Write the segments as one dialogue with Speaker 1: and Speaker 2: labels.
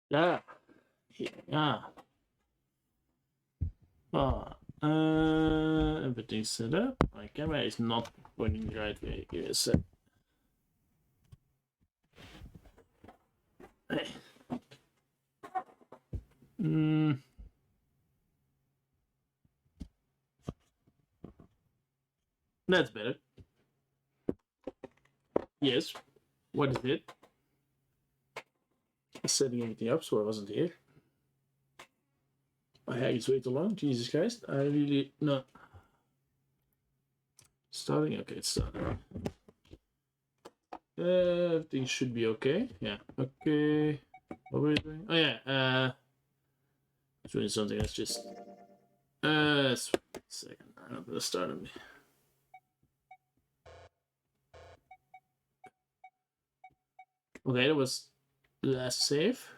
Speaker 1: Yeah. Yeah. Oh, everything's set up. My camera is not pointing the right way. Give me a sec. Mm, that's better. Yes. What is it? Setting everything up so I wasn't here. My hair is way too long. Jesus Christ. I really not starting. Okay, it's starting. Everything should be okay. Yeah. Okay. What were we doing? Oh yeah. Doing something. Let's just. Second. I'm gonna start on me. Okay, that was last save.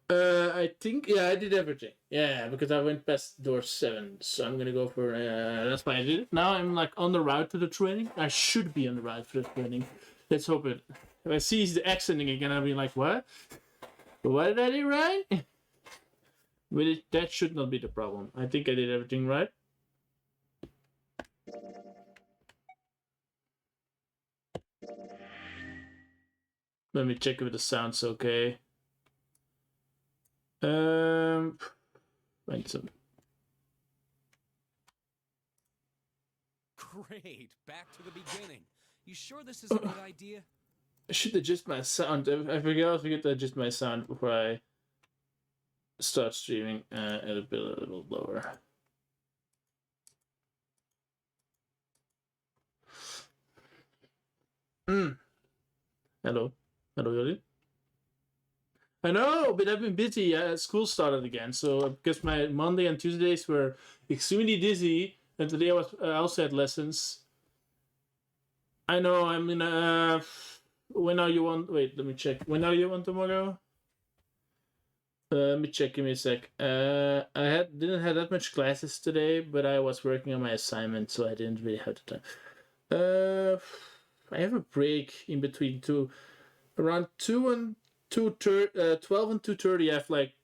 Speaker 1: I think I did everything. Yeah, because I went past door 7, so I'm gonna go for. That's why I did it. Now I'm like on the route to the training. I should be on the route for the training. Let's hope it. If I see the accenting again, I'll be like, what? What did I do right? But that should not be the problem. I think I did everything right. Let me check if the sound's okay. Find some.
Speaker 2: Great. Back to the beginning. You sure this is a good idea?
Speaker 1: I should adjust my sound. I forget to adjust my sound before I start streaming. A little lower. Hello, Yoli. I know, but I've been busy. School started again, so because my Monday and Tuesdays were extremely busy, and today I was also had lessons. I know. I mean, when are you on? Wait, let me check. When are you on tomorrow? Let me check. Give me a sec. I didn't have that much classes today, but I was working on my assignment, so I didn't really have the time. I have a break in between two, around 12 and 2:30. I have like.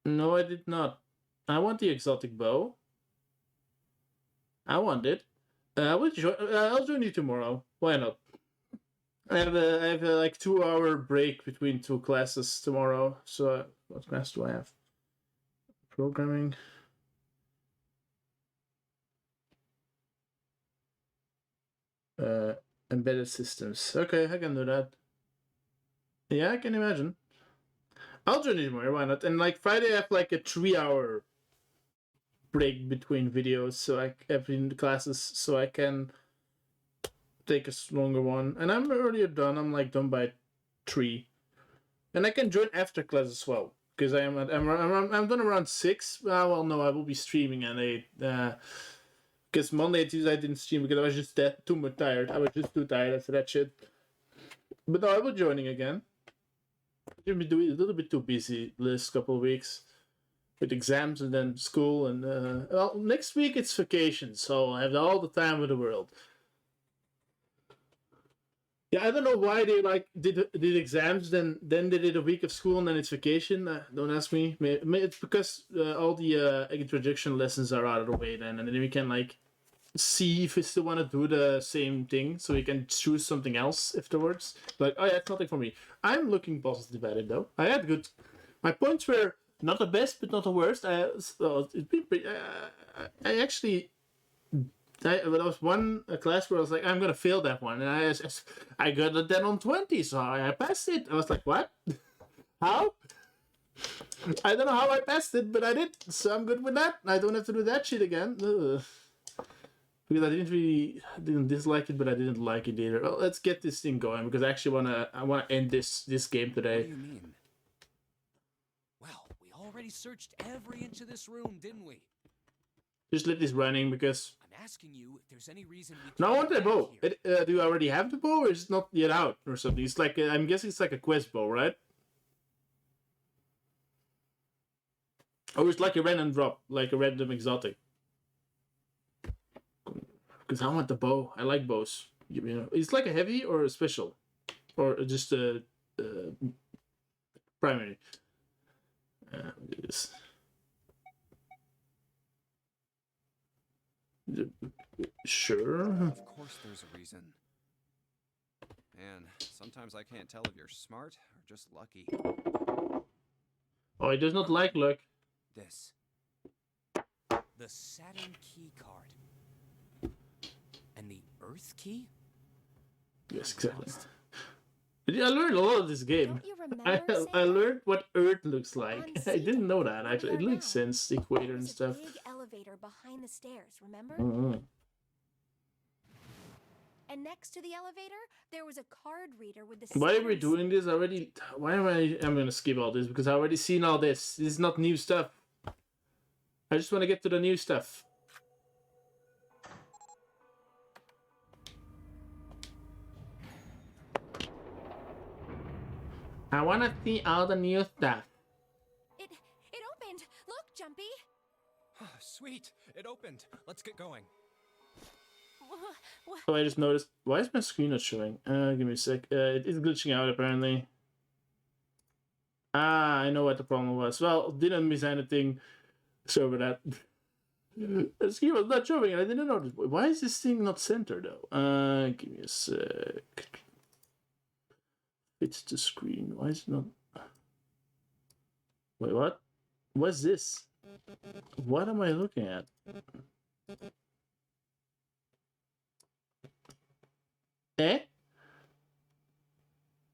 Speaker 1: No, I did not. I want the exotic bow. I want it. I'll join you tomorrow. Why not? I have a like 2 hour break between two classes tomorrow. So what class do I have? Programming. Uh, embedded systems. Okay, I can do that. Yeah, I can imagine. I'll join you tomorrow. Why not? And like Friday, I have like a 3 hour break between videos, so I between the classes, so I can take a longer one. And I'm earlier done. I'm like done by 3. And I can join after class as well because I'm done around 6. Well, no, I will be streaming at 8. Because Monday and Tuesday I didn't stream because I was just too much tired. I was just too tired after that shit. But no, I will joining again. I've been doing a little bit too busy last couple of weeks with exams and then school and well, next week it's vacation, so I have all the time in the world. Yeah, I don't know why they like did exams, then they did a week of school and then it's vacation. Don't ask me. Maybe it's because all the introduction lessons are out of the way then, and then we can like see if we still want to do the same thing, so we can choose something else afterwards. Like, oh yeah, it's nothing for me. I'm looking positive at it though. I had good. My points were not the best, but not the worst. I actually there was one class where I was like, I'm gonna fail that one, and I got a 10 on 20, so I passed it. I was like, what? How? I don't know how I passed it, but I did, so I'm good with that. I don't have to do that shit again. Ugh. Because I didn't dislike it, but I didn't like it either. Well, let's get this thing going because I wanna end this game today.
Speaker 2: What do you mean? Well, we already searched every inch of this room, didn't we?
Speaker 1: Just let this running because
Speaker 2: I'm asking you if there's any reason we
Speaker 1: no, I want
Speaker 2: can't
Speaker 1: the
Speaker 2: get
Speaker 1: bow.
Speaker 2: here.
Speaker 1: Do you already have the bow, or is it not yet out or something? It's like I'm guessing it's like a quest bow, right? Or it's like a random drop, like a random exotic. Because I want the bow. I like bows. You know, it's like a heavy or a special, or just a primary. This. Sure.
Speaker 2: Of course there's a reason. Man, sometimes I can't tell if you're smart or just lucky.
Speaker 1: Oh, he does not like luck.
Speaker 2: This. The Saturn key card. And the Earth key?
Speaker 1: Yes, exactly. I learned a lot of this game.
Speaker 3: Don't you remember,
Speaker 1: I
Speaker 3: Santa?
Speaker 1: learned what Earth looks
Speaker 3: On
Speaker 1: like. I
Speaker 3: Zeta,
Speaker 1: didn't know that
Speaker 3: where
Speaker 1: actually.
Speaker 3: we
Speaker 1: It
Speaker 3: are
Speaker 1: makes
Speaker 3: now.
Speaker 1: sense, the equator
Speaker 3: There
Speaker 1: and
Speaker 3: was
Speaker 1: stuff.
Speaker 3: a big elevator behind the stairs, remember?
Speaker 1: Mhm.
Speaker 3: And next to the elevator, there was a card reader with the
Speaker 1: Why are we
Speaker 3: Saturn
Speaker 1: doing this already? Why am I? I'm gonna skip all this because I already seen all this. This is not new stuff. I just want to get to the new stuff. I want to see all the new stuff.
Speaker 3: It opened. Look, Jumpy.
Speaker 2: Sweet, it opened. Let's get going.
Speaker 1: Oh, I just noticed. Why is my screen not showing? Give me a sec. It is glitching out apparently. Ah, I know what the problem was. Well, didn't miss anything. Sorry about that. The screen was not showing, and I didn't notice. Why is this thing not centered though? Give me a sec. It's the screen. Why is it not? Wait, what? What's this? What am I looking at? Eh?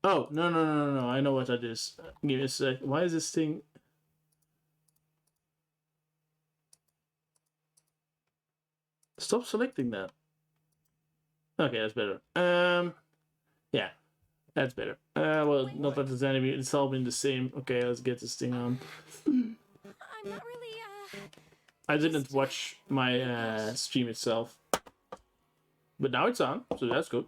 Speaker 1: Oh, no. I know what that is. Give me a sec. Why is this thing... Stop selecting that. Okay, that's better. Yeah. That's better. Well, not that there's any... It's all been the same. Okay, let's get this thing on.
Speaker 3: I'm not really,
Speaker 1: I didn't watch my stream itself. But now it's on, so that's good.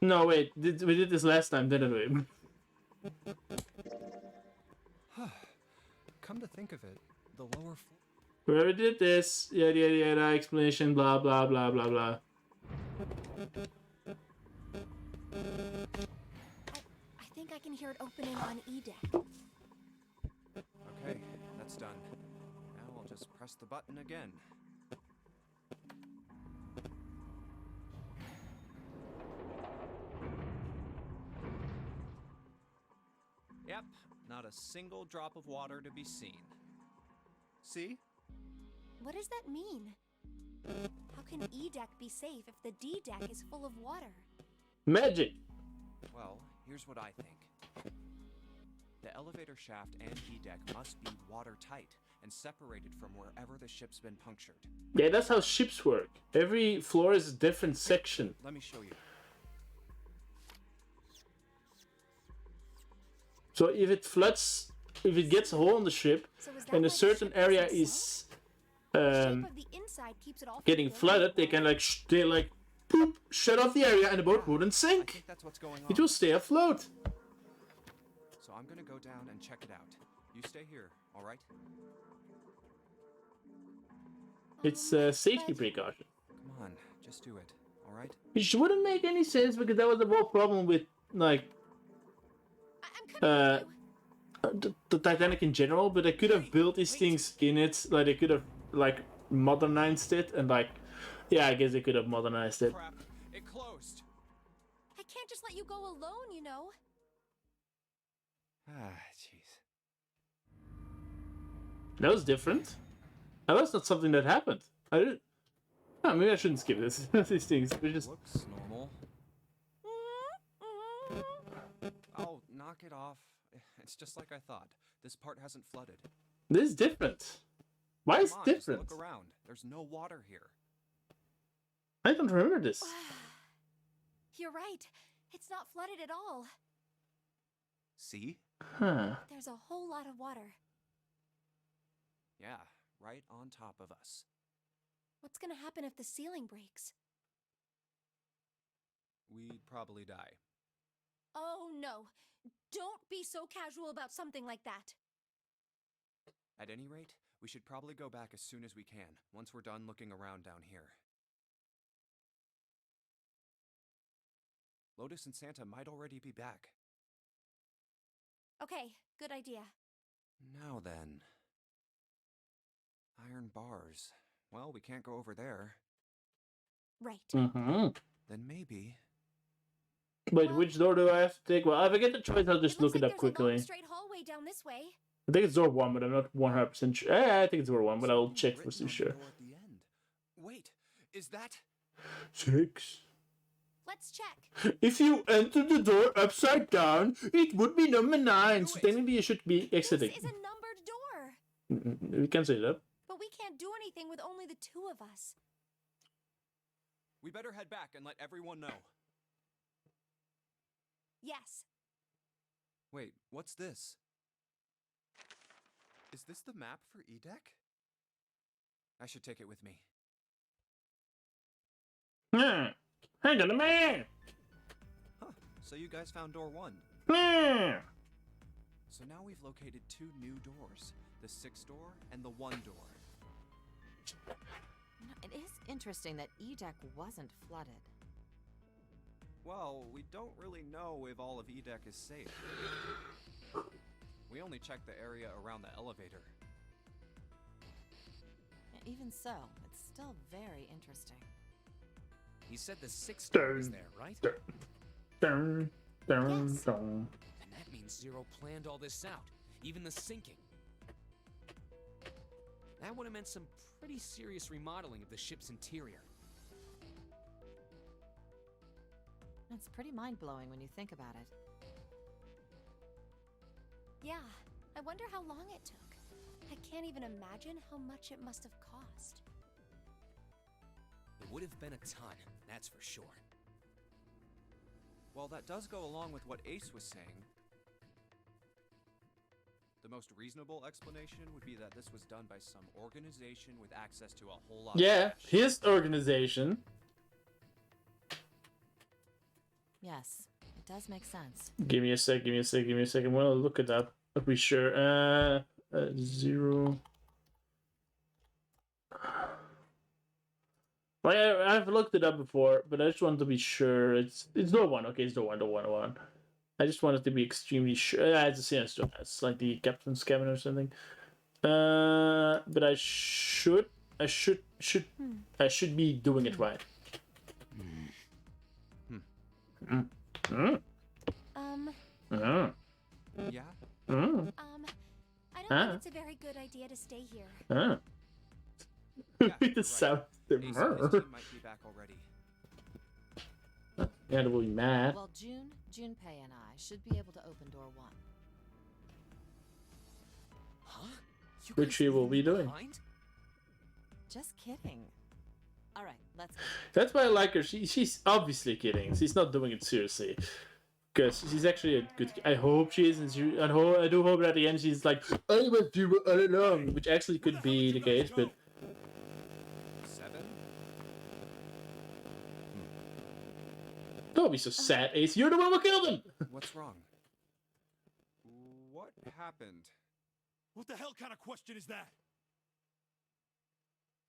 Speaker 1: No, wait. We did this last time, didn't we?
Speaker 2: Come to think of it, the lower floor.
Speaker 1: We already did this. Yada, explanation, blah, blah, blah, blah, blah.
Speaker 3: I think I can hear it opening on E deck.
Speaker 2: Okay, that's done. Now I'll just press the button again. Yep, not a single drop of water to be seen. See?
Speaker 3: What does that mean? How can E deck be safe if the D deck is full of water?
Speaker 1: Magic!
Speaker 2: Well, here's what I think. The elevator shaft and E deck must be watertight and separated from wherever the ship's been punctured.
Speaker 1: Yeah, that's how ships work. Every floor is a different section.
Speaker 2: Let me show you.
Speaker 1: So if it floods, if it gets a hole in the ship,
Speaker 3: So is that
Speaker 1: and
Speaker 3: why
Speaker 1: a
Speaker 3: the
Speaker 1: certain
Speaker 3: ship
Speaker 1: area
Speaker 3: doesn't
Speaker 1: is
Speaker 3: sink? The shape
Speaker 1: um,
Speaker 3: of the inside keeps it all from
Speaker 1: getting
Speaker 3: filling
Speaker 1: flooded,
Speaker 3: with
Speaker 1: they can
Speaker 3: water.
Speaker 1: like they like poop, shut off the area, and the boat wouldn't
Speaker 2: I
Speaker 1: sink.
Speaker 2: think that's what's going on.
Speaker 1: It will stay afloat.
Speaker 2: So I'm gonna go down and check it out. You stay here, all right?
Speaker 1: It's a safety
Speaker 3: But
Speaker 1: precaution.
Speaker 2: Come on, just do it, all right?
Speaker 1: Which wouldn't make any sense because that was the whole problem with like
Speaker 3: I'm coming with you.
Speaker 1: the Titanic in general. But they could have built these things in it. Like they could have like modernized it and like, yeah, I guess they could have modernized it.
Speaker 2: Crap, it closed.
Speaker 3: I can't just let you go alone, you know.
Speaker 2: Ah, jeez.
Speaker 1: That was different. That was not something that happened. I didn't. Oh, maybe I shouldn't skip this. These things. We just.
Speaker 2: Looks normal. Oh, knock it off. It's just like I thought. This part hasn't flooded.
Speaker 1: This is different. Why is
Speaker 2: Come
Speaker 1: it
Speaker 2: on, just
Speaker 1: different?
Speaker 2: look around. There's no water here.
Speaker 1: I don't remember this.
Speaker 3: You're right. It's not flooded at all.
Speaker 2: See?
Speaker 1: Huh.
Speaker 3: There's a whole lot of water.
Speaker 2: Yeah, right on top of us.
Speaker 3: What's gonna happen if the ceiling breaks?
Speaker 2: We'd probably die.
Speaker 3: Oh no. Don't be so casual about something like that.
Speaker 2: At any rate, we should probably go back as soon as we can, once we're done looking around down here. Lotus and Santa might already be back.
Speaker 3: Okay, good idea.
Speaker 2: Now then. Iron bars. Well, we can't go over there.
Speaker 3: Right.
Speaker 1: Mm-hmm.
Speaker 2: Then maybe...
Speaker 1: Wait,
Speaker 3: Well-
Speaker 1: which door do I have to take? Well, if I get the choice, I'll just
Speaker 3: It
Speaker 1: look
Speaker 3: looks
Speaker 1: it
Speaker 3: like
Speaker 1: up
Speaker 3: there's a long
Speaker 1: quickly.
Speaker 3: straight hallway down this way.
Speaker 1: I think it's door 1, but I'm not 100% sure. I think it's door 1, but I'll
Speaker 2: something
Speaker 1: check for
Speaker 2: written on the
Speaker 1: sure.
Speaker 2: door at the end. Wait, is that...
Speaker 1: 6.
Speaker 3: Let's check.
Speaker 1: If you enter the door upside down, it would be number 9. So
Speaker 2: Do it.
Speaker 1: technically, you should be exiting.
Speaker 3: This is a numbered door.
Speaker 1: We can say that.
Speaker 3: But we can't do anything with only the two of us.
Speaker 2: We better head back and let everyone know.
Speaker 3: Yes.
Speaker 2: Wait, what's this? Is this the map for Edek? I should take it with me.
Speaker 1: Hang on a minute.
Speaker 2: Huh, so you guys found door 1. So now we've located 2 new doors. The 6th door and the 1 door.
Speaker 4: It is interesting that Edek wasn't flooded.
Speaker 2: Well, we don't really know if all of Edek is safe. We only checked the area around the elevator.
Speaker 4: Even so, it's still very interesting.
Speaker 5: You said the 6th door was there, right?
Speaker 1: Dun, dun,
Speaker 3: Yes.
Speaker 1: dun.
Speaker 5: And that means Zero planned all this out, even the sinking. That would have meant some pretty serious remodeling of the ship's interior.
Speaker 4: It's pretty mind-blowing when you think about it.
Speaker 3: Yeah. I wonder how long it took. I can't even imagine how much it must have cost.
Speaker 5: It would have been a ton, that's for sure.
Speaker 2: Well, that does go along with what Ace was saying. The most reasonable explanation would be that this was done by some organization with access to a whole lot
Speaker 1: Yeah,
Speaker 2: of cash.
Speaker 1: his organization.
Speaker 4: Yes, it does make sense.
Speaker 1: Give me a sec. I'm gonna look it up. I'll be sure. 0. Well, I've looked it up before, but I just wanted to be sure. It's door 1. Okay, it's door 1. I just wanted to be extremely sure. It's the same store. It's like the captain's cabin or something. But I should be doing it right. Mm.
Speaker 3: Um,
Speaker 1: Mm.
Speaker 2: Yeah?
Speaker 1: Mm.
Speaker 3: I don't
Speaker 1: Huh?
Speaker 3: think it's a very good idea to stay here.
Speaker 1: Ah.
Speaker 2: Yeah,
Speaker 1: With the
Speaker 2: right.
Speaker 1: sound
Speaker 2: Ace and his team might be back already.
Speaker 1: Yeah, that will be mad.
Speaker 4: Well, Junpei and I should be able to open door 1.
Speaker 5: Huh? You
Speaker 1: Which
Speaker 5: guys
Speaker 1: she will
Speaker 5: leaving
Speaker 1: be
Speaker 5: me
Speaker 1: doing.
Speaker 5: behind?
Speaker 4: Just kidding. All right, let's go.
Speaker 1: That's why I like her. She's obviously kidding. She's not doing it seriously. Because she's actually a good. I hope she is, and I do hope at the end she's like, I was you all along, which actually could be the case, but
Speaker 2: 7?
Speaker 1: don't be so sad, Ace. You're the one who killed him.
Speaker 2: What's wrong? What happened?
Speaker 6: What the hell kind of question is that?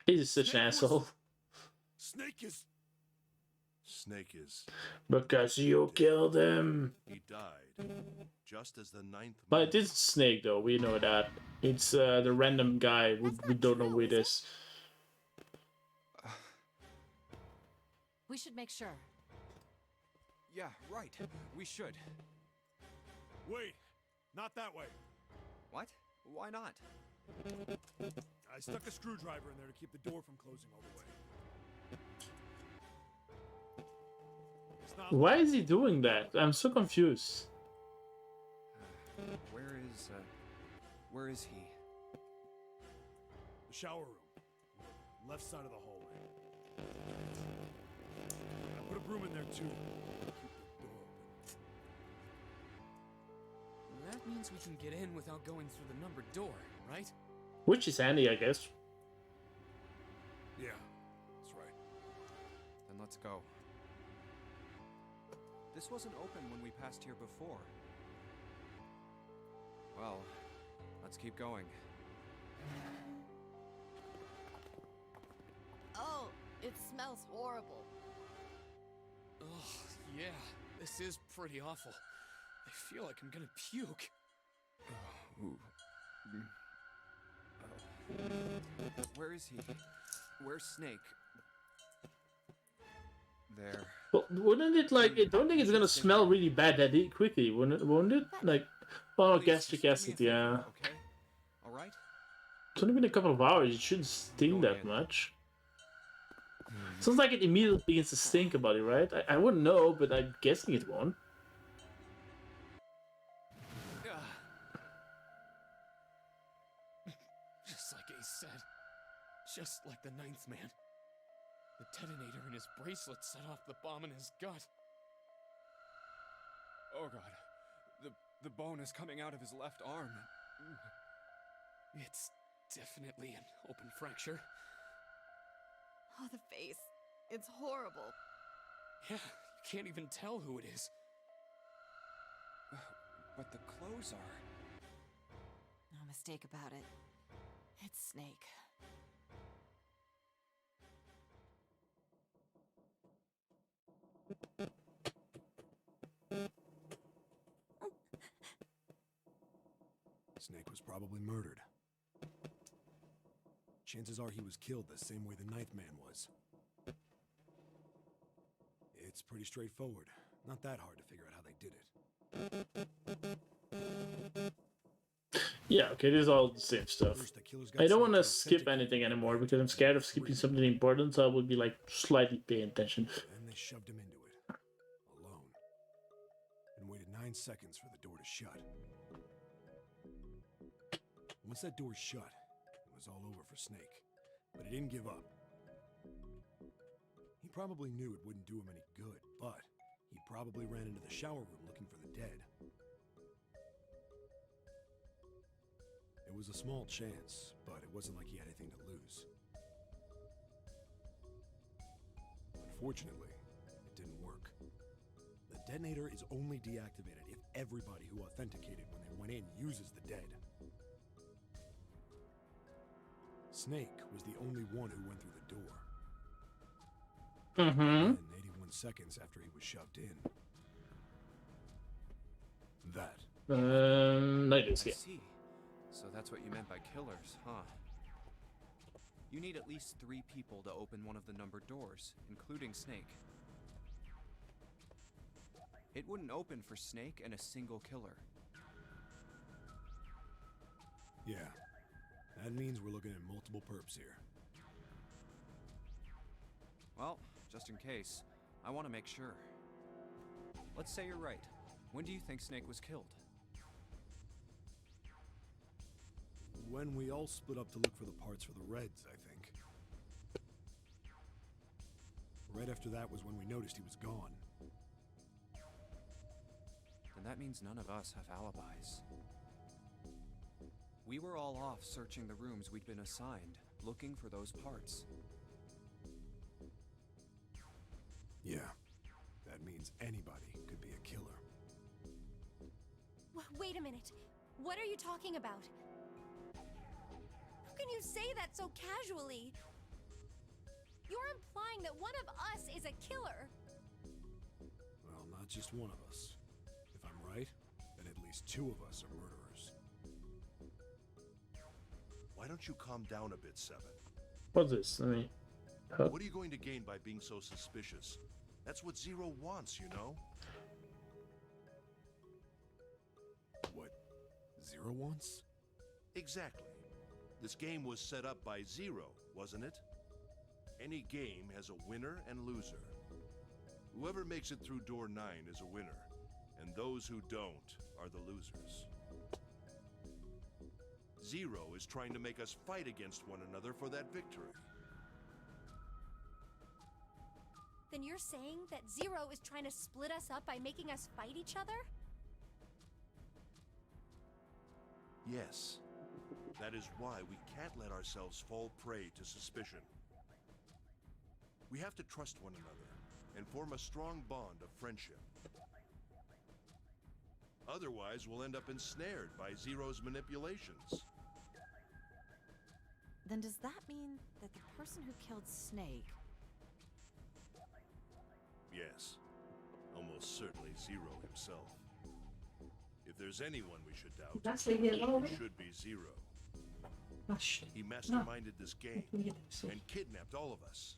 Speaker 1: He's such an asshole.
Speaker 6: Snake is. Snake is.
Speaker 1: Because you killed him.
Speaker 6: He died. Just as the 9th.
Speaker 1: But it isn't Snake though. We know that. It's the random guy. We
Speaker 3: That's not
Speaker 1: don't know
Speaker 3: true,
Speaker 1: who it
Speaker 3: is
Speaker 1: is.
Speaker 4: We should make sure.
Speaker 2: Yeah, right. We should.
Speaker 6: Wait, not that way.
Speaker 2: What? Why not?
Speaker 6: I stuck a screwdriver in there to keep the door from closing all the way. It's not.
Speaker 1: Why is he doing that? I'm so confused.
Speaker 2: Where is he?
Speaker 6: The shower room. Left side of the hallway. I put a broom in there too. Keep the door open.
Speaker 5: That means we can get in without going through the numbered door, right?
Speaker 1: Which is handy, I guess.
Speaker 6: Yeah, that's right.
Speaker 2: Then let's go. This wasn't open when we passed here before. Well, let's keep going.
Speaker 4: Oh, it smells horrible.
Speaker 5: Ugh, yeah. This is pretty awful. I feel like I'm gonna puke.
Speaker 2: Where is he? Where's Snake? There.
Speaker 1: Well, wouldn't it like? I don't think it's gonna smell really bad that quickly, wouldn't it? Won't it? Like, oh,
Speaker 2: Please,
Speaker 1: gastric
Speaker 2: just do
Speaker 1: acid,
Speaker 2: me a
Speaker 1: yeah.
Speaker 2: favor, okay? All right.
Speaker 1: It's only been a couple of hours. It shouldn't sting that much. Sounds like it immediately begins to stink about it, right? I wouldn't know, but I'm guessing it won't.
Speaker 5: Just like Ace said. Just like the Ninth Man. The detonator in his bracelet set off the bomb in his gut.
Speaker 2: Oh god. The bone is coming out of his left arm.
Speaker 5: It's definitely an open fracture.
Speaker 4: Oh, the face. It's horrible.
Speaker 5: Yeah, you can't even tell who it is.
Speaker 2: But the clothes are.
Speaker 4: No mistake about it. It's Snake.
Speaker 6: Snake was probably murdered. Chances are he was killed the same way the Ninth Man was. It's pretty straightforward. Not that hard to figure out how they did it.
Speaker 1: Yeah, okay, this is all the same stuff.
Speaker 6: First, the killers got
Speaker 1: I don't
Speaker 6: Snake
Speaker 1: want to
Speaker 6: to
Speaker 1: skip
Speaker 6: authenticate
Speaker 1: anything
Speaker 6: the
Speaker 1: anymore
Speaker 6: body
Speaker 1: because I'm scared of skipping something important, so I would be like slightly paying attention.
Speaker 6: Then they shoved him into it, alone, and waited 9 seconds for the door to shut. Once that door shut, it was all over for Snake, but he didn't give up. He probably knew it wouldn't do him any good, but he probably ran into the shower room looking for the dead. It was a small chance, but it wasn't like he had anything to lose. Unfortunately, it didn't work. The detonator is only deactivated if everybody who authenticated when they went in uses the dead. Snake was the only one who went through the door.
Speaker 1: Mm-hmm.
Speaker 6: And 81 seconds after he was shoved in. That.
Speaker 1: Like this,
Speaker 2: I
Speaker 1: yeah.
Speaker 2: see. So that's what you meant by killers, huh? You need at least 3 people to open one of the numbered doors, including Snake. It wouldn't open for Snake and a single killer.
Speaker 6: Yeah. That means we're looking at multiple perps here.
Speaker 2: Well, just in case, I want to make sure. Let's say you're right. When do you think Snake was killed?
Speaker 6: When we all split up to look for the parts for the Reds, I think. Right after that was when we noticed he was gone.
Speaker 2: Then that means none of us have alibis. We were all off searching the rooms we'd been assigned, looking for those parts.
Speaker 6: Yeah. That means anybody could be a killer.
Speaker 3: Wait a minute. What are you talking about? How can you say that so casually? You're implying that one of us is a killer.
Speaker 6: Well, not just one of us. If I'm right, then at least 2 of us are murderers.
Speaker 7: Why don't you calm down a bit, Seven?
Speaker 1: What's this? Let me.
Speaker 7: What are you going to gain by being so suspicious? That's what Zero wants, you know?
Speaker 6: What Zero wants?
Speaker 7: Exactly. This game was set up by Zero, wasn't it? Any game has a winner and loser. Whoever makes it through door 9 is a winner, and those who don't are the losers. Zero is trying to make us fight against one another for that victory.
Speaker 3: Then you're saying that Zero is trying to split us up by making us fight each other?
Speaker 7: Yes. That is why we can't let ourselves fall prey to suspicion. We have to trust one another and form a strong bond of friendship. Otherwise, we'll end up ensnared by Zero's manipulations.
Speaker 4: Then does that mean that the person who killed Snake...
Speaker 7: Yes. Almost almost certainly Zero himself. If there's anyone we should doubt,
Speaker 1: That's the yellow.
Speaker 7: it should be Zero.
Speaker 1: Oh shit.
Speaker 7: He masterminded this game and kidnapped all of us.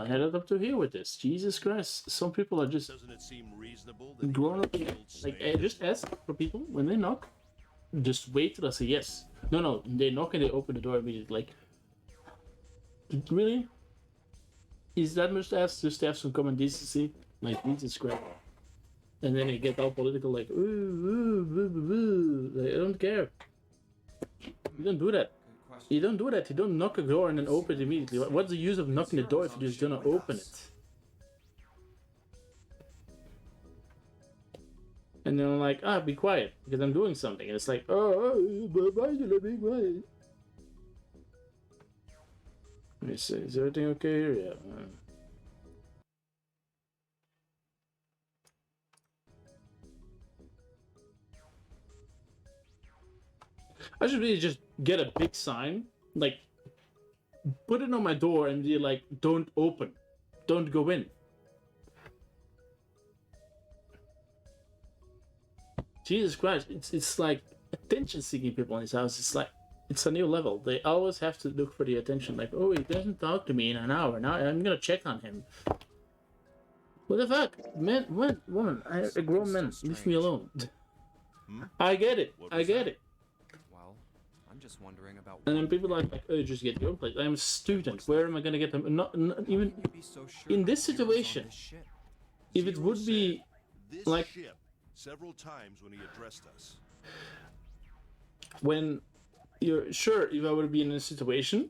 Speaker 1: Headed up to here with this. Jesus Christ. Some people are just
Speaker 7: Doesn't it seem reasonable that he
Speaker 1: grown up.
Speaker 7: killed
Speaker 1: Like,
Speaker 7: Snake?
Speaker 1: just ask for people when they knock. Just wait till I say yes. No, they knock and they open the door immediately. Like, really? Is that much to ask just to have some common decency? Like, Jesus Christ. And then they get all political, like, ooh, ooh, boo, boo, boo. Like, I don't care. You don't do that.
Speaker 2: Good question.
Speaker 1: You don't do that. You don't knock a door and then open it immediately. What's the use of knocking the door if you're just gonna open it? And then I'm like, be quiet, because I'm doing something. And it's like, but why should I be quiet? Let me see, is everything okay here? Yeah. I should really just get a big sign, like, put it on my door and be like, don't open, don't go in. Jesus Christ, it's like attention-seeking people in his house. It's like, it's a new level. They always have to look for the attention. Like, oh, he doesn't talk to me in an hour. Now I'm gonna check on him. What the fuck? Man, woman, a grown man. Leave me alone. I get it.
Speaker 7: What
Speaker 1: I
Speaker 7: was
Speaker 1: get
Speaker 7: that?
Speaker 1: it.
Speaker 2: Well, I'm just wondering about.
Speaker 1: And then people are like, oh, just get your own place. I'm a student. Where am I gonna get them? Not even
Speaker 2: You'd be so sure
Speaker 1: in this
Speaker 2: that Zero's on
Speaker 1: situation.
Speaker 2: this ship.
Speaker 1: if it
Speaker 7: Zero
Speaker 1: would be
Speaker 7: said this
Speaker 1: like-
Speaker 7: ship several times when he addressed us.
Speaker 1: when you're sure if I would be in a situation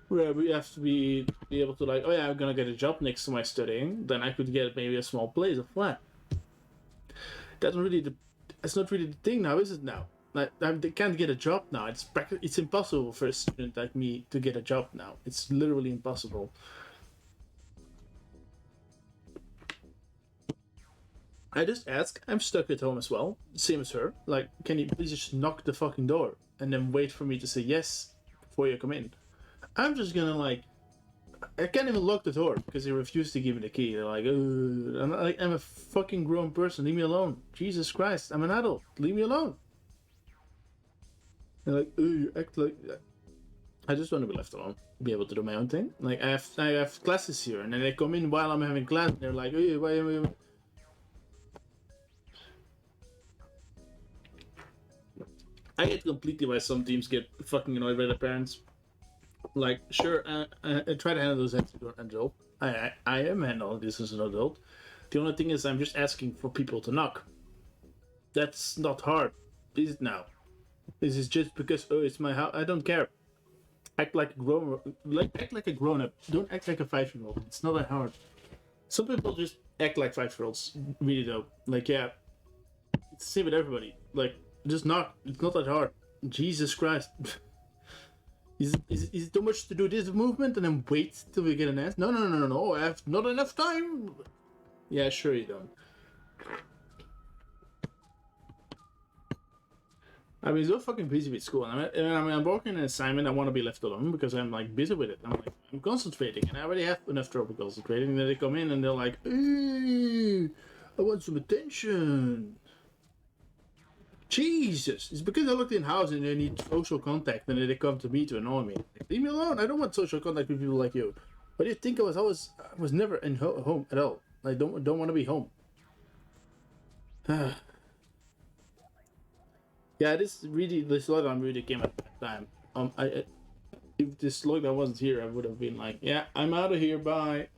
Speaker 1: where we have to be able to like, oh yeah, I'm gonna get a job next to my studying, then I could get maybe a small place, a flat. That's not really the thing now, is it now? Like, they can't get a job now. It's impossible for a student like me to get a job now. It's literally impossible. I just ask. I'm stuck at home as well, same as her. Like, can you please just knock the fucking door and then wait for me to say yes before you come in? I'm just gonna like, I can't even lock the door because they refuse to give me the key. They're like, I'm a fucking grown person. Leave me alone. Jesus Christ, I'm an adult. Leave me alone. They're like, you act like. I just want to be left alone, be able to do my own thing. Like, I have classes here, and then they come in while I'm having class, and they're like, why am I? I get completely why some teams get fucking annoyed by their parents. Like, sure, I try to handle those as an adult. I am handling this as an adult. The only thing is, I'm just asking for people to knock. That's not hard, is it now? This is just because, oh, it's my house. I don't care. Act like a act like a grown up. Don't act like a 5-year-old. It's not that hard. Some people just act like 5-year-olds. Really though. Like, yeah, it's the same with everybody. Like, just knock. It's not that hard. Jesus Christ. Is it too much to do this movement and then wait till we get an answer? No. I have not enough time. Yeah, sure you don't. I've been so fucking busy with school, and I'm working an assignment. I want to be left alone because I'm like busy with it. I'm concentrating, and I already have enough trouble concentrating. And then they come in and they're like, "Hey, I want some attention." Jesus, it's because I looked in house and they need social contact, and then they come to me to annoy me. Like, leave me alone. I don't want social contact with people like you. What do you think I was never in home at all. I don't want to be home. Yeah, this lockdown really came at that time. If this lockdown wasn't here, I would have been like, yeah, I'm out of here, bye.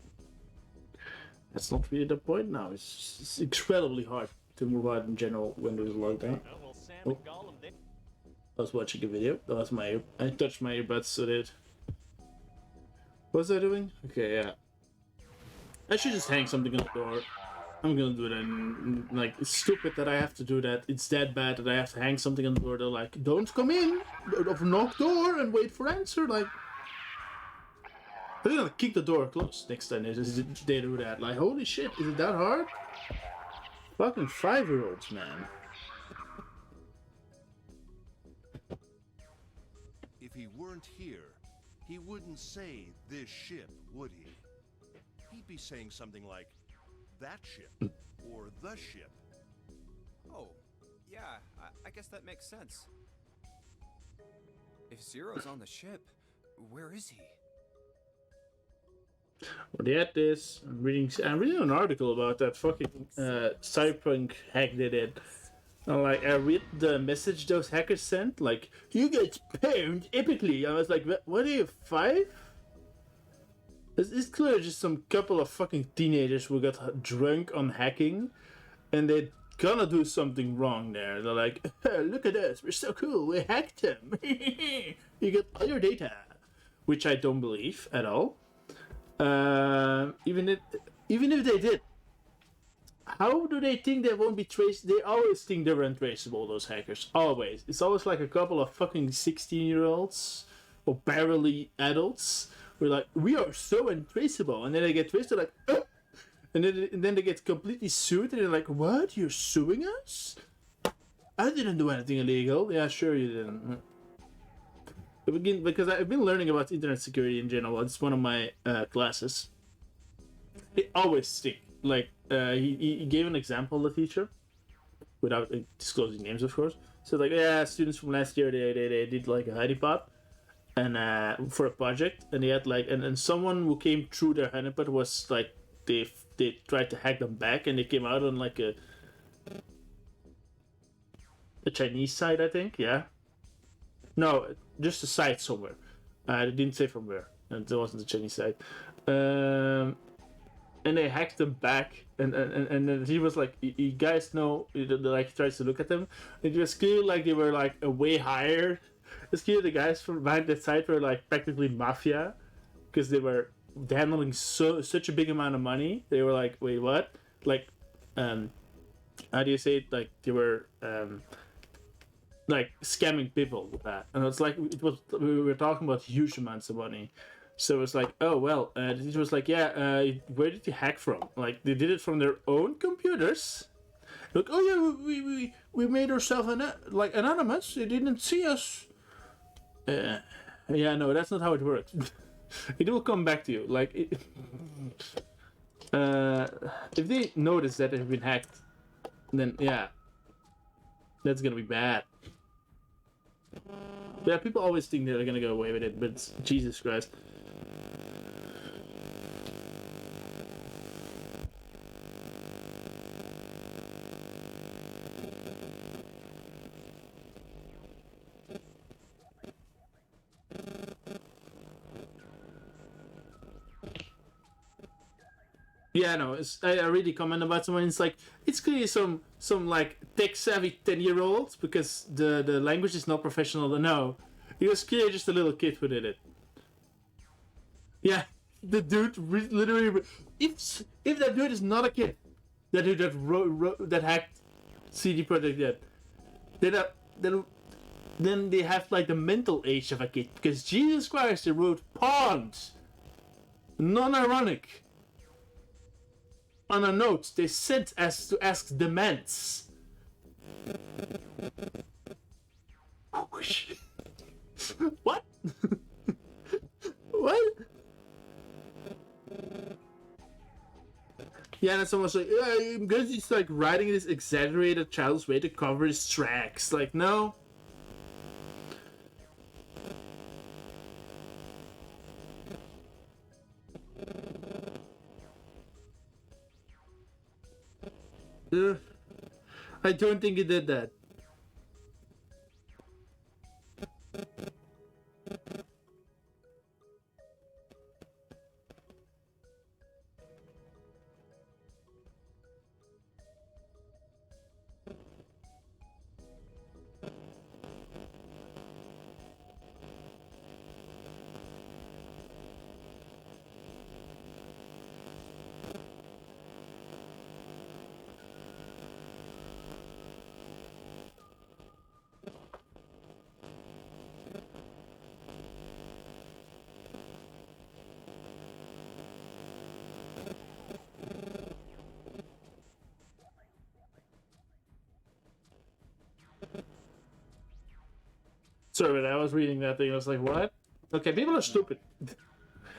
Speaker 1: That's not really the point now. It's incredibly hard to move out in general when there's a lockdown. Oh. I was watching a video. That was I touched my earbuds so that. What was I doing? Okay, yeah. I should just hang something on the door. I'm gonna do that. And, like, it's stupid that I have to do that. It's that bad that I have to hang something on the door. They're like, don't come in. Knock door and wait for answer. Like, they're gonna kick the door closed next time they do that. Like, holy shit, is it that hard? Fucking 5-year-olds, man.
Speaker 7: If he weren't here, he wouldn't say this ship, would he? He'd be saying something like, that ship, or the ship.
Speaker 2: Oh, yeah, I guess that makes sense. If Zero's on the ship, where is he?
Speaker 1: Well, they had this. I'm reading an article about that fucking cyberpunk hack they did. And, like, I read the message those hackers sent. Like, you get pwned epically. I was like, what are you, 5? It's clearly just some couple of fucking teenagers who got drunk on hacking, and they're gonna do something wrong there. They're like, look at us, we're so cool, we hacked them. You get all your data, which I don't believe at all. Even if they did, how do they think they won't be traced? They always think they're untraceable, those hackers. Always. It's always like a couple of fucking 16-year-olds or barely adults. We're like, we are so untraceable. And then they get twisted like, and then they get completely sued. And they're like, what? You're suing us? I didn't do anything illegal. Yeah, sure you didn't. Because I've been learning about internet security in general. It's one of my classes. They always stick. Like, he gave an example, the teacher, without disclosing names, of course. So, like, yeah, students from last year, they did, like, a honeypot and for a project. And they had, like, and someone who came through their honeypot was, like, they tried to hack them back. And they came out on, like, a Chinese site, I think, yeah. No, just a site somewhere. They didn't say from where. And it wasn't a Chinese site. And they hacked them back. And then he was like, you guys know, like, tries to look at them. It was clear like they were like a way higher. It's clear the guys from behind that site were like practically mafia. Because they were handling such a big amount of money. They were like, wait, what? Like, how do you say it? Like, they were, like, scamming people with that. And it's like, we were talking about huge amounts of money. So it's like, oh, well, it was like, yeah, where did you hack from? Like, they did it from their own computers. Like, oh, yeah, we made ourselves like anonymous. They didn't see us. Yeah, no, that's not how it works. It will come back to you. Like, if they notice that they've been hacked, then, yeah, that's gonna be bad. Yeah, people always think they're gonna go away with it, but Jesus Christ. Yeah, no, I really comment about someone. It's like, it's clearly some like tech savvy 10-year-old, because the language is not professional to know. He was clearly just a little kid who did it. Yeah, the dude literally. If that dude is not a kid, that dude that hacked CD Projekt Red, then they have like the mental age of a kid, because Jesus Christ, they wrote pawns. Non-ironic. On a note they sent us to ask demands. What? What? Yeah, and someone's like, yeah, because he's like writing this exaggerated child's way to cover his tracks. Like, no. I don't think he did that. Sorry, but I was reading that thing. I was like, what? Okay, people are stupid.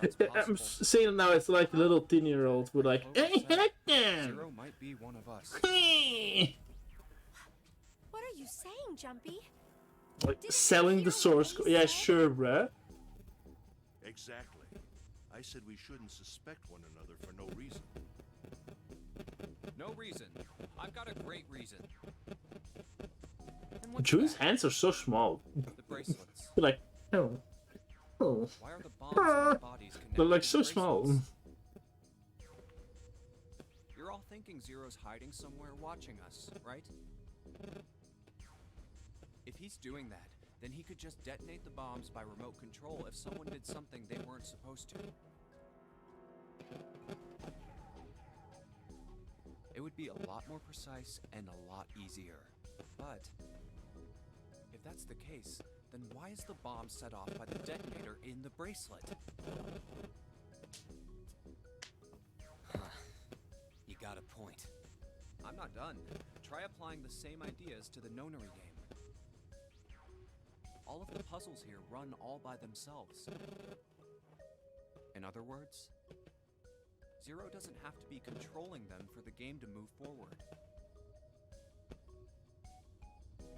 Speaker 2: That's
Speaker 1: I'm
Speaker 2: possible.
Speaker 1: saying it now. It's like little 10-year-olds would like,
Speaker 2: Clover
Speaker 1: hey,
Speaker 2: said
Speaker 1: heck then.
Speaker 2: Zero might be one of us.
Speaker 3: What are you saying, Jumpy?
Speaker 1: Like
Speaker 3: Didn't you
Speaker 1: selling
Speaker 3: hear
Speaker 1: the
Speaker 3: what
Speaker 1: source
Speaker 3: Ace
Speaker 1: code. Yeah,
Speaker 3: said?
Speaker 1: sure, bruh.
Speaker 7: Exactly. I said we shouldn't suspect one another for no reason.
Speaker 2: No reason. I've got a great reason. And what's
Speaker 1: Drew's
Speaker 2: that?
Speaker 1: hands are so small.
Speaker 2: The bracelets.
Speaker 1: You're like, oh. Oh.
Speaker 2: Why are the bombs in our bodies connected?
Speaker 1: They're like
Speaker 2: to
Speaker 1: so
Speaker 2: the
Speaker 1: small.
Speaker 2: bracelets? You're all thinking Zero's hiding somewhere watching us, right? If he's doing that, then he could just detonate the bombs by remote control if someone did something they weren't supposed to. It would be a lot more precise and a lot easier. But if that's the case, then why is the bomb set off by the detonator in the bracelet?
Speaker 5: You got a point.
Speaker 2: I'm not done. Try applying the same ideas to the nonary game. All of the puzzles here run all by themselves. In other words, Zero doesn't have to be controlling them for the game to move forward.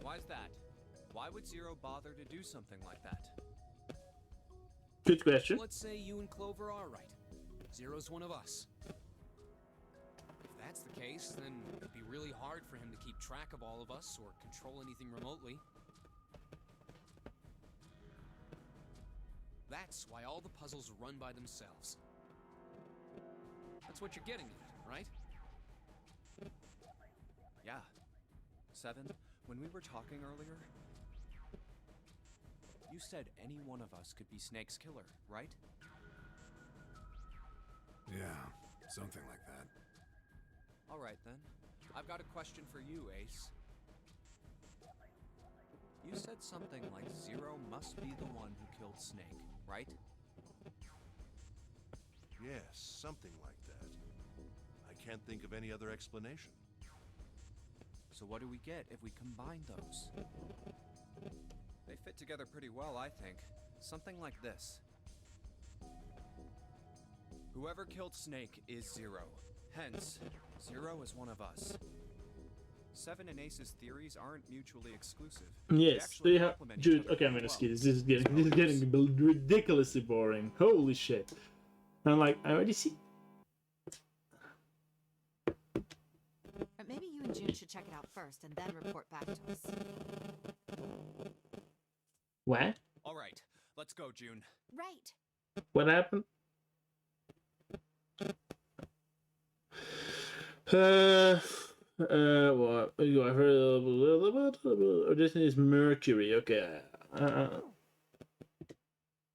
Speaker 2: Why's that? Why would Zero bother to do something like that?
Speaker 1: Good question.
Speaker 5: Let's say you and Clover are right. Zero's one of us. If that's the case, then it'd be really hard for him to keep track of all of us or control anything remotely. That's why all the puzzles run by themselves. That's what you're getting at, right?
Speaker 2: Yeah. Seven, when we were talking earlier, you said any one of us could be Snake's killer, right?
Speaker 6: Yeah, something like that.
Speaker 2: All right then. I've got a question for you, Ace. You said something like Zero must be the one who killed Snake, right?
Speaker 7: Yes, something like that. I can't think of any other explanation.
Speaker 2: So what do we get if we combine those? They fit together pretty well, I think. Something like this. Whoever killed Snake is Zero. Hence, Zero is one of us. Seven and Ace's theories aren't mutually exclusive.
Speaker 1: Yes,
Speaker 2: actually
Speaker 1: they have.
Speaker 2: complement each
Speaker 1: Dude,
Speaker 2: other
Speaker 1: okay, I'm
Speaker 2: very
Speaker 1: gonna
Speaker 2: well.
Speaker 1: skip this. This is getting ridiculously boring. Holy shit! I'm like, I already see.
Speaker 4: But maybe you and June should check it out first and then report back to us.
Speaker 1: What?
Speaker 2: All right, let's go, June.
Speaker 3: Right.
Speaker 1: What happened? What? I've heard a little bit. This is Mercury. Okay.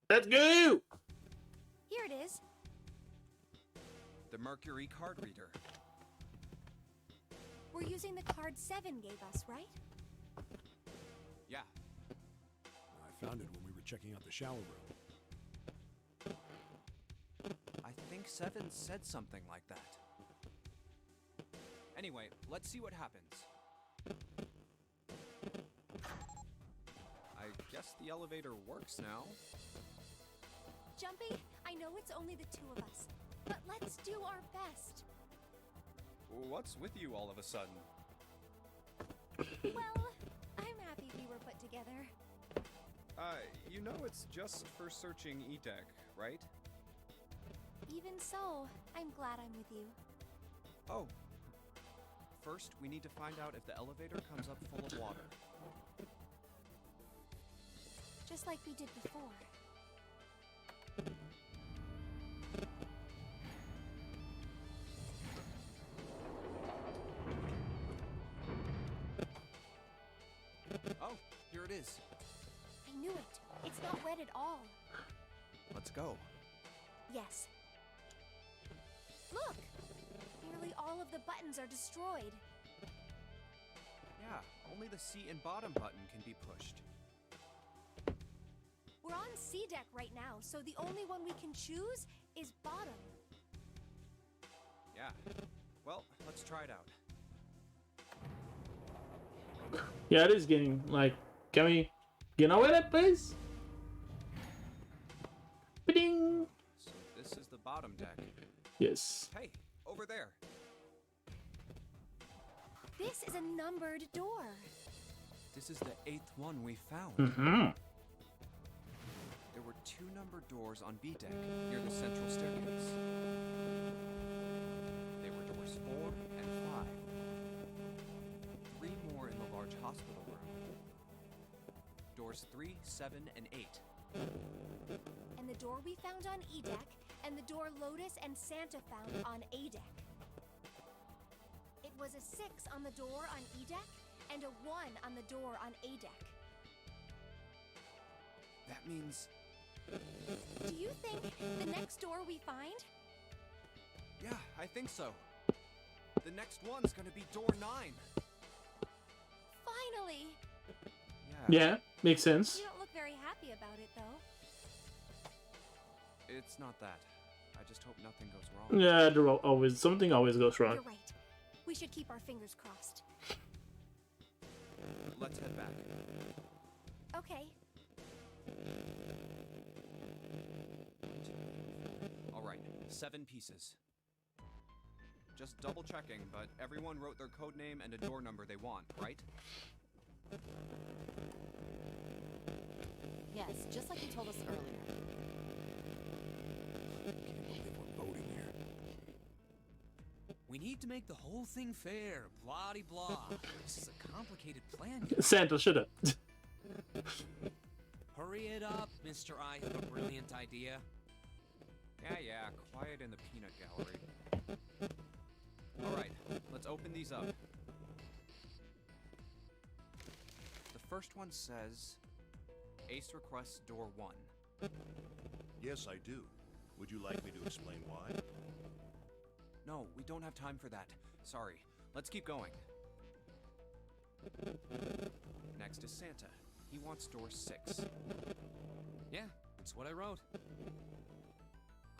Speaker 1: Let's go.
Speaker 3: Here it is.
Speaker 2: The Mercury card reader.
Speaker 3: We're using the card 7 gave us, right?
Speaker 2: Yeah,
Speaker 6: I found it when we were checking out the shower room.
Speaker 2: I think Seven said something like that. Anyway, let's see what happens. I guess the elevator works now.
Speaker 3: Jumpy, I know it's only the two of us, but let's do our best.
Speaker 2: What's with you all of a sudden?
Speaker 3: Well, I'm happy we were put together.
Speaker 2: You know it's just for searching E-Deck, right?
Speaker 3: Even so, I'm glad I'm with you.
Speaker 2: Oh. First, we need to find out if the elevator comes up full of water.
Speaker 3: Just like we did before.
Speaker 2: Oh, here it is.
Speaker 3: I knew it. It's not wet at all.
Speaker 2: Let's go.
Speaker 3: Yes. Look! Nearly all of the buttons are destroyed.
Speaker 2: Yeah, only the seat and bottom button can be pushed.
Speaker 3: We're on C deck right now, so the only one we can choose is bottom.
Speaker 2: Yeah. Well, let's try it out.
Speaker 1: Yeah, it is getting like. Can You know where that place? Ba-ding!
Speaker 2: So this is the bottom deck.
Speaker 1: Yes.
Speaker 2: Hey, over there.
Speaker 3: This is a numbered door.
Speaker 2: This is the 8th one we found.
Speaker 1: Mm-hmm.
Speaker 2: There were 2 numbered doors on B deck near the central staircase. They were doors 4 and 5. 3 more in the large hospital room. Doors 3, 7, and 8.
Speaker 3: And the door we found on E deck, and the door Lotus and Santa found on A deck. It was a 6 on the door on E deck, and a 1 on the door on A deck.
Speaker 2: That means...
Speaker 3: Do you think the next door we find?
Speaker 2: Yeah, I think so. The next one's gonna be door 9.
Speaker 3: Finally!
Speaker 1: Yeah, makes sense.
Speaker 3: You don't look very happy about it, though.
Speaker 2: It's not that. I just hope nothing goes wrong.
Speaker 1: Yeah, there will always something always goes wrong.
Speaker 3: You're right. We should keep our fingers crossed.
Speaker 2: Let's head back.
Speaker 3: Okay.
Speaker 2: Alright, 7 pieces. Just double checking, but everyone wrote their code name and a door number they want, right?
Speaker 4: Yes, just like you told us earlier.
Speaker 6: Can't believe we're voting here.
Speaker 5: We need to make the whole thing fair, blah-de-blah. This is a complicated plan. You know.
Speaker 1: Santa, shut up.
Speaker 5: Hurry it up, Mr. I have a brilliant idea.
Speaker 2: Yeah, quiet in the peanut gallery. Alright, let's open these up. The first one says, Ace requests door 1.
Speaker 7: Yes, I do. Would you like me to explain why?
Speaker 2: No, we don't have time for that. Sorry. Let's keep going. Next is Santa. He wants door 6.
Speaker 5: Yeah, that's what I wrote.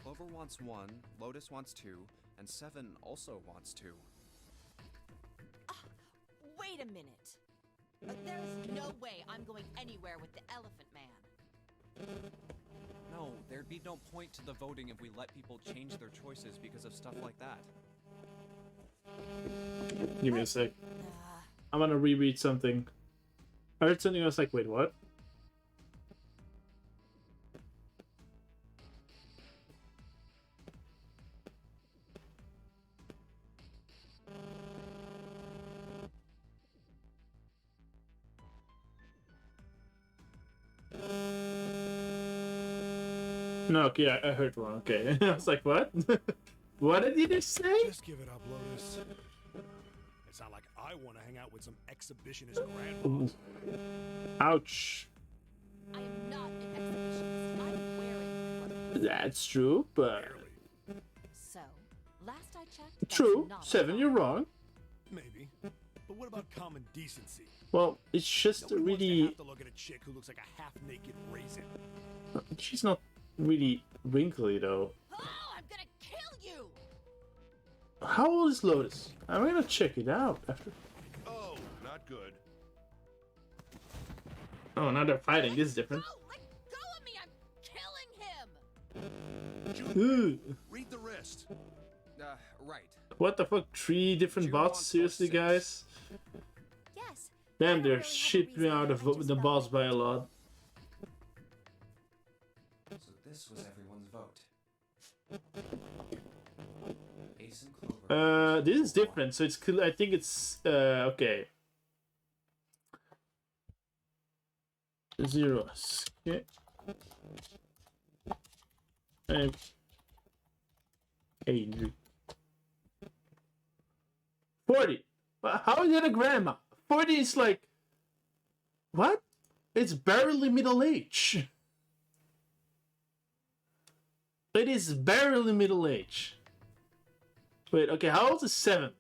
Speaker 2: Clover wants 1, Lotus wants 2, and 7 also wants 2.
Speaker 4: Wait a minute. There's no way I'm going anywhere with the Elephant Man.
Speaker 2: No, there'd be no point to the voting if we let people change their choices because of stuff like that.
Speaker 1: Give me a sec. I'm gonna reread something. I heard something. I was like, wait, what? No, okay, I heard wrong. Okay, I was like, what? What did you just say?
Speaker 6: Just give it up, Lotus. It's not like I want to hang out with some exhibitionist grandmas.
Speaker 1: Ouch.
Speaker 4: I am not an exhibitionist. I'm wearing clothes.
Speaker 1: That's true, but
Speaker 6: Barely.
Speaker 4: So, last I checked, that's
Speaker 1: true.
Speaker 4: not
Speaker 1: 7,
Speaker 4: allowed.
Speaker 1: you're wrong.
Speaker 6: Maybe. But what about common decency?
Speaker 1: Well, it's just
Speaker 6: Nobody wants to
Speaker 1: really.
Speaker 6: have to look at a chick who looks like a half-naked raisin.
Speaker 1: She's not really wrinkly though.
Speaker 4: Oh, I'm gonna kill you!
Speaker 1: How old is Lotus? I'm gonna check it out after.
Speaker 7: Oh, not good.
Speaker 1: Oh, now they're fighting. This is different.
Speaker 4: Oh, let go of me! I'm killing him!
Speaker 1: Ooh.
Speaker 7: Read the rest.
Speaker 2: Right.
Speaker 1: What the fuck? 3 different
Speaker 2: Two
Speaker 1: bots?
Speaker 2: on
Speaker 1: Seriously,
Speaker 2: +6.
Speaker 1: guys?
Speaker 3: Yes.
Speaker 1: Damn,
Speaker 3: I don't
Speaker 1: they're
Speaker 3: really have a
Speaker 1: shitting
Speaker 3: reason
Speaker 1: out
Speaker 3: to
Speaker 1: of
Speaker 3: go, I just
Speaker 1: the
Speaker 3: felt
Speaker 1: boss
Speaker 3: like
Speaker 1: by
Speaker 3: it.
Speaker 1: a lot.
Speaker 2: So this was everyone's vote. Ace and Clover.
Speaker 1: This is different. So it's cool. I think it's okay. 0. Okay. 8. 40. How is that a grandma? 40 is like. What? It's barely middle age. It is barely middle age. Wait, okay, how old is 7?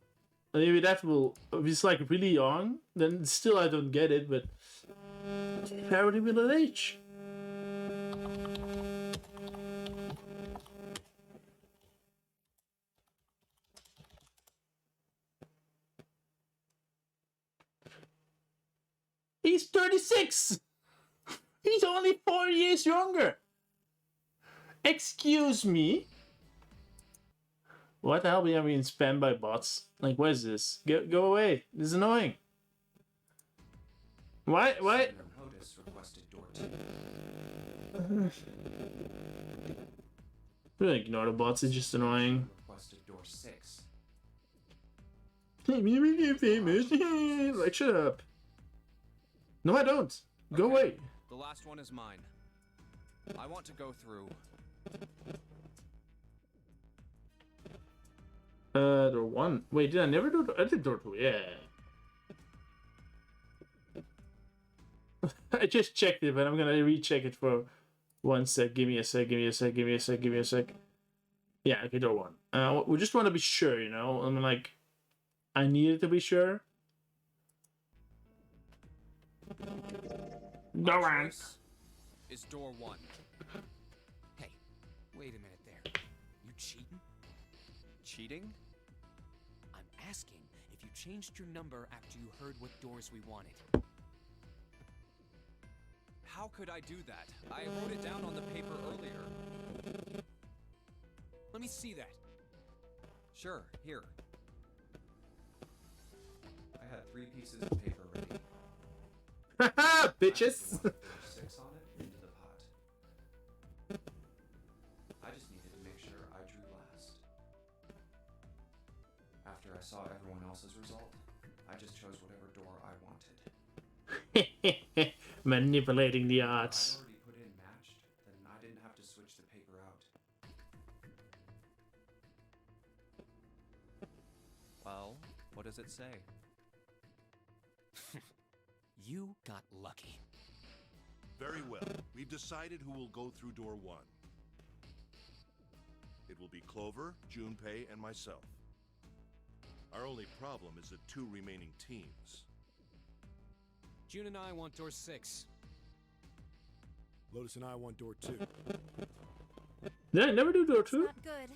Speaker 1: Maybe that will. If it's like really young, then still I don't get it, but. Barely middle age. He's 36! He's only 4 years younger. Excuse me. What the hell are we being spammed by bots? Like, what is this? Go away. This is annoying. Why?
Speaker 2: Senator Lotus requested door 2.
Speaker 1: Really ignore the bots. It's just annoying.
Speaker 2: Requested door 6.
Speaker 1: Hey, me get famous. Like, shut up. No, I don't. Go
Speaker 2: Okay,
Speaker 1: away.
Speaker 2: The last one is mine. I want to go through.
Speaker 1: Door 1. Wait, did I never do? I did door 2. Yeah. I just checked it, but I'm gonna recheck it for 1 sec. Give me a sec. Give me a sec. Give me a sec. Give me a sec. Yeah. Okay, door 1. We just want to be sure, you know. I mean, like, I needed to be sure. Door 1.
Speaker 2: Choice is door 1.
Speaker 5: Hey, wait a minute there. You cheating?
Speaker 2: Cheating?
Speaker 5: I'm asking if you changed your number after you heard what doors we wanted.
Speaker 2: How could I do that? I wrote it down on the paper earlier.
Speaker 5: Let me see that.
Speaker 2: Sure, here. I had 3 pieces of paper ready.
Speaker 1: Haha, bitches.
Speaker 2: Door 6 on it into the pot. I just needed to make sure I drew last. After I saw everyone else's result, I just chose whatever door I wanted.
Speaker 1: Manipulating the
Speaker 2: If I'd
Speaker 1: odds.
Speaker 2: already put in matched, then I didn't have to switch the paper out. Well, what does it say?
Speaker 5: You got lucky.
Speaker 7: Very well. We've decided who will go through door 1. It will be Clover, Junpei, and myself. Our only problem is the 2 remaining teams.
Speaker 5: June and I want door 6.
Speaker 6: Lotus and I want door 2.
Speaker 1: Did I never do door
Speaker 3: It's
Speaker 1: 2?
Speaker 3: not good.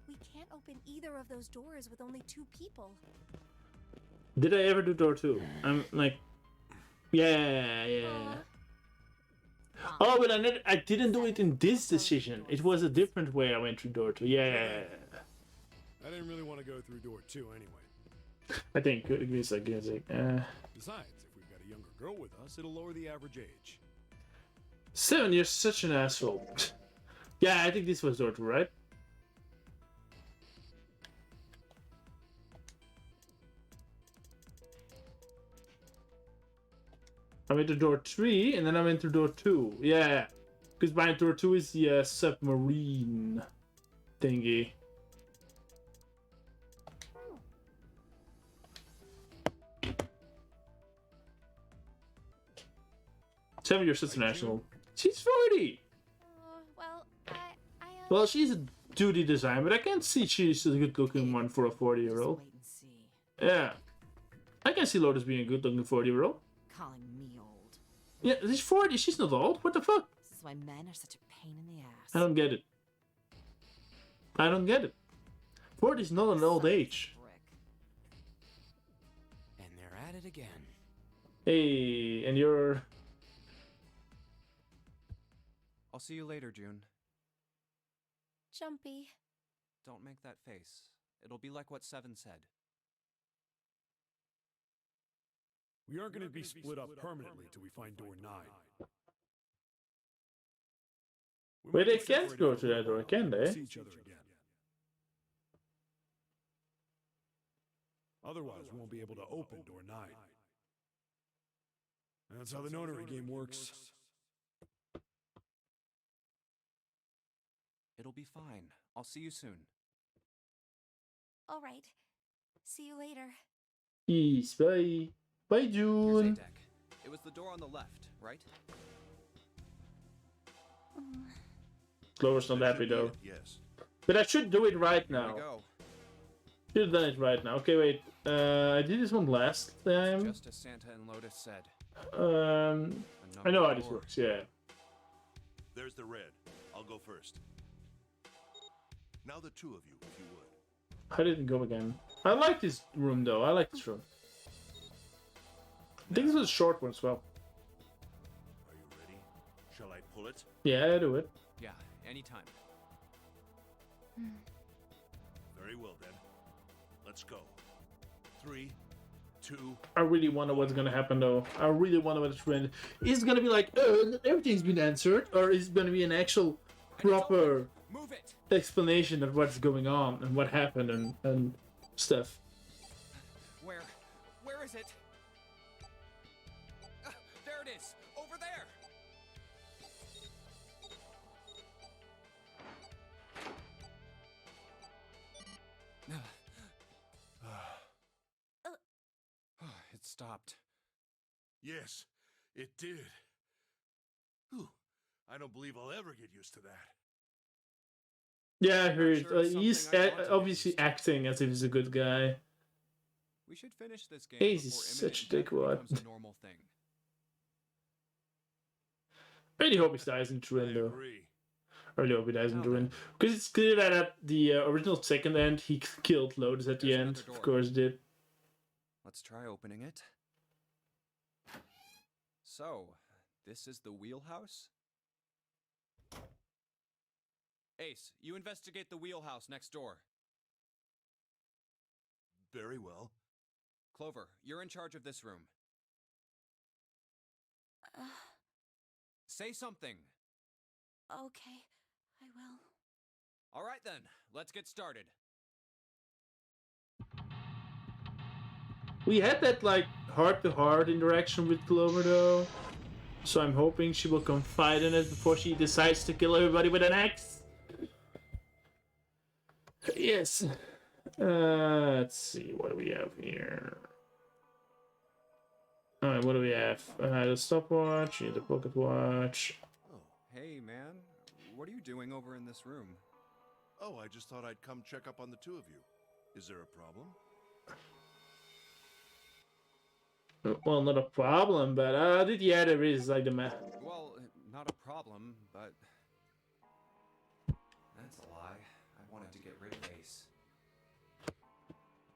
Speaker 3: We can't open either of those doors with only 2 people.
Speaker 1: Did I ever do door 2? I'm like, yeah. Oh, but I didn't do it in this decision. It was a different way I went through door 2. Yeah.
Speaker 6: I didn't really want to go through door 2 anyway.
Speaker 1: I think. Give me a sec.
Speaker 6: Besides, if we've got a younger girl with us, it'll lower the average age.
Speaker 1: 7, you're such an asshole. Yeah, I think this was door 2, right? I went to door 3, and then I went to door 2. Yeah, because behind door 2 is the submarine thingy. Seven, you're such an asshole. She's 40.
Speaker 3: Well,
Speaker 1: Well, she's a duty design, but I can't see she's a good-looking one for a 40-year-old.
Speaker 4: Wait and see.
Speaker 1: Yeah, I can see Lotus being a good-looking 40-year-old.
Speaker 4: Calling me old.
Speaker 1: Yeah, she's 40. She's not old. What the fuck?
Speaker 4: This is why men are such a pain in the ass.
Speaker 1: I don't get it. I don't get it. 40 is not an old
Speaker 4: Such a
Speaker 1: age.
Speaker 4: prick.
Speaker 5: And they're at it again.
Speaker 1: Hey, and you're...
Speaker 2: I'll see you later, June.
Speaker 3: Jumpy.
Speaker 2: Don't make that face. It'll be like what 7 said.
Speaker 6: We aren't going to be split up permanently till we find door 9. We
Speaker 1: Wait,
Speaker 6: might
Speaker 1: they
Speaker 6: be
Speaker 1: can't
Speaker 6: separated
Speaker 1: go
Speaker 6: for
Speaker 1: to
Speaker 6: a
Speaker 1: that door,
Speaker 6: while,
Speaker 1: can
Speaker 6: but
Speaker 1: they?
Speaker 6: see each other again. Otherwise, we won't be able to open door 9. That's how the notary game works.
Speaker 2: It'll be fine. I'll see you soon.
Speaker 3: All right. See you later.
Speaker 1: Peace, bye. Bye,
Speaker 2: Here's
Speaker 1: June.
Speaker 2: A-Deck. It was the door on the left, right?
Speaker 1: Clover's not
Speaker 7: That
Speaker 1: happy
Speaker 7: should be
Speaker 1: though.
Speaker 7: it, yes.
Speaker 1: But I should do it right
Speaker 2: Here
Speaker 1: now.
Speaker 2: we go.
Speaker 1: Should have done it right now. Okay, wait. I did this one last time.
Speaker 2: Just as Santa and Lotus said.
Speaker 1: I know how this
Speaker 2: door.
Speaker 1: works. Yeah.
Speaker 7: There's the red. I'll go first. Now the 2 of you, if you would.
Speaker 1: I didn't go again. I like this room though. I like this room. I think this was a short one as well.
Speaker 7: Are you pull it?
Speaker 1: Yeah, do it.
Speaker 2: Yeah, anytime.
Speaker 7: Very well then. Let's go. 3, 2.
Speaker 1: I really wonder what's gonna happen though. I really wonder what the trend is. It gonna be like, everything's been answered, or is it gonna be an actual proper
Speaker 2: Move it!
Speaker 1: explanation of what's going on and what happened and stuff?
Speaker 2: Where is it? There it is! Over there! It stopped.
Speaker 7: Yes, it did. Whew. I don't believe I'll ever get used to that.
Speaker 1: Yeah, I heard.
Speaker 2: sure it's
Speaker 1: He's
Speaker 2: something I want to get
Speaker 1: obviously
Speaker 2: used to.
Speaker 1: acting as if he's a good guy.
Speaker 2: We should finish this game
Speaker 1: He's
Speaker 2: before
Speaker 1: such
Speaker 2: imminent
Speaker 1: a dickwad.
Speaker 2: death becomes a normal thing.
Speaker 1: Really hope he dies in Turin
Speaker 7: I
Speaker 1: though.
Speaker 7: agree.
Speaker 1: I really hope he dies in
Speaker 2: How
Speaker 1: Turin.
Speaker 2: then?
Speaker 1: Because it's clear that at the original second end, he killed Lotus at the
Speaker 2: There's
Speaker 1: end.
Speaker 2: another door.
Speaker 1: Of course he did.
Speaker 2: Let's try opening it. So, this is the wheelhouse? Ace, you investigate the wheelhouse next door.
Speaker 7: Very well.
Speaker 2: Clover, you're in charge of this room. Say something.
Speaker 4: Okay, I will.
Speaker 2: All right then, let's get started.
Speaker 1: We had that like heart-to-heart interaction with Clover though, so I'm hoping she will confide in it before she decides to kill everybody with an axe. Yes. Let's see, what do we have here? Alright, what do we have? The stopwatch, the pocket watch.
Speaker 7: Oh.
Speaker 2: Hey, man. What are you doing over in this room?
Speaker 7: Oh, I just thought I'd come check up on the two of you. Is there a problem?
Speaker 1: Well, not a problem, but yeah, there is like the map.
Speaker 2: Well, not a problem, but... That's a lie. I wanted to get rid of Ace.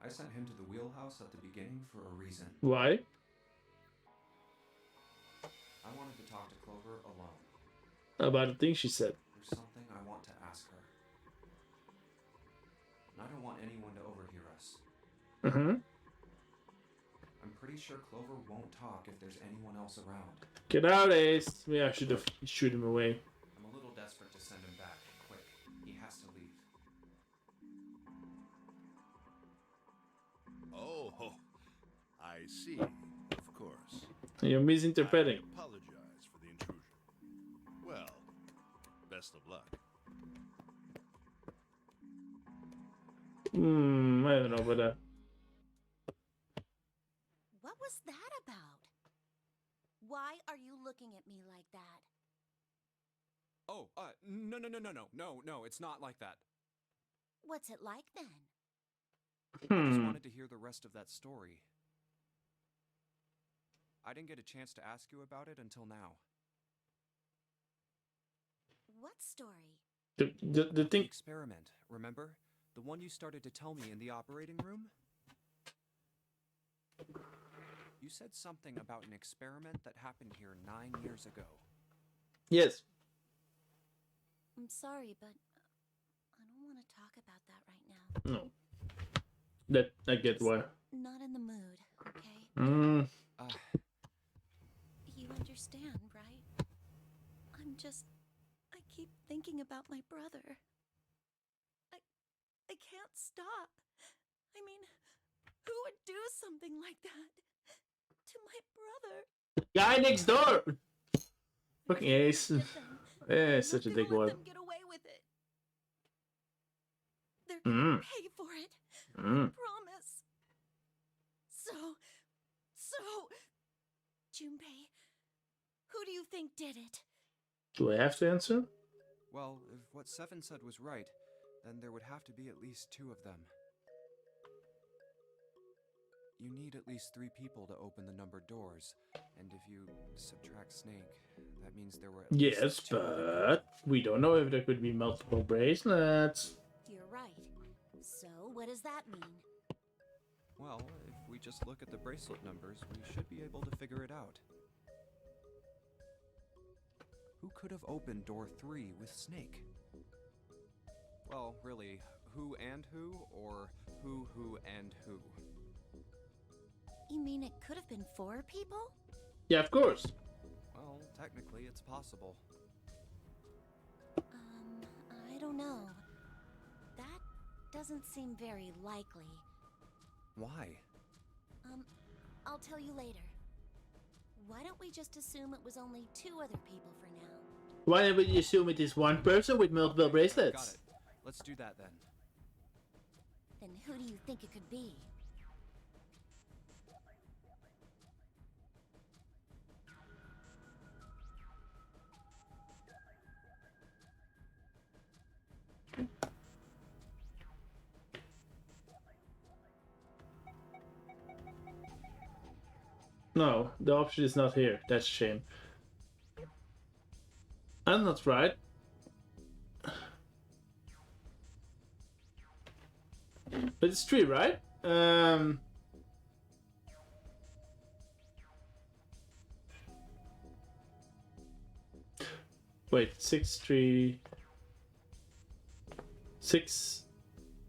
Speaker 2: I sent him to the wheelhouse at the beginning for a reason.
Speaker 1: Why?
Speaker 2: I wanted to talk to Clover alone.
Speaker 1: About the thing she said.
Speaker 2: There's something I want to ask her. And I don't want anyone to overhear us. I'm pretty sure Clover won't talk if there's anyone else around.
Speaker 1: Get out, Ace. Maybe I should have shoot him away.
Speaker 2: I'm a little desperate to send him back. Quick. He has to leave.
Speaker 7: Oh, I see. Of course.
Speaker 1: You're misinterpreting.
Speaker 7: I apologize for the intrusion. Well, best of luck.
Speaker 1: I don't know about that.
Speaker 4: What was that about? Why are you looking at me like that?
Speaker 2: Oh, no, it's not like that.
Speaker 4: What's it like then?
Speaker 2: I just wanted to hear the rest of that story. I didn't get a chance to ask you about it until now.
Speaker 4: What story?
Speaker 1: The
Speaker 2: The
Speaker 1: thing.
Speaker 2: experiment, remember? The one you started to tell me in the operating room? You said something about an experiment that happened here 9 years ago.
Speaker 1: Yes.
Speaker 4: I'm sorry, but I don't want to talk about that right now.
Speaker 1: No. That I get why.
Speaker 4: Not in the mood, okay? You understand, right? I keep thinking about my brother. I can't stop. I mean, who would do something like that to my brother?
Speaker 1: Guy next door. Fucking Ace.
Speaker 4: Get them.
Speaker 1: Yeah,
Speaker 4: I'm
Speaker 1: such a
Speaker 4: not gonna
Speaker 1: dick
Speaker 4: let
Speaker 1: one.
Speaker 4: them get away with it. They're gonna pay for it. I promise. So, Junpei, who do you think did it?
Speaker 1: Do I have to answer?
Speaker 2: Well, if what Seven said was right, then there would have to be at least 2 of them. You need at least 3 people to open the numbered doors, and if you subtract Snake, that means there were at
Speaker 1: Yes,
Speaker 2: least 2 other
Speaker 1: but we don't know if there could be multiple bracelets.
Speaker 4: You're right. So, what does that mean?
Speaker 2: Well, if we just look at the bracelet numbers, we should be able to figure it out. who could have opened door 3 with Snake? Well, really, who and who, or who and who?
Speaker 4: You mean it could have been 4 people?
Speaker 1: Yeah, of course.
Speaker 2: Well, technically, it's possible.
Speaker 4: I don't know. That doesn't seem very likely.
Speaker 2: Why?
Speaker 4: I'll tell you later. Why don't we just assume it was only 2 other people for now?
Speaker 1: Why would you assume it is one person with multiple
Speaker 2: Got
Speaker 1: bracelets?
Speaker 2: it. Let's do that then.
Speaker 4: Then who do you think it could be?
Speaker 1: No, the option is not here. That's a shame. I'm not right. But it's 3, right? Wait, 6, 3. 6,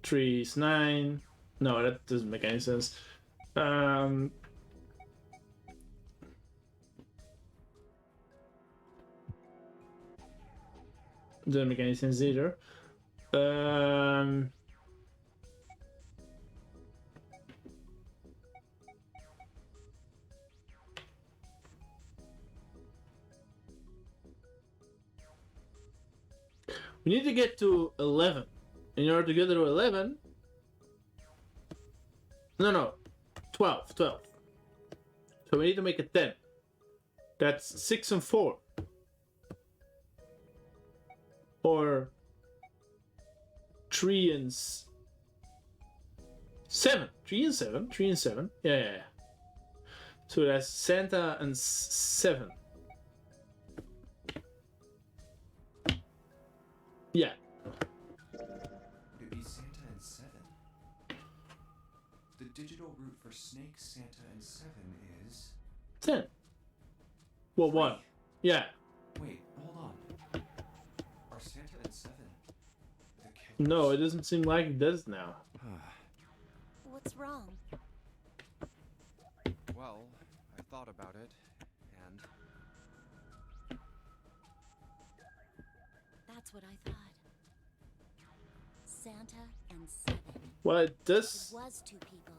Speaker 1: 3 is 9. No, that doesn't make any sense. Doesn't make any sense either. We need to get to 11. In order to get to 11... No. 12. So we need to make it 10. That's 6 and 4. Or 3 and 7. 3 and 7. 3 and 7. Yeah. So that's Santa and 7. Yeah.
Speaker 2: Would it be Santa and 7? The digital route for Snake, Santa, and 7 is...
Speaker 1: 10. Well, 1. Yeah.
Speaker 2: Wait, hold on. Are Santa and 7 the killers?
Speaker 1: No, it doesn't seem like it does now.
Speaker 4: What's wrong?
Speaker 2: Well, I thought about it, and...
Speaker 4: That's what I thought. Santa and 7.
Speaker 1: Well, it
Speaker 4: If
Speaker 1: does.
Speaker 4: it was 2 people,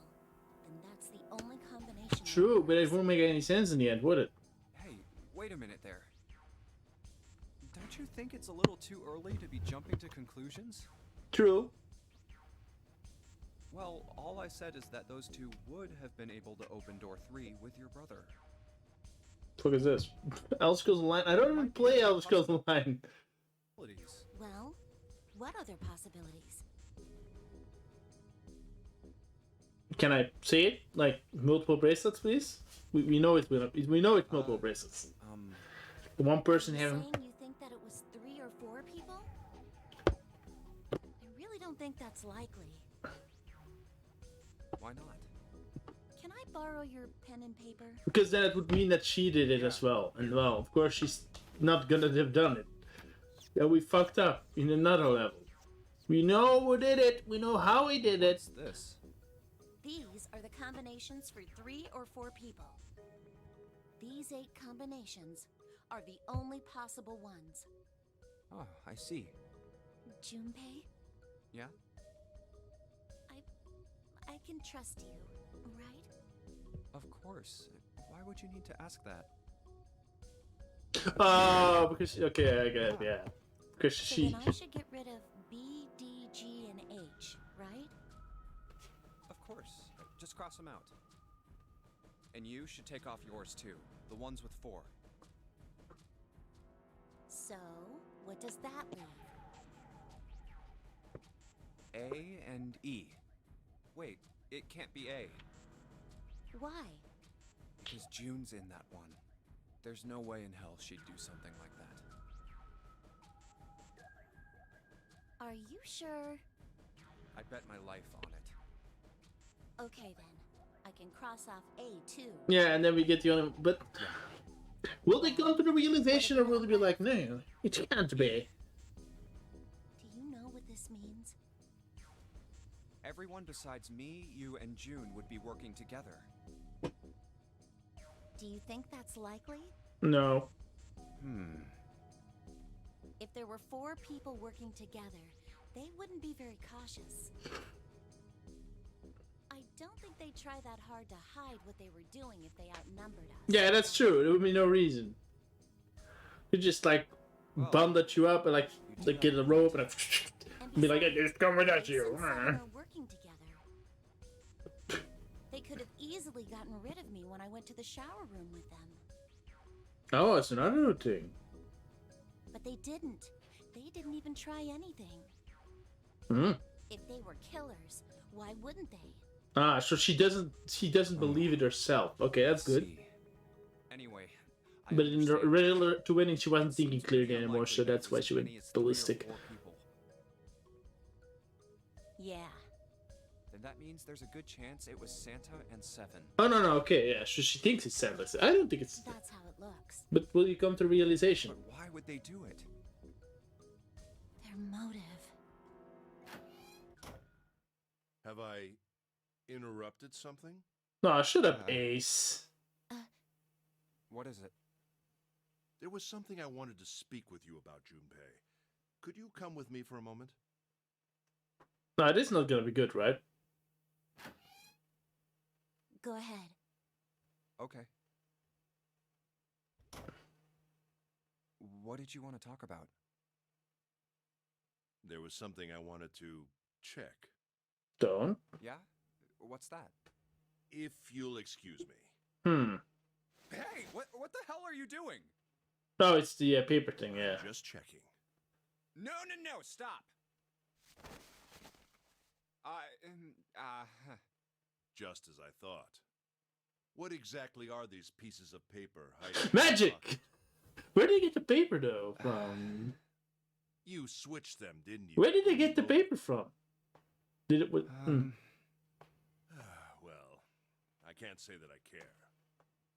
Speaker 4: then that's the only combination. that
Speaker 1: True, but it
Speaker 4: works.
Speaker 1: won't make any sense in the end, would it?
Speaker 2: Hey, wait a minute there. Don't you think it's a little too early to be jumping to conclusions?
Speaker 1: True.
Speaker 2: Well, all I said is that those 2 would have been able to open door 3 with your brother.
Speaker 1: What is this? Elder Scrolls Online? I don't even play Elder Scrolls Online.
Speaker 2: Abilities.
Speaker 4: Well, what other possibilities?
Speaker 1: Can I say it? Like, multiple bracelets, please? We know it's multiple bracelets. The one person
Speaker 4: Are you
Speaker 1: having...
Speaker 4: saying you think that it was 3 or 4 people? I really don't think that's likely.
Speaker 2: Why not?
Speaker 4: Can I borrow your pen and paper?
Speaker 1: Because then it would mean that she did it as well. And well, of course she's not gonna have done it. Yeah, we fucked up in another level. We know who did it. We know how he did it.
Speaker 2: What's this?
Speaker 4: These are the combinations for 3 or 4 people. These 8 combinations are the only possible ones.
Speaker 2: Oh, I see.
Speaker 4: Junpei,
Speaker 2: Yeah?
Speaker 4: I can trust you, right?
Speaker 2: Of course. Why would you need to ask that?
Speaker 1: Oh, because... Okay, I get it, yeah. Because
Speaker 4: So
Speaker 1: she...
Speaker 4: then I should get rid of B, D, G, and H, right?
Speaker 2: Of course. Just cross them out. And you should take off yours too. The ones with 4.
Speaker 4: So, what does that leave?
Speaker 2: A and E. Wait, it can't be A.
Speaker 4: Why?
Speaker 2: Because June's in that one. There's no way in hell she'd do something like that.
Speaker 4: Are you sure?
Speaker 2: I'd bet my life on it.
Speaker 4: Okay then. I can cross off A too.
Speaker 1: Yeah, and then we get the only... But... Will they come to the realization, or will they be like, no, it can't be?
Speaker 4: Do you know what this means?
Speaker 2: Everyone besides me, you, and June would be working together.
Speaker 4: Do you think that's likely?
Speaker 1: No.
Speaker 4: If there were 4 people working together, they wouldn't be very cautious. I don't think they'd try that hard to hide what they were doing if they outnumbered us.
Speaker 1: Yeah, that's true. There would be no reason. You just like
Speaker 2: Well,
Speaker 1: bundle you up and like get a rope and
Speaker 4: And
Speaker 1: be like,
Speaker 4: besides,
Speaker 1: just come with us,
Speaker 4: Ace
Speaker 1: you.
Speaker 4: and Seven are working together. They could have easily gotten rid of me when I went to the shower room with them.
Speaker 1: Oh, it's another thing.
Speaker 4: But they didn't. They didn't even try anything.
Speaker 1: Hmm.
Speaker 4: If they were killers, why wouldn't they?
Speaker 1: Ah, so she doesn't believe it herself. Okay, that's good.
Speaker 2: See. Anyway, I
Speaker 1: But in the
Speaker 2: understand.
Speaker 1: regular to winning, she wasn't
Speaker 2: It seems
Speaker 1: thinking
Speaker 2: pretty
Speaker 1: clearly anymore, so
Speaker 2: unlikely that
Speaker 1: that's
Speaker 2: it
Speaker 1: why
Speaker 2: was
Speaker 1: she
Speaker 2: as
Speaker 1: went
Speaker 2: many as 3 or
Speaker 1: ballistic.
Speaker 2: 4 people.
Speaker 4: Yeah.
Speaker 2: Then that means there's a good chance it was Santa and Seven.
Speaker 1: Oh no, okay, yeah. So she thinks it's Santa. I don't think it's.
Speaker 4: That's how it looks.
Speaker 1: But will you come to realization?
Speaker 2: But why would they do it?
Speaker 4: Their motive.
Speaker 7: Have I interrupted something?
Speaker 1: No, shut up,
Speaker 2: Uh,
Speaker 1: Ace.
Speaker 2: What is it?
Speaker 7: There was something I wanted to speak with you about, Junpei. Could you come with me for a moment?
Speaker 1: No, this is not gonna be good, right?
Speaker 4: Go ahead.
Speaker 2: Okay. What did you want to talk about?
Speaker 7: There was something I wanted to check.
Speaker 1: Don't.
Speaker 2: Yeah? What's that?
Speaker 7: If you'll excuse me.
Speaker 1: Hmm.
Speaker 2: Hey, what the hell are you doing?
Speaker 1: No, it's the paper thing. Yeah.
Speaker 7: Just checking.
Speaker 2: No, stop.
Speaker 7: Just as I thought. What exactly are these pieces of paper hiding in my
Speaker 1: Magic.
Speaker 7: pocket?
Speaker 1: Where did they get the paper though from?
Speaker 7: You switched them, didn't you?
Speaker 1: Where did they get the
Speaker 7: Weebo?
Speaker 1: paper from? Did it?
Speaker 7: Well, I can't say that I care.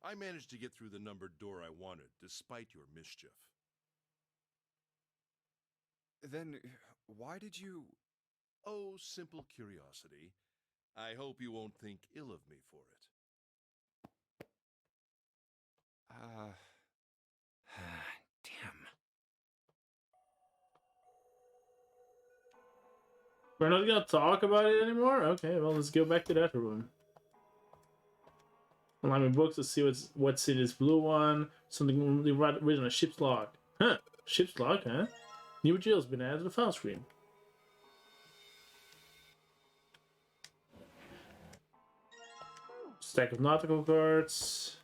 Speaker 7: I managed to get through the numbered door I wanted, despite your mischief.
Speaker 2: Then why did you...
Speaker 7: Oh, simple curiosity. I hope you won't think ill of me for it.
Speaker 2: Damn.
Speaker 1: We're not gonna talk about it anymore. Okay, well let's go back to that room. Allow me books to see what's in this blue one. Something written on a ship's log. Huh? Ship's log, huh? New jail's been added to the file screen. Stack of nautical cards.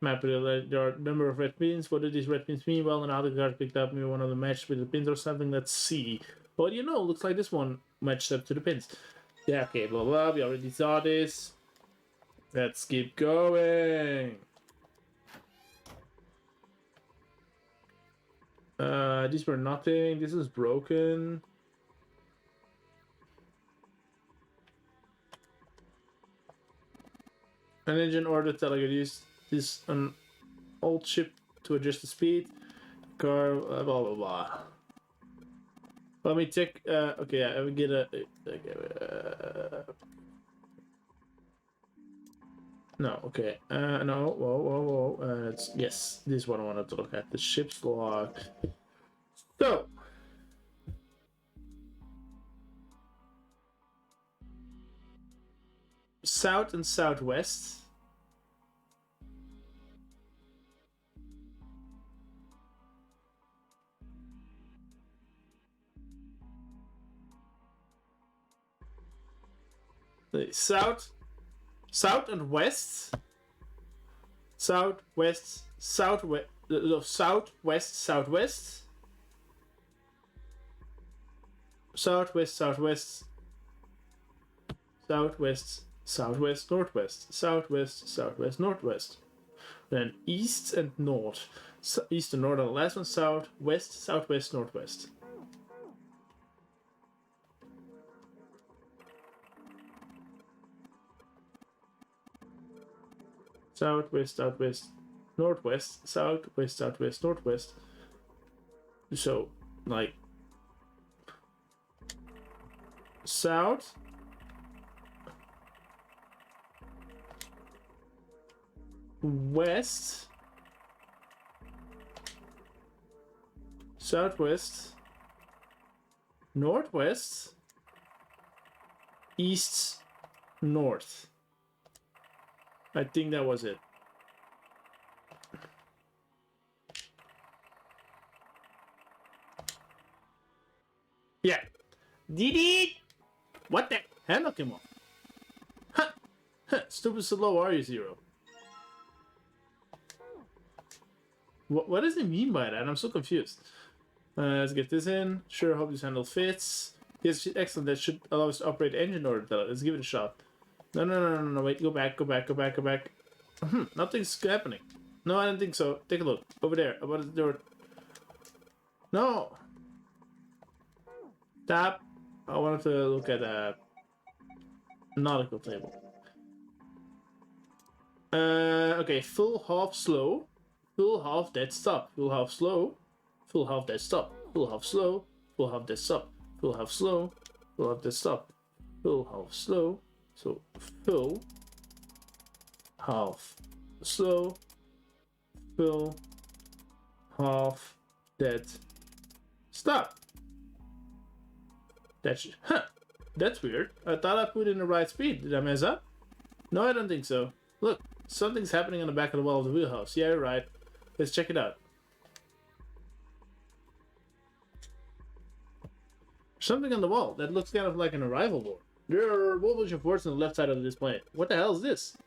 Speaker 1: Map with the number of red pins. What do these red pins mean? Well, an nautical card picked up maybe one of the matched with the pins or something. Let's see. What do you know? Looks like this one matched up to the pins. Yeah, okay, blah blah. We already saw this. Let's keep going. These were nothing. This is broken. An engine order telegraph used this an old ship to adjust the speed. Car, blah blah blah. Let me check. Okay, I will get a. No, okay. No, whoa. It's, yes, this one I wanted to look at. The ship's log. So. South and southwest. The south and west. Southwest. Southwest. Southwest. Southwest. Southwest. Southwest. Southwest. Southwest. Northwest. Southwest. Southwest. Northwest. Then east and north. East and north on the last one. South. West. Southwest. Northwest. southwest, southwest, northwest, southwest, southwest, northwest. So, like, south, west, southwest, northwest, east, north. I think that was it. Yeah. Did it? What the? Handle came off. Huh. Huh. Stupid slow are you, Zero? What does it mean by that? I'm so confused. Let's get this in. Sure, hope this handle fits. Yes, excellent. That should allow us to operate the engine order. Let's give it a shot. No. Wait, go back. Nothing's happening. No, I don't think so. Take a look. Over there. About the door. No. Stop. I wanted to look at a nautical table. Okay, full half slow. Full half dead stop. Full half slow. Full half dead stop. Full half slow. Full half dead stop. Full half slow. Full half dead stop. Full half slow. So full half slow. Full half dead stop. That's weird. I thought I put in the right speed. Did I mess up? No, I don't think so. Look, something's happening on the back of the wall of the wheelhouse. Yeah, you're right. Let's check it out. Something on the wall that looks kind of like an arrival board. There are a whole bunch of ports on the left side of the display. What the hell is this?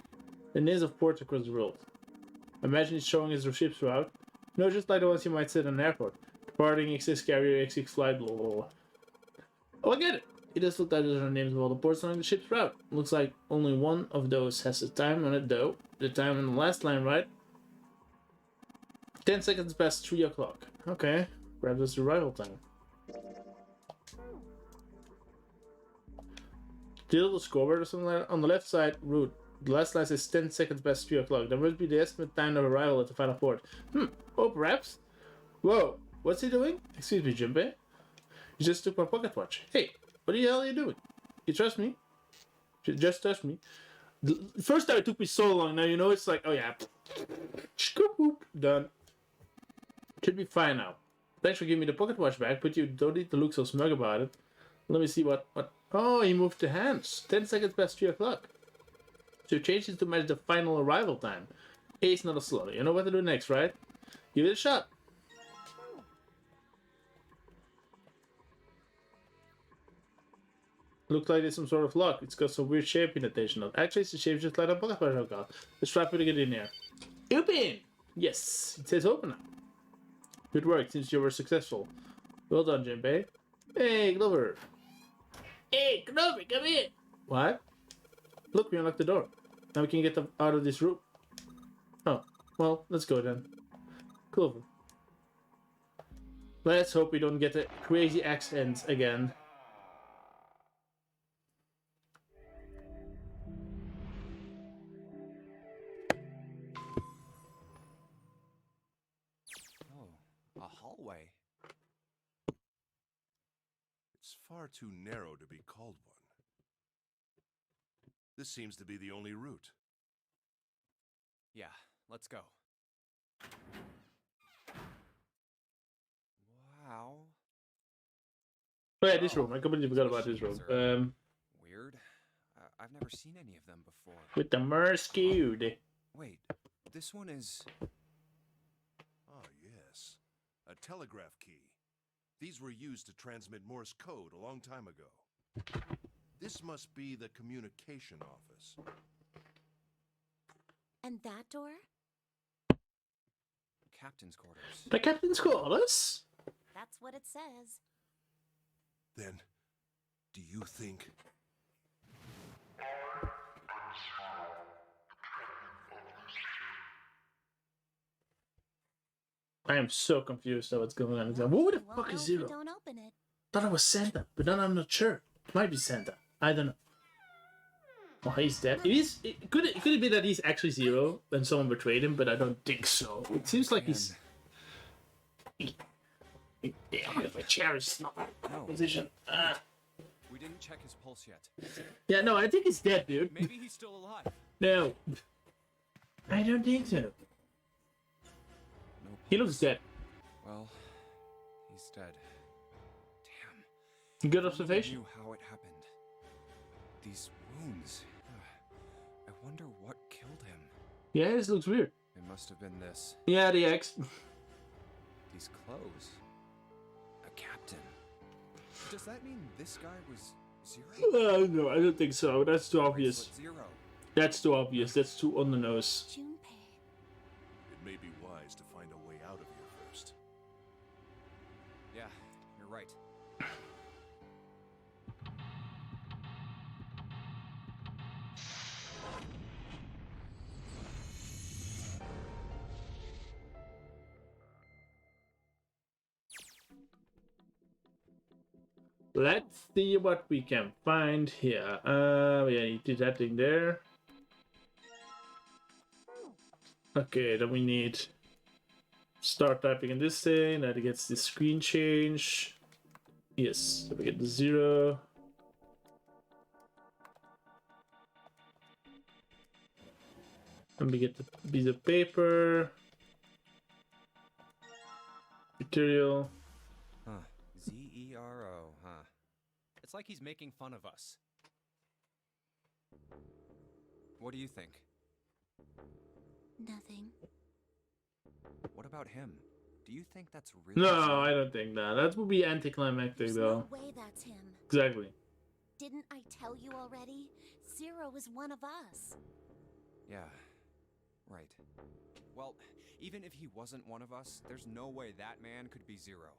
Speaker 1: The names of ports across the world. Imagine it's showing us the ship's route. No, just like the ones you might see at an airport. Departing X6 carrier, X6 flight, blah blah blah. Oh, I get it. It does look like those are the names of all the ports along the ship's route. Looks like only one of those has the time on it though. The time on the last line, right? 10 seconds past 3 o'clock. Okay. Perhaps that's the arrival time. The little scoreboard or something like that. On the left side, route. The last line says 10 seconds past 3 o'clock. That must be the estimate time of arrival at the final port. Oh, perhaps? Whoa. What's he doing? Excuse me, Junpei. You just took my pocket watch. Hey, what the hell are you doing? You trust me? Just trust me. The first time it took me so long. Now you know it's like, oh yeah. Done. Should be fine now. Thanks for giving me the pocket watch back, but you don't need to look so smug about it. Let me see what... Oh, he moved the hands. 10 seconds past 3 o'clock. So you changed it to match the final arrival time. Ace, not a slaughter. You know what to do next, right? Give it a shot. Looks like there's some sort of lock. It's got some weird shape indentation. Actually, it's the shape just like a pocket watch I've got. Let's try putting it in here. Open! Yes, it says open now. Good work, since you were successful. Well done, Junpei. Hey, Glover. Hey, Glover, come in. What? Look, we unlocked the door. Now we can get out of this room. Oh, well, let's go then. Clover. Let's hope we don't get the crazy accents again.
Speaker 2: Oh, a hallway.
Speaker 7: It's far too narrow to be called one. This seems to be the only route.
Speaker 2: Yeah, let's go. Wow.
Speaker 1: Oh yeah, this room. I completely forgot about this room.
Speaker 2: Weird. I've never seen any of them before.
Speaker 1: With the Merskewed.
Speaker 2: Wait, this one is...
Speaker 7: Ah, yes. A telegraph key. These were used to transmit Morse code a long time ago. This must be the communication office.
Speaker 4: And that door?
Speaker 2: Captain's quarters.
Speaker 1: The captain's quarters?
Speaker 4: That's what it says.
Speaker 7: Then, do you think...
Speaker 1: I am so confused at what's going on. Who the
Speaker 4: You won't
Speaker 1: fuck
Speaker 4: know
Speaker 1: is
Speaker 4: if you
Speaker 1: Zero?
Speaker 4: don't open it.
Speaker 1: Thought it was Santa, but then I'm not sure. It might be Santa. I don't know. Oh, he's dead. Could it be that he's actually Zero and someone betrayed him? But I don't think so. It seems like he's. Yeah, my chair is not
Speaker 2: No.
Speaker 1: position.
Speaker 2: We didn't check his pulse yet.
Speaker 1: Yeah, no, I think he's dead, dude.
Speaker 2: Maybe he's still alive.
Speaker 1: No, I don't think so.
Speaker 2: No
Speaker 1: He
Speaker 2: pulse.
Speaker 1: looks dead.
Speaker 2: Well, he's dead. Damn.
Speaker 1: Good
Speaker 2: I
Speaker 1: observation.
Speaker 2: knew how it happened. These wounds. I wonder what killed him.
Speaker 1: Yeah, this looks weird.
Speaker 2: It must have been this.
Speaker 1: Yeah, the X.
Speaker 2: These clothes. A captain. Does that mean this guy was Zero?
Speaker 1: No, I don't think so. That's too obvious.
Speaker 2: Bracelet Zero.
Speaker 1: That's too obvious. That's too on the nose.
Speaker 4: Junpei.
Speaker 7: It may be wise to find a way out of here first.
Speaker 2: Yeah, you're right.
Speaker 1: Let's see what we can find here. Yeah, you did that thing there. Okay, then we need start typing in this thing. That gets the screen change. Yes, so we get the 0. And we get the piece of paper. Material.
Speaker 2: Huh. Zero, huh? It's like he's making fun of us. What do you think?
Speaker 4: Nothing.
Speaker 2: What about him? Do you think that's really
Speaker 1: No,
Speaker 2: Zero?
Speaker 1: I don't think that. That would be anticlimactic,
Speaker 4: There's
Speaker 1: though.
Speaker 4: no way that's him.
Speaker 1: Exactly.
Speaker 4: Didn't I tell you already? Zero is one of us.
Speaker 2: Yeah. Right. Well, even if he wasn't one of us, there's no way that man could be Zero.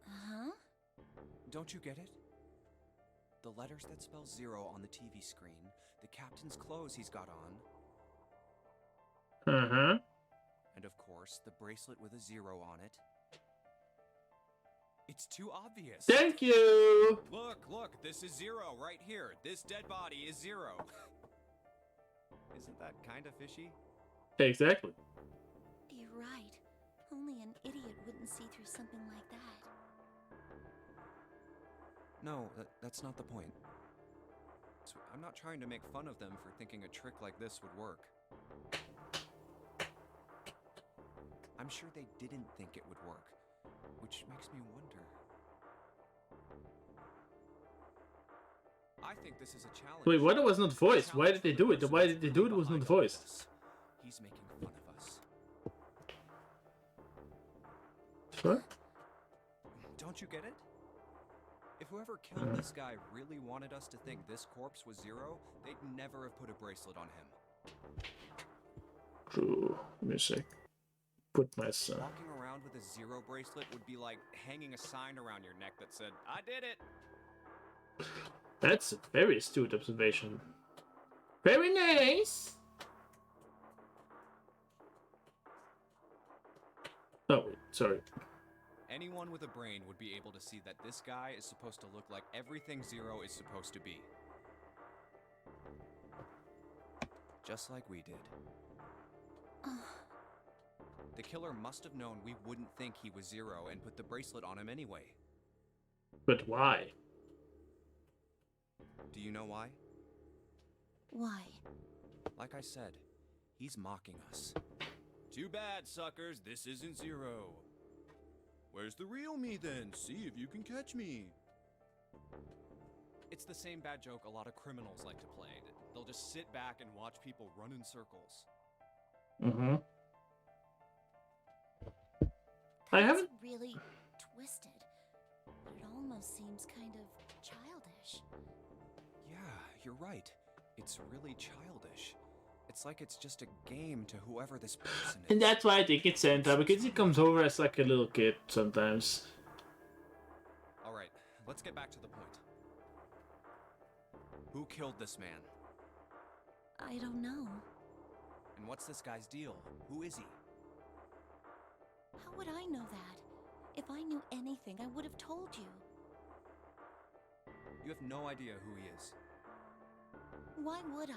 Speaker 4: Huh?
Speaker 2: Don't you get it? The letters that spell Zero on the TV screen, the captain's clothes he's got on,
Speaker 1: Uh-huh.
Speaker 2: and of course, the bracelet with a 0 on it. It's too obvious.
Speaker 1: Thank you!
Speaker 2: Look, this is Zero right here. This dead body is Zero. Isn't that kind of fishy?
Speaker 1: Exactly.
Speaker 4: You're right. Only an idiot wouldn't see through something like that.
Speaker 2: No, that's not the point. I'm not trying to make fun of them for thinking a trick like this would work. I'm sure they didn't think it would work, which makes me wonder. I think this is a challenge.
Speaker 1: Wait, what? It was not voiced. Why did they do it? Why did they do it? It was not voiced.
Speaker 2: He's making fun of us.
Speaker 1: What?
Speaker 2: Don't you get it? If whoever killed this guy really wanted us to think this corpse was Zero, they'd never have put a bracelet on him.
Speaker 1: True. Let me see. Put my son.
Speaker 2: Walking around with a Zero bracelet would be like hanging a sign around your neck that said, "I did it!"
Speaker 1: That's a very astute observation. Very nice! Oh, wait, sorry.
Speaker 2: Anyone with a brain would be able to see that this guy is supposed to look like everything Zero is supposed to be. Just like we did. The killer must have known we wouldn't think he was Zero and put the bracelet on him anyway.
Speaker 1: But why?
Speaker 2: Do you know why?
Speaker 4: Why?
Speaker 2: Like I said, he's mocking us. Too bad, suckers, this isn't Zero. Where's the real me then? See if you can catch me. It's the same bad joke a lot of criminals like to play. They'll just sit back and watch people run in circles.
Speaker 1: Mm-hmm. I haven't...
Speaker 4: It's really twisted, but it almost seems kind of childish.
Speaker 2: Yeah, you're right. It's really childish. It's like it's just a game to whoever this person is.
Speaker 1: And that's why I think it's Santa, because he comes over as like a little kid sometimes.
Speaker 2: Alright, let's get back to the point. Who killed this man?
Speaker 4: I don't know.
Speaker 2: And what's this guy's deal? Who is he?
Speaker 4: How would I know that? If I knew anything, I would have told you.
Speaker 2: You have no idea who he is.
Speaker 4: Why would I?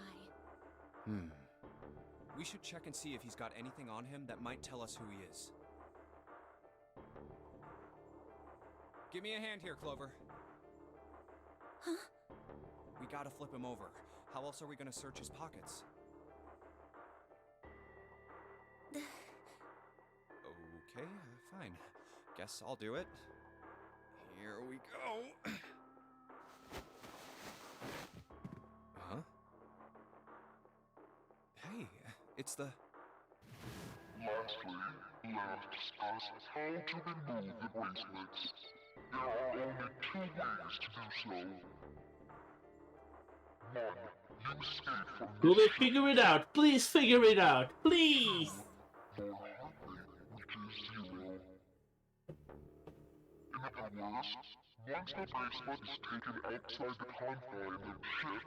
Speaker 2: We should check and see if he's got anything on him that might tell us who he is. Give me a hand here, Clover.
Speaker 4: Huh?
Speaker 2: We gotta flip him over. How else are we gonna search his pockets? Okay, fine. Guess I'll do it. Here we go. Huh? Hey, it's the...
Speaker 8: Lastly, let's discuss how to remove the bracelets. There are only 2 ways to do so. 1. You escape from
Speaker 1: Will they figure it out? Please figure it out. Please.
Speaker 8: for Heartbeat, which is 0. In other words, once the bracelet is taken outside the confine of the ship,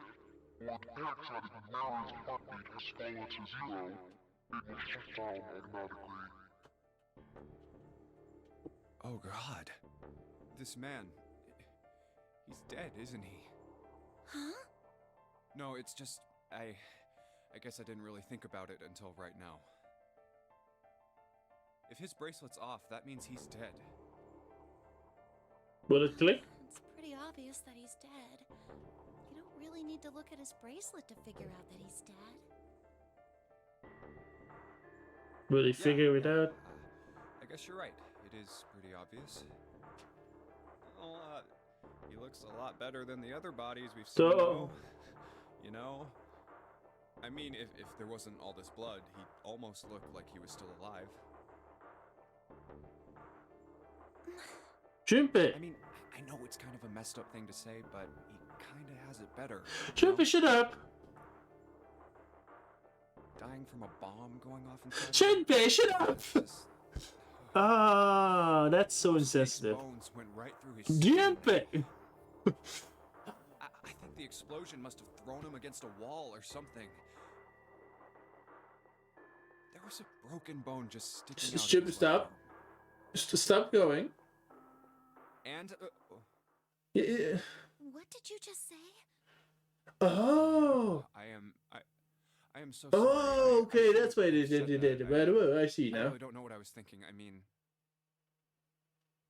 Speaker 8: or detects that Ignora's heartbeat has fallen to 0, it will shut down automatically.
Speaker 2: Oh God. This man... He's dead, isn't he?
Speaker 4: Huh?
Speaker 2: No, it's just... I guess I didn't really think about it until right now. If his bracelet's off, that means he's dead.
Speaker 1: Will it click?
Speaker 4: It's pretty obvious that he's dead. You don't really need to look at his bracelet to figure out that he's dead.
Speaker 1: Will he figure it out?
Speaker 2: I guess you're right. It is pretty obvious. Well, he looks a lot better than the other bodies we've seen.
Speaker 1: So-
Speaker 2: You know? I mean, if there wasn't all this blood, he'd almost look like he was still alive.
Speaker 1: Junpei.
Speaker 2: I mean, I know it's kind of a messed up thing to say, but he kind of has it better. you know?
Speaker 1: Junpei, shut up.
Speaker 2: Dying from a bomb going off inside.
Speaker 1: Junpei, shut up.
Speaker 2: Just-
Speaker 1: Ah, that's so
Speaker 2: Those
Speaker 1: insensitive.
Speaker 2: bones went right through his skin.
Speaker 1: Junpei.
Speaker 2: I think the explosion must have thrown him against a wall or something. There was a broken bone just sticking out. of
Speaker 1: Junpei,
Speaker 2: his
Speaker 1: stop.
Speaker 2: left arm.
Speaker 1: Just stop going.
Speaker 2: And
Speaker 1: Yeah.
Speaker 4: What did you just say?
Speaker 1: Oh.
Speaker 2: I am so sorry.
Speaker 1: Oh, okay,
Speaker 2: should've
Speaker 1: that's why they
Speaker 2: said
Speaker 1: did
Speaker 2: that.
Speaker 1: it. By the way, I see
Speaker 2: I
Speaker 1: now.
Speaker 2: really don't know what I was thinking. I mean,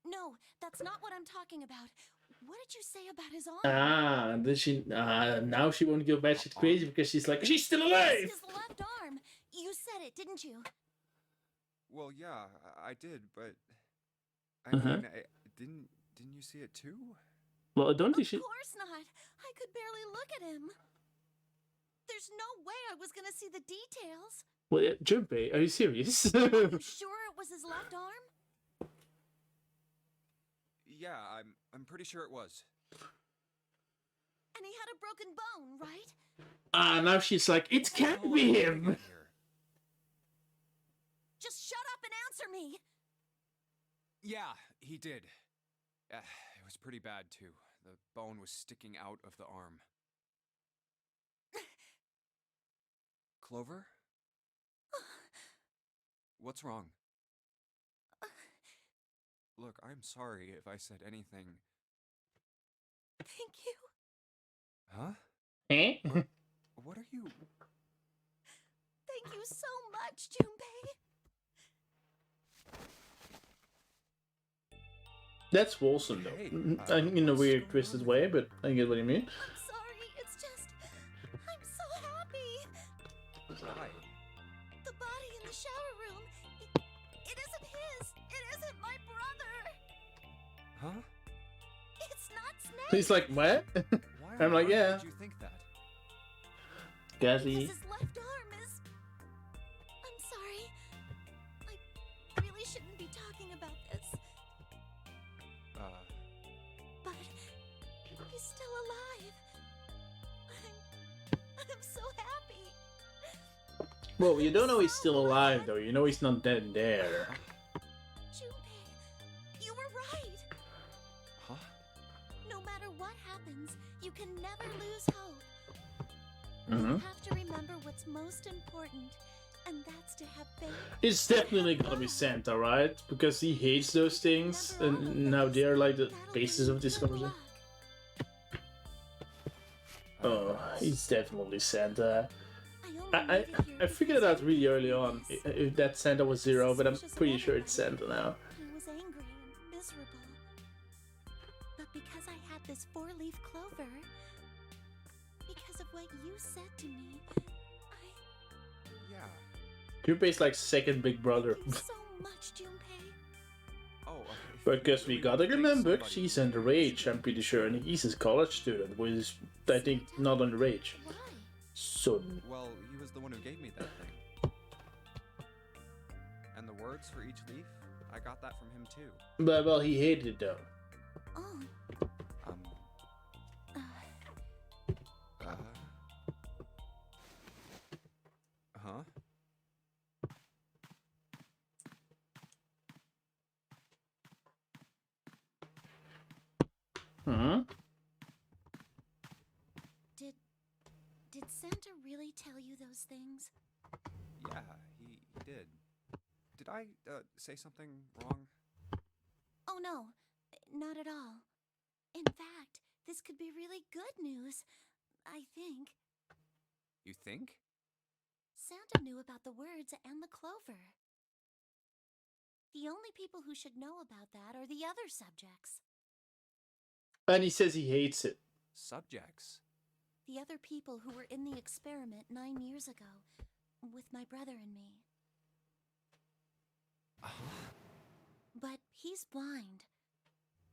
Speaker 4: No, that's not what I'm talking about. What did you say about his arm?
Speaker 1: Ah, and then she now she won't go batshit crazy because she's like, she's still alive.
Speaker 4: His left arm. You said it, didn't you?
Speaker 2: well, yeah, I did, but I
Speaker 1: Uh-huh.
Speaker 2: mean, didn't you see it too?
Speaker 1: Well, I don't think
Speaker 4: Of
Speaker 1: she.
Speaker 4: course not. I could barely look at him. There's no way I was gonna see the details.
Speaker 1: Well, yeah, Junpei, are you serious?
Speaker 4: Are you sure it was his left arm?
Speaker 2: Yeah, I'm pretty sure it was.
Speaker 4: And he had a broken bone, right?
Speaker 1: Ah, now she's like, it can't
Speaker 2: Oh,
Speaker 1: be
Speaker 2: I'm
Speaker 1: him.
Speaker 2: getting here.
Speaker 4: Just shut up and answer me.
Speaker 2: Yeah, he did. It was pretty bad too. The bone was sticking out of the arm. Clover? What's wrong? Look, I'm sorry if I said anything.
Speaker 4: Thank you.
Speaker 2: Huh?
Speaker 1: Eh?
Speaker 2: What are you...
Speaker 4: Thank you so much, Junpei.
Speaker 1: That's wholesome though.
Speaker 2: Hey,
Speaker 1: In a
Speaker 2: what's
Speaker 1: weird,
Speaker 2: going
Speaker 1: twisted
Speaker 2: on
Speaker 1: way,
Speaker 2: here?
Speaker 1: but I get what you mean.
Speaker 4: I'm sorry. It's just I'm so happy.
Speaker 2: Why?
Speaker 4: The body in the shower room. It isn't his. It isn't my brother.
Speaker 2: Huh?
Speaker 4: It's not Snake.
Speaker 1: He's like, what?
Speaker 2: Why
Speaker 1: I'm
Speaker 2: on
Speaker 1: like,
Speaker 2: earth
Speaker 1: yeah.
Speaker 2: did you think that?
Speaker 1: Because
Speaker 4: Because
Speaker 1: he.
Speaker 4: his left arm is. I'm sorry. I really shouldn't be talking about this, but he's still alive. I'm so happy.
Speaker 1: Well, you don't know he's still alive though. You know he's not dead there.
Speaker 4: Junpei, you were right.
Speaker 2: Huh?
Speaker 4: No matter what happens, you can never lose hope.
Speaker 1: Mm-hmm.
Speaker 4: You have to remember what's most important, and that's to have faith.
Speaker 1: It's definitely gonna be Santa, right? Because he hates those things, and now they're like the
Speaker 4: That'll
Speaker 1: basis
Speaker 4: be
Speaker 1: of this
Speaker 4: good
Speaker 1: conversation.
Speaker 4: luck.
Speaker 1: Oh, he's definitely Santa.
Speaker 4: I only
Speaker 1: I
Speaker 4: made it here
Speaker 1: I figured it
Speaker 4: because
Speaker 1: out
Speaker 4: he
Speaker 1: really
Speaker 4: was
Speaker 1: early on
Speaker 4: furious.
Speaker 1: if that Santa was Zero, but I'm
Speaker 4: Suspicious of
Speaker 1: pretty sure it's
Speaker 4: everybody.
Speaker 1: Santa now.
Speaker 4: He was angry and miserable. But because I had this four-leaf clover, because of what you said to me,
Speaker 2: Yeah.
Speaker 1: You're basically like second big brother.
Speaker 4: thank you so much, Junpei.
Speaker 2: Oh,
Speaker 1: Because we gotta remember, she's underage, I'm pretty sure, and he's a college student, which is, I think, not underage.
Speaker 4: Why?
Speaker 1: So,
Speaker 2: Well, he was the one who gave me that thing. And the words for each leaf, I got that from him too.
Speaker 1: but well, he hated it though.
Speaker 4: Oh,
Speaker 2: Um,
Speaker 4: uh,
Speaker 2: uh... Huh?
Speaker 1: Hmm.
Speaker 4: did Santa really tell you those things?
Speaker 2: Yeah, he did. Did I, say something wrong?
Speaker 4: Oh no, not at all. In fact, this could be really good news, I think.
Speaker 2: You think?
Speaker 4: Santa knew about the words and the clover. The only people who should know about that are the other subjects.
Speaker 1: And he says he hates it.
Speaker 2: Subjects.
Speaker 4: The other people who were in the experiment 9 years ago, with my brother and me. But he's blind.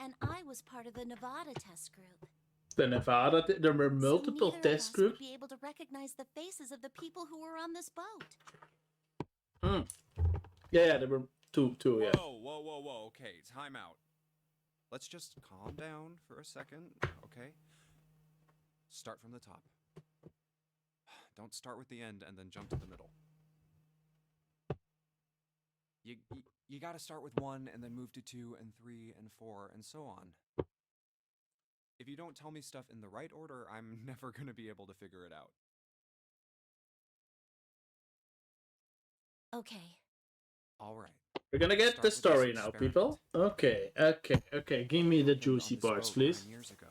Speaker 4: And I was part of the Nevada test group.
Speaker 1: The Nevada, there were multiple
Speaker 4: so neither
Speaker 1: test
Speaker 4: of us
Speaker 1: groups.
Speaker 4: would be able to recognize the faces of the people who were on this boat.
Speaker 1: Yeah, there were two, yeah.
Speaker 2: Whoa, okay, time out. Let's just calm down for a second, okay? Start from the top. Don't start with the end and then jump to the middle. You gotta start with 1 and then move to 2 and 3 and 4 and so on. If you don't tell me stuff in the right order, I'm never gonna be able to figure it out.
Speaker 4: Okay.
Speaker 2: Alright.
Speaker 1: We're gonna get
Speaker 2: Start
Speaker 1: the
Speaker 2: with this
Speaker 1: story now,
Speaker 2: experiment.
Speaker 1: people. Okay. Give me the
Speaker 2: Happened on
Speaker 1: juicy
Speaker 2: this
Speaker 1: parts,
Speaker 2: boat
Speaker 1: please.
Speaker 2: 9 years ago.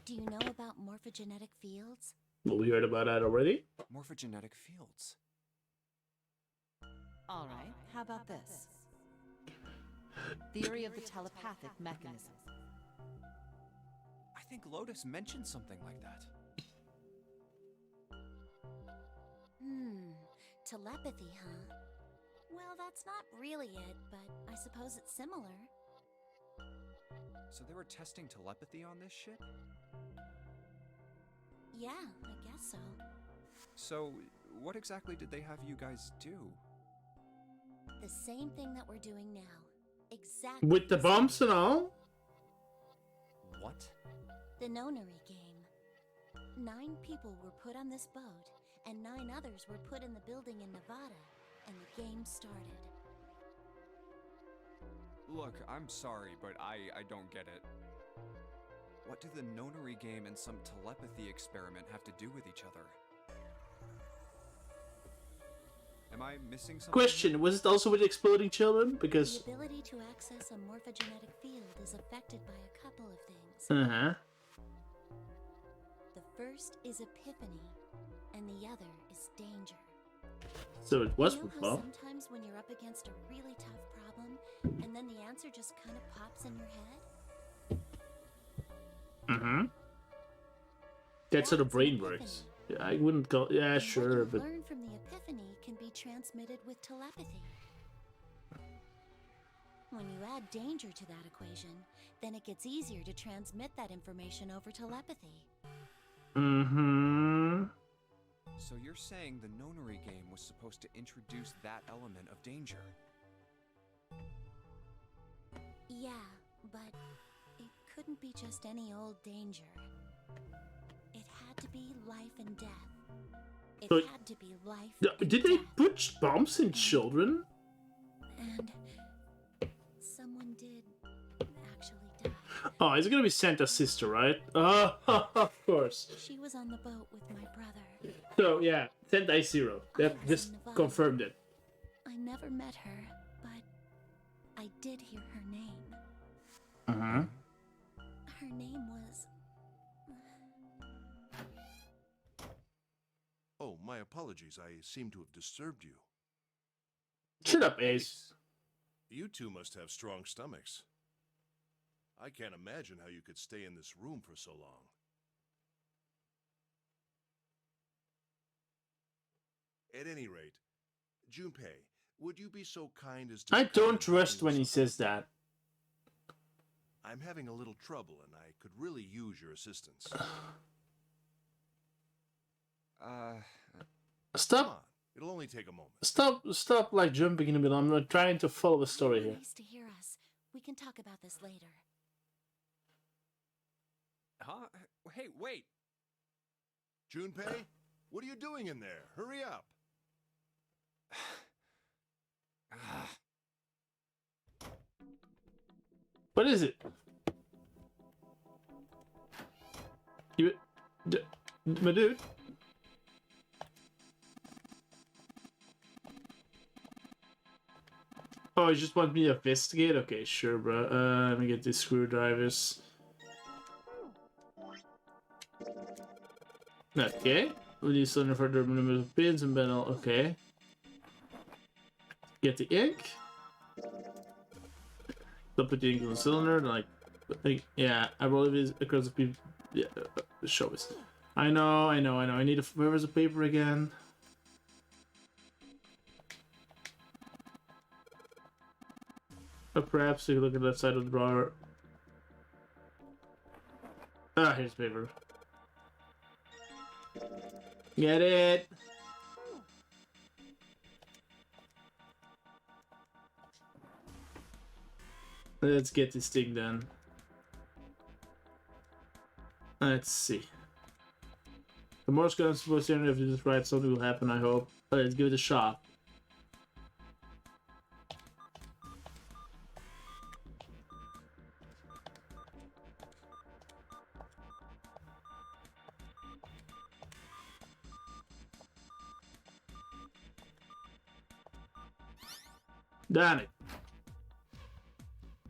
Speaker 4: Do you know about morphogenetic fields?
Speaker 1: Well, we heard about that already.
Speaker 2: Morphogenetic fields.
Speaker 9: All right, how about this? Theory of the telepathic mechanism.
Speaker 2: I think Lotus mentioned something like that.
Speaker 4: Telepathy, huh? Well, that's not really it, but I suppose it's similar.
Speaker 2: So they were testing telepathy on this ship?
Speaker 4: Yeah, I guess so.
Speaker 2: So, what exactly did they have you guys do?
Speaker 4: The same thing that we're doing now. Exactly.
Speaker 1: With the
Speaker 4: same.
Speaker 1: bombs and all?
Speaker 2: What?
Speaker 4: The nonary game. 9 people were put on this boat, and 9 others were put in the building in Nevada, and the game started.
Speaker 2: Look, I'm sorry, but I don't get it. What do the nonary game and some telepathy experiment have to do with each other? Am I missing something?
Speaker 1: Question, was it also with exploding children?
Speaker 4: The
Speaker 1: Because...
Speaker 4: ability to access a morphogenetic field is affected by a couple of things.
Speaker 1: Uh-huh.
Speaker 4: The first is epiphany, and the other is danger.
Speaker 1: So it was
Speaker 4: You know
Speaker 1: with
Speaker 4: how
Speaker 1: bomb.
Speaker 4: sometimes when you're up against a really tough problem, and then the answer just kind of pops in your head?
Speaker 1: Mm-hmm. That's how the
Speaker 4: That's
Speaker 1: brain
Speaker 4: an
Speaker 1: works.
Speaker 4: epiphany.
Speaker 1: Yeah, I wouldn't call... Yeah,
Speaker 4: And
Speaker 1: sure,
Speaker 4: what you
Speaker 1: but...
Speaker 4: learn from the epiphany can be transmitted with telepathy. When you add danger to that equation, then it gets easier to transmit that information over telepathy.
Speaker 1: Mm-hmm.
Speaker 2: So you're saying the nonary game was supposed to introduce that element of danger?
Speaker 4: Yeah, but it couldn't be just any old danger. It had to be life and death. It
Speaker 1: So-
Speaker 4: had to be life and
Speaker 1: Did they
Speaker 4: death.
Speaker 1: put bombs in children?
Speaker 4: And someone did actually die.
Speaker 1: Oh, it's gonna be Santa's sister, right? Oh, of course.
Speaker 4: She was on the boat with my brother.
Speaker 1: So, yeah, Santa is Zero. That just confirmed it.
Speaker 4: I never met her, but I did hear her name.
Speaker 1: Uh-huh.
Speaker 4: Her name was
Speaker 7: my apologies. I seem to have disturbed you.
Speaker 1: Shut up, Ace.
Speaker 7: You two must have strong stomachs. I can't imagine how you could stay in this room for so long. At any rate, Junpei, would you be so kind as to...
Speaker 1: I
Speaker 7: come
Speaker 1: don't
Speaker 7: and help
Speaker 1: trust
Speaker 7: me
Speaker 1: when
Speaker 7: with
Speaker 1: he
Speaker 7: something?
Speaker 1: says that.
Speaker 7: I'm having a little trouble, and I could really use your assistance. Come
Speaker 1: Stop,
Speaker 7: on, it'll only take a moment.
Speaker 1: stop, like jumping in the middle. I'm not trying to follow the story here.
Speaker 4: Nice to hear us. We can talk about this later.
Speaker 2: Huh? Hey, wait!
Speaker 7: Junpei, what are you doing in there? Hurry up.
Speaker 1: What is it? You, my dude. Oh, you just want me to investigate? Okay, sure, bro. Let me get these screwdrivers. Okay. We need something for the number of pins and panel. Okay. Get the ink. Don't put the ink on the cylinder. Like yeah, I believe it's across the people. Yeah, show us. I know. I need a. Where was the paper again? Or perhaps take a look at that side of the drawer. Ah, here's the paper. Get it? Let's get this thing done. Let's see. The Morse code is supposed to, if you just write, something will happen, I hope. Let's give it a shot. Damn it.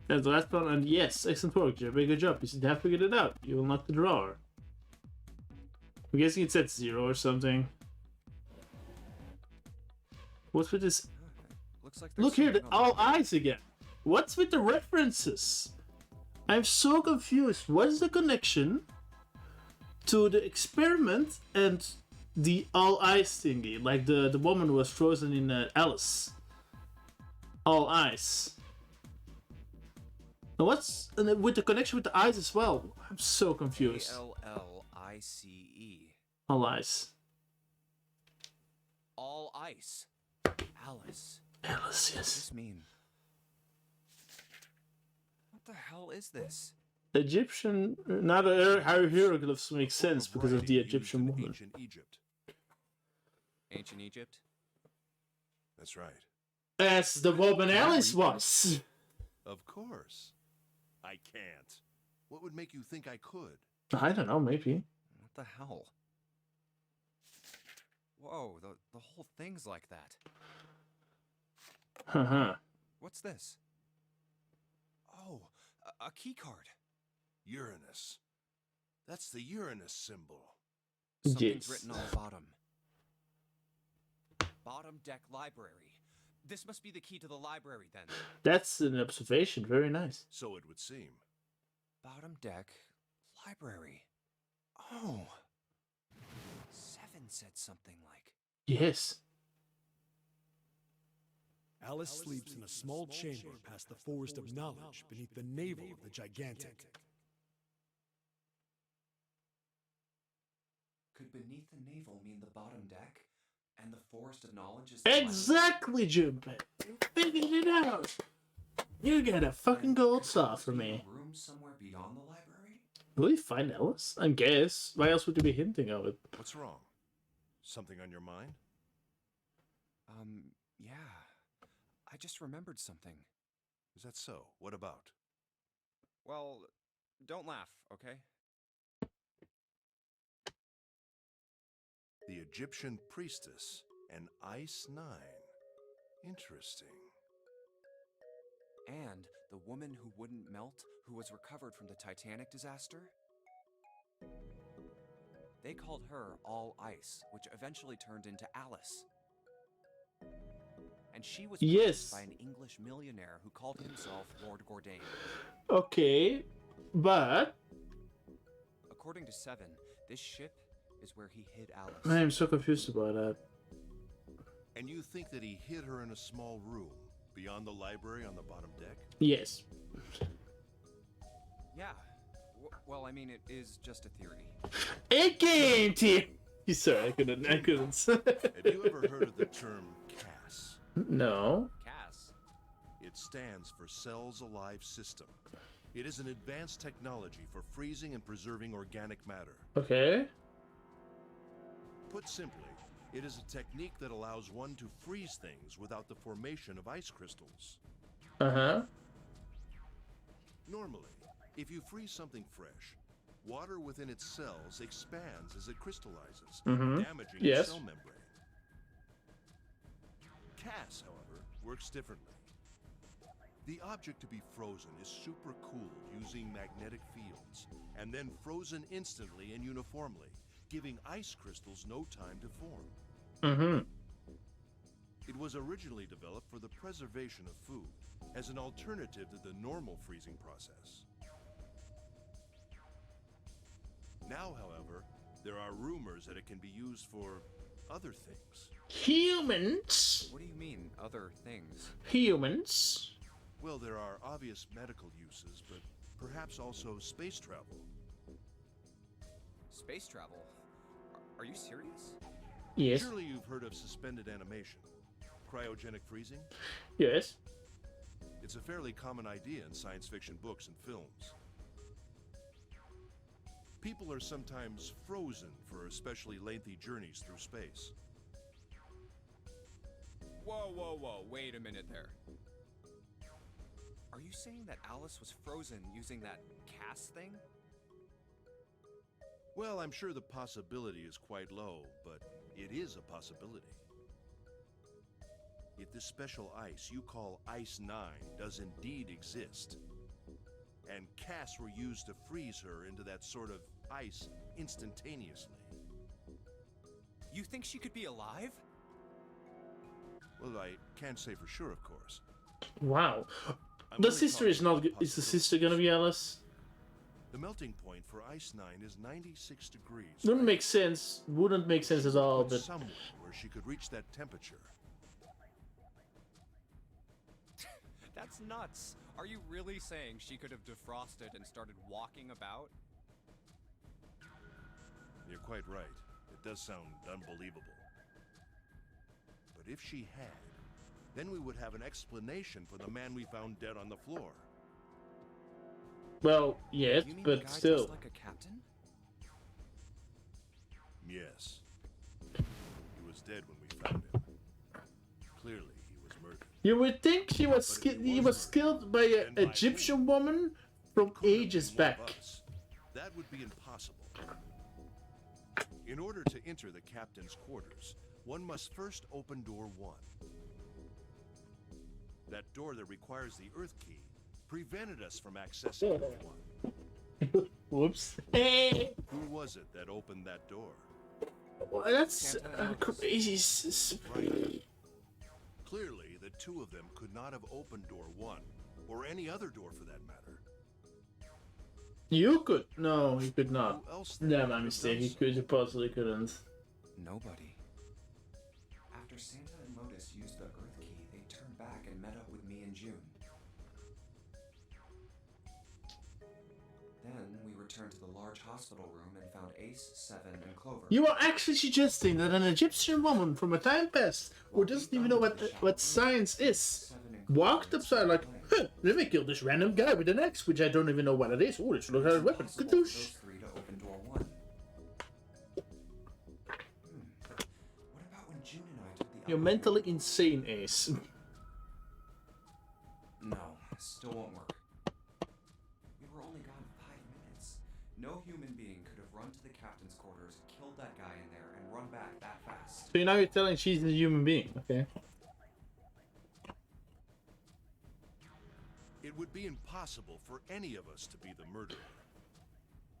Speaker 1: That's the last one, and yes, excellent work, Jay. Very good job. You seem to have figured it out. You will knock the drawer. I'm guessing it's at 0 or something. What's with this?
Speaker 2: Looks like
Speaker 1: Look here,
Speaker 2: something on
Speaker 1: all eyes again. What's with the references? I'm so confused. What is the connection to the experiment and the all eyes thingy? Like the woman who was frozen in Alice. All eyes. And what's with the connection with the eyes as well? I'm so confused.
Speaker 2: ALLICE.
Speaker 1: All eyes.
Speaker 2: All ice. Alice.
Speaker 1: Alice,
Speaker 2: What does
Speaker 1: yes.
Speaker 2: this mean? What the hell is this?
Speaker 1: Egyptian. Now the hieroglyphs make sense because of the
Speaker 7: Writing used
Speaker 1: Egyptian
Speaker 7: in
Speaker 1: woman.
Speaker 7: Ancient Egypt.
Speaker 2: Ancient Egypt?
Speaker 7: That's right.
Speaker 1: As the woman Alice was.
Speaker 7: Of course. I can't. What would make you think I could?
Speaker 1: I don't know, maybe.
Speaker 2: What the hell? Whoa, the whole thing's like that.
Speaker 1: Haha.
Speaker 2: What's this? Oh, a key card.
Speaker 7: Uranus. That's the Uranus symbol.
Speaker 2: Something's
Speaker 1: Yes.
Speaker 2: written on the bottom. Bottom deck library. This must be the key to the library then.
Speaker 1: That's an observation. Very nice.
Speaker 7: So it would seem.
Speaker 2: Bottom deck library. Oh. 7 said something like.
Speaker 1: Yes.
Speaker 6: Alice sleeps in a small chamber past the Forest of Knowledge beneath the navel of the Gigantic.
Speaker 2: Could beneath the navel mean the bottom deck? And the Forest of Knowledge is the
Speaker 1: Exactly, Junpei. You figured it out. You got a fucking gold star for me.
Speaker 2: room somewhere beyond the library?
Speaker 1: Will you find Alice? I guess. Why else would you be hinting of it?
Speaker 7: What's wrong? Something on your mind?
Speaker 2: Yeah. I just remembered something.
Speaker 7: Is that so? What about?
Speaker 2: Well, don't laugh, okay?
Speaker 7: The Egyptian priestess, an Ice 9. Interesting.
Speaker 2: And the woman who wouldn't melt, who was recovered from the Titanic disaster? They called her All Ice, which eventually turned into Alice. And she was
Speaker 1: Yes.
Speaker 2: purchased by an English millionaire who called himself Lord Gordain.
Speaker 1: Okay, but
Speaker 2: According to Seven, this ship is where he hid Alice.
Speaker 1: I'm so confused about that.
Speaker 7: And you think that he hid her in a small room beyond the library on the bottom deck?
Speaker 1: Yes.
Speaker 2: Yeah. Well, I mean, it is just a theory.
Speaker 1: AKT! Sorry, I couldn't.
Speaker 7: Have you ever heard of the term CAS?
Speaker 1: No.
Speaker 2: Cass.
Speaker 7: It stands for Cells Alive System. It is an advanced technology for freezing and preserving organic matter.
Speaker 1: Okay.
Speaker 7: Put simply, it is a technique that allows one to freeze things without the formation of ice crystals.
Speaker 1: Uh-huh.
Speaker 7: Normally, if you freeze something fresh, water within its cells expands as it crystallizes, damaging the
Speaker 1: Yes.
Speaker 7: cell membrane. CAS, however, works differently. The object to be frozen is supercooled using magnetic fields, and then frozen instantly and uniformly, giving ice crystals no time to form.
Speaker 1: Mm-hmm.
Speaker 7: It was originally developed for the preservation of food, as an alternative to the normal freezing process. Now, however, there are rumors that it can be used for other things.
Speaker 1: Humans.
Speaker 2: What do you mean, other things?
Speaker 1: Humans.
Speaker 7: Well, there are obvious medical uses, but perhaps also space travel.
Speaker 2: Space travel? Are you serious?
Speaker 1: Yes.
Speaker 7: Surely you've heard of suspended animation, cryogenic freezing?
Speaker 1: Yes.
Speaker 7: It's a fairly common idea in science fiction books and films. People are sometimes frozen for especially lengthy journeys through space.
Speaker 2: Whoa, wait a minute there. Are you saying that Alice was frozen using that CAS thing?
Speaker 7: Well, I'm sure the possibility is quite low, but it is a possibility. If this special ice you call Ice 9 does indeed exist, and CAS were used to freeze her into that sort of ice instantaneously.
Speaker 2: You think she could be alive?
Speaker 7: Well, I can't say for sure, of course.
Speaker 1: Wow.
Speaker 7: I'm
Speaker 1: The
Speaker 7: only
Speaker 1: sister is
Speaker 7: talking
Speaker 1: not.
Speaker 7: about
Speaker 1: Is the sister gonna be Alice?
Speaker 7: The melting point for Ice 9 is 96 degrees.
Speaker 1: Wouldn't
Speaker 7: right?
Speaker 1: make sense. Wouldn't make sense at all.
Speaker 7: Put
Speaker 1: But
Speaker 7: somewhere where she could reach that temperature.
Speaker 2: That's nuts. Are you really saying she could have defrosted and started walking about?
Speaker 7: You're quite right. It does sound unbelievable. But if she had, then we would have an explanation for the man we found dead on the floor.
Speaker 1: well, yes,
Speaker 2: You mean the
Speaker 1: but
Speaker 2: guy
Speaker 1: still.
Speaker 2: dressed like a captain?
Speaker 7: Yes. He was dead when we found him. Clearly, he was murdered.
Speaker 1: You would think she was
Speaker 7: But if
Speaker 1: he
Speaker 7: he
Speaker 1: was
Speaker 7: was
Speaker 1: killed by
Speaker 7: then
Speaker 1: an
Speaker 7: by
Speaker 1: Egyptian woman from
Speaker 7: Couldn't have
Speaker 1: ages
Speaker 7: been one of
Speaker 1: back.
Speaker 7: us. That would be impossible. In order to enter the captain's quarters, one must first open door 1. That door that requires the Earth key prevented us from accessing door 1.
Speaker 1: Whoops.
Speaker 7: Who was it that opened that door?
Speaker 1: Well, that's
Speaker 2: Santa Claus.
Speaker 1: crazy.
Speaker 7: Right. Clearly, the two of them could not have opened door 1, or any other door for that matter.
Speaker 1: You could. No, you could not.
Speaker 7: Who else then
Speaker 1: No,
Speaker 7: could
Speaker 1: my
Speaker 7: have
Speaker 1: mistake.
Speaker 7: done
Speaker 1: You
Speaker 7: so?
Speaker 1: could. You possibly couldn't.
Speaker 2: Nobody. After Santa and Modus used the Earth Key, they turned back and met up with me and June. Then we returned to the large hospital room and found Ace, Seven, and Clover.
Speaker 1: You are actually suggesting that an Egyptian woman from a time past who doesn't even know what science is
Speaker 2: Seven and Clover
Speaker 1: walked upside like, huh, let me kill this random guy with an axe, which I don't even know what it is. Oh, this looks like a weapon.
Speaker 2: It's impossible for
Speaker 1: Kadoosh.
Speaker 2: those three to open door 1. What about when June and I took the
Speaker 1: You're
Speaker 2: elevator?
Speaker 1: mentally insane, Ace.
Speaker 2: No, still won't work. We were only gone 5 minutes. No human being could have run to the captain's quarters, killed that guy in there, and run back that fast.
Speaker 1: So now you're telling she's a human being, okay?
Speaker 7: It would be impossible for any of us to be the murderer.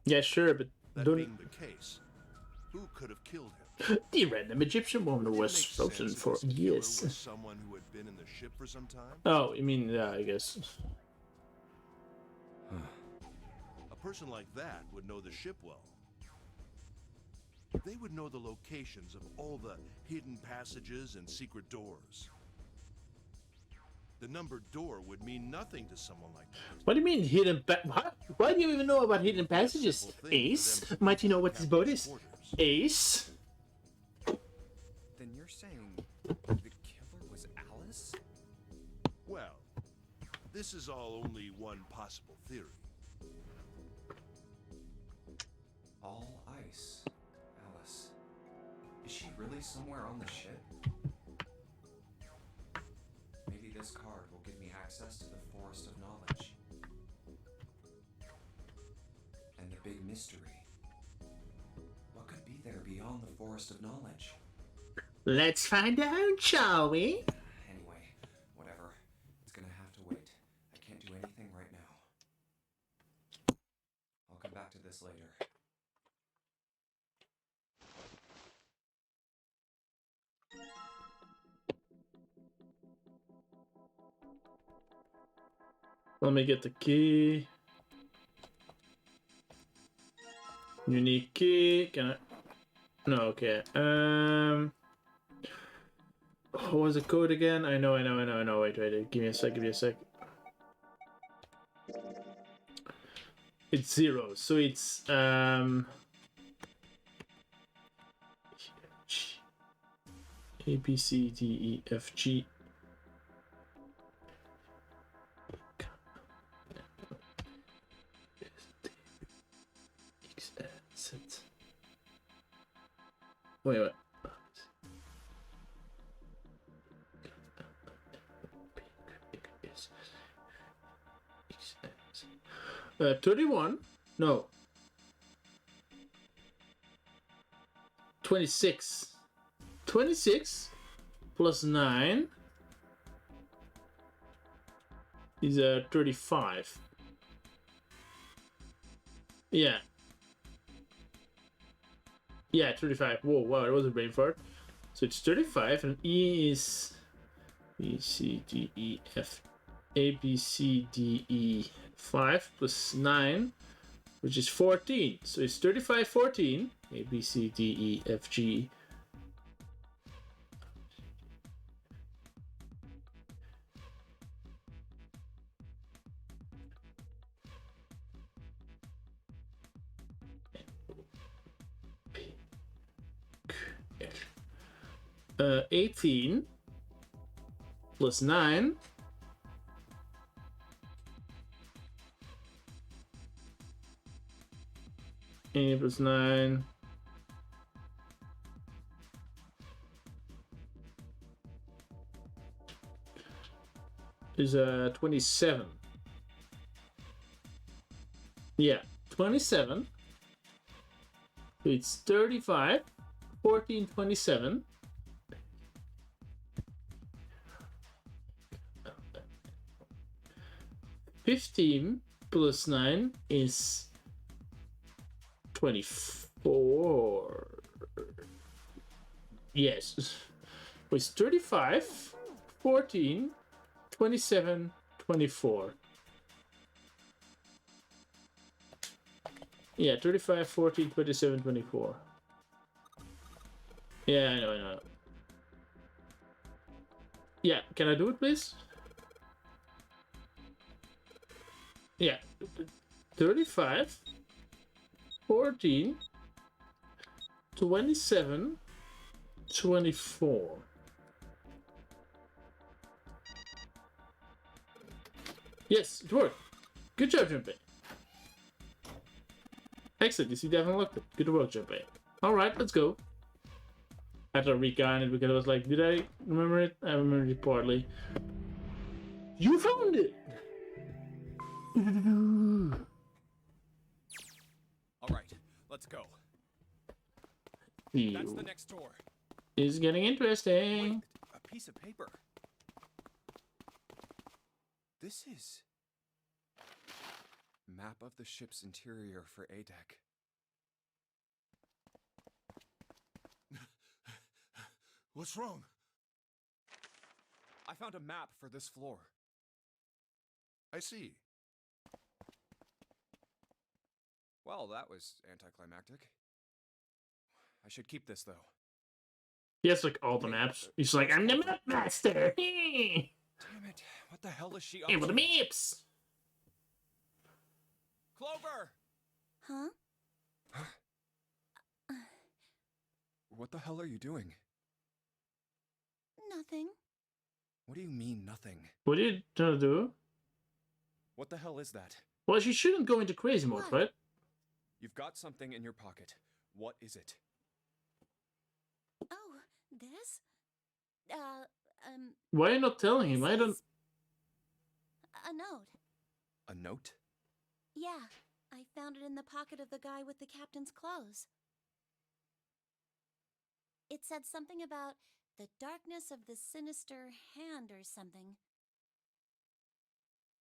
Speaker 1: Yeah, sure, but
Speaker 7: That
Speaker 1: don't.
Speaker 7: being the case, Who could have killed him?
Speaker 1: The random Egyptian woman
Speaker 7: Would it
Speaker 1: was
Speaker 7: make
Speaker 1: frozen
Speaker 7: sense if
Speaker 1: for
Speaker 7: this killer
Speaker 1: years.
Speaker 7: was someone who had been in the ship for some time?
Speaker 1: Oh, you mean, yeah, I guess.
Speaker 7: A person like that would know the ship well. They would know the locations of all the hidden passages and secret doors. The numbered door would mean nothing to someone like that.
Speaker 1: What do you mean hidden what? Why do you even know about hidden passages?
Speaker 7: Simple thing for
Speaker 1: Ace?
Speaker 7: them to
Speaker 1: Might you know what this boat is?
Speaker 7: quarters.
Speaker 1: Ace?
Speaker 2: Then you're saying the killer was Alice?
Speaker 7: Well, this is all only one possible theory.
Speaker 2: All ice. Alice. Is she really somewhere on the ship? Maybe this card will give me access to the Forest of Knowledge. And the big mystery. What could be there beyond the Forest of Knowledge?
Speaker 1: Let's find out, shall we?
Speaker 2: Anyway, whatever. It's gonna have to wait. I can't do anything right now. I'll come back to this later.
Speaker 1: Let me get the key. Unique key. Can I? No, okay. What was the code again? I know. Wait. Give me a sec. It's 0. So it's A B C D E F G. Wait. 31? No. 26. 26 plus 9 is 35. Yeah. Yeah, 35. Whoa, wow, it was a brain fart. So it's 35, and E is B, C, D, E, F, A, B, C, D, E, 5 plus 9, which is 14. So it's 35, 14. A, B, C, D, E, F, G. P, Q, R. 18 plus 9 8 plus 9 is 27. Yeah, 27. So it's 35, 14, 27. $15 plus 9 is 24. Yes. It's 35, 14, 27, 24. Yeah, 35, 14, 27, 24. Yeah, I know. Yeah, can I do it, please? Yeah. 35, 14, 27, 24. Yes, it worked. Good job, Junpei. Excellent, you see, they haven't looked it. Good work, Junpei. Alright, let's go. I had to recount it because I was like, did I remember it? I remembered it partly. You found it!
Speaker 5: Alright, let's go. That's the next door.
Speaker 1: It's getting interesting.
Speaker 2: Wait, a piece of paper. This is... Map of the ship's interior for ADEC.
Speaker 7: What's wrong?
Speaker 2: I found a map for this floor.
Speaker 7: I see.
Speaker 2: Well, that was anticlimactic. I should keep this, though.
Speaker 1: He has like all the maps. He's like, I'm the map master. Hey,
Speaker 2: Damn it. What the hell is she up
Speaker 1: with the
Speaker 2: to?
Speaker 1: maps.
Speaker 2: Clover!
Speaker 4: Huh?
Speaker 2: What the hell are you doing?
Speaker 4: Nothing.
Speaker 2: What do you mean, nothing?
Speaker 1: What are you trying to do?
Speaker 2: What the hell is that?
Speaker 1: Well, she shouldn't go into crazy mode,
Speaker 4: What?
Speaker 1: right?
Speaker 2: You've got something in your pocket. What is it?
Speaker 4: Oh, this?
Speaker 1: Why are you not telling him?
Speaker 4: this
Speaker 1: I don't.
Speaker 4: is a note.
Speaker 2: A note?
Speaker 4: Yeah, I found it in the pocket of the guy with the captain's clothes. It said something about the darkness of the sinister hand or something.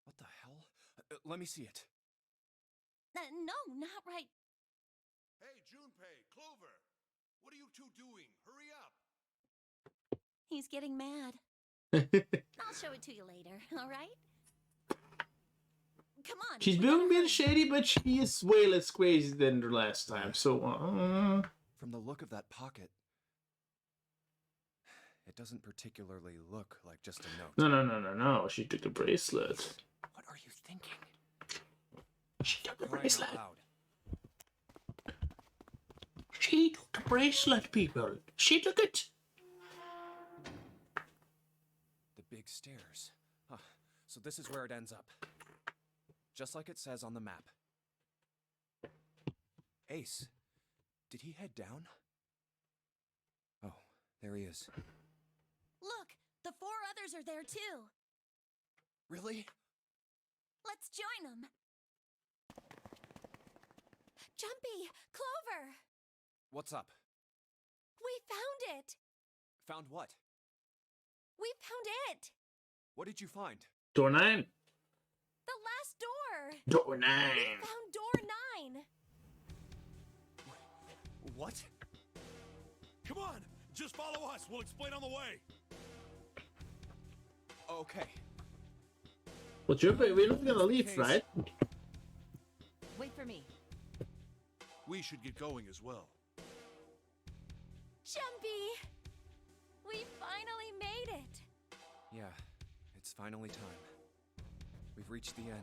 Speaker 2: What the hell? Let me see it.
Speaker 4: No, not right.
Speaker 7: Hey, Junpei, Clover! What are you two doing? Hurry up!
Speaker 4: He's getting mad. I'll show it to you later, all right? Come on.
Speaker 1: She's
Speaker 4: we gotta
Speaker 1: being a bit
Speaker 4: hurry.
Speaker 1: shady, but she is way less crazy than the last time. So,
Speaker 2: From the look of that pocket, it doesn't particularly look like just a note.
Speaker 1: no. She took the bracelet.
Speaker 2: What are you thinking?
Speaker 1: She took the
Speaker 2: Crying out
Speaker 1: bracelet.
Speaker 2: loud.
Speaker 1: She took the bracelet, people. She took it.
Speaker 2: The big stairs. Huh. So this is where it ends up. Just like it says on the map. Ace, did he head down? Oh, there he is.
Speaker 4: Look, the 4 others are there too.
Speaker 2: Really?
Speaker 4: Let's join them. Jumpy, Clover,
Speaker 2: What's up?
Speaker 3: We found it!
Speaker 2: Found what?
Speaker 3: We found it!
Speaker 2: What did you find?
Speaker 1: Door 9.
Speaker 3: The last door!
Speaker 1: Door 9.
Speaker 3: We found door 9!
Speaker 2: What?
Speaker 6: Come on! Just follow us. We'll explain on the way.
Speaker 2: Okay.
Speaker 1: Well, Junpei, we're not gonna leave,
Speaker 2: Case.
Speaker 1: right?
Speaker 9: Wait for me.
Speaker 7: We should get going as well.
Speaker 3: Jumpy! We finally made it!
Speaker 2: Yeah, it's finally time. We've reached the end.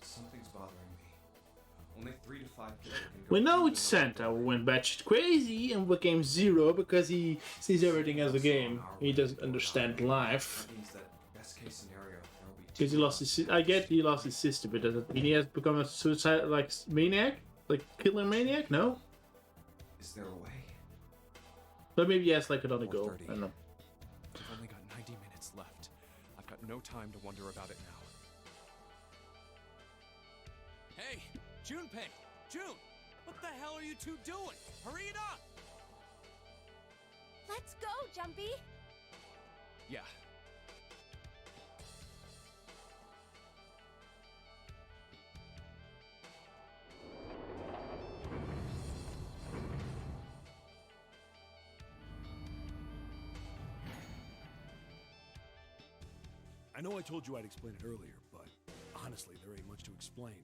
Speaker 2: Something's bothering me. Only 3 to 5 people can go
Speaker 1: We know
Speaker 2: through
Speaker 1: it's
Speaker 2: the
Speaker 1: Santa who went batshit crazy and became Zero because he sees everything as a game. He doesn't understand life.
Speaker 2: That means that best case scenario, there will be
Speaker 1: Because he lost his I get he lost his sister, but does it mean he has become a suicide like maniac? Like killer maniac? No?
Speaker 2: Is there a way?
Speaker 1: But maybe he has like another goal.
Speaker 2: 4:30.
Speaker 1: I don't know.
Speaker 2: We've only got 90 minutes left. I've got no time to wonder about it now.
Speaker 5: Hey, Junpei! June! What the hell are you two doing? Hurry it up!
Speaker 3: Let's go, Jumpy!
Speaker 2: Yeah.
Speaker 6: I know I told you I'd explain it earlier, but honestly, there ain't much to explain.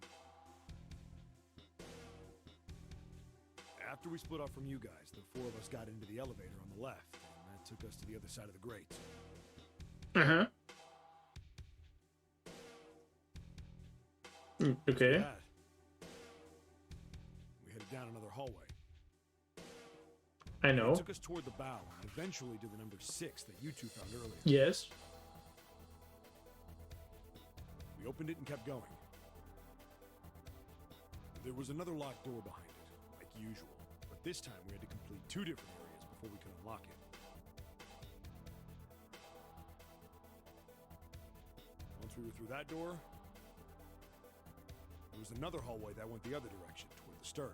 Speaker 6: After we split off from you guys, the 4 of us got into the elevator on the left, and that took us to the other side of the grate.
Speaker 1: Uh-huh. Okay.
Speaker 6: That, we headed down another hallway.
Speaker 1: I
Speaker 6: It
Speaker 1: know.
Speaker 6: took us toward the bow, and eventually to the number 6 that you two found earlier.
Speaker 1: Yes.
Speaker 6: We opened it and kept going. There was another locked door behind it, like usual, but this time we had to complete 2 different areas before we could unlock it. Once we were through that door, there was another hallway that went the other direction, toward the stern.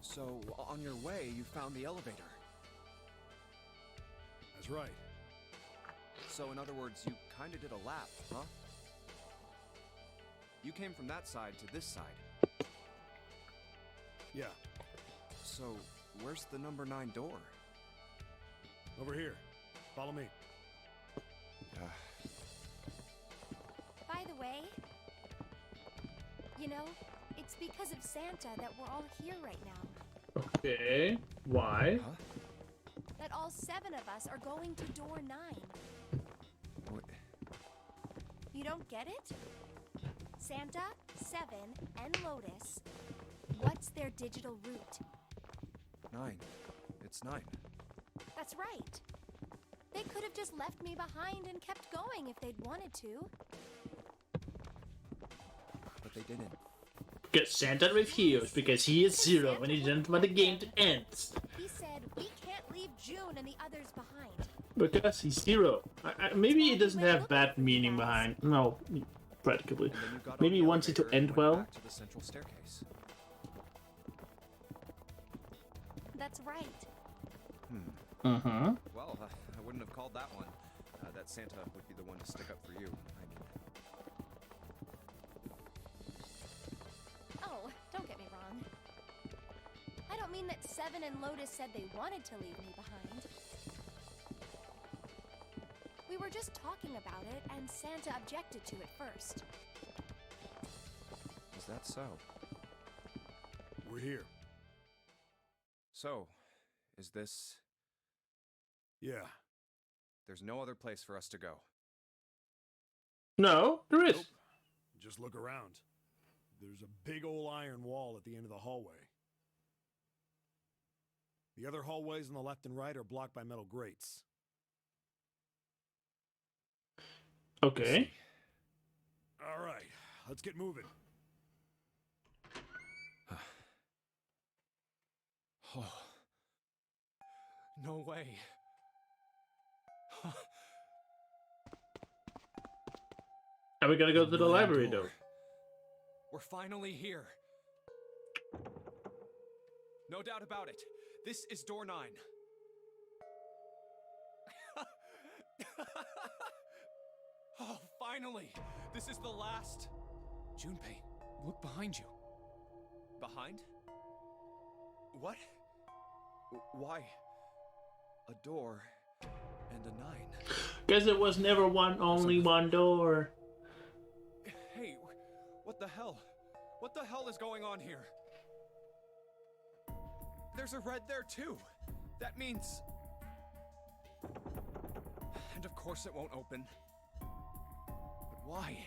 Speaker 2: So, on your way, you found the elevator.
Speaker 6: That's right.
Speaker 2: So, in other words, you kinda did a lap, huh? You came from that side to this side.
Speaker 6: Yeah,
Speaker 2: So, where's the number 9 door?
Speaker 6: over here. Follow me.
Speaker 3: By the way, you know, it's because of Santa that we're all here right now.
Speaker 1: Okay. Why?
Speaker 2: Huh?
Speaker 3: That all 7 of us are going to door 9.
Speaker 2: What?
Speaker 3: You don't get it? Santa, 7, and Lotus. What's their digital route?
Speaker 2: 9. It's 9.
Speaker 3: That's right. They could have just left me behind and kept going if they'd wanted to.
Speaker 2: But they didn't.
Speaker 1: Because Santa refused because he is Zero and he didn't want the game to end.
Speaker 3: He said we can't leave June and the others behind.
Speaker 1: Because he's Zero. Maybe it doesn't have bad meaning behind. No, practically.
Speaker 2: And then you got on
Speaker 1: Maybe he
Speaker 2: the
Speaker 1: wants it to
Speaker 2: elevator and
Speaker 1: end
Speaker 2: went
Speaker 1: well.
Speaker 2: back to the central staircase.
Speaker 3: That's right.
Speaker 1: Uh-huh.
Speaker 2: Well, I wouldn't have called that one. That Santa would be the one to stick up for you. I mean,
Speaker 3: Oh, don't get me wrong. I don't mean that 7 and Lotus said they wanted to leave me behind. We were just talking about it, and Santa objected to it first.
Speaker 2: is that so?
Speaker 6: We're here.
Speaker 2: So, is this...
Speaker 6: Yeah.
Speaker 2: There's no other place for us to go.
Speaker 1: No, there is.
Speaker 6: Nope. Just look around. There's a big old iron wall at the end of the hallway. The other hallways on the left and right are blocked by metal grates.
Speaker 1: Okay.
Speaker 6: All right, let's get moving.
Speaker 2: Oh. No way.
Speaker 1: Are we gonna go to the
Speaker 2: Nine
Speaker 1: library
Speaker 2: door.
Speaker 1: though?
Speaker 2: We're finally here. No doubt about it. This is door 9. Oh, finally! This is the last.
Speaker 5: Junpei, look behind you.
Speaker 2: Behind? What? Why? A door and a 9.
Speaker 1: Guess it was never only one door.
Speaker 2: Hey, what the hell? What the hell is going on here? There's a red there too. That means... And of course it won't open. But why?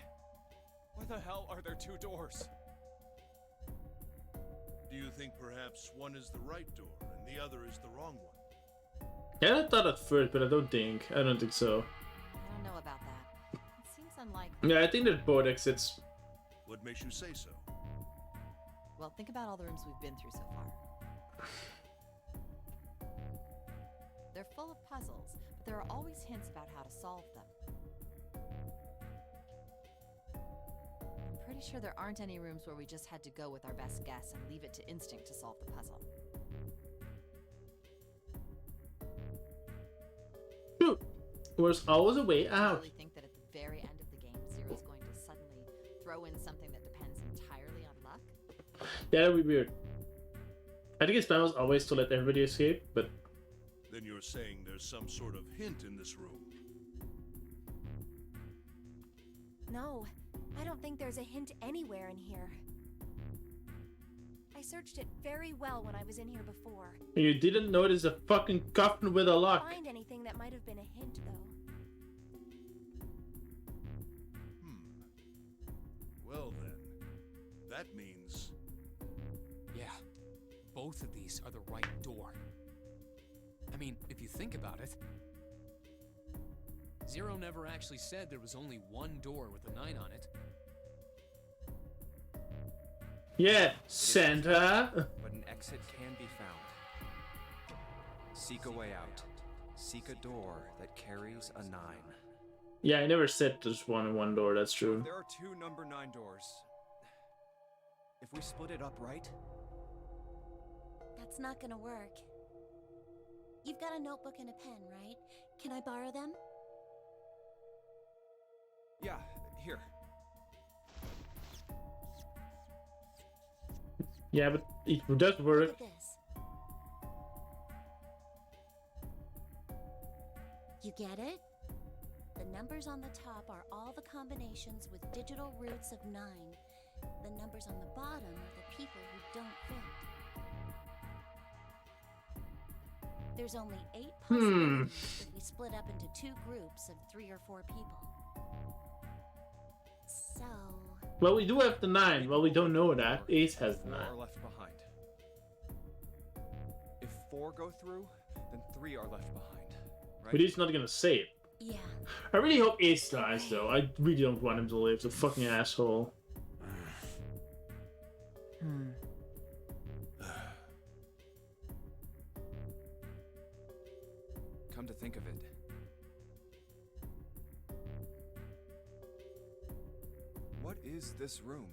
Speaker 2: Why the hell are there 2 doors?
Speaker 7: Do you think perhaps one is the right door and the other is the wrong one?
Speaker 1: Yeah, I thought at first, but I don't think so.
Speaker 9: I don't know about that. It seems unlikely.
Speaker 1: Yeah, I think there's both exits.
Speaker 7: What makes you say so?
Speaker 9: Well, think about all the rooms we've been through so far. They're full of puzzles, but there are always hints about how to solve them. I'm pretty sure there aren't any rooms where we just had to go with our best guess and leave it to instinct to solve the puzzle.
Speaker 1: Shoot, there's always a way
Speaker 9: I
Speaker 1: out.
Speaker 9: really think that at the very end of the game, Zero's going to suddenly throw in something that depends entirely on luck.
Speaker 1: Yeah, that'd be weird. I think his plan was always to let everybody escape, but
Speaker 7: Then you're saying there's some sort of hint in this room.
Speaker 3: No, I don't think there's a hint anywhere in here. I searched it very well when I was in here before.
Speaker 1: you didn't notice a fucking coffin with a lock.
Speaker 3: Find anything that might have been a hint, though.
Speaker 7: Well then, that means...
Speaker 5: Yeah, both of these are the right door. I mean, if you think about it, Zero never actually said there was only one door with a 9 on it.
Speaker 1: Yeah, Santa.
Speaker 2: But an exit can be found. Seek a way out. Seek a door that carries a 9.
Speaker 1: Yeah, I never said there's one door, that's true.
Speaker 2: There are 2 number 9 doors. If we split it up right,
Speaker 4: That's not gonna work. You've got a notebook and a pen, right? Can I borrow them?
Speaker 2: yeah, here.
Speaker 1: Yeah, but it does
Speaker 4: Look
Speaker 1: work.
Speaker 4: at this. You get it? The numbers on the top are all the combinations with digital roots of 9. The numbers on the bottom are the people who don't fit. There's only 8 possibilities if we split up into 2 groups of 3 or 4 people. So...
Speaker 1: Well, we do have the 9. Well, we don't know that. Ace has the
Speaker 2: 4
Speaker 1: 9.
Speaker 2: are left behind. If 4 go through, then 3 are left behind. Right?
Speaker 1: But he's not gonna say it.
Speaker 4: yeah.
Speaker 1: I really hope Ace dies, though. I really don't want him to live. The fucking asshole.
Speaker 2: Come to think of it, what is this room?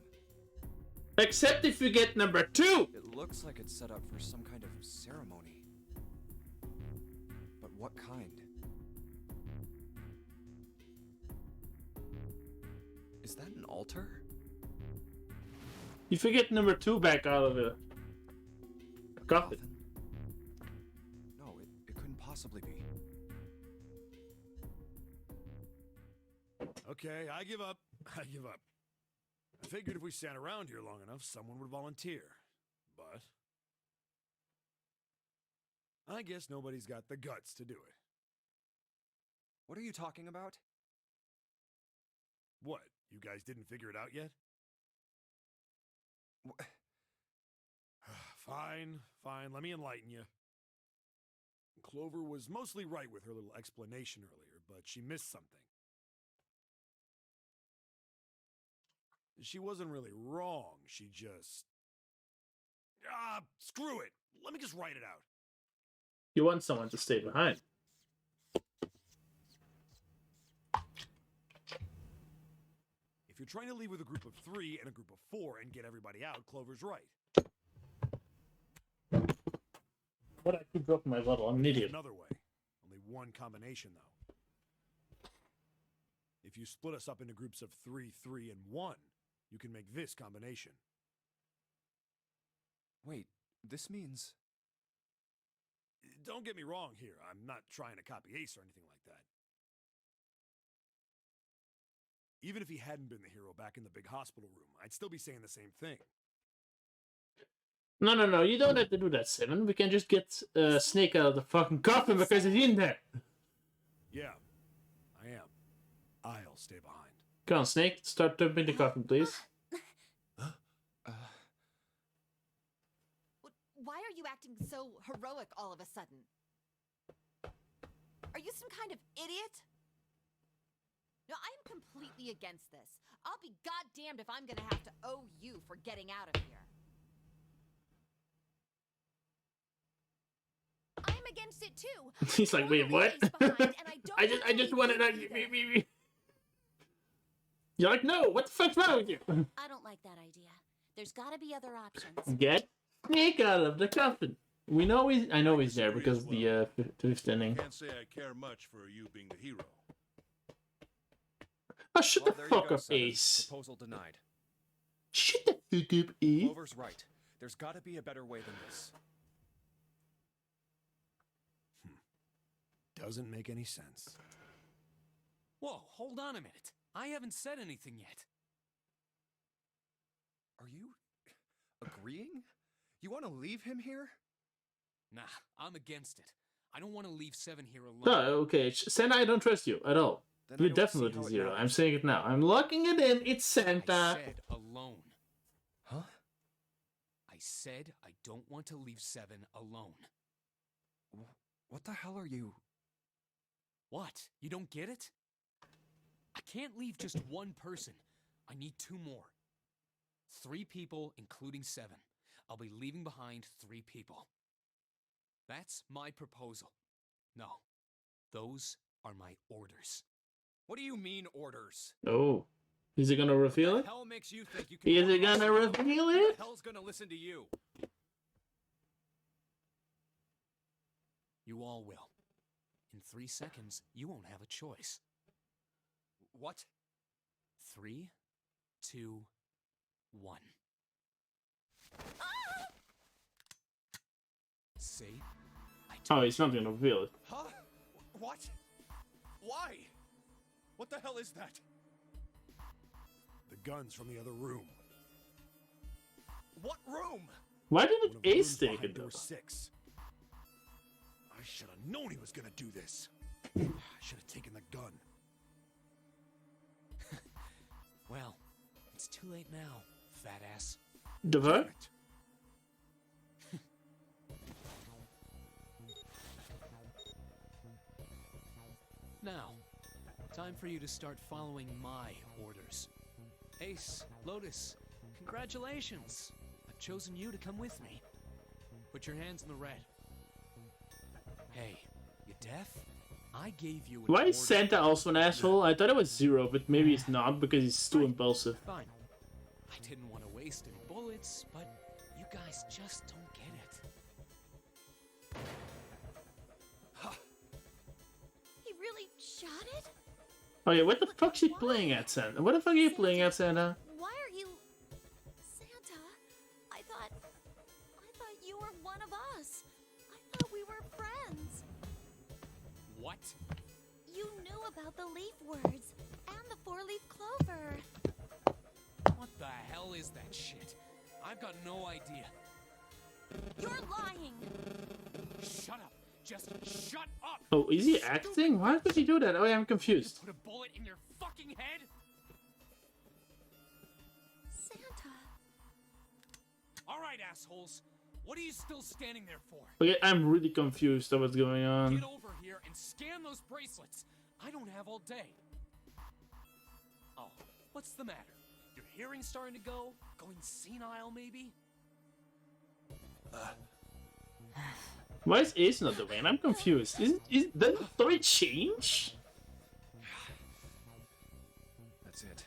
Speaker 1: Except if you get number 2!
Speaker 2: It looks like it's set up for some kind of ceremony. But what kind? Is that an altar?
Speaker 1: If you get number 2 back out of the coffin.
Speaker 2: No, it couldn't possibly be.
Speaker 6: Okay, I give up. I give up. I figured if we sat around here long enough, someone would volunteer. But I guess nobody's got the guts to do it.
Speaker 2: What are you talking about?
Speaker 6: What? You guys didn't figure it out yet? Fine, fine. Let me enlighten you. Clover was mostly right with her little explanation earlier, but she missed something. She wasn't really wrong. She just... screw it. Let me just write it out.
Speaker 1: You want someone to stay behind.
Speaker 6: If you're trying to leave with a group of 3 and a group of 4 and get everybody out, Clover's right.
Speaker 1: What? I keep dropping my bottle. I'm an idiot.
Speaker 6: Another way. Only one combination, though. If you split us up into groups of 3, 3, and 1, you can make this combination.
Speaker 2: Wait, this means...
Speaker 6: Don't get me wrong here. I'm not trying to copy Ace or anything like that. Even if he hadn't been the hero back in the big hospital room, I'd still be saying the same thing.
Speaker 1: No. You don't have to do that, 7. We can just get Snake out of the fucking coffin because he's in there.
Speaker 6: Yeah, I am. I'll stay behind.
Speaker 1: Come on, Snake. Start dumping the coffin, please.
Speaker 9: Why are you acting so heroic all of a sudden? Are you some kind of idiot? No, I am completely against this. I'll be goddamned if I'm gonna have to owe you for getting out of here.
Speaker 3: I'm against it too.
Speaker 1: He's like, wait, what? I just wanted to... You're like, no, what the fuck's wrong with you?
Speaker 4: I don't like that idea. There's gotta be other options.
Speaker 1: Get Snake out of the coffin. We know I know he's there because of the fifth inning.
Speaker 7: Can't say I care much for you being the hero.
Speaker 1: Oh, shut
Speaker 2: Well,
Speaker 1: the
Speaker 2: there you
Speaker 1: fuck
Speaker 2: go,
Speaker 1: up,
Speaker 2: 7.
Speaker 1: Ace.
Speaker 2: Proposal denied.
Speaker 1: Shut the fuck up, Ace.
Speaker 2: Clover's right. There's gotta be a better way than this.
Speaker 6: Doesn't make any sense.
Speaker 5: Whoa, hold on a minute. I haven't said anything yet.
Speaker 2: Are you agreeing? You want to leave him here?
Speaker 5: Nah, I'm against it. I don't want to leave 7 here alone.
Speaker 1: No, okay. Santa, I don't trust you at all.
Speaker 2: Then I
Speaker 1: You're
Speaker 2: don't see
Speaker 1: definitely
Speaker 2: how it
Speaker 1: 0.
Speaker 2: matters.
Speaker 1: I'm saying it now. I'm locking it in. It's Santa.
Speaker 5: I said alone.
Speaker 2: Huh?
Speaker 5: I said I don't want to leave 7 alone.
Speaker 2: What the hell are you?
Speaker 5: What? You don't get it? I can't leave just one person. I need 2 more. 3 people, including 7. I'll be leaving behind 3 people. That's my proposal. No, those are my orders.
Speaker 2: What do you mean orders?
Speaker 1: Oh. Is he gonna reveal
Speaker 2: What
Speaker 1: it?
Speaker 2: the hell makes you think you can?
Speaker 1: Is
Speaker 2: order
Speaker 1: he gonna
Speaker 2: us?
Speaker 1: reveal
Speaker 2: Who
Speaker 1: it?
Speaker 2: the hell's gonna listen to you?
Speaker 5: You all will. In 3 seconds, you won't have a choice.
Speaker 2: What?
Speaker 5: 3, 2, 1.
Speaker 3: Ah!
Speaker 5: see?
Speaker 1: Oh, he's not gonna reveal it.
Speaker 2: Huh? What? Why? What the hell is that?
Speaker 6: The gun's from the other room.
Speaker 2: What room?
Speaker 1: Why did
Speaker 6: One
Speaker 1: it
Speaker 6: of the
Speaker 1: Ace
Speaker 6: rooms
Speaker 1: take
Speaker 6: behind
Speaker 1: it though?
Speaker 6: door 6. I should have known he was gonna do this. I should have taken the gun.
Speaker 5: Well, it's too late now, fat ass.
Speaker 1: The fuck?
Speaker 6: Damn it.
Speaker 5: Now, time for you to start following my orders. Ace, Lotus, congratulations. I've chosen you to come with me. Put your hands in the red. Hey, you deaf? I gave you an
Speaker 1: Why
Speaker 5: order.
Speaker 1: is Santa also an asshole? I thought it was Zero, but maybe he's not because he's too impulsive.
Speaker 5: Fine. I didn't want to waste any bullets, but you guys just don't get it.
Speaker 4: He really shot it?
Speaker 1: Oh yeah, what the fuck's he playing at, Santa? What the fuck are you playing at, Santa?
Speaker 4: Why are you... Santa? I thought you were one of us. I thought we were friends.
Speaker 5: What?
Speaker 4: You knew about the leaf words and the four-leaf clover.
Speaker 5: What the hell is that shit? I've got no idea.
Speaker 4: You're lying.
Speaker 5: Shut up. Just shut up.
Speaker 1: Oh, is he acting? Why would he do that? Oh yeah, I'm confused.
Speaker 5: Put a bullet in your fucking head?
Speaker 4: Santa.
Speaker 5: All right, assholes. What are you still standing there for?
Speaker 1: Okay, I'm really confused of what's going on.
Speaker 5: Get over here and scan those bracelets. I don't have all day. Oh, what's the matter? Your hearing's starting to go? Going senile, maybe?
Speaker 1: Why is Ace not doing it? I'm confused. Did the story change?
Speaker 2: That's it.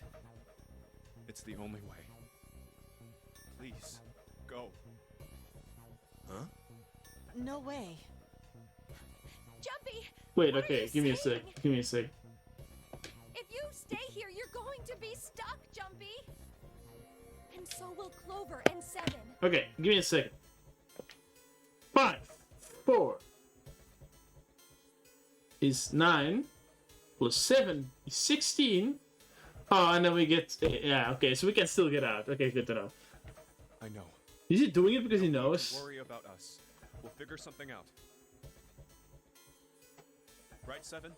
Speaker 2: It's the only way. Please, go.
Speaker 6: Huh?
Speaker 9: No way.
Speaker 3: Jumpy!
Speaker 1: Wait,
Speaker 3: What are
Speaker 1: okay,
Speaker 3: you
Speaker 1: give me a sec.
Speaker 3: saying?
Speaker 1: Give me a sec.
Speaker 3: If you stay here, you're going to be stuck, Jumpy! And so will Clover and Seven.
Speaker 1: Okay, give me a second. 5, 4 is 9 plus 7 is 16. Oh, and then we get yeah. Okay, so we can still get out. Okay, good to know.
Speaker 2: I know.
Speaker 1: Is he doing it because he
Speaker 2: Don't
Speaker 1: knows?
Speaker 2: worry about us. We'll figure something out. Right, Seven?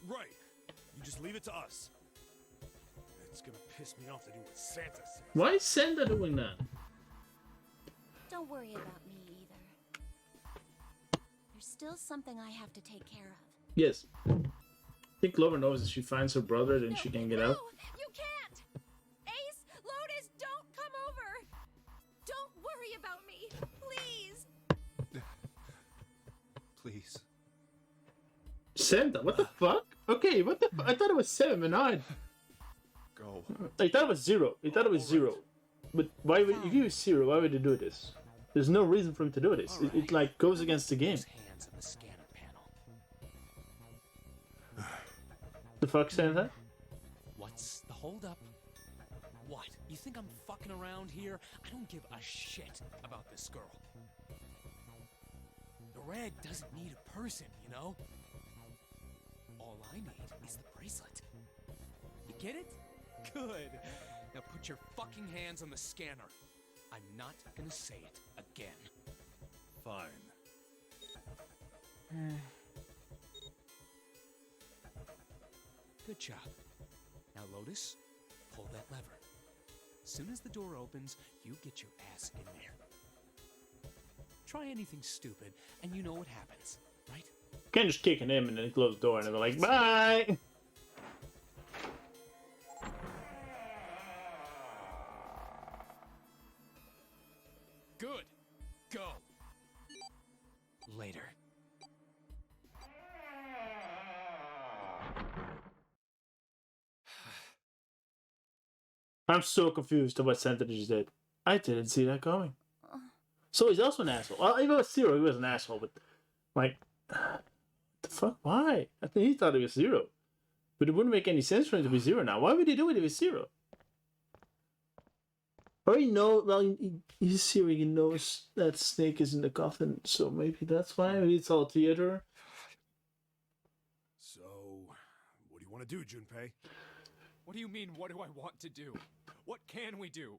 Speaker 6: Right. You just leave it to us. It's gonna piss me off to do what Santa says.
Speaker 1: Why is Santa doing that?
Speaker 4: Don't worry about me either. There's still something I have to take care of.
Speaker 1: Yes. I think Clover knows if she finds her brother, then she can get out.
Speaker 3: No, you can't! Ace, Lotus, don't come over! Don't worry about me, please!
Speaker 2: Please.
Speaker 1: Santa, what the fuck? Okay, what the I thought it was 7 and 9.
Speaker 2: Go.
Speaker 1: I thought it was 0. I thought it was 0. But why would if he was 0, why would he do this? There's no reason for him to do this. It like goes against the game.
Speaker 5: Those hands on the scanner panel.
Speaker 1: The fuck, Santa?
Speaker 5: What's the holdup? What? You think I'm fucking around here? I don't give a shit about this girl. The red doesn't need a person, you know? All I need is the bracelet. You get it? Good. Now put your fucking hands on the scanner. I'm not gonna say it again.
Speaker 6: Fine.
Speaker 5: Good job. Now, Lotus, pull that lever. Soon as the door opens, you get your ass in there. Try anything stupid, and you know what happens, right?
Speaker 1: Can't just kick him and then close the door and they're like, bye!
Speaker 5: Good. Go. Later.
Speaker 1: I'm so confused of what Santa just did. I didn't see that coming. So he's also an asshole. Well, if it was 0, he was an asshole, but like, what the fuck? Why? I think he thought it was 0. But it wouldn't make any sense for him to be 0 now. Why would he do it if it's 0? Or he know well he's here, he knows that Snake is in the coffin, so maybe that's why. Maybe it's all theater.
Speaker 6: So, what do you want to do, Junpei?
Speaker 5: What do you mean, what do I want to do? What can we do?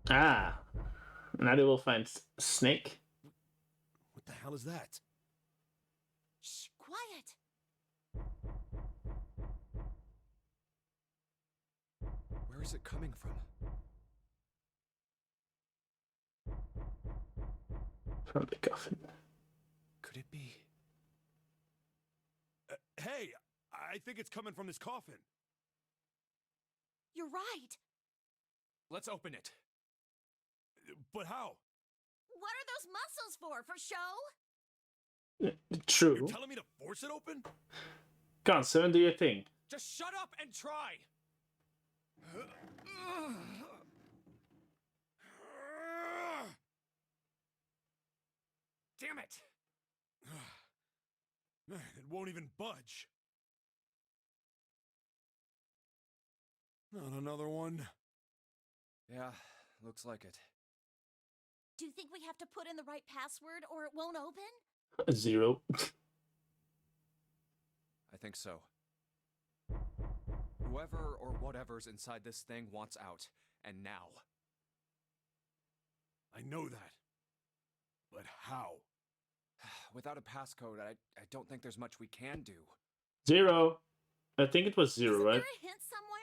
Speaker 1: Ah. Now they will find Snake.
Speaker 6: What the hell is that?
Speaker 4: Shh, quiet.
Speaker 2: Where is it coming from?
Speaker 1: From the coffin.
Speaker 2: Could it be?
Speaker 6: Hey, I think it's coming from this coffin.
Speaker 4: You're right.
Speaker 5: Let's open it.
Speaker 6: But how?
Speaker 4: What are those muscles for? For show?
Speaker 1: True.
Speaker 6: You're telling me to force it open?
Speaker 1: Come on, Seven, do your thing.
Speaker 5: Just shut up and try! Damn it!
Speaker 6: Man, it won't even budge. Not another one.
Speaker 2: Yeah, looks like it.
Speaker 4: Do you think we have to put in the right password or it won't open?
Speaker 1: 0.
Speaker 2: I think so. Whoever or whatever's inside this thing wants out, and now.
Speaker 6: I know that. But how?
Speaker 2: Without a passcode, I don't think there's much we can do.
Speaker 1: 0. I think it was 0,
Speaker 4: Isn't
Speaker 1: right?
Speaker 4: there a hint somewhere?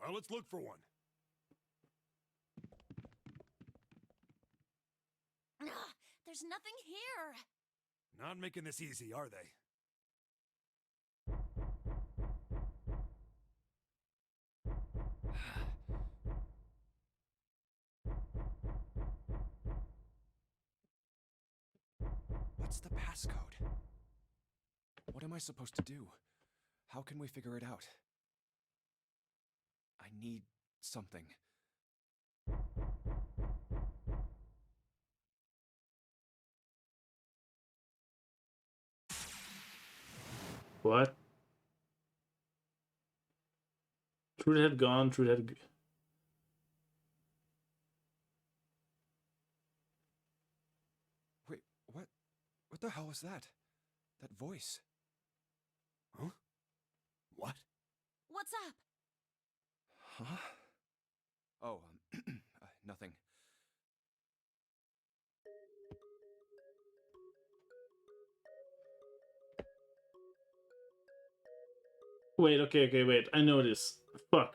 Speaker 6: Well, let's look for one.
Speaker 4: Ugh, there's nothing here.
Speaker 6: Not making this easy, are they?
Speaker 2: What's the passcode? What am I supposed to do? How can we figure it out? I need something.
Speaker 1: What? Truth had gone, Truth had...
Speaker 2: Wait, what? What the hell was that? That voice?
Speaker 6: Huh? What?
Speaker 4: What's up?
Speaker 2: Huh? Oh, nothing.
Speaker 1: Wait, okay, wait. I know this. Fuck.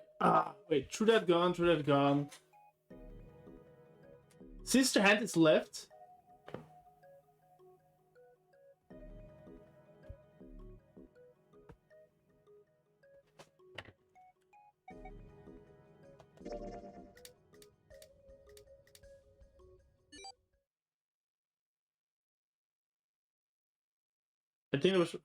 Speaker 1: Wait, True that gone, True that gone. Sister hand is left. I think it was...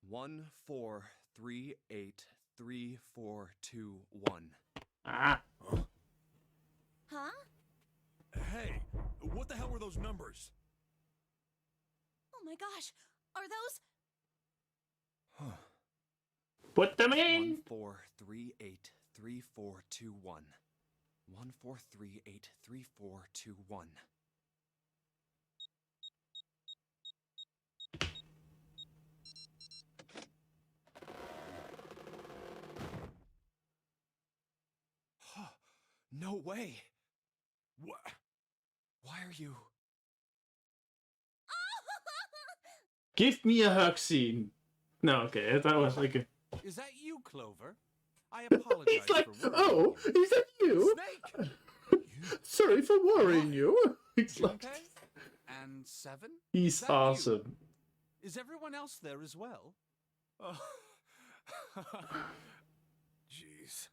Speaker 2: One, 4, 3, 8, 3, 4, 2, 1.
Speaker 1: Ah.
Speaker 6: Huh?
Speaker 4: Huh?
Speaker 6: Hey, what the hell were those numbers?
Speaker 4: Oh my gosh. Are those...
Speaker 2: Huh.
Speaker 1: Put them
Speaker 2: 1,
Speaker 1: in!
Speaker 2: 4, 3, 8, 3, 4, 2, 1. 1, 4, 3, 8, 3, 4, 2, 1. No way!
Speaker 6: What?
Speaker 2: Why are you...
Speaker 1: Give me a hug scene. No, okay, that was like a...
Speaker 10: Is that you, Clover? I apologize
Speaker 1: He's like,
Speaker 10: for worrying
Speaker 1: oh,
Speaker 10: you.
Speaker 1: is that you?
Speaker 10: Snake!
Speaker 1: Sorry for worrying you. He's like,
Speaker 10: Junpei? And 7?
Speaker 1: he's
Speaker 10: Is that you?
Speaker 1: awesome.
Speaker 10: Is everyone else there as well? Oh.
Speaker 6: Jeez.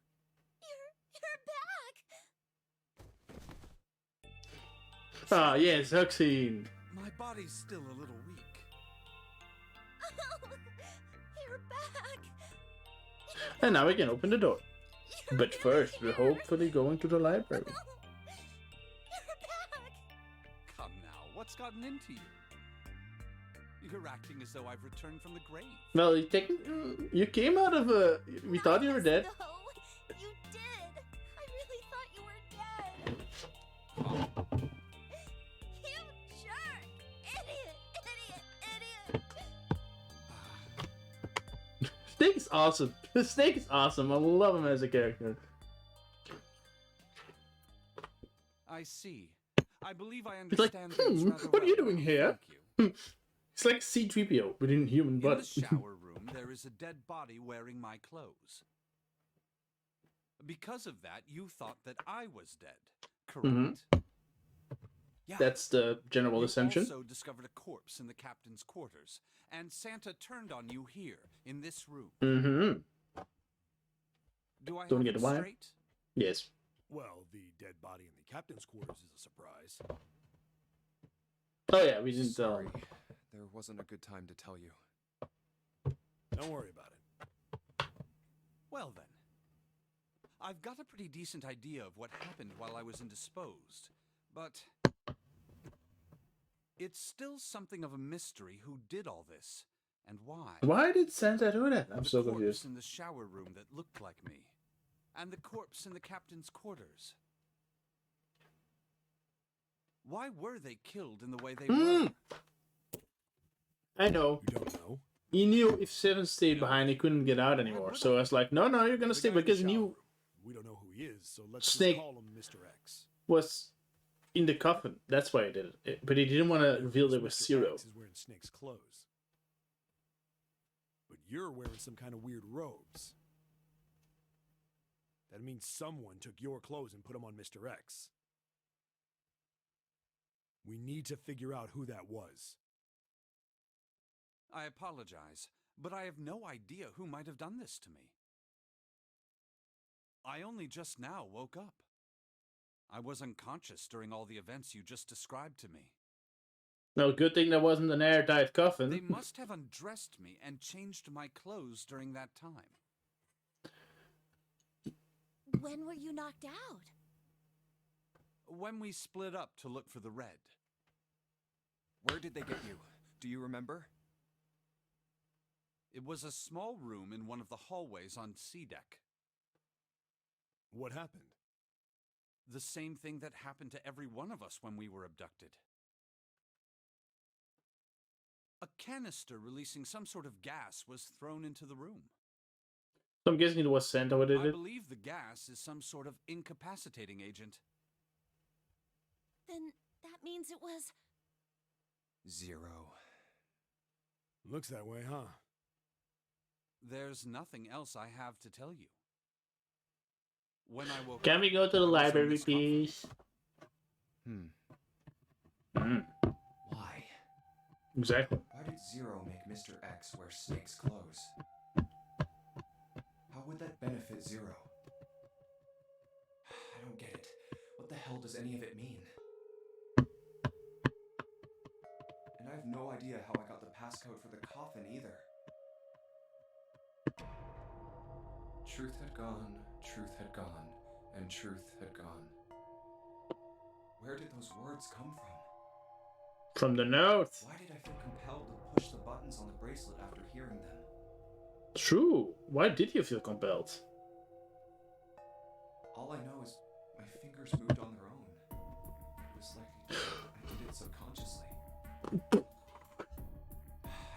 Speaker 4: You're back!
Speaker 1: Ah, yes, hug scene.
Speaker 10: My body's still a little weak.
Speaker 4: You're back!
Speaker 1: And now we can open the door. But first, we're hopefully going to the library.
Speaker 4: You're back!
Speaker 10: Come now, what's gotten into you? You're acting as though I've returned from the grave.
Speaker 1: Well, you came out of a. We thought you were dead.
Speaker 4: No, you did. I really thought you were dead. You jerk! Idiot!
Speaker 1: Snake is awesome. Snake is awesome. I love him as a character.
Speaker 10: I see. I believe I
Speaker 1: He's like,
Speaker 10: understand things rather
Speaker 1: what are you
Speaker 10: well.
Speaker 1: doing here?
Speaker 10: Thank you.
Speaker 1: It's like C-3PO, but in human
Speaker 10: In
Speaker 1: body.
Speaker 10: the shower room, there is a dead body wearing my clothes. Because of that, you thought that I was dead, correct? Yeah.
Speaker 1: That's the general
Speaker 10: You
Speaker 1: assumption.
Speaker 10: also discovered a corpse in the captain's quarters, and Santa turned on you here, in this room.
Speaker 1: Mm-hmm.
Speaker 10: Do I
Speaker 1: Don't
Speaker 10: have
Speaker 1: get
Speaker 10: it
Speaker 1: why?
Speaker 10: straight?
Speaker 1: Yes.
Speaker 6: Well, the dead body in the captain's quarters is a surprise.
Speaker 1: Oh yeah, we didn't tell.
Speaker 2: Sorry, there wasn't a good time to tell you.
Speaker 6: Don't worry about it.
Speaker 10: Well then. I've got a pretty decent idea of what happened while I was indisposed, but it's still something of a mystery who did all this, and why.
Speaker 1: Why did Santa do that? I'm
Speaker 10: The
Speaker 1: so
Speaker 10: corpse
Speaker 1: confused.
Speaker 10: in the shower room that looked like me, and the corpse in the captain's quarters. Why were they killed in the way they were?
Speaker 1: I know.
Speaker 6: You don't know?
Speaker 1: He knew if Seven stayed behind, he couldn't get out anymore. So I was like, no, you're gonna
Speaker 6: The
Speaker 1: stay
Speaker 6: guy in the
Speaker 1: because he
Speaker 6: shower
Speaker 1: knew
Speaker 6: room. We don't know who he is, so let's
Speaker 1: Snake.
Speaker 6: just call him Mr. X.
Speaker 1: was in the coffin. That's why he did it. But he didn't want to reveal there was
Speaker 6: Mr.
Speaker 1: Zero.
Speaker 6: X is wearing Snake's clothes. But you're wearing some kind of weird robes. That means someone took your clothes and put them on Mr. X. We need to figure out who that was.
Speaker 10: I apologize, but I have no idea who might have done this to me. I only just now woke up. I was unconscious during all the events you just described to me.
Speaker 1: No, good thing there wasn't an airtight coffin.
Speaker 10: They must have undressed me and changed my clothes during that time.
Speaker 4: When were you knocked out?
Speaker 10: When we split up to look for the red.
Speaker 2: Where did they get you? Do you remember?
Speaker 10: It was a small room in one of the hallways on C deck.
Speaker 6: What happened?
Speaker 10: The same thing that happened to every one of us when we were abducted. A canister releasing some sort of gas was thrown into the room.
Speaker 1: So I'm guessing it was Santa who did
Speaker 10: I
Speaker 1: it.
Speaker 10: believe the gas is some sort of incapacitating agent.
Speaker 4: Then that means it was...
Speaker 2: Zero.
Speaker 6: Looks that way, huh?
Speaker 10: There's nothing else I have to tell you. When I woke
Speaker 1: Can
Speaker 10: up,
Speaker 1: we go to the
Speaker 10: I was in
Speaker 1: library,
Speaker 10: this coffin.
Speaker 1: please?
Speaker 2: Why?
Speaker 1: Exactly.
Speaker 2: Why did Zero make Mr. X wear Snake's clothes? How would that benefit Zero? I don't get it. What the hell does any of it mean? And I have no idea how I got the passcode for the coffin either. Truth had gone, and truth had gone. Where did those words come from?
Speaker 1: From the note.
Speaker 2: Why did I feel compelled to push the buttons on the bracelet after hearing them?
Speaker 1: True. Why did you feel compelled?
Speaker 2: All I know is my fingers moved on their own. It was like I did it subconsciously.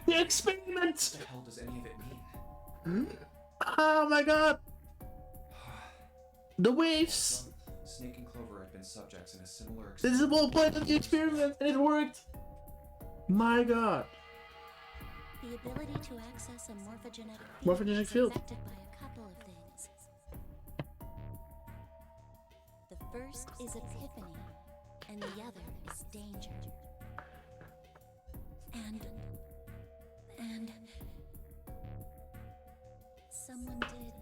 Speaker 1: The experiment!
Speaker 2: What the hell does any of it mean?
Speaker 1: Oh my god! The waves!
Speaker 2: Well, Snake and Clover had been subjects in a similar
Speaker 1: This is the whole point of the experiment, and it worked! My god.
Speaker 4: The ability to access a morphogenic
Speaker 1: Morphogenic
Speaker 4: is
Speaker 1: field.
Speaker 4: affected by a couple of things. The first is epiphany, and the other is danger. And someone did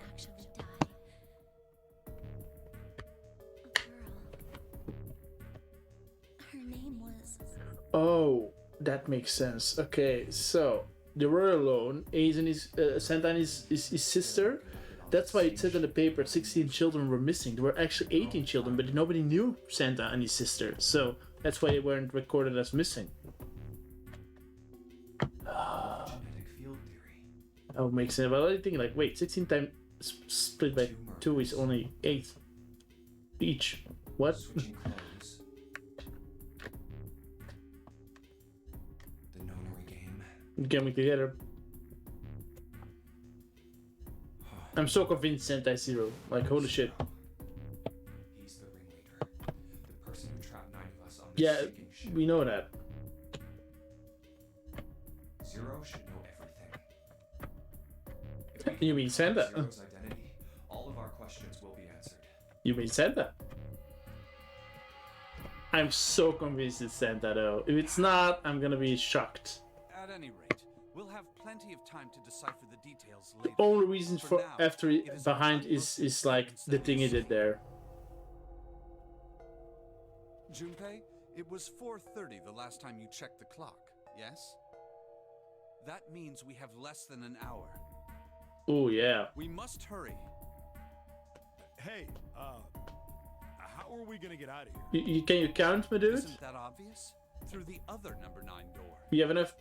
Speaker 4: actually die. A girl. Her name was...
Speaker 1: Oh, that makes sense. Okay, so they were alone. Ace and his Santa and his sister. That's why it said on the paper 16 children were missing. There were actually 18 children, but nobody knew Santa and his sister. So That's why they weren't recorded as missing.
Speaker 2: Genetic field theory.
Speaker 1: That would make sense. But I was thinking, like, wait, 16 times split by 2 is only 8 each. What?
Speaker 2: Switching clothes. The nonary game.
Speaker 1: Coming together. I'm so convinced Sentai Zero. Like, holy shit.
Speaker 2: He's the ringleader. The person who trapped 9 of us on this
Speaker 1: Yeah,
Speaker 2: sinking ship.
Speaker 1: we know that.
Speaker 2: Zero should know everything. If we
Speaker 1: You
Speaker 2: can
Speaker 1: mean
Speaker 2: find
Speaker 1: Santa?
Speaker 2: Zero's identity, all of our questions will be answered.
Speaker 1: You mean Santa? I'm so convinced it's Santa, though. If it's not, I'm gonna be shocked.
Speaker 10: At any rate, we'll have plenty of time to decipher the details later.
Speaker 1: Only reason
Speaker 10: For
Speaker 1: for
Speaker 10: now,
Speaker 1: after
Speaker 10: it is
Speaker 1: behind
Speaker 10: a
Speaker 1: is like the thing he did there.
Speaker 10: Junpei, it was 4:30 the last time you checked the clock, yes? That means we have less than an hour.
Speaker 1: Oh yeah.
Speaker 10: We must hurry.
Speaker 6: Hey, how are we gonna get out of here?
Speaker 1: Can you count, my dude?
Speaker 10: Isn't that obvious? Through the other number 9 door.
Speaker 1: We have enough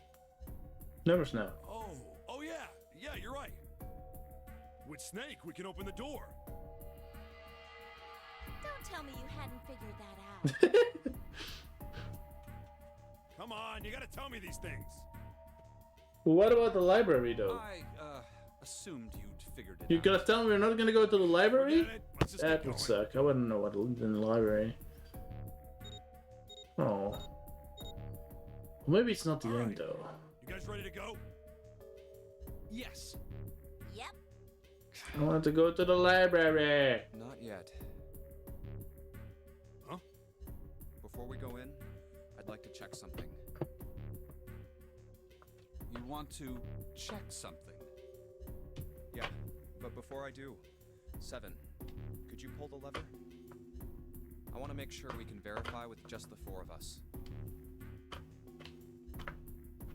Speaker 1: numbers now.
Speaker 6: Oh yeah, you're right. With Snake, we can open the door.
Speaker 4: Don't tell me you hadn't figured that out.
Speaker 6: Come on, you gotta tell me these things.
Speaker 1: What about the library, though?
Speaker 10: I assumed you'd figured it
Speaker 1: You
Speaker 10: out.
Speaker 1: gonna tell me we're not gonna go to the library?
Speaker 6: Forget it. Let's just
Speaker 1: That
Speaker 6: get
Speaker 1: would
Speaker 6: going.
Speaker 1: suck. I wouldn't know what to leave in the library. Oh. Maybe it's not the end,
Speaker 6: Alright.
Speaker 1: though.
Speaker 6: You guys ready to go?
Speaker 10: Yes.
Speaker 4: Yep.
Speaker 1: I want to go to the library.
Speaker 2: Not yet.
Speaker 6: Huh?
Speaker 2: Before we go in, I'd like to check something.
Speaker 10: You want to check something?
Speaker 2: Yeah, but before I do, 7, could you pull the lever? I want to make sure we can verify with just the 4 of us.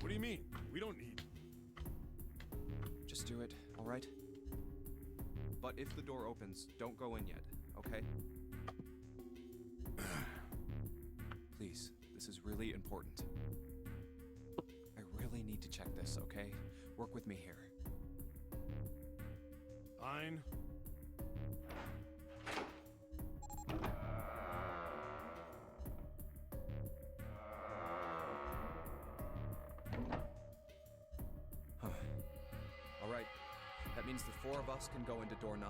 Speaker 6: What do you mean? We don't need.
Speaker 2: Just do it, alright? But if the door opens, don't go in yet, okay? Please, this is really important. I really need to check this, okay? Work with me here.
Speaker 6: Fine.
Speaker 2: Alright, that means the 4 of us can go into door 9.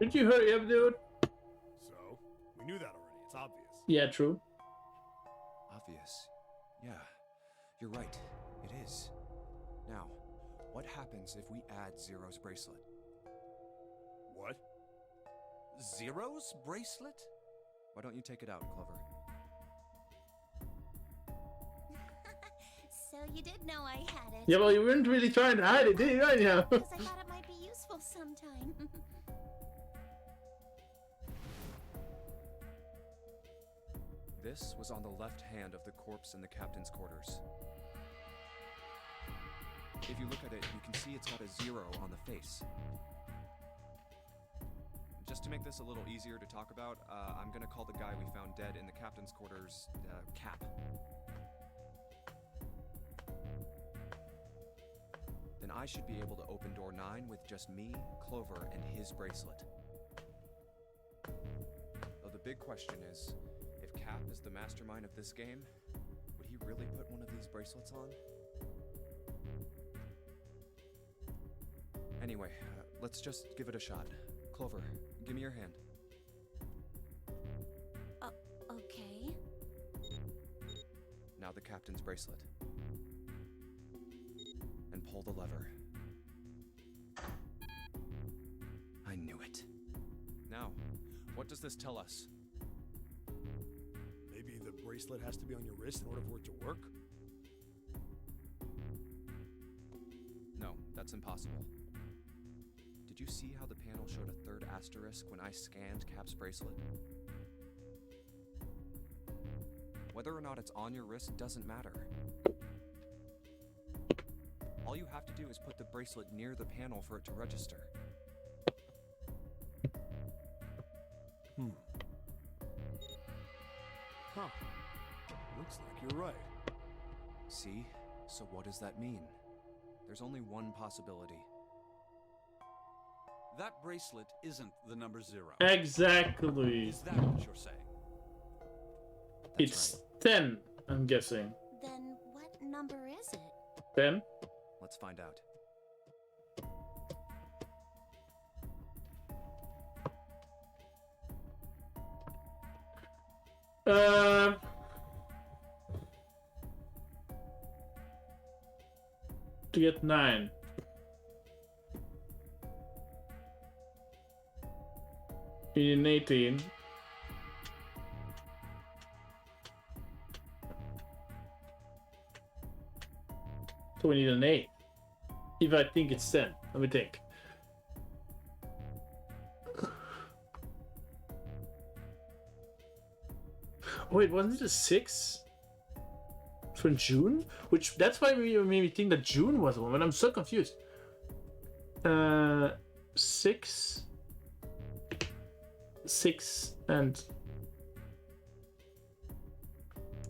Speaker 1: Should you hurry up, dude?
Speaker 6: So, we knew that already. It's obvious.
Speaker 1: Yeah, true.
Speaker 2: Obvious. Yeah, you're right. It is. Now, what happens if we add Zero's bracelet?
Speaker 6: What?
Speaker 10: Zero's bracelet?
Speaker 2: Why don't you take it out, Clover?
Speaker 4: So you did know I had it.
Speaker 1: Yeah, well, you weren't really trying to hide it, did you? Right now.
Speaker 4: Because I thought it might be useful sometime.
Speaker 2: This was on the left hand of the corpse in the captain's quarters. If you look at it, you can see it's got a 0 on the face. Just to make this a little easier to talk about, I'm gonna call the guy we found dead in the captain's quarters, Cap. Then I should be able to open door 9 with just me, Clover, and his bracelet. Though the big question is, if Cap is the mastermind of this game, would he really put one of these bracelets on? Anyway, let's just give it a shot. Clover, give me your hand.
Speaker 4: Okay.
Speaker 2: Now the captain's bracelet. And pull the lever. I knew it. Now, what does this tell us?
Speaker 6: Maybe the bracelet has to be on your wrist in order for it to work?
Speaker 2: No, that's impossible. Did you see how the panel showed a 3rd asterisk when I scanned Cap's bracelet? Whether or not it's on your wrist doesn't matter. All you have to do is put the bracelet near the panel for it to register.
Speaker 6: Huh. Looks like you're right.
Speaker 2: See? So what does that mean? There's only one possibility.
Speaker 10: That bracelet isn't the number 0.
Speaker 1: Exactly.
Speaker 10: Is that what you're saying?
Speaker 2: That's
Speaker 1: It's
Speaker 2: right.
Speaker 1: 10, I'm guessing.
Speaker 4: Then what number is it?
Speaker 1: 10?
Speaker 2: Let's find out.
Speaker 1: To get 9. You need 18. So we need an 8. If I think it's 10. Let me think. Wait, wasn't it a 6? For June? Which, that's why we made me think that June was one, but I'm so confused. 6 and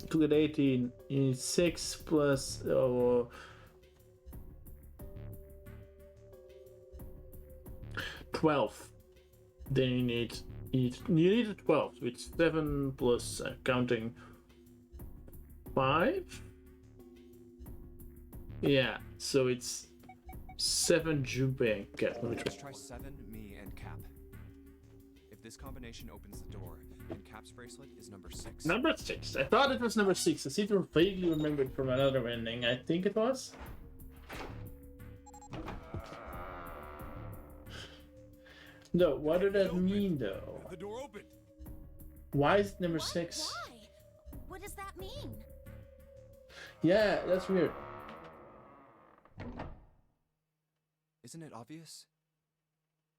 Speaker 1: to get 18 is 6 plus 12. Then you need a 12. So it's 7 plus counting 5. Yeah, so it's 7 Junpei. Okay, let me
Speaker 2: Let's
Speaker 1: try.
Speaker 2: try 7, me, and Cap. If this combination opens the door, then Cap's bracelet is number 6.
Speaker 1: Number 6. I thought it was number 6. I seem to vaguely remember it from another ending. I think it was. No, what did that mean though?
Speaker 6: The door opened.
Speaker 1: Why is it number
Speaker 4: What?
Speaker 1: 6?
Speaker 4: Why? What does that mean?
Speaker 1: Yeah, that's weird.
Speaker 2: Isn't it obvious?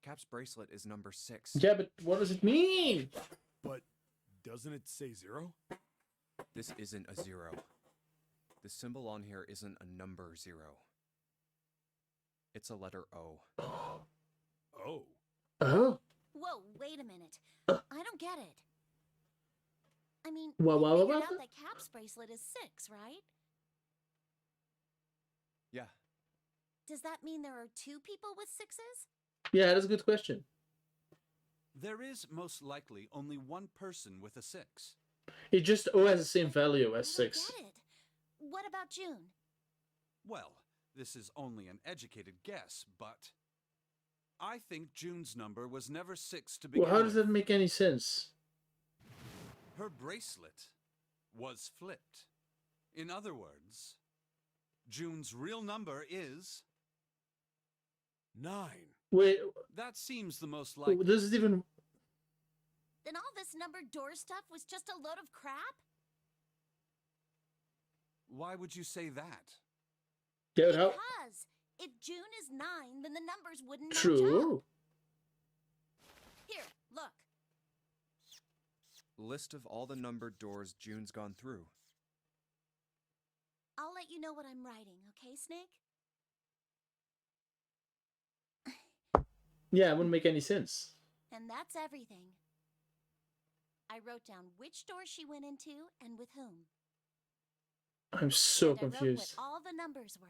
Speaker 2: Cap's bracelet is number 6.
Speaker 1: Yeah, but what does it mean?
Speaker 6: But doesn't it say 0?
Speaker 2: This isn't a 0. The symbol on here isn't a number 0. It's a letter O.
Speaker 6: Oh.
Speaker 1: Oh.
Speaker 4: Whoa, wait a minute. I don't get it. I mean,
Speaker 1: Well,
Speaker 4: you
Speaker 1: well,
Speaker 4: figured
Speaker 1: well,
Speaker 4: out
Speaker 1: well.
Speaker 4: that Cap's bracelet is 6, right?
Speaker 2: Yeah.
Speaker 4: Does that mean there are 2 people with 6s?
Speaker 1: Yeah, that's a good question.
Speaker 10: There is most likely only one person with a 6.
Speaker 1: It just O has the same value as
Speaker 4: I don't
Speaker 1: 6.
Speaker 4: get it. What about June?
Speaker 10: Well, this is only an educated guess, but I think June's number was never 6 to begin
Speaker 1: Well, how does
Speaker 10: with.
Speaker 1: that make any sense?
Speaker 10: Her bracelet was flipped. In other words, June's real number is...
Speaker 6: 9.
Speaker 1: Wait,
Speaker 10: That seems the most likely.
Speaker 1: does it even...
Speaker 4: Then all this numbered door stuff was just a load of crap?
Speaker 10: Why would you say that?
Speaker 1: Yeah, but how...
Speaker 4: Because if June is 9, then the numbers wouldn't match up.
Speaker 1: True.
Speaker 4: Here, look.
Speaker 2: List of all the numbered doors June's gone through.
Speaker 4: I'll let you know what I'm writing, okay, Snake?
Speaker 1: Yeah, it wouldn't make any sense.
Speaker 4: And that's everything. I wrote down which door she went into and with whom.
Speaker 1: I'm so
Speaker 4: and I wrote
Speaker 1: confused.
Speaker 4: what all the numbers were.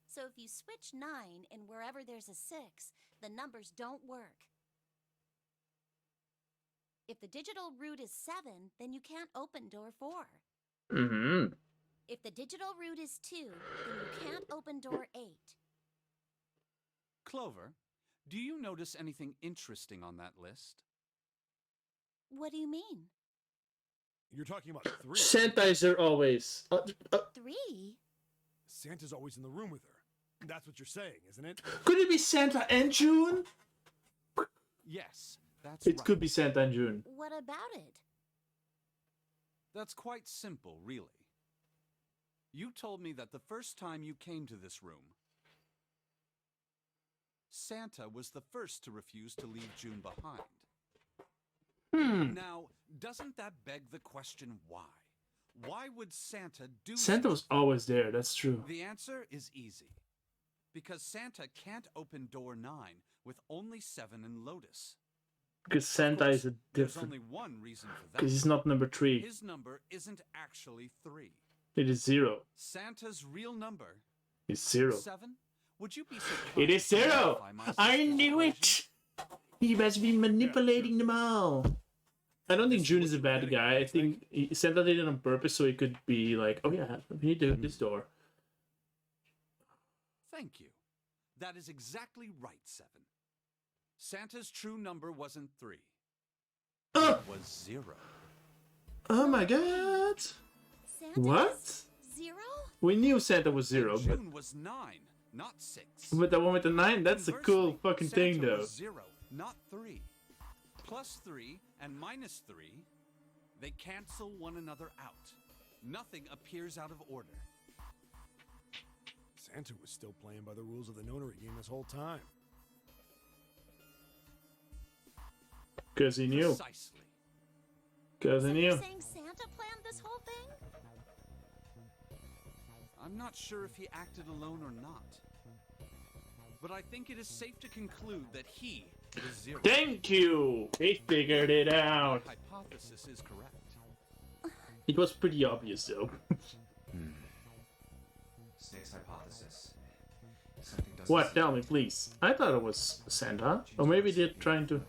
Speaker 4: So if you switch 9 and wherever there's a 6, the numbers don't work. If the digital root is 7, then you can't open door 4.
Speaker 1: Mm-hmm.
Speaker 4: If the digital root is 2, then you can't open door 8.
Speaker 10: Clover, do you notice anything interesting on that list?
Speaker 4: What do you mean?
Speaker 6: You're talking about 3.
Speaker 1: Santa is there always.
Speaker 4: 3?
Speaker 6: Santa's always in the room with her. That's what you're saying, isn't it?
Speaker 1: Could it be Santa and June?
Speaker 10: Yes, that's
Speaker 1: It
Speaker 10: right.
Speaker 1: could be Santa and June.
Speaker 4: What about it?
Speaker 10: That's quite simple, really. You told me that the first time you came to this room, Santa was the first to refuse to leave June behind. Now, doesn't that beg the question why? Why would Santa do
Speaker 1: Santa was always there, that's true.
Speaker 10: The answer is easy. Because Santa can't open door 9 with only 7 and Lotus.
Speaker 1: Because Santa is a
Speaker 10: There's
Speaker 1: different.
Speaker 10: only one reason for that.
Speaker 1: Because he's not number 3.
Speaker 10: His number isn't actually 3.
Speaker 1: It is 0.
Speaker 10: Santa's real number
Speaker 1: It's 0.
Speaker 10: 7. Would you be so
Speaker 1: It
Speaker 10: kind
Speaker 1: is
Speaker 10: to
Speaker 1: 0.
Speaker 10: verify my
Speaker 1: I
Speaker 10: sister's
Speaker 1: knew
Speaker 10: equation?
Speaker 1: it. He must be manipulating them all. I don't think June is a bad guy. I think Santa did it on purpose so he could be like, oh yeah, we need to this door.
Speaker 10: Thank you. That is exactly right, 7. Santa's true number wasn't 3.
Speaker 1: Oh,
Speaker 10: It was 0.
Speaker 1: oh my god.
Speaker 4: Santa
Speaker 1: What?
Speaker 4: is 0?
Speaker 1: We knew Santa was 0, but
Speaker 10: June was 9, not 6.
Speaker 1: with the one with the 9, that's a cool
Speaker 10: Conversely,
Speaker 1: fucking
Speaker 10: Santa
Speaker 1: thing though.
Speaker 10: was 0, not 3. Plus 3 and minus 3, they cancel one another out. Nothing appears out of order.
Speaker 6: Santa was still playing by the rules of the notary game this whole time.
Speaker 1: Because he knew.
Speaker 10: Precisely.
Speaker 1: Because he
Speaker 4: So
Speaker 1: knew.
Speaker 4: you're saying Santa planned this whole thing?
Speaker 10: I'm not sure if he acted alone or not. But I think it is safe to conclude that he is 0.
Speaker 1: Thank you! He figured it out.
Speaker 10: My hypothesis is correct.
Speaker 1: It was pretty obvious though.
Speaker 2: Snake's hypothesis. Something doesn't
Speaker 1: What?
Speaker 2: seem
Speaker 1: Tell me,
Speaker 2: right.
Speaker 1: please. I thought it was Santa. Or maybe they're trying to...
Speaker 2: Even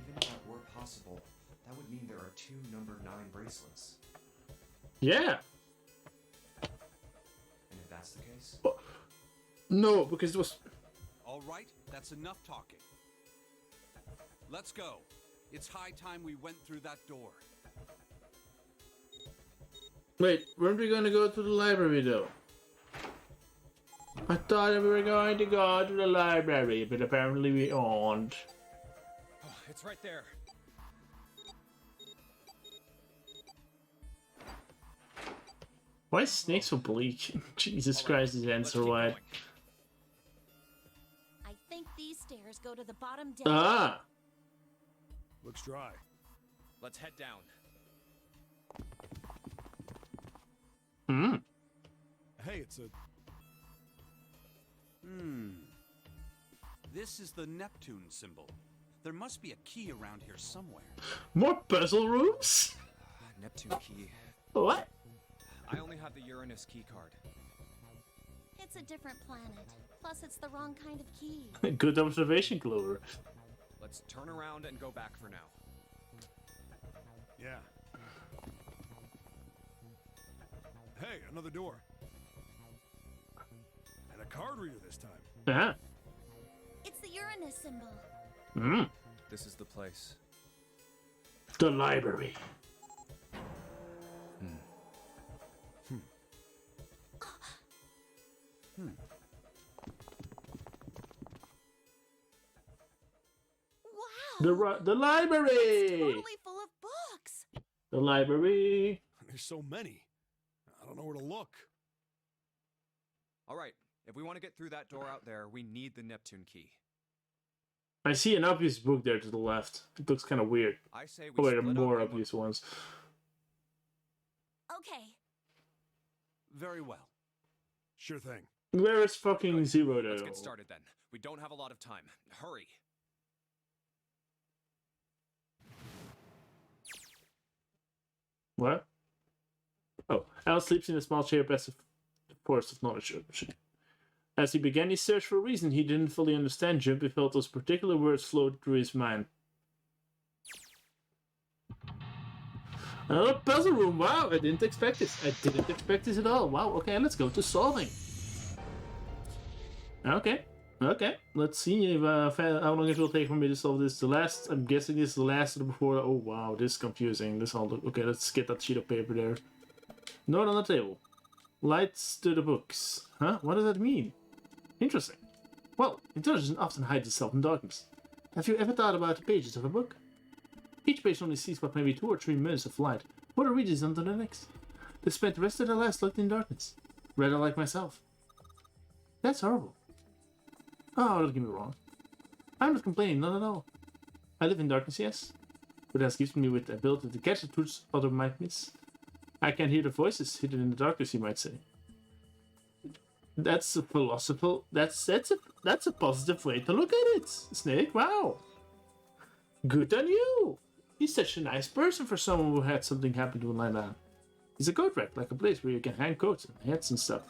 Speaker 2: if that were possible, that would mean there are 2 number 9 bracelets.
Speaker 1: Yeah!
Speaker 2: And if that's the case,
Speaker 1: No, because it was...
Speaker 10: All right, that's enough talking. Let's go. It's high time we went through that door.
Speaker 1: Wait, weren't we gonna go to the library though? I thought we were going to go to the library, but apparently we aren't.
Speaker 2: oh, it's right there.
Speaker 1: Why is Snake so bleak? Jesus Christ, his hands
Speaker 2: Let's
Speaker 1: are
Speaker 2: keep
Speaker 1: wide.
Speaker 2: going.
Speaker 4: I think these stairs go to the bottom deck.
Speaker 1: Ah!
Speaker 6: Looks dry.
Speaker 2: Let's head down.
Speaker 1: Hmm.
Speaker 6: Hey, it's a...
Speaker 10: This is the Neptune symbol. There must be a key around here somewhere.
Speaker 1: More puzzle rooms?
Speaker 2: Neptune key.
Speaker 1: What?
Speaker 2: I only have the Uranus key card.
Speaker 4: It's a different planet. Plus, it's the wrong kind of key.
Speaker 1: Good observation, Clover.
Speaker 2: Let's turn around and go back for now.
Speaker 6: Yeah. Hey, another door. And a card reader this time.
Speaker 1: Ah.
Speaker 4: It's the Uranus symbol.
Speaker 1: Hmm.
Speaker 2: This is the place.
Speaker 1: The library.
Speaker 4: Wow!
Speaker 1: The library!
Speaker 4: It's totally full of books.
Speaker 1: The library.
Speaker 6: There's so many. I don't know where to look.
Speaker 2: All right, if we want to get through that door out there, we need the Neptune key.
Speaker 1: I see an obvious book there to the left. It looks kind of weird.
Speaker 2: I say we
Speaker 1: Oh wait, there are
Speaker 2: split up
Speaker 1: more
Speaker 2: and
Speaker 1: obvious ones.
Speaker 4: Okay.
Speaker 10: Very well.
Speaker 6: Sure thing.
Speaker 1: Where is fucking
Speaker 2: Good.
Speaker 1: Zero though?
Speaker 2: Let's get started then. We don't have a lot of time. Hurry.
Speaker 1: What? Oh, Al sleeps in a small chair past the forest of knowledge. As he began his search for a reason he didn't fully understand, Jumpy felt those particular words float through his mind. Another puzzle room. Wow, I didn't expect this. I didn't expect this at all. Wow, okay, let's go to solving. Okay, let's see if how long it will take for me to solve this. I'm guessing this is the last before. Oh wow, this is confusing. This all okay. Let's get that sheet of paper there. Note on the table. Lights to the books. Huh? What does that mean? Interesting. Well, intelligence often hides itself in darkness. Have you ever thought about the pages of a book? Each page only sees what may be 2 or 3 minutes of light. What reaches onto the next? They spent the rest of their lives locked in darkness. Rather like myself. That's horrible. Oh, don't get me wrong. I'm not complaining, not at all. I live in darkness, yes. But that gives me with the ability to catch the truths others might miss. I can hear the voices hidden in the darkness, you might say. That's a philosophical. That's a that's a positive way to look at it, Snake. Wow. Good on you. He's such a nice person for someone who had something happen to him like that. He's a coat rack, like a place where you can hang coats and hats and stuff.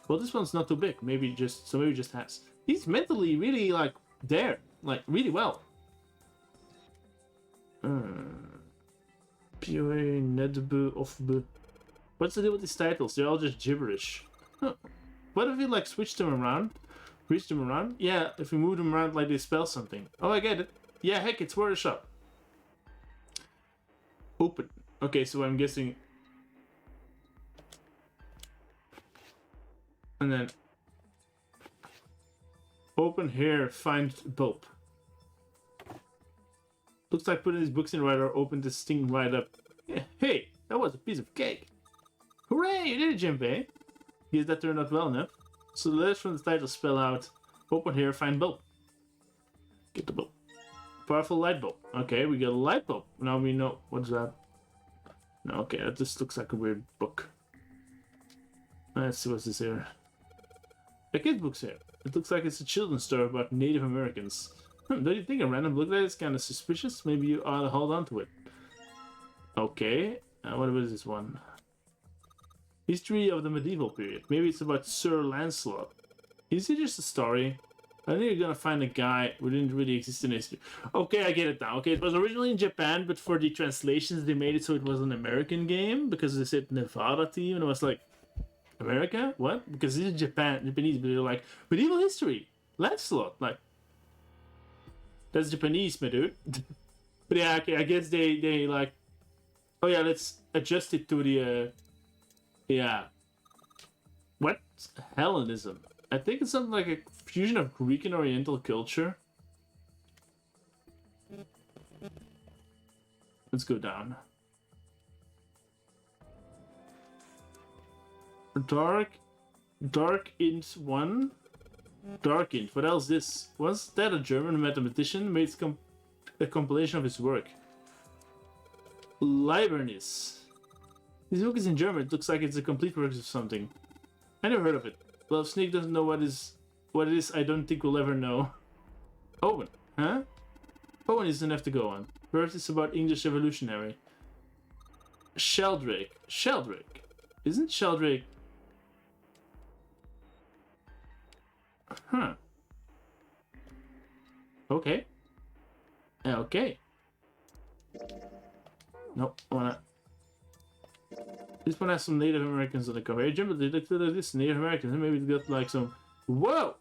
Speaker 1: Well, this one's not too big. Maybe just has. He's mentally really like there, like really well. POA, Nedbu, Offbu. What's the deal with these titles? They're all just gibberish. Huh. What if we like switch them around? Reach them around? Yeah, if we move them around like they spell something. Oh, I get it. Yeah, heck, it's Word Shop. Open. Okay, so I'm guessing. And then open here, find bulb. Looks like putting these books in right or open this thing right up. Yeah, hey, that was a piece of cake. Hooray, you did it, Jinpei. Guess that turned out well enough. So the letters from the title spell out open here, find bulb. Get the bulb. Powerful light bulb. Okay, we got a light bulb. Now we know what's that. No, okay, that just looks like a weird book. Let's see what's this here. A kid book's here. It looks like it's a children's story about Native Americans. Don't you think a random book like this is kind of suspicious? Maybe you ought to hold on to it. Okay, what was this one? History of the medieval period. Maybe it's about Sir Lancelot. Is it just a story? I think you're gonna find a guy who didn't really exist in history. Okay, I get it now. Okay, it was originally in Japan, but for the translations they made it so it was an American game because they said Nevada team and it was like America? What? Because this is Japanese, but they're like medieval history. Lancelot, like that's Japanese, my dude. But yeah, okay, I guess they like. Oh yeah, let's adjust it to the. Yeah. What? Hellenism. I think it's something like a fusion of Greek and Oriental culture. Let's go down. Dark Int 1. Dark Int. What else is this? Was that a German mathematician made a compilation of his work? Libernis. This book is in German. It looks like it's a complete work of something. I never heard of it. Well, if Snake doesn't know what it is, I don't think we'll ever know. Owen, huh? Owen isn't enough to go on. First, it's about English Revolutionary. Sheldrake. Sheldrake. Isn't Sheldrake... Huh. Okay. Okay. Nope, wanna... This one has some Native Americans on the cover. Hey, Jim, but they look at this Native Americans, and maybe it's got like some. Whoa!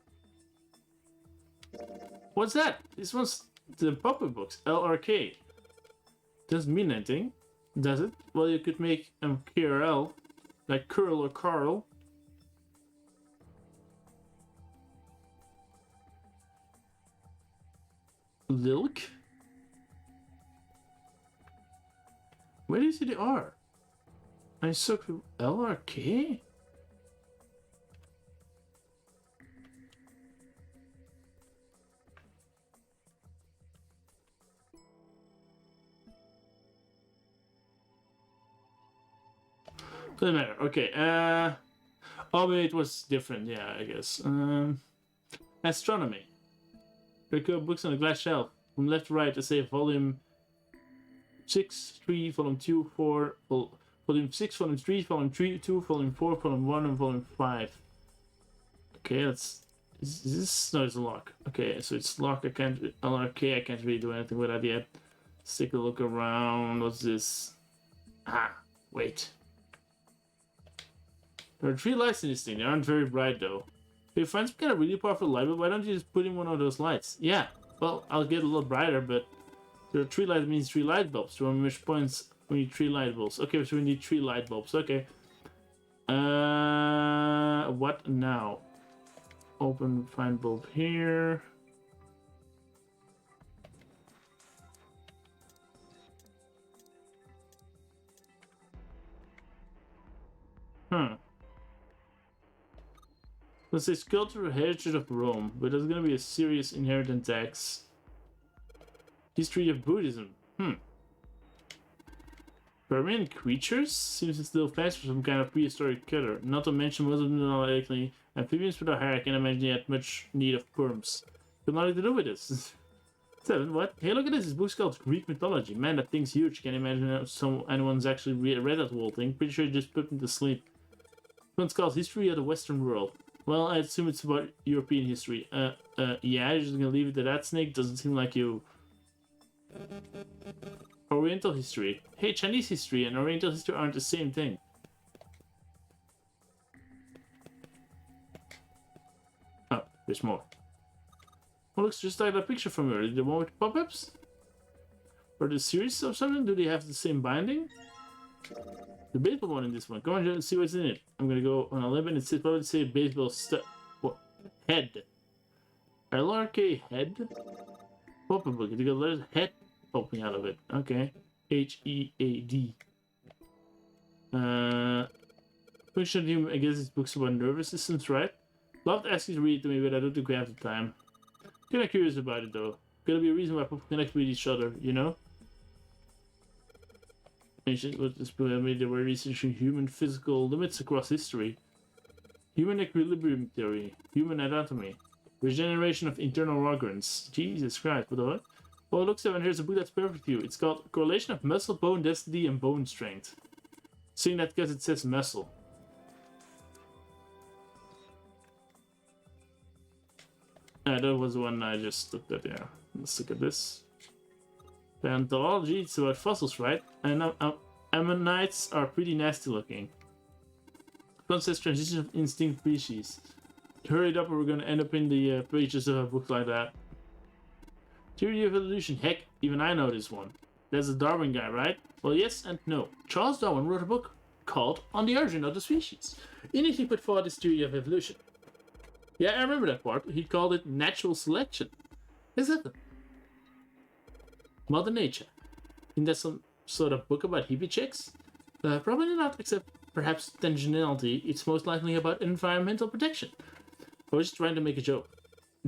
Speaker 1: What's that? This one's the pop-up books. LRK. Doesn't mean anything, does it? Well, you could make KRL, like Curl or Carl. Lilk. Where do you see the R? I suck with LRK? Doesn't matter. Okay. Oh, wait, it was different. Yeah, I guess. Astronomy. Record books on a glass shelf. From left to right, I say volume 6, 3, volume 2, 4, volume 6, volume 3, volume 3, 2, volume 4, volume 1, and volume 5. Okay, let's... Is this... No, it's a lock. Okay, so it's lock. I can't... LRK, I can't really do anything with that yet. Let's take a look around. What's this? Ah, wait. There are 3 lights in this thing. They aren't very bright, though. If you find some kind of really powerful light bulb, why don't you just put in one of those lights? Yeah, well, I'll get a little brighter, but... There are 3 lights, means 3 light bulbs. So how much points... We need 3 light bulbs. Okay, so we need 3 light bulbs. Okay. What now? Open, find bulb here. Huh. Let's say cultural heritage of Rome, but there's gonna be a serious inheritance tax. History of Buddhism. Permanent creatures? Seems it's still fast for some kind of prehistoric killer. Not to mention most of them are likely Amphibians without hair, I can imagine they had much need of perms. Got nothing to do with this. 7, what? Hey, look at this. This book's called Greek Mythology. Man, that thing's huge. Can't imagine anyone's actually read that whole thing. Pretty sure you just put me to sleep. One's called History of the Western World. Well, I assume it's about European history. Yeah, you're just gonna leave it to that, Snake? Doesn't seem like you. Oriental history. Hey, Chinese history and Oriental history aren't the same thing. Oh, there's more. Well, looks just like that picture from earlier. The one with pop-ups? Or the series or something? Do they have the same binding? The baseball one in this one. Come on, let's see what's in it. I'm gonna go on 11. It says probably say baseball what? Head. LRK head? Pop-up book. You got letters head popping out of it. Okay. HEAD. Picture you, I guess this book's about nervous systems, right? Love to ask you to read it to me, but I don't think we have the time. Kinda curious about it though. Gotta be a reason why people connect with each other, you know? What this book made, they were researching human physical limits across history. Human equilibrium theory. Human anatomy. Regeneration of internal organs. Jesus Christ, what the what? Well, it looks like here's a book that's perfect for you. It's called Correlation of Muscle, Bone Density, and Bone Strength. Seeing that because it says muscle. That was the one I just looked at, yeah. Let's look at this. Paleontology, it's about fossils, right? And ammonites are pretty nasty looking. One says transition of instinct species. Hurry it up or we're gonna end up in the pages of a book like that. Theory of evolution, heck, even I know this one. That's a Darwin guy, right? Well, yes and no. Charles Darwin wrote a book called On the Origin of the Species. In it he put forward his theory of evolution. Yeah, I remember that part. He called it natural selection. Exactly. Mother Nature. Isn't that some sort of book about hippie chicks? Probably not, except perhaps tangentiality. It's most likely about environmental protection. I was just trying to make a joke.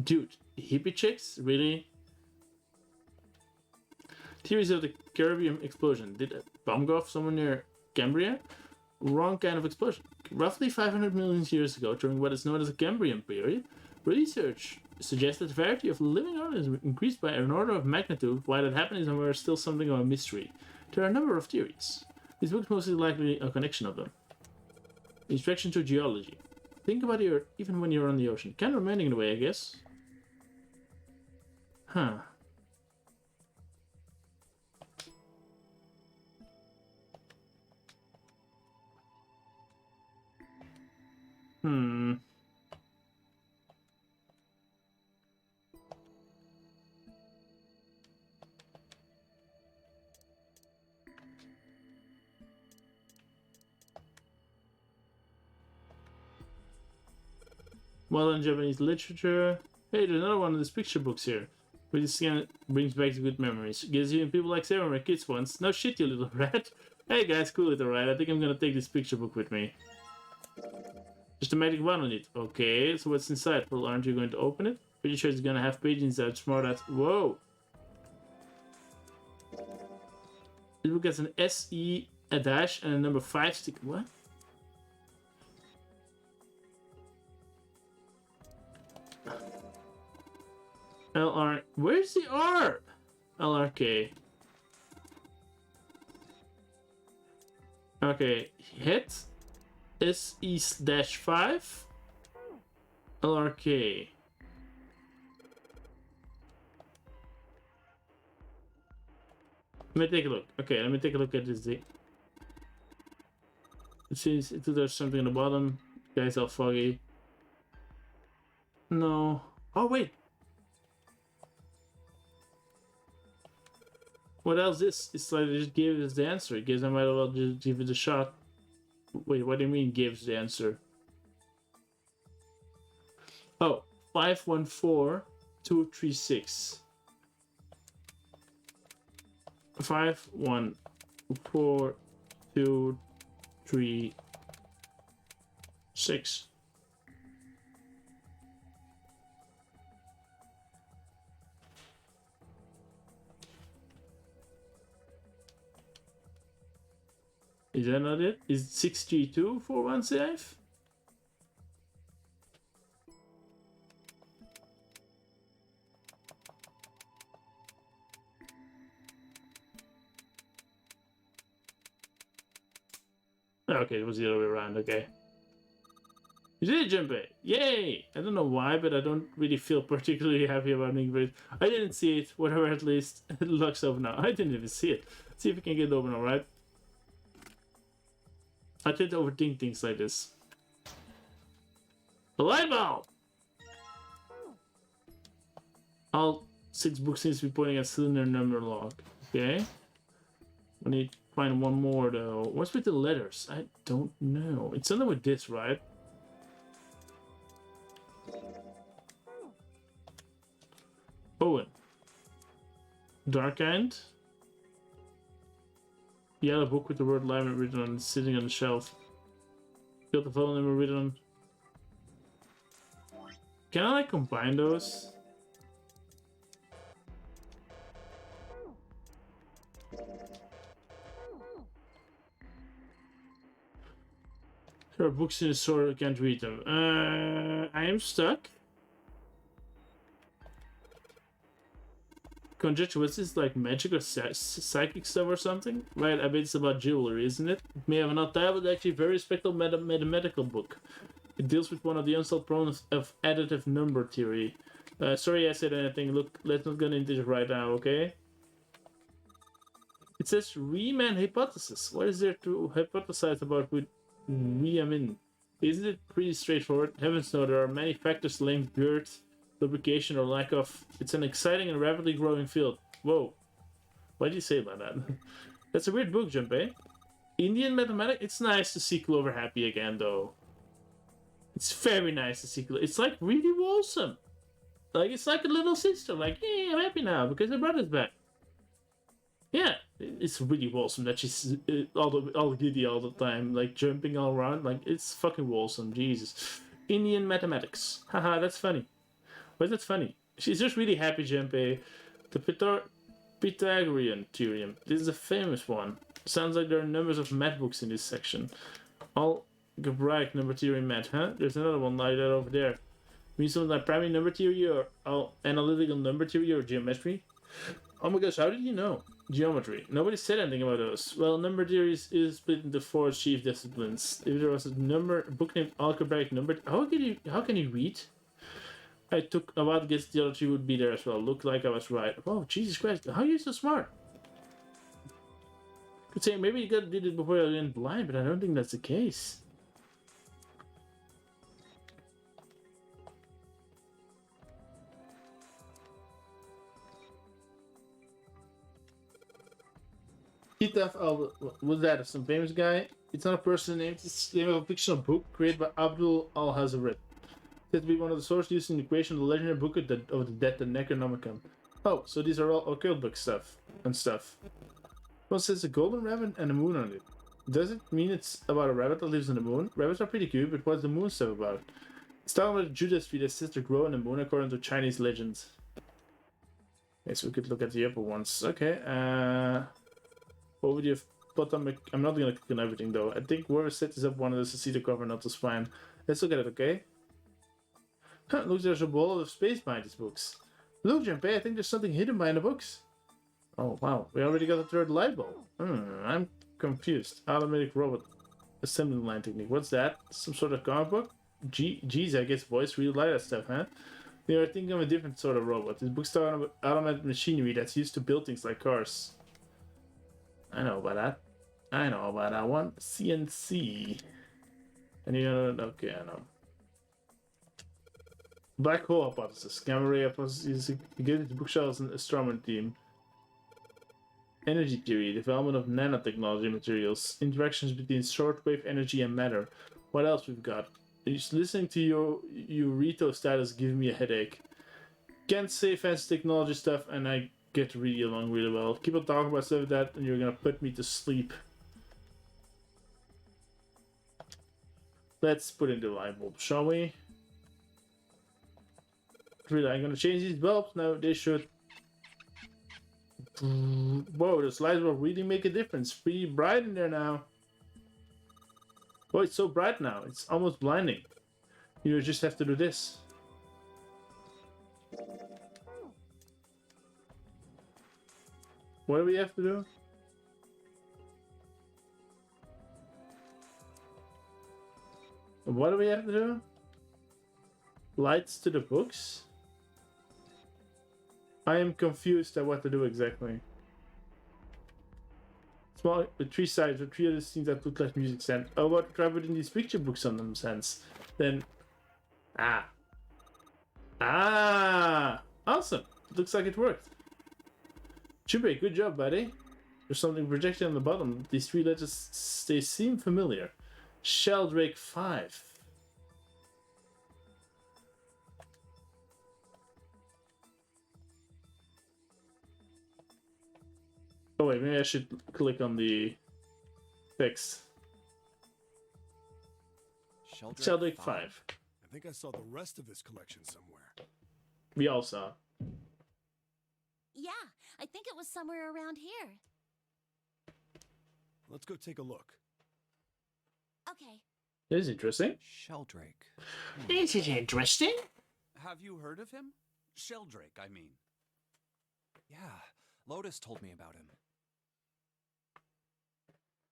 Speaker 1: Dude, hippie chicks? Really? Theories of the Caribbean explosion. Did a bomb go off somewhere near Cambria? Wrong kind of explosion. Roughly 500 million years ago, during what is known as the Cambrian period, research suggests that the variety of living organisms increased by an order of magnitude. Why that happened is somewhere still something of a mystery. There are a number of theories. This book is mostly likely a connection of them. Introduction to geology. Think about the Earth even when you're on the ocean. Kind of romantic in a way, I guess. Huh. Modern Japanese literature. Hey, there's another one of these picture books here. But this scan brings back the good memories. Gives you and people like Sarah were kids once. No shit, you little rat. Hey guys, cool little rat. I think I'm gonna take this picture book with me. Just a magic wand on it. Okay, so what's inside? Well, aren't you going to open it? Pretty sure it's gonna have pages inside. Smart as. Whoa! This book has an SE, a dash, and a number 5 stick. What? LR. Where's the R? LRK. Okay, hit. SE-5. LRK. Let me take a look. Okay, let me take a look at this thing. It seems there's something on the bottom. Guys all foggy. No. Oh, wait. What else is? It's like they just gave us the answer. I guess I might as well just give it a shot. Wait, what do you mean gives the answer? Oh, 514236. 514236. Is that not it? Is it 63241 safe? Okay, it was the other way around. Okay. You did it, Junpei! Yay! I don't know why, but I don't really feel particularly happy about being great. I didn't see it, whatever at least. It looks over now. I didn't even see it. Let's see if we can get it open, alright? I tend to overthink things like this. A light bulb! All 6 books seems to be pointing at cylinder number log. Okay. We need to find one more though. What's with the letters? I don't know. It's something with this, right? Owen. Dark End. Yellow book with the word library written on, sitting on the shelf. Got the phone number written on. Can I like combine those? There are books in the store, I can't read them. I am stuck. Conjecture, what's this, like magic or psychic stuff or something? Right, I bet it's about jewelry, isn't it? It may have not title, but actually a very respectable mathematical book. It deals with one of the unsolved problems of additive number theory. Sorry I said anything, look, let's not get into this right now, okay? It says Riemann hypothesis. What is there to hypothesize about with Riemann? Isn't it pretty straightforward? Heavens no, there are many factors linked girth, lubrication or lack of. It's an exciting and rapidly growing field. Whoa. Why did you say about that? That's a weird book, Junpei. Indian mathematics? It's nice to see Clover happy again, though. It's very nice to see Clover. It's like really wholesome. Like, it's like a little sister. Like, hey, I'm happy now because her brother's back. Yeah, it's really wholesome that she's all giddy all the time, like jumping all around. Like, it's fucking wholesome. Jesus. Indian mathematics. Haha, that's funny. Why is that funny? She's just really happy, Junpei. The Pythagorean theorem. This is a famous one. Sounds like there are numbers of math books in this section. Algebraic number theory math, huh? There's another one like that over there. Mean something like primary number theory or analytical number theory or geometry? Oh my gosh, how did you know? Geometry. Nobody said anything about those. Well, number theory is split into 4 chief disciplines. If there was a book named Algebraic Number, how can you read? I took a while to guess the other 2 would be there as well. Looked like I was right. Oh, Jesus Christ! How are you so smart? Could say maybe you did it before I went blind, but I don't think that's the case. Kitaf was that some famous guy? It's not a person name, it's the name of a fictional book created by Abdul Al-Hazred. Said to be one of the sources used in the creation of the legendary book of the Dead, the Necronomicon. Oh, so these are all occult book stuff. Well, it says a golden rabbit and a moon on it. Does it mean it's about a rabbit that lives on the moon? Rabbits are pretty cute, but what's the moon stuff about? It's talking about Judas tree that's says to grow on the moon according to Chinese legends. Okay, so we could look at the upper ones. Okay, what would you have put on? I'm not gonna click on everything though. I think whoever set this up wanted us to see the cover, not the spine. Let's look at it, okay? Huh, looks there's a ball of space behind these books. Look, Junpei, I think there's something hidden behind the books. Oh, wow. We already got the 3rd light bulb. I'm confused. Automatic robot assembly line technique. What's that? Some sort of comic book? Geez, I guess boys really like that stuff, huh? They are thinking of a different sort of robot. This book's talking about automated machinery that's used to build things like cars. I know about that. I know about that one. CNC. And you know, okay, I know. Black hole hypothesis. Gamma ray hypothesis. Given the bookshelves and astronomy team. Energy theory. Development of nanotechnology materials. Interactions between shortwave energy and matter. What else we've got? Just listening to your Rito status giving me a headache. Can't say fancy technology stuff and I get really along really well. Keep on talking about stuff like that and you're gonna put me to sleep. Let's put in the light bulb, shall we? Really, I'm gonna change these bulbs now. They should. Whoa, those lights will really make a difference. Pretty bright in there now. Oh, it's so bright now. It's almost blinding. You just have to do this. What do we have to do? What do we have to do? Lights to the books? I am confused at what to do exactly. Small with 3 sides with 3 other scenes that look like music stand. Oh, what try putting these picture books on them sense? Then awesome. Looks like it worked. Chube, good job, buddy. There's something projected on the bottom. These 3 letters, they seem familiar. Sheldrake 5. Oh wait, maybe I should click on the text. Sheldrake 5.
Speaker 6: I think I saw the rest of this collection somewhere.
Speaker 1: We all saw.
Speaker 4: Yeah, I think it was somewhere around here.
Speaker 6: Let's go take a look.
Speaker 4: Okay.
Speaker 1: This is interesting.
Speaker 2: Sheldrake.
Speaker 1: This is interesting.
Speaker 10: Have you heard of him? Sheldrake, I mean.
Speaker 2: Yeah, Lotus told me about him.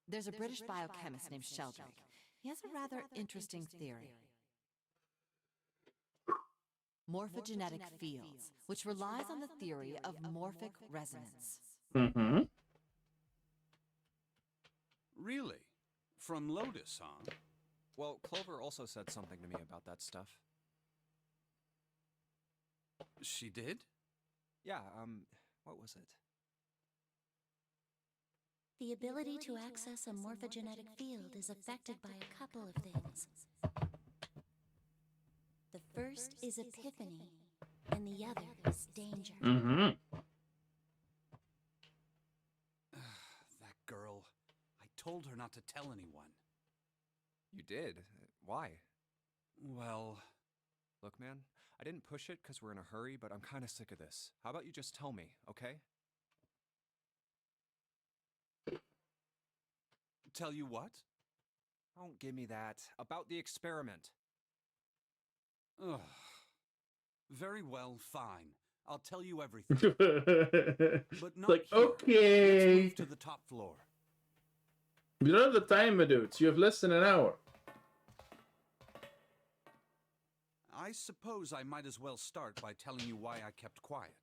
Speaker 9: There's a British biochemist named Sheldrake. He has a rather interesting theory. Morphogenetic fields, which relies on the theory of morphic resonance.
Speaker 1: Mm-hmm.
Speaker 10: Really? From Lotus, huh?
Speaker 2: Well, Clover also said something to me about that stuff.
Speaker 10: She did?
Speaker 2: Yeah, what was it?
Speaker 4: The ability to access a morphogenetic field is affected by a couple of things. The first is epiphany, and the other is danger.
Speaker 1: Mm-hmm.
Speaker 10: That girl. I told her not to tell anyone.
Speaker 2: You did? Why?
Speaker 10: Well...
Speaker 2: Look, man, I didn't push it because we're in a hurry, but I'm kind of sick of this. How about you just tell me, okay?
Speaker 10: Tell you what?
Speaker 2: Don't give me that. About the experiment.
Speaker 10: Ugh. Very well, fine. I'll tell you everything. But not
Speaker 1: like,
Speaker 10: here.
Speaker 1: okay.
Speaker 10: Let's move to the top floor.
Speaker 1: You don't have the time, my dudes. You have less than an hour.
Speaker 10: I suppose I might as well start by telling you why I kept quiet,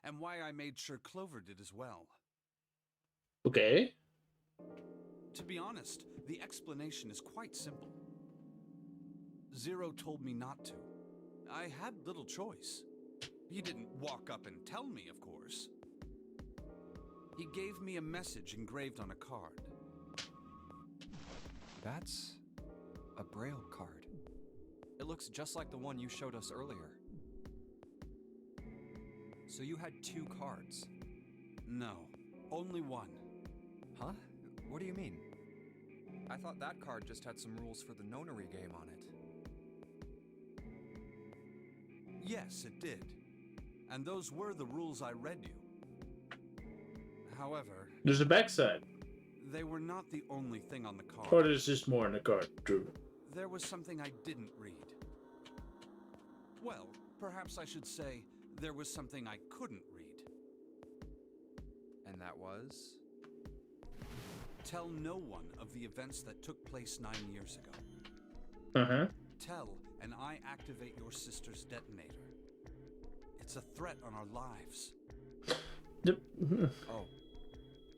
Speaker 10: and why I made sure Clover did as well.
Speaker 1: Okay.
Speaker 10: To be honest, the explanation is quite simple. Zero told me not to. I had little choice. He didn't walk up and tell me, of course. He gave me a message engraved on a card.
Speaker 2: That's a Braille card. It looks just like the one you showed us earlier. So you had 2 cards?
Speaker 10: No, only one.
Speaker 2: Huh? What do you mean? I thought that card just had some rules for the nonary game on it.
Speaker 10: Yes, it did. And those were the rules I read you. However...
Speaker 1: There's a backside.
Speaker 10: They were not the only thing on the card.
Speaker 1: Or there's just more in the card, Drew.
Speaker 10: There was something I didn't read. Well, perhaps I should say, there was something I couldn't read.
Speaker 2: And that was?
Speaker 10: Tell no one of the events that took place 9 years ago.
Speaker 1: Uh-huh.
Speaker 10: Tell, and I activate your sister's detonator. It's a threat on our lives.
Speaker 2: Oh.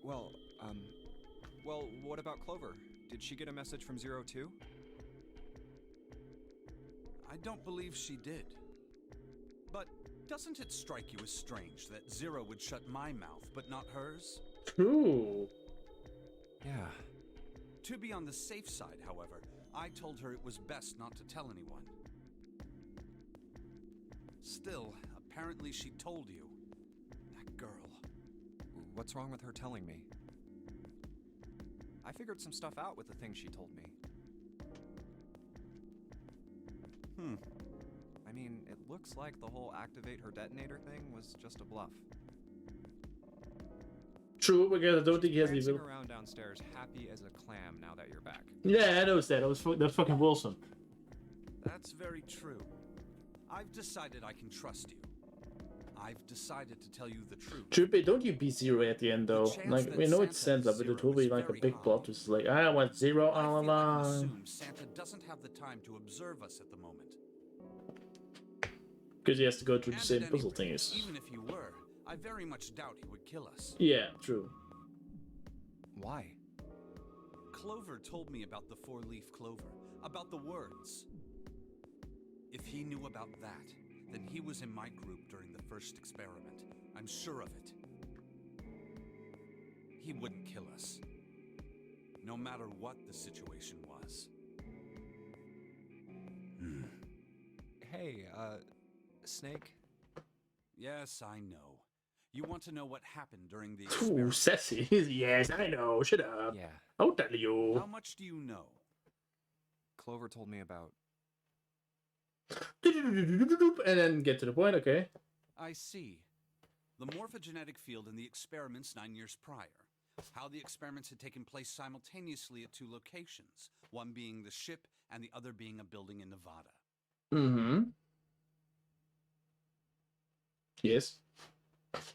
Speaker 2: Well, well, what about Clover? Did she get a message from Zero too?
Speaker 10: I don't believe she did. But doesn't it strike you as strange that Zero would shut my mouth, but not hers?
Speaker 1: True.
Speaker 2: Yeah.
Speaker 10: To be on the safe side, however, I told her it was best not to tell anyone. Still, apparently she told you. That girl.
Speaker 2: What's wrong with her telling me? I figured some stuff out with the things she told me. I mean, it looks like the whole activate her detonator thing was just a bluff.
Speaker 1: True, because I don't think he has any
Speaker 2: Prancing
Speaker 1: little...
Speaker 2: around downstairs happy as a clam now that you're back.
Speaker 1: Yeah, I noticed that. That's fucking Wilson.
Speaker 10: That's very true. I've decided I can trust you. I've decided to tell you the truth.
Speaker 1: Trippy, don't you be Zero at the end though.
Speaker 10: chance
Speaker 1: Like
Speaker 10: that
Speaker 1: we know it's
Speaker 10: Santa
Speaker 1: Santa,
Speaker 10: is
Speaker 1: but it
Speaker 10: Zero
Speaker 1: will be
Speaker 10: is
Speaker 1: like a
Speaker 10: very
Speaker 1: big
Speaker 10: high.
Speaker 1: plot twist. Like I want Zero
Speaker 10: I
Speaker 1: all
Speaker 10: feel like you
Speaker 1: along.
Speaker 10: assume Santa doesn't have the time to observe us at the moment.
Speaker 1: Because he has to go through the
Speaker 10: And
Speaker 1: same
Speaker 10: at any
Speaker 1: puzzle
Speaker 10: rate,
Speaker 1: thingies.
Speaker 10: Even if he were, I very much doubt he would kill us.
Speaker 1: Yeah, true.
Speaker 2: Why?
Speaker 10: Clover told me about the four-leaf clover, about the words. If he knew about that, then he was in my group during the first experiment. I'm sure of it. He wouldn't kill us, no matter what the situation was.
Speaker 2: Hey, Snake?
Speaker 10: Yes, I know. You want to know what happened during the
Speaker 1: Ooh,
Speaker 10: experiment?
Speaker 1: sassy. Yes, I know. Shut up.
Speaker 2: Yeah.
Speaker 1: I'll tell you.
Speaker 10: How much do you know?
Speaker 2: Clover told me about...
Speaker 1: And then get to the point, okay.
Speaker 10: I see. The morphogenetic field in the experiments 9 years prior. How the experiments had taken place simultaneously at two locations, one being the ship and the other being a building in Nevada.
Speaker 1: Mm-hmm. Yes.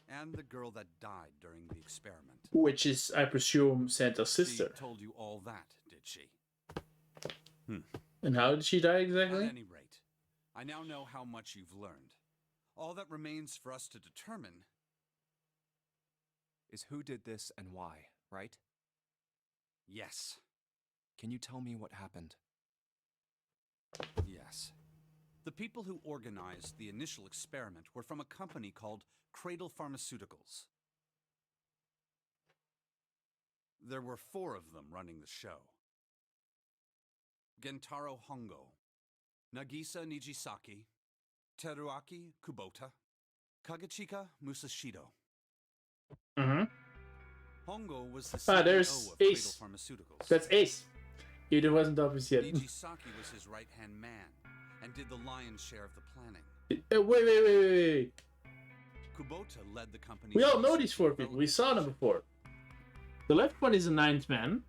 Speaker 10: And the girl that died during the experiment.
Speaker 1: Which is, I presume, Santa's sister.
Speaker 10: She told you all that, did she?
Speaker 1: And how did she die exactly?
Speaker 10: At any rate, I now know how much you've learned. All that remains for us to determine
Speaker 2: is who did this and why, right?
Speaker 10: Yes.
Speaker 2: Can you tell me what happened?
Speaker 10: Yes. The people who organized the initial experiment were from a company called Cradle Pharmaceuticals. There were 4 of them running the show. Gentaro Hongo, Nagisa Nijisaki, Teruaki Kubota, Kagechika Musashido.
Speaker 1: Mm-hmm.
Speaker 10: Hongo was the
Speaker 1: there's
Speaker 10: CEO of
Speaker 1: Ace.
Speaker 10: Cradle Pharmaceuticals.
Speaker 1: That's Ace. It wasn't obvious yet.
Speaker 10: Nijisaki was his right-hand man and did the lion's share of the planning.
Speaker 1: Wait.
Speaker 10: Kubota led the company.
Speaker 1: We all know these 4 people. We saw them before. The left one is the 9th man.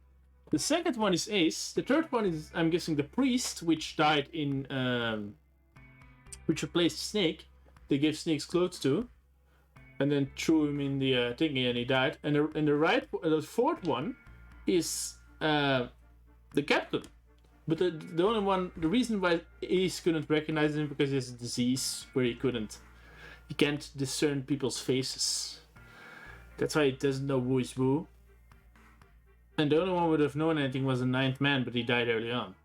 Speaker 1: The second one is Ace. The third one is, I'm guessing, the priest, which died in, which replaced Snake. They gave Snake's clothes to, and then threw him in the thingy, and he died. And the fourth one is the captain. But the only one, the reason why Ace couldn't recognize him because he has a disease where he can't discern people's faces. That's why he doesn't know who is who. And the only one who would have known anything was the 9th man, but he died early on.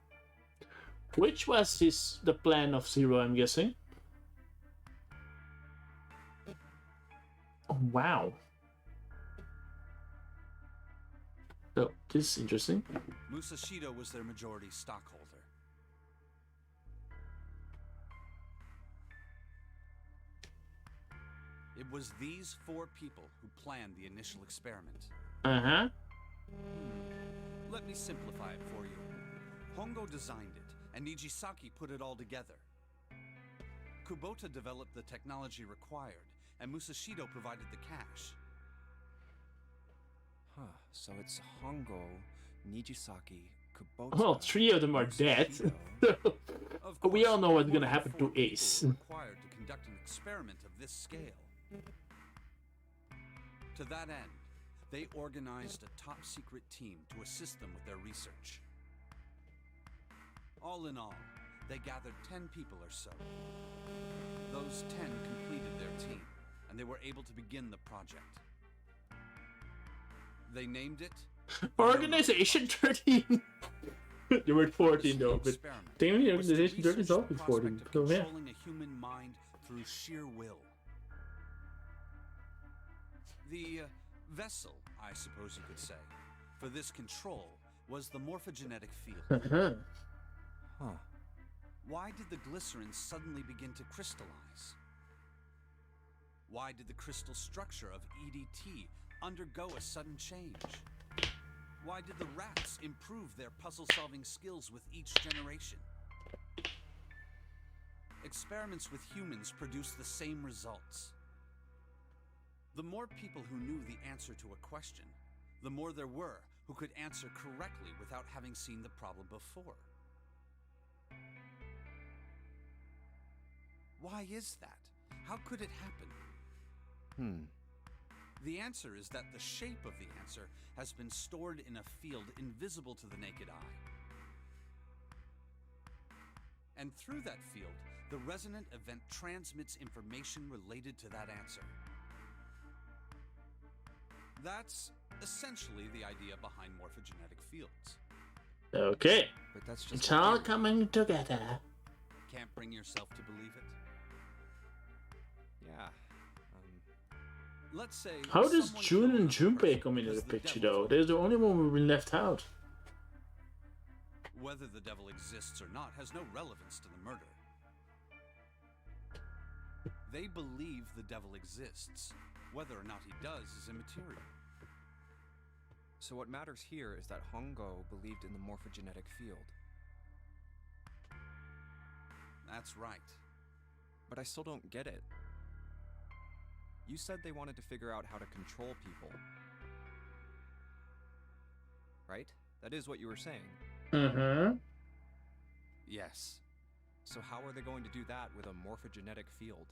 Speaker 1: Which was the plan of Zero, I'm guessing. Oh, wow. So, this is interesting.
Speaker 10: Musashido was their majority stockholder. It was these 4 people who planned the initial experiment.
Speaker 1: Uh-huh.
Speaker 10: Let me simplify it for you. Hongo designed it, and Nijisaki put it all together. Kubota developed the technology required, and Musashido provided the cash.
Speaker 2: Huh, so it's Hongo, Nijisaki, Kubota...
Speaker 1: Well, 3 of them are dead.
Speaker 10: Of
Speaker 1: We
Speaker 10: course,
Speaker 1: all know what's
Speaker 10: more
Speaker 1: gonna
Speaker 10: than
Speaker 1: happen
Speaker 10: 4
Speaker 1: to
Speaker 10: people
Speaker 1: Ace.
Speaker 10: were required to conduct an experiment of this scale. To that end, they organized a top-secret team to assist them with their research. All in all, they gathered 10 people or so. Those 10 completed their team, and they were able to begin the project. They named it...
Speaker 1: Organization 13! They were 14 though, but
Speaker 10: experiment
Speaker 1: technically
Speaker 10: was to
Speaker 1: Organization 13 is
Speaker 10: research the
Speaker 1: always 14.
Speaker 10: prospect
Speaker 1: So
Speaker 10: of
Speaker 1: yeah.
Speaker 10: controlling a human mind through sheer will. The vessel, I suppose you could say, for this control was the morphogenetic field.
Speaker 2: Huh.
Speaker 10: Why did the glycerin suddenly begin to crystallize? Why did the crystal structure of EDT undergo a sudden change? Why did the rats improve their puzzle-solving skills with each generation? Experiments with humans produced the same results. The more people who knew the answer to a question, the more there were who could answer correctly without having seen the problem before. Why is that? How could it happen? The answer is that the shape of the answer has been stored in a field invisible to the naked eye. And through that field, the resonant event transmits information related to that answer. That's essentially the idea behind morphogenetic fields.
Speaker 1: Okay.
Speaker 2: But that's just
Speaker 1: It's
Speaker 2: a
Speaker 1: all
Speaker 2: theory.
Speaker 1: coming together.
Speaker 10: Can't bring yourself to believe it?
Speaker 2: Yeah.
Speaker 10: Let's say
Speaker 1: How does
Speaker 10: someone
Speaker 1: June
Speaker 10: killed
Speaker 1: and
Speaker 10: another
Speaker 1: Junpei
Speaker 10: person
Speaker 1: come into
Speaker 10: because
Speaker 1: the
Speaker 10: the
Speaker 1: picture
Speaker 10: devil
Speaker 1: though?
Speaker 10: told
Speaker 1: They're
Speaker 10: them
Speaker 1: the
Speaker 10: to.
Speaker 1: only one we've been left out.
Speaker 10: Whether the devil exists or not has no relevance to the murder. They believe the devil exists. Whether or not he does is immaterial.
Speaker 2: So what matters here is that Hongo believed in the morphogenetic field.
Speaker 10: That's right.
Speaker 2: But I still don't get it. You said they wanted to figure out how to control people. Right? That is what you were saying.
Speaker 1: Mm-hmm.
Speaker 10: Yes.
Speaker 2: So how are they going to do that with a morphogenetic field?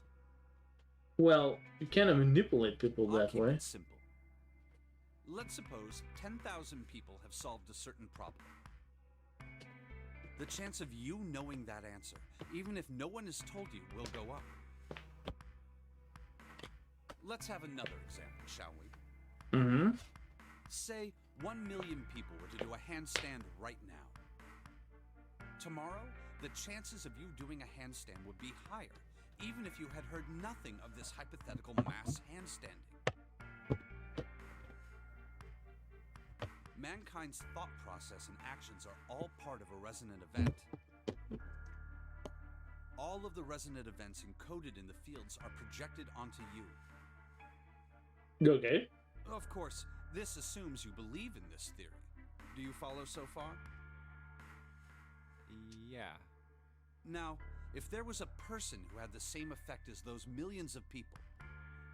Speaker 1: Well, you cannot manipulate people
Speaker 10: I'll
Speaker 1: that
Speaker 10: keep
Speaker 1: way.
Speaker 10: it simple. Let's suppose 10,000 people have solved a certain problem. The chance of you knowing that answer, even if no one has told you, will go up. Let's have another example, shall we?
Speaker 1: Mm-hmm.
Speaker 10: Say 1 million people were to do a handstand right now. Tomorrow, the chances of you doing a handstand would be higher, even if you had heard nothing of this hypothetical mass handstanding. Mankind's thought process and actions are all part of a resonant event. All of the resonant events encoded in the fields are projected onto you.
Speaker 1: Okay.
Speaker 10: Of course, this assumes you believe in this theory. Do you follow so far?
Speaker 2: Yeah.
Speaker 10: Now, if there was a person who had the same effect as those millions of people,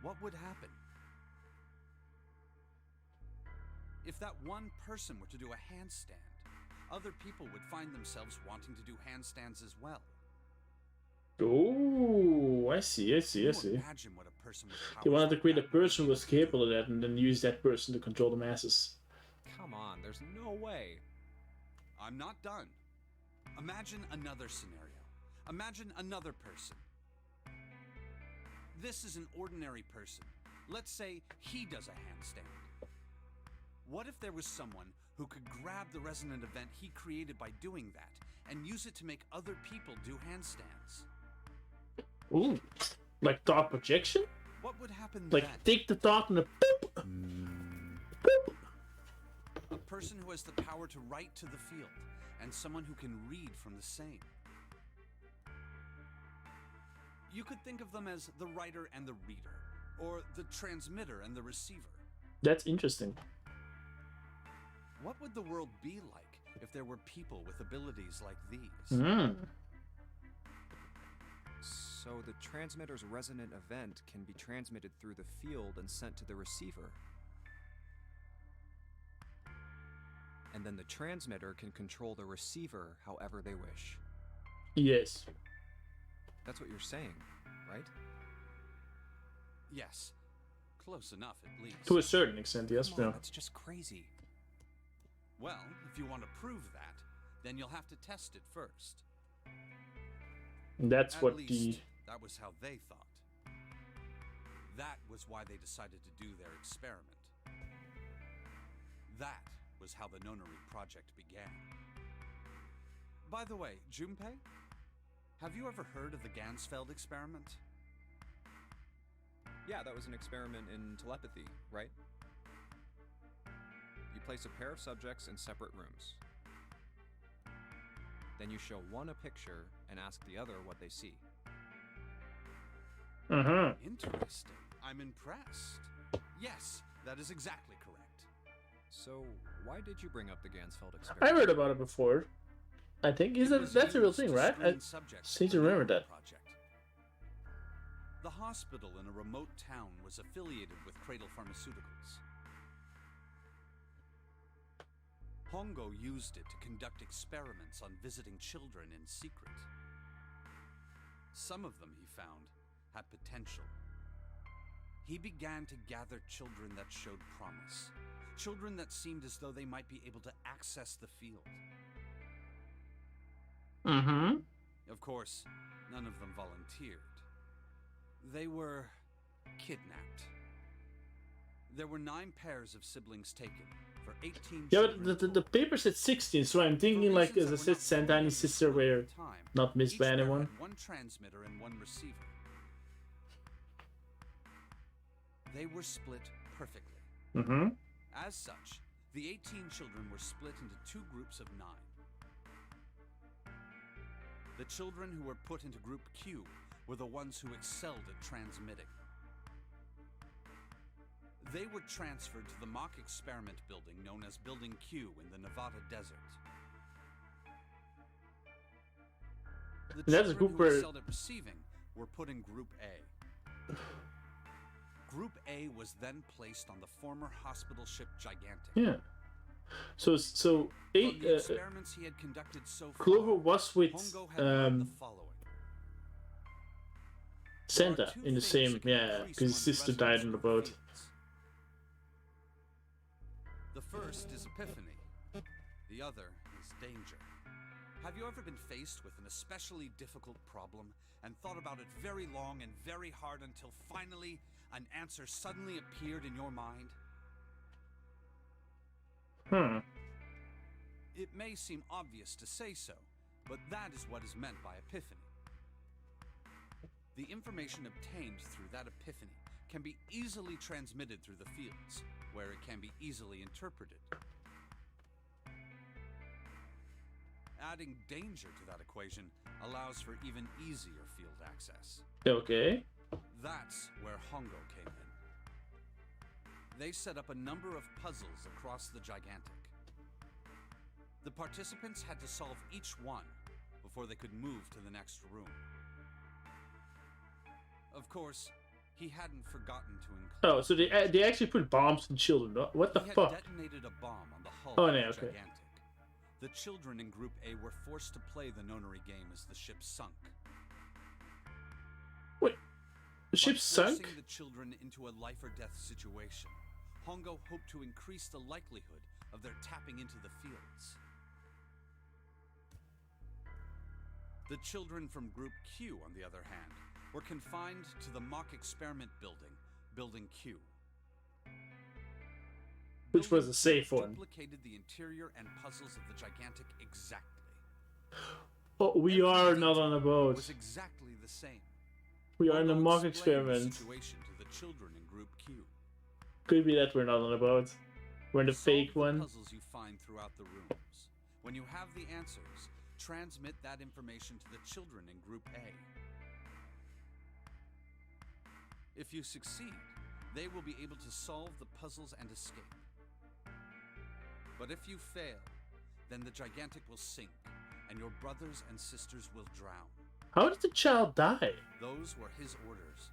Speaker 10: what would happen? If that one person were to do a handstand, other people would find themselves wanting to do handstands as well.
Speaker 1: Oh, I see.
Speaker 10: Can you imagine what a person with
Speaker 1: They
Speaker 10: powers
Speaker 1: wanted to
Speaker 10: like
Speaker 1: create a
Speaker 10: that would
Speaker 1: person who
Speaker 10: be
Speaker 1: was
Speaker 10: able to do?
Speaker 1: capable of that and then use that person to control the masses.
Speaker 2: Come on, there's no way.
Speaker 10: I'm not done. Imagine another scenario. Imagine another person. This is an ordinary person. Let's say he does a handstand. What if there was someone who could grab the resonant event he created by doing that and use it to make other people do handstands?
Speaker 1: Ooh, like thought projection?
Speaker 10: What would happen
Speaker 1: Like
Speaker 10: then?
Speaker 1: take the thought and a boop, boop.
Speaker 10: A person who has the power to write to the field, and someone who can read from the same. You could think of them as the writer and the reader, or the transmitter and the receiver.
Speaker 1: That's interesting.
Speaker 10: What would the world be like if there were people with abilities like these?
Speaker 1: Hmm.
Speaker 2: So the transmitter's resonant event can be transmitted through the field and sent to the receiver. And then the transmitter can control the receiver however they wish.
Speaker 1: Yes.
Speaker 2: That's what you're saying, right?
Speaker 10: Yes. Close enough, at least.
Speaker 1: To a certain extent, yes.
Speaker 2: Come on,
Speaker 1: Yeah.
Speaker 2: that's just crazy.
Speaker 10: Well, if you want to prove that, then you'll have to test it first.
Speaker 1: And that's
Speaker 10: At
Speaker 1: what
Speaker 10: least,
Speaker 1: the...
Speaker 10: that was how they thought. That was why they decided to do their experiment. That was how the Nonary project began. By the way, Junpei, have you ever heard of the Gansfeld experiment?
Speaker 2: Yeah, that was an experiment in telepathy, right? You place a pair of subjects in separate rooms. Then you show one a picture and ask the other what they see.
Speaker 1: Uh-huh.
Speaker 10: Interesting. I'm impressed. Yes, that is exactly correct.
Speaker 2: So, why did you bring up the Gansfeld
Speaker 1: I
Speaker 2: experiment?
Speaker 1: heard about it before. I think
Speaker 10: It was
Speaker 1: that's a real
Speaker 10: used
Speaker 1: thing,
Speaker 10: to
Speaker 1: right? I
Speaker 10: screen subjects
Speaker 1: seem
Speaker 10: for
Speaker 1: to
Speaker 10: the
Speaker 1: remember
Speaker 10: Nonary
Speaker 1: that.
Speaker 10: Project. The hospital in a remote town was affiliated with Cradle Pharmaceuticals. Hongo used it to conduct experiments on visiting children in secret. Some of them, he found, had potential. he began to gather children that showed promise. Children that seemed as though they might be able to access the field.
Speaker 1: Mm-hmm.
Speaker 10: Of course, none of them volunteered. They were kidnapped. There were 9 pairs of siblings taken for 18
Speaker 1: Yeah,
Speaker 10: children.
Speaker 1: but the paper said 16, so I'm thinking, like, as I said, Santa and his sister were not missed by anyone.
Speaker 10: Had one transmitter and one receiver. They were split perfectly.
Speaker 1: Mm-hmm.
Speaker 10: As such, the 18 children were split into 2 groups of 9. The children who were put into Group Q were the ones who excelled at transmitting. They were transferred to the mock experiment building known as Building Q in the Nevada desert. The
Speaker 1: That's a
Speaker 10: children
Speaker 1: group
Speaker 10: who
Speaker 1: where-
Speaker 10: excelled at receiving were put in Group A. Group A was then placed on the former hospital ship Gigantic.
Speaker 1: Yeah. So
Speaker 10: From
Speaker 1: eight.
Speaker 10: the experiments he had conducted so far,
Speaker 1: Clover was with
Speaker 10: Hongo had learned the following.
Speaker 1: Santa
Speaker 10: There are 2
Speaker 1: in the
Speaker 10: things
Speaker 1: same,
Speaker 10: that can
Speaker 1: yeah,
Speaker 10: increase
Speaker 1: because his
Speaker 10: one's
Speaker 1: sister died on the boat.
Speaker 10: resolution of fields. The first is epiphany. The other is danger. Have you ever been faced with an especially difficult problem and thought about it very long and very hard until finally an answer suddenly appeared in your mind? It may seem obvious to say so, but that is what is meant by epiphany. The information obtained through that epiphany can be easily transmitted through the fields, where it can be easily interpreted. Adding danger to that equation allows for even easier field access.
Speaker 1: Okay.
Speaker 10: That's where Hongo came in. They set up a number of puzzles across the Gigantic. The participants had to solve each one before they could move to the next room. Of course, he hadn't forgotten to include...
Speaker 1: Oh, so they actually put bombs in children. What the
Speaker 10: He had
Speaker 1: fuck?
Speaker 10: detonated a bomb on the hull
Speaker 1: Oh,
Speaker 10: of
Speaker 1: no,
Speaker 10: the
Speaker 1: okay.
Speaker 10: Gigantic. The children in Group A were forced to play the nonary game as the ship sunk.
Speaker 1: Wait, the ship
Speaker 10: By
Speaker 1: sunk?
Speaker 10: forcing the children into a life or death situation, Hongo hoped to increase the likelihood of their tapping into the fields. The children from Group Q, on the other hand, were confined to the mock experiment building, Building Q.
Speaker 1: Which was
Speaker 10: Building
Speaker 1: a safe
Speaker 10: Q
Speaker 1: one.
Speaker 10: duplicated the interior and puzzles of the Gigantic exactly.
Speaker 1: Oh, we are
Speaker 10: Every
Speaker 1: not
Speaker 10: detail
Speaker 1: on a boat.
Speaker 10: was exactly the same.
Speaker 1: We are in a
Speaker 10: Hongo
Speaker 1: mock
Speaker 10: explained the
Speaker 1: experiment.
Speaker 10: situation to the children in Group Q.
Speaker 1: Could be that we're not on a boat. We're in the
Speaker 10: Solve
Speaker 1: fake
Speaker 10: the
Speaker 1: one.
Speaker 10: puzzles you find throughout the rooms. When you have the answers, transmit that information to the children in Group A. If you succeed, they will be able to solve the puzzles and escape. But if you fail, then the Gigantic will sink, and your brothers and sisters will drown.
Speaker 1: How did the child die?
Speaker 10: Those were his orders.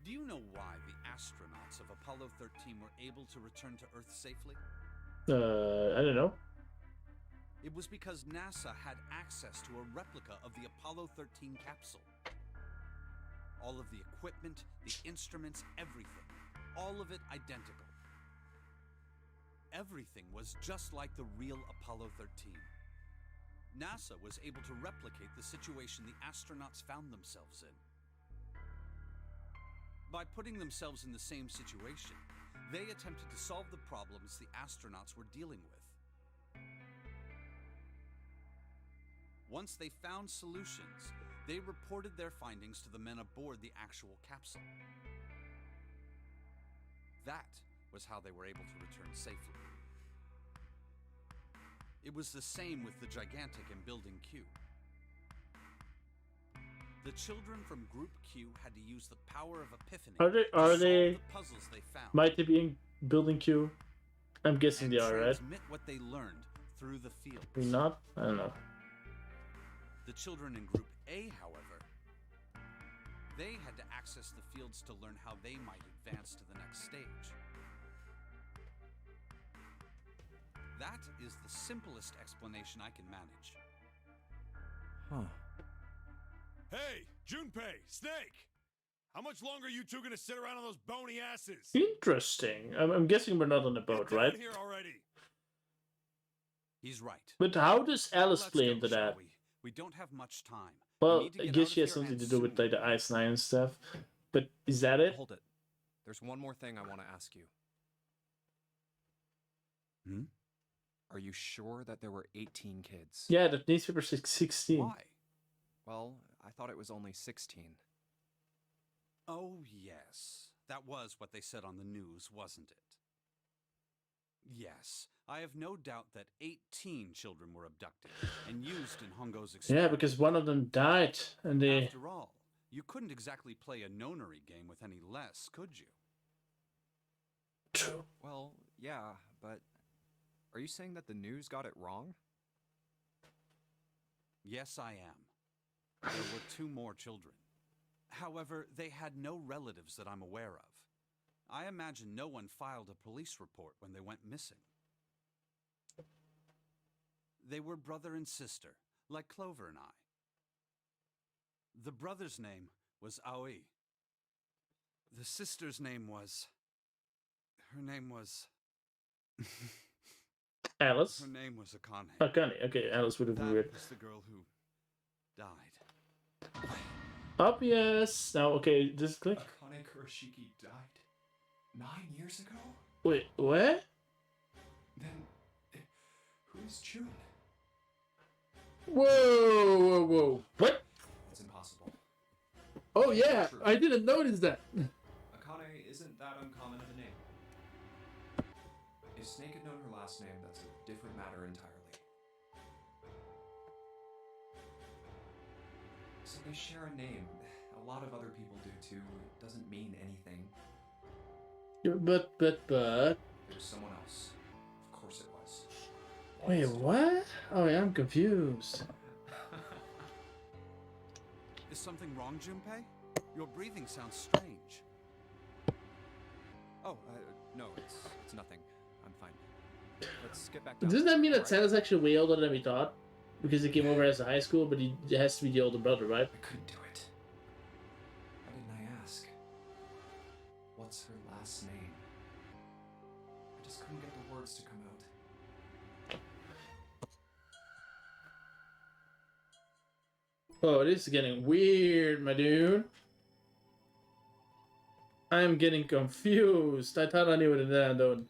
Speaker 10: Do you know why the astronauts of Apollo 13 were able to return to Earth safely?
Speaker 1: I don't know.
Speaker 10: It was because NASA had access to a replica of the Apollo 13 capsule. All of the equipment, the instruments, everything. All of it identical. Everything was just like the real Apollo 13. NASA was able to replicate the situation the astronauts found themselves in. By putting themselves in the same situation, they attempted to solve the problems the astronauts were dealing with. Once they found solutions, they reported their findings to the men aboard the actual capsule. That was how they were able to return safely. It was the same with the Gigantic in Building Q. The children from Group Q had to use the power of Epiphany
Speaker 1: Are they-
Speaker 10: to
Speaker 1: are
Speaker 10: solve
Speaker 1: they-
Speaker 10: the puzzles they found.
Speaker 1: Might they be in Building Q? I'm guessing
Speaker 10: and
Speaker 1: they are, right?
Speaker 10: transmit what they learned through the fields.
Speaker 1: We not? I don't know.
Speaker 10: The children in Group A, however, they had to access the fields to learn how they might advance to the next stage. That is the simplest explanation I can manage.
Speaker 6: Hey, Junpei, Snake! How much longer are you two gonna sit around on those bony asses?
Speaker 1: Interesting. I'm guessing we're not on a
Speaker 6: Get
Speaker 1: boat,
Speaker 6: down
Speaker 1: right?
Speaker 6: here already.
Speaker 10: He's right.
Speaker 1: But how does Alice
Speaker 10: Let's
Speaker 1: play
Speaker 10: go,
Speaker 1: into
Speaker 10: shall
Speaker 1: that?
Speaker 10: we don't have much time. We
Speaker 1: Well,
Speaker 10: need to
Speaker 1: I
Speaker 10: get
Speaker 1: guess
Speaker 10: out
Speaker 1: she
Speaker 10: of
Speaker 1: has
Speaker 10: here
Speaker 1: something to
Speaker 10: and
Speaker 1: do with
Speaker 10: soon.
Speaker 1: like the Ice Nine and stuff. But is that it?
Speaker 2: Hold it. There's one more thing I want to ask you.
Speaker 10: Hmm?
Speaker 2: Are you sure that there were 18 kids?
Speaker 1: Yeah, the newspaper says 16.
Speaker 10: Why?
Speaker 2: Well, I thought it was only 16.
Speaker 10: Oh, yes. That was what they said on the news, wasn't it? Yes, I have no doubt that 18 children were abducted and used in Hongo's
Speaker 1: Yeah,
Speaker 10: experiment.
Speaker 1: because one of them died, and they.
Speaker 10: After all, you couldn't exactly play a nonary game with any less, could you?
Speaker 1: True.
Speaker 2: Well, yeah, but are you saying that the news got it wrong?
Speaker 10: Yes, I am. There were 2 more children. However, they had no relatives that I'm aware of. I imagine no one filed a police report when they went missing. They were brother and sister, like Clover and I. The brother's name was Aoi. The sister's name was... Her name was...
Speaker 1: Alice?
Speaker 10: Her name was Akane.
Speaker 1: Akane. Okay, Alice would have been
Speaker 10: That
Speaker 1: weird.
Speaker 10: was the girl who died.
Speaker 1: Obvious. Now, okay, just click.
Speaker 2: Akane Kurashiki died 9 years ago?
Speaker 1: Wait, what?
Speaker 2: Then, who's June?
Speaker 1: Whoa, whoa, whoa. What?
Speaker 2: It's impossible.
Speaker 1: Oh, yeah,
Speaker 2: True.
Speaker 1: I didn't notice that.
Speaker 2: Akane isn't that uncommon of a name. If Snake had known her last name, that's a different matter entirely. So they share a name. A lot of other people do too. It doesn't mean anything.
Speaker 1: But.
Speaker 2: It was someone else. Of course it was.
Speaker 1: Wait, what? Oh, yeah, I'm confused.
Speaker 10: Is something wrong, Junpei? Your breathing sounds strange.
Speaker 2: Oh, no, it's nothing. I'm fine. Let's get back down.
Speaker 1: Doesn't that mean that
Speaker 2: alright?
Speaker 1: Santa's actually way older than we thought? Because he came over as a high school, but he has to be the older brother, right?
Speaker 2: I couldn't do it. Why didn't I ask? What's her last name? I just couldn't get the words to come out.
Speaker 1: Oh, this is getting weird, my dude. I'm getting confused. I thought I knew it, and then I don't.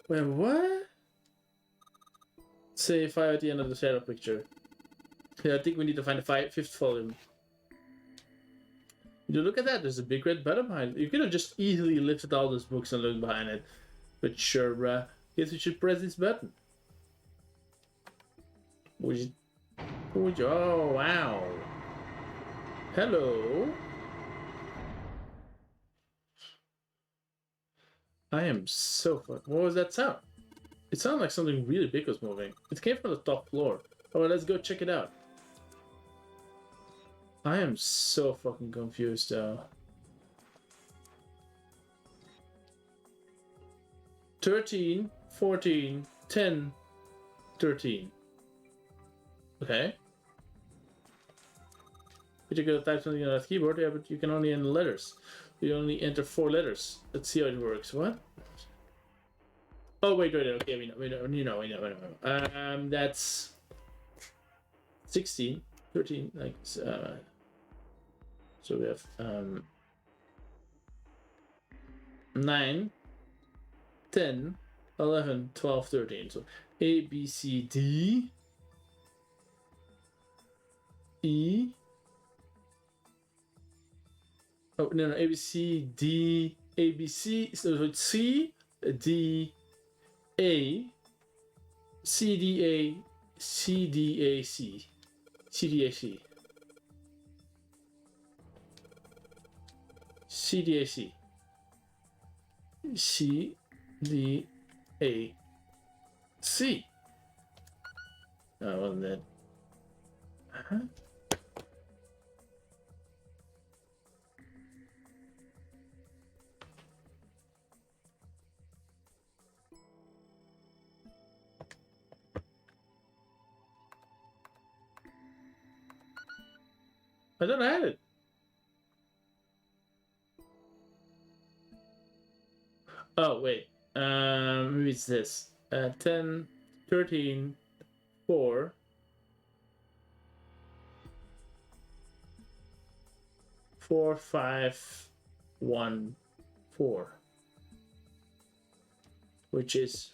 Speaker 1: Wait, what? Say 5 at the end of the shadow picture. Yeah, I think we need to find the 5th volume. You look at that, there's a big red button behind it. You could have just easily lifted all those books and looked behind it. But sure, bruh. Guess we should press this button. Would you? Oh, wow. Hello. I am so fucked. What was that sound? It sounded like something really big was moving. It came from the top floor. Oh, let's go check it out. I am so fucking confused, though. 13, 14, 10, 13. Okay. But you gotta type something on that keyboard, yeah, but you can only enter letters. You only enter 4 letters. Let's see how it works. What? Oh, wait, okay, we know. That's 16, 13, like, so we have, 9, 10, 11, 12, 13. So A, B, C, D, E. Oh, no, A, B, C, D, A, B, C. So it's C, D, A, C, D, A, C, D, A, C. C, D, A, C. C, D, A, C. C, D, A, C. Oh, well then. Uh-huh. I don't have it. it's this. 10, 13, 4. 4, 5, 1, 4. Which is...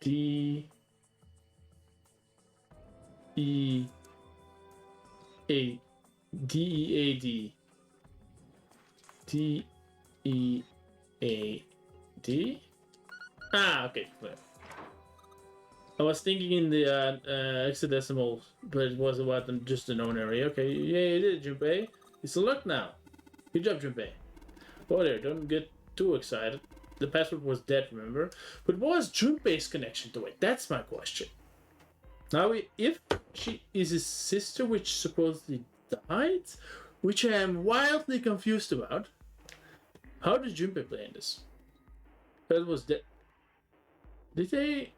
Speaker 1: D... E... A... D E A D. D E A D. Ah, okay. Clear. I was thinking in the hexadecimal, but it was about just the known area. Okay, yeah, you did, Junpei. It's a luck now. Good job, Junpei. Oh, there, don't get too excited. The password was dead, remember? But what was Junpei's connection to it? That's my question. Now, if she is his sister, which supposedly died, which I am wildly confused about, how did Junpei play in this? That was dead. Did they?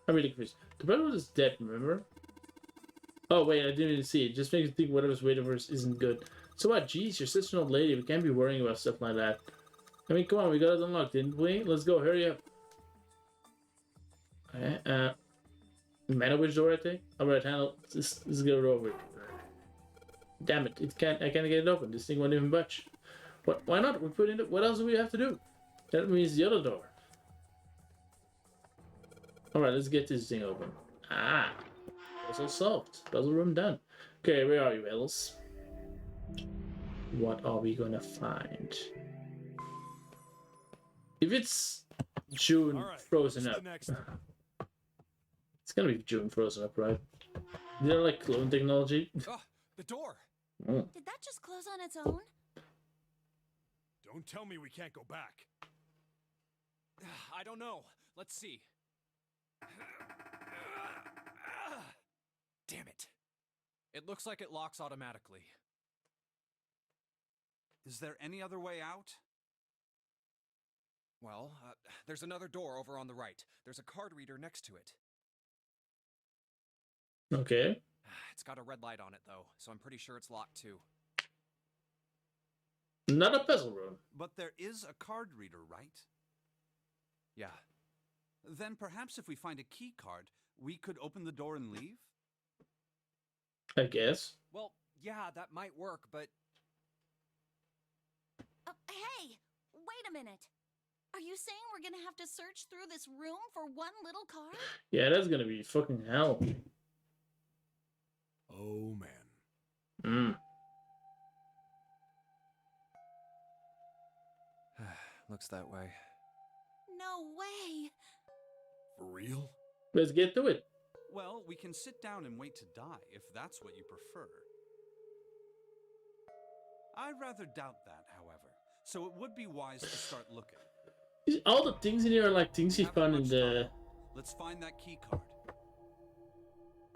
Speaker 1: I'm really confused. The brother was dead, remember? Oh wait, I didn't even see it. Just makes me think whatever's waiting for us isn't good. So what? Geez, your sister's an old lady. We can't be worrying about stuff like that. I mean, come on, we got it unlocked, didn't we? Let's go. Hurry up. Okay. Matter which door I take? Alright, handle. Let's get it over. Damn it! I can't get it open. This thing won't even budge. What? Why not? We put in it. What else do we have to do? That means the other door. Alright, let's get this thing open. Ah! Puzzle solved. Puzzle room done. Okay, where are you, Ellis? What are we gonna find? If it's June frozen up. It's gonna be June frozen up, right? Is there like clone technology?
Speaker 2: Oh, the door!
Speaker 1: Mm.
Speaker 4: Did that just close on its own?
Speaker 6: Don't tell me we can't go back.
Speaker 2: I don't know. Let's see. Damn it. It looks like it locks automatically.
Speaker 10: Is there any other way out?
Speaker 2: Well, there's another door over on the right. There's a card reader next to it.
Speaker 1: Okay.
Speaker 2: It's got a red light on it, though, so I'm pretty sure it's locked, too.
Speaker 1: Not a puzzle room.
Speaker 10: But there is a card reader, right?
Speaker 2: Yeah.
Speaker 10: Then perhaps if we find a key card, we could open the door and leave?
Speaker 1: I guess.
Speaker 2: Well, yeah, that might work, but...
Speaker 4: Hey! Wait a minute! Are you saying we're gonna have to search through this room for one little card?
Speaker 1: Yeah, that's gonna be fucking hell.
Speaker 6: Oh, man.
Speaker 1: Mm.
Speaker 2: Looks that way.
Speaker 4: No way!
Speaker 6: For real?
Speaker 1: Let's get to it.
Speaker 10: Well, we can sit down and wait to die, if that's what you prefer. I rather doubt that, however, so it would be wise to start looking.
Speaker 1: All the things in here are like things you found in the...
Speaker 10: Let's find that key card.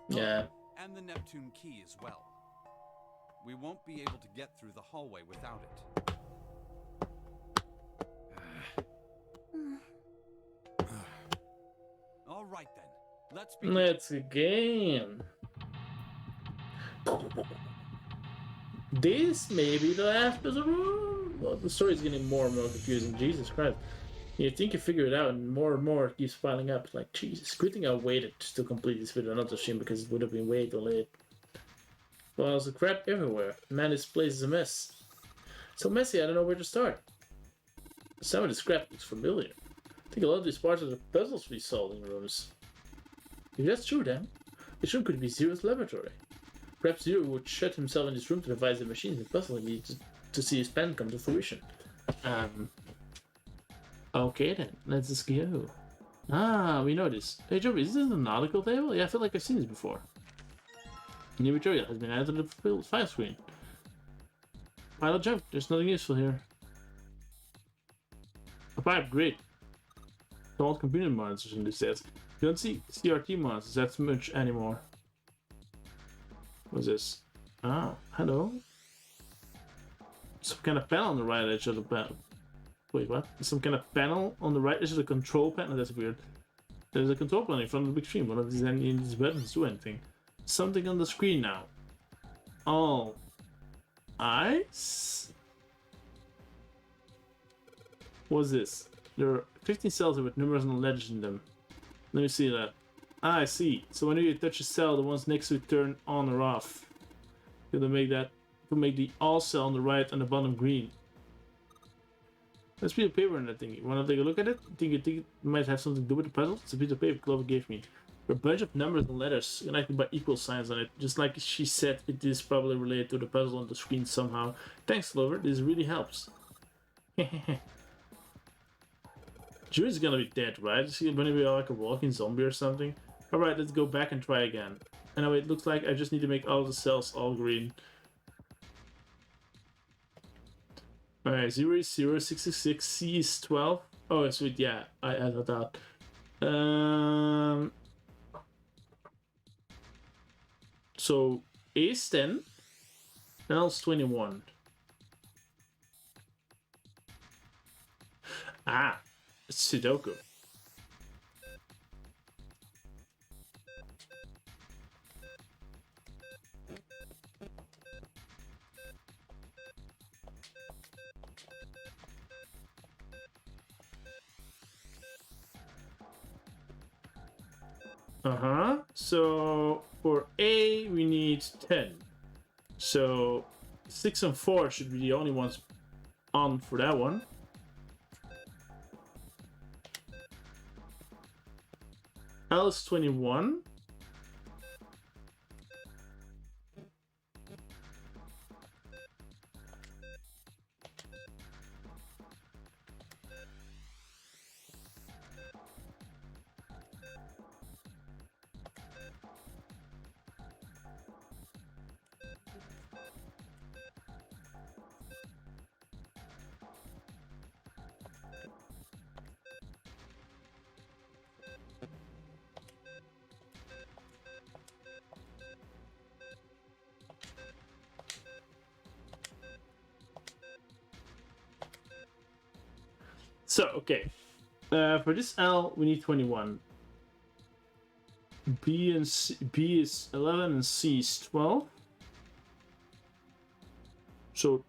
Speaker 1: Yeah.
Speaker 10: And the Neptune key as well. We won't be able to get through the hallway without it. All right then. Let's begin.
Speaker 1: Let's begin. This may be the last puzzle room. Well, the story's getting more and more confusing. Jesus Christ. You think you figure it out, and more it keeps piling up. Like, Jesus. Good thing I waited to complete this video, not to stream, because it would have been way too late. Well, there's a crap everywhere. Man, this place is a mess. So messy, I don't know where to start. Some of this crap looks familiar. I think a lot of these parts are the puzzles we solved in rooms. If that's true, then, this room could be Zero's laboratory. Perhaps Zero would shut himself in this room to devise the machines and puzzle he needs to see his plan come to fruition. Okay then, let's just go. Ah, we know this. Hey Joby, is this a nautical table? Yeah, I feel like I've seen this before. New material has been added to the file screen. Pilot jump, there's nothing useful here. A pipe, great. Don't computer monitors in this desk. You don't see CRT monitors that much anymore. What's this? Ah, hello. Some kind of panel on the right edge of the panel. Wait, what? Some kind of panel on the right edge of the control panel? That's weird. There's a control panel in front of the big screen. One of these buttons do anything. Something on the screen now. All eyes? What's this? There are 15 cells with numbers and letters in them. Let me see that. Ah, I see. So whenever you touch a cell, the ones next to it turn on or off. You're gonna make that to make the all cell on the right and the bottom green. There's a piece of paper in that thing. You wanna take a look at it? Think it might have something to do with the puzzle? It's a piece of paper Clover gave me. There are a bunch of numbers and letters connected by equal signs on it. Just like she said, it is probably related to the puzzle on the screen somehow. Thanks, Clover. This really helps. June's gonna be dead, right? Is he gonna be like a walking zombie or something? Alright, let's go back and try again. Anyway, it looks like I just need to make all the cells all green. Alright, 0 is 0, 66, C is 12. Oh, sweet, yeah, I added that. So, A is 10, L is 21. Ah, it's Sudoku. So for A we need 10. So 6 and 4 should be the only ones on for that one. L is 21. So, okay. For this L, we need 21. B is 11 and C is 12. So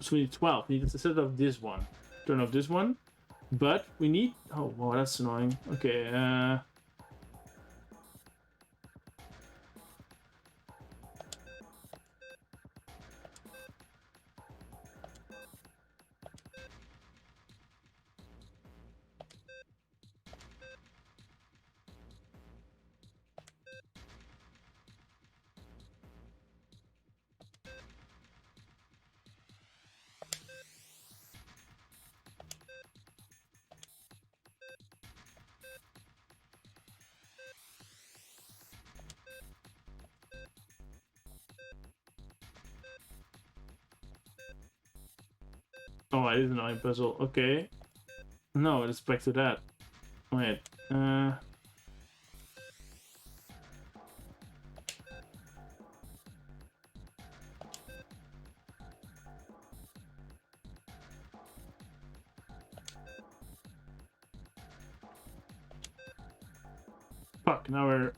Speaker 1: we need 12. We need to set off this one. Turn off this one. But we need... Oh, wow, that's annoying. Okay, oh, it is an annoying puzzle. Okay. No, it's back to that. Wait. Fuck, now we're...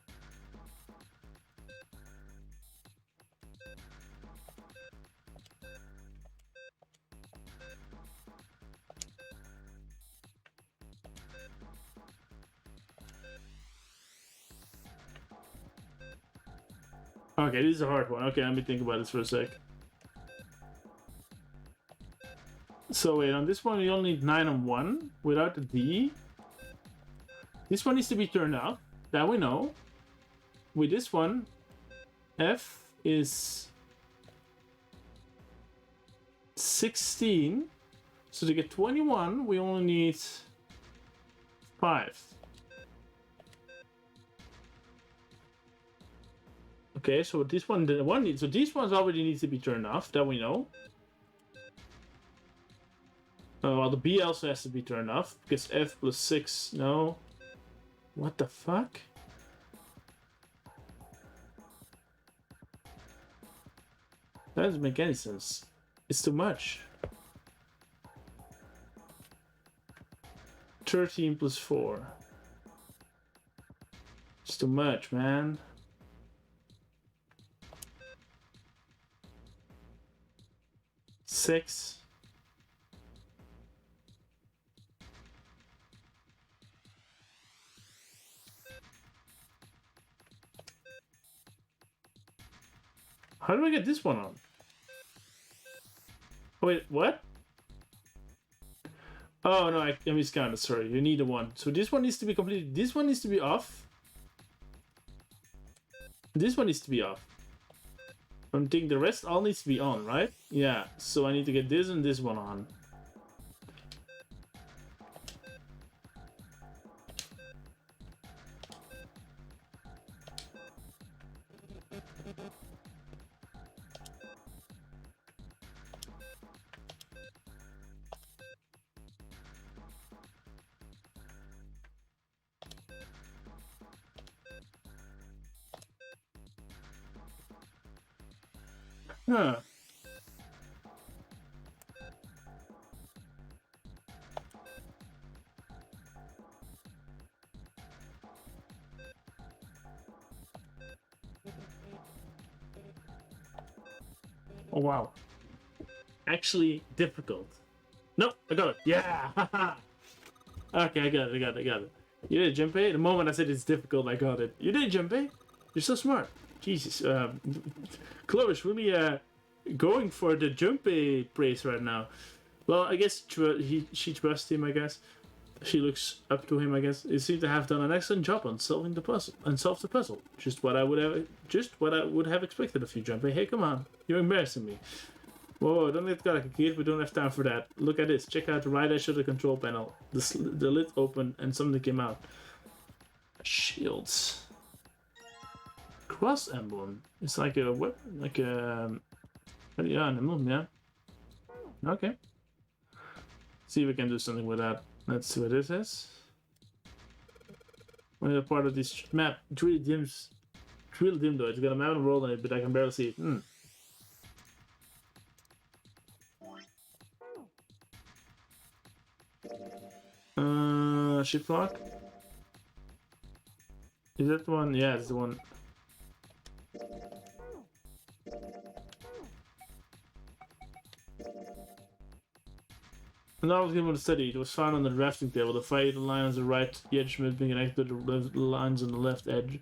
Speaker 1: Okay, this is a hard one. Okay, let me think about this for a sec. So wait, on this one we only need 9 and 1 without the D. This one needs to be turned off. That we know. With this one, F is 16. So to get 21, we only need 5. Okay, so this one, the one needs, so these ones already need to be turned off, that we know. Well, the B also has to be turned off, because F plus 6, no. What the fuck? That doesn't make any sense. It's too much. 13 plus 4. It's too much, man. Six. How do I get this one on? Wait, what? Oh no, I miscounted. Sorry, you need a one. So this one needs to be completed. This one needs to be off. This one needs to be off. I'm thinking the rest all needs to be on, right? Yeah. So I need to get this and this one on. Huh. Oh wow. Actually difficult. Nope, I got it. Yeah. Okay, I got it. You did, Junpei? The moment I said it's difficult, I got it. You did, Junpei? You're so smart. Jesus. Clovis really going for the Junpei praise right now. Well, I guess she trusts him, I guess. She looks up to him, I guess. He seemed to have done an excellent job on solving the puzzle. Solved the puzzle. Just what I would have expected of you, Junpei. Hey, come on. You're embarrassing me. Whoa, don't get like a kid. We don't have time for that. Look at this. Check out the right edge of the control panel. The lid opened and something came out. Shields. Cross emblem. It's like a what? Like a yeah, an emblem. Yeah. Okay. See if we can do something with that. Let's see what this is. When a part of this map, it's really dim though. It's got a map and a world on it, but I can barely see it. Shift lock? Is that the one? Yeah, it's the one. When I was given to study, it was found on the drafting table. The faded line on the right edge must be connected to the lines on the left edge.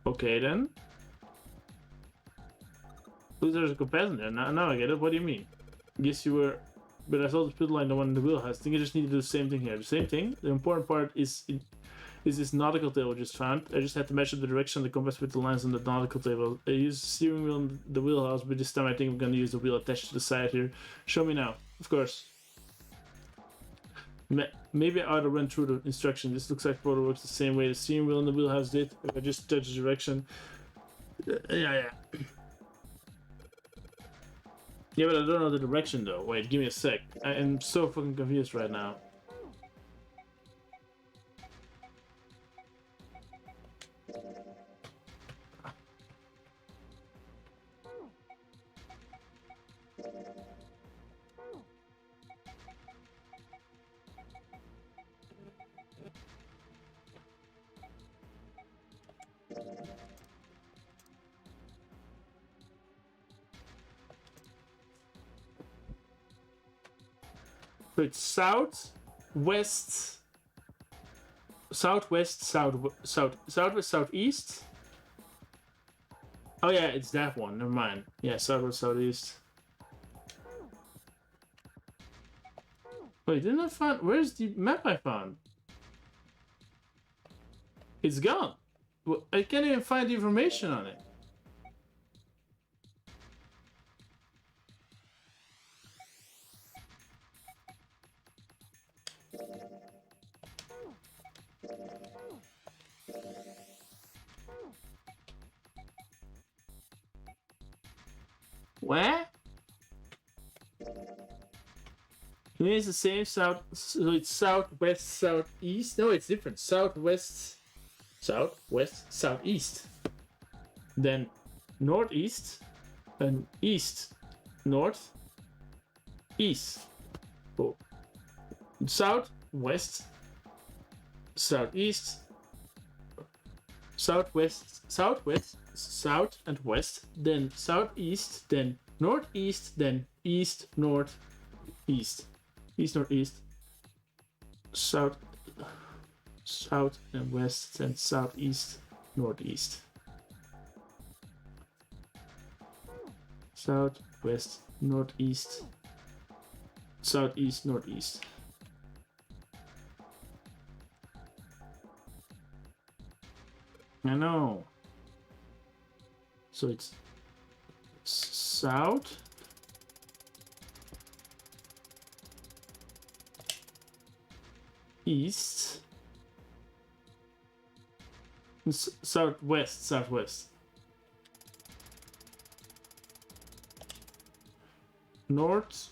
Speaker 1: Okay then. Look, there's a comparison there. Now I get it. What do you mean? Yes, you were. But I saw the split line, the one in the wheelhouse. I think I just need to do the same thing here. The same thing. The important part is this nautical table just found. I just had to measure the direction of the compass with the lines on the nautical table. I used the steering wheel and the wheelhouse, but this time I think I'm going to use the wheel attached to the side here. Show me now. Of course. Maybe I ought to run through the instruction. This looks like Proto works the same way the steering wheel and the wheelhouse did. If I just touch the direction. Yeah. Yeah, but I don't know the direction though. Wait, give me a sec. I am so fucking confused right now. So it's southwest, southeast. Oh yeah, it's that one. Never mind. Yeah, southwest, southeast. Wait, didn't I find? Where's the map I found? It's gone. Well, I can't even find the information on it. Where? It means the same south, so it's southwest, southeast. No, it's different. Southwest, southeast. Then northeast, and east, north, east, Oh. South, west, southeast, southwest, southwest, south and west, then southeast, then northeast, then east, north, east, east, northeast, south, south and west, then southeast, northeast, south, west, northeast, southeast, northeast. I know. So it's south, east, southwest, southwest, north,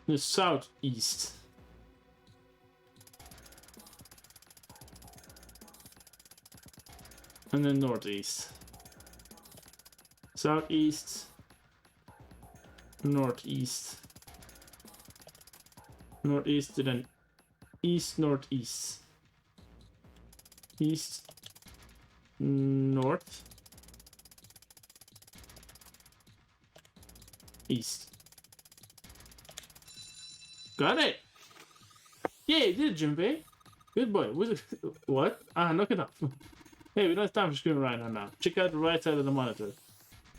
Speaker 1: the southeast. And then northeast. Southeast. Northeast. Northeast, then east, northeast. East. North. East. Got it! Yeah, you did it, Junpei. Good boy. What? Knock it up. Hey, we don't have time for screwing around now. Check out the right side of the monitor.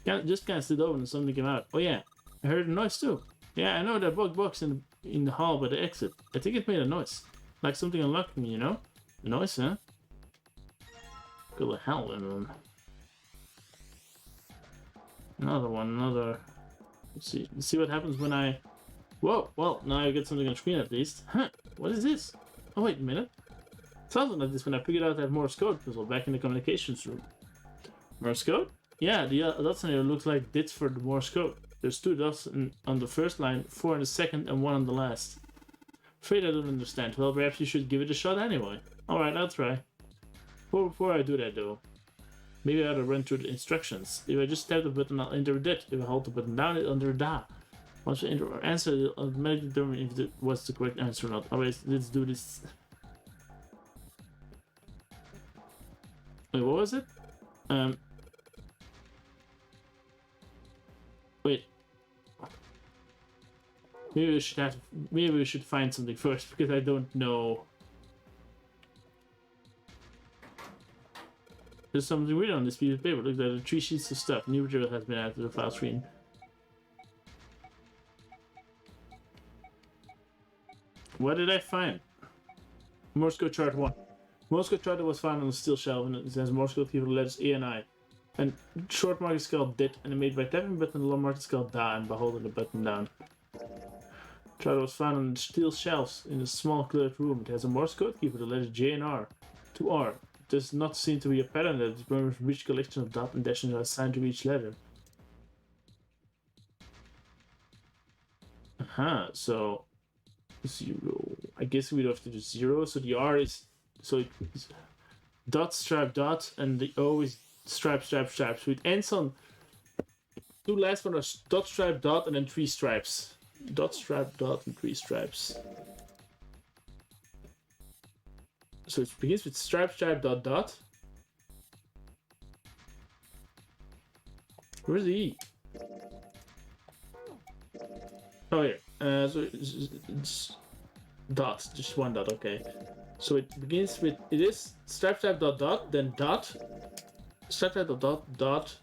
Speaker 1: Just kind of slid over and something came out. Oh yeah, I heard a noise too. Yeah, I know that bug box in the hall by the exit. I think it made a noise. Like something unlocked me, you know? A noise, huh? Go to hell, everyone. Another one, another... Let's see what happens when I... Whoa, well, now I get something on screen at least. Huh, what is this? Oh, wait a minute. Sounds like this when I figured out that Morse code puzzle back in the communications room. Morse code? Yeah, the dots on here looks like bits for the Morse code. There's 2 dots on the first line, 4 on the second, and 1 on the last. Afraid I don't understand. Well, perhaps you should give it a shot anyway. Alright, I'll try. Before I do that though, maybe I ought to run through the instructions. If I just tap the button, I'll enter that. If I hold the button down, it'll enter da. Once I enter or answer, it'll automatically determine if it was the correct answer or not. Alright, let's do this. Wait, what was it? Wait. Maybe we should find something first because I don't know. There's something weird on this piece of paper. Look, there are 3 sheets of stuff. New material has been added to the file screen. What did I find? Morse code chart 1. Morse code chart was found on the steel shelf and it says Morse code key for the letters A and I. And short mark is called DIT and made by tapping button, the long mark is called DA and by holding the button down. Chart was found on the steel shelves in a small cleared room. It has a Morse code key for the letters J and R to R. It does not seem to be a pattern that determines which collection of dot and dashes are assigned to each letter. So 0. I guess we'd have to do 0. So the R is it's dot, stripe, dot, and the O is stripe, stripe, stripe. So it ends on 2 last one are dot, stripe, dot, and then 3 stripes. Dot, stripe, dot, and 3 stripes. So it begins with stripe, stripe, dot, dot. Where's the E? Oh, here. So it's dot, just 1 dot, okay. So it begins with, it is stripe, stripe, dot, dot, then dot, stripe, stripe, dot, dot, dot,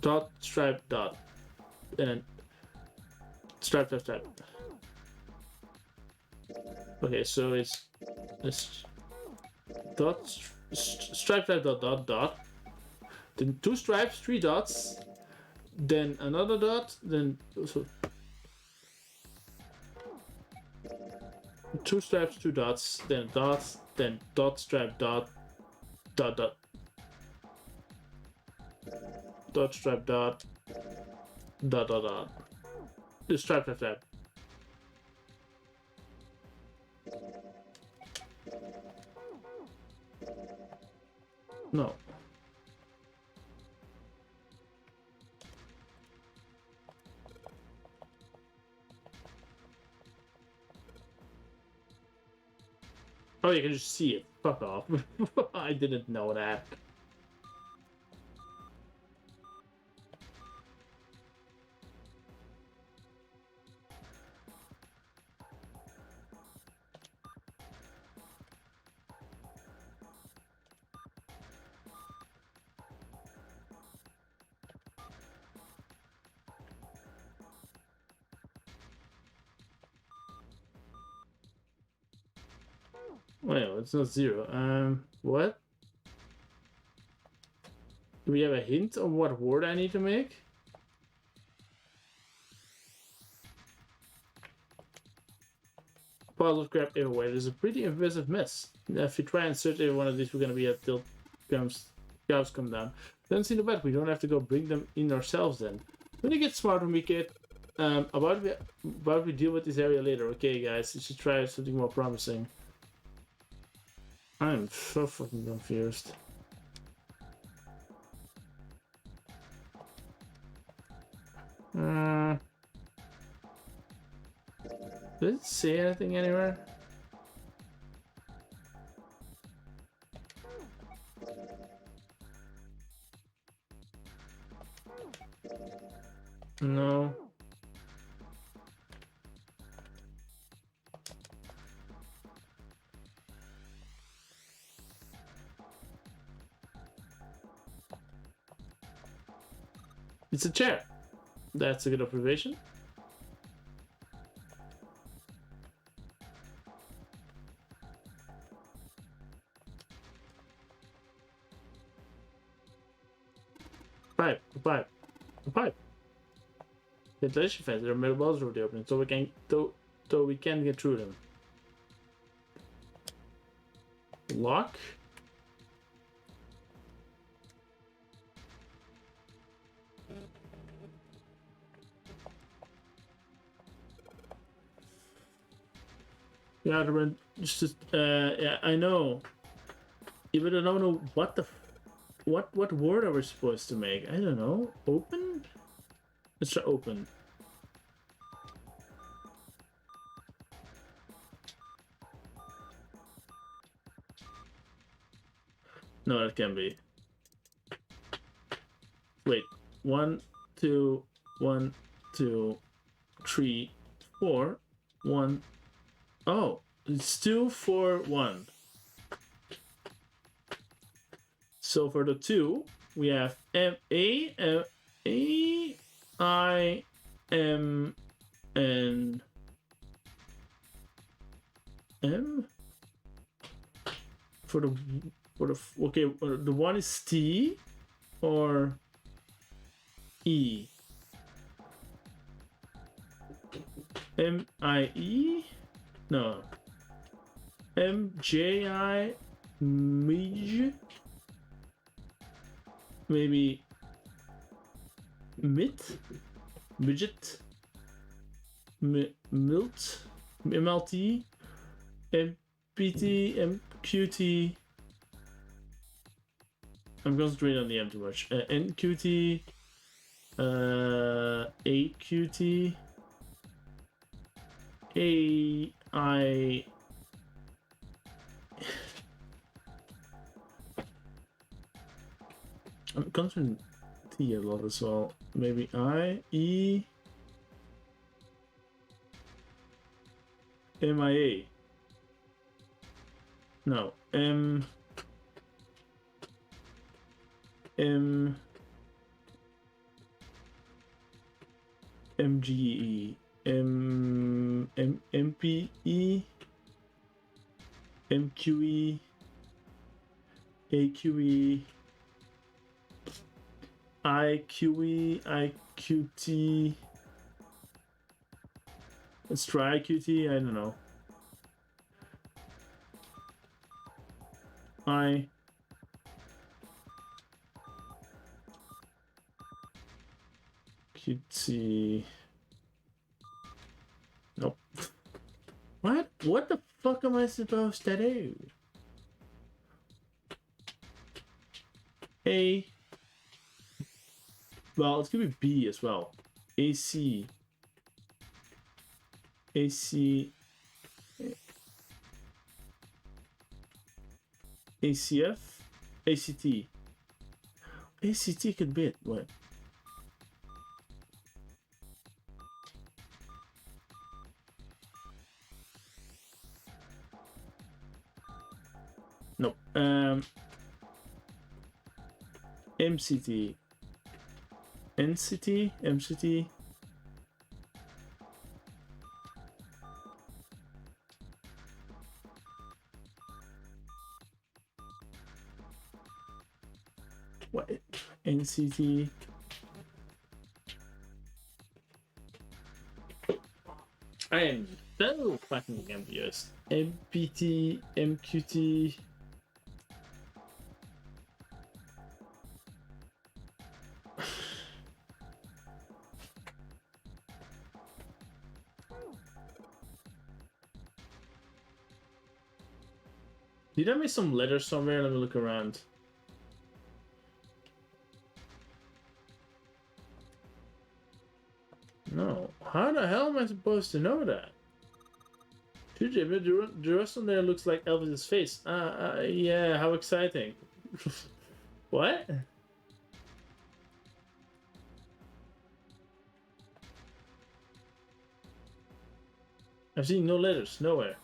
Speaker 1: dot, stripe, dot, and then stripe, stripe, stripe. Okay, so it's dot, stripe, stripe, dot, dot, dot, then 2 stripes, 3 dots, then another dot, then so 2 stripes, 2 dots, then dots, then dot, stripe, dot, dot, dot, dot, stripe, dot, dot, dot, dot. The stripe, stripe, stripe. No. Oh, you can just see it. Fuck off. I didn't know that. Well, it's not 0. What? Do we have a hint on what word I need to make? Piles of crap everywhere. There's a pretty impressive mess. If you try and search every one of these, we're gonna be at till cows come down. Don't see the bad. We don't have to go bring them in ourselves then. When you get smarter, we get about we deal with this area later. Okay, guys, you should try something more promising. I'm so fucking confused. Does it say anything anywhere? No. It's a chair. That's a good observation. Pipe. Ventilation fans. There are metal balls over the opening, so we can though we can't get through them. Lock. Yeah, yeah, I know. Yeah, but I don't know what word are we supposed to make? I don't know. Open? Let's try open. No, that can be. Wait. 1, 2, 1, 2, 3, 4, 1. Oh, it's 2, 4, 1. So for the 2, we have A, I, M, N, M. For the okay, the 1 is T or E. M, I, E. No. M, J, I, Midge. Maybe Milt, Midget, Milt, MLT, MPT, MQT. I'm concentrating on the M too much. NQT, AQT, AI. I'm concentrating T a lot as well. Maybe I, E, MIA. No, M, MGE, MPE, MQE, AQE, IQE, IQT. Let's try IQT. I don't know. IQT. Nope. What? What the fuck am I supposed to do? A. Well, it's gonna be B as well. AC. AC. ACF? ACT. ACT could be it. What? No. MCT. NCT? MCT? What? NCT? I am so fucking confused. MPT, MQT. Did I miss some letters somewhere? Let me look around. No. How the hell am I supposed to know that? The rest on there looks like Elvis's face. Yeah, how exciting. What? I've seen no letters, nowhere.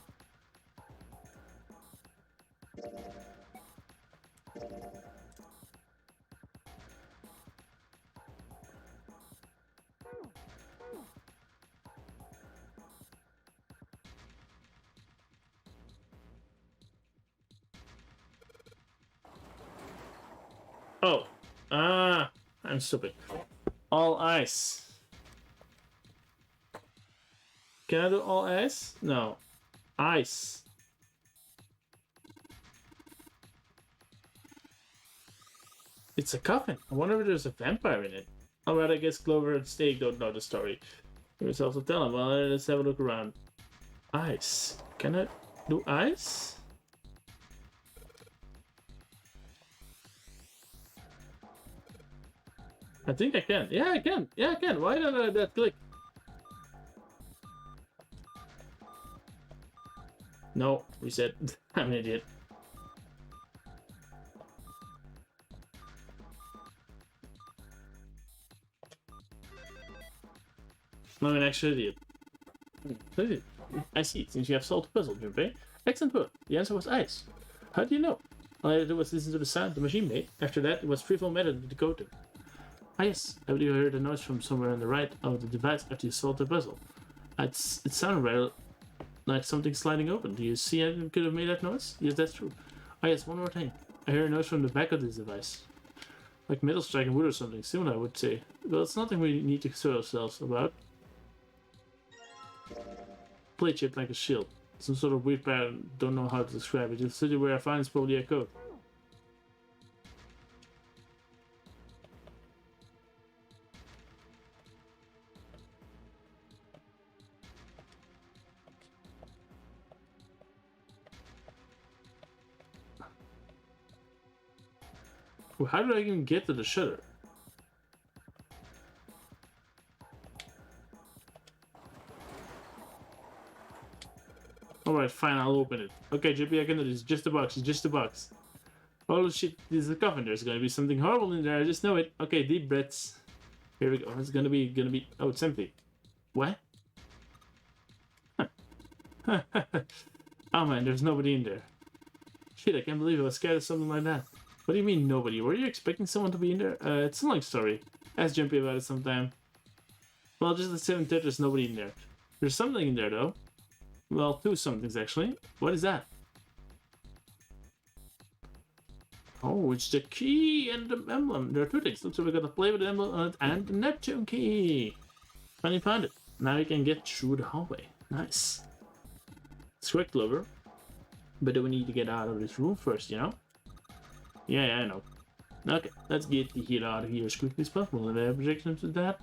Speaker 1: Oh, I'm stupid. All ice. Can I do all ice? No. Ice. It's a coffin. I wonder if there's a vampire in it. Alright, I guess Clover and Steak don't know the story. Maybe also tell them. Well, let's have a look around. Ice. Can I do ice? I think I can. Yeah, I can. Yeah, I can. Why don't I that click? No, reset. I'm an idiot. I'm an actual idiot. I see. Since you have solved the puzzle, Junpei. Excellent work. The answer was ice. How do you know? All I had to do was listen to the sound the machine made. After that, it was freeform method to decode them. Ah yes, I believe I heard a noise from somewhere on the right of the device after you solved the puzzle. It sounded rather like something sliding open. Do you see anything could have made that noise? Yes, that's true. Ah yes, one more thing. I heard a noise from the back of this device. Like metal striking wood or something similar, I would say. Well, it's nothing we need to concern ourselves about. Plate shaped like a shield. Some sort of weird pattern, don't know how to describe it. The city where I find is probably a code. How did I even get to the shutter? Alright, fine, I'll open it. Okay, JP, I can do this. It's just a box, it's just a box. Oh shit, this is a coffin. There's gonna be something horrible in there, I just know it. Okay, deep breaths. Here we go. It's gonna be... Oh, it's empty. What? Huh. Oh man, there's nobody in there. Shit, I can't believe I was scared of something like that. What do you mean, nobody? Were you expecting someone to be in there? It's a long story. Ask Jumpy about it sometime. Well, just let's say there's nobody in there. There's something in there, though. Well, two somethings, actually. What is that? Oh, it's the key and the emblem. There are two things. Looks like we got to play with the emblem on it and the Neptune key. Finally found it. Now we can get through the hallway. Nice. It's quick, Clover. But then we need to get out of this room first, you know? Yeah, I know. Okay, let's get the hell out of here as quickly as possible. And I have projections to that.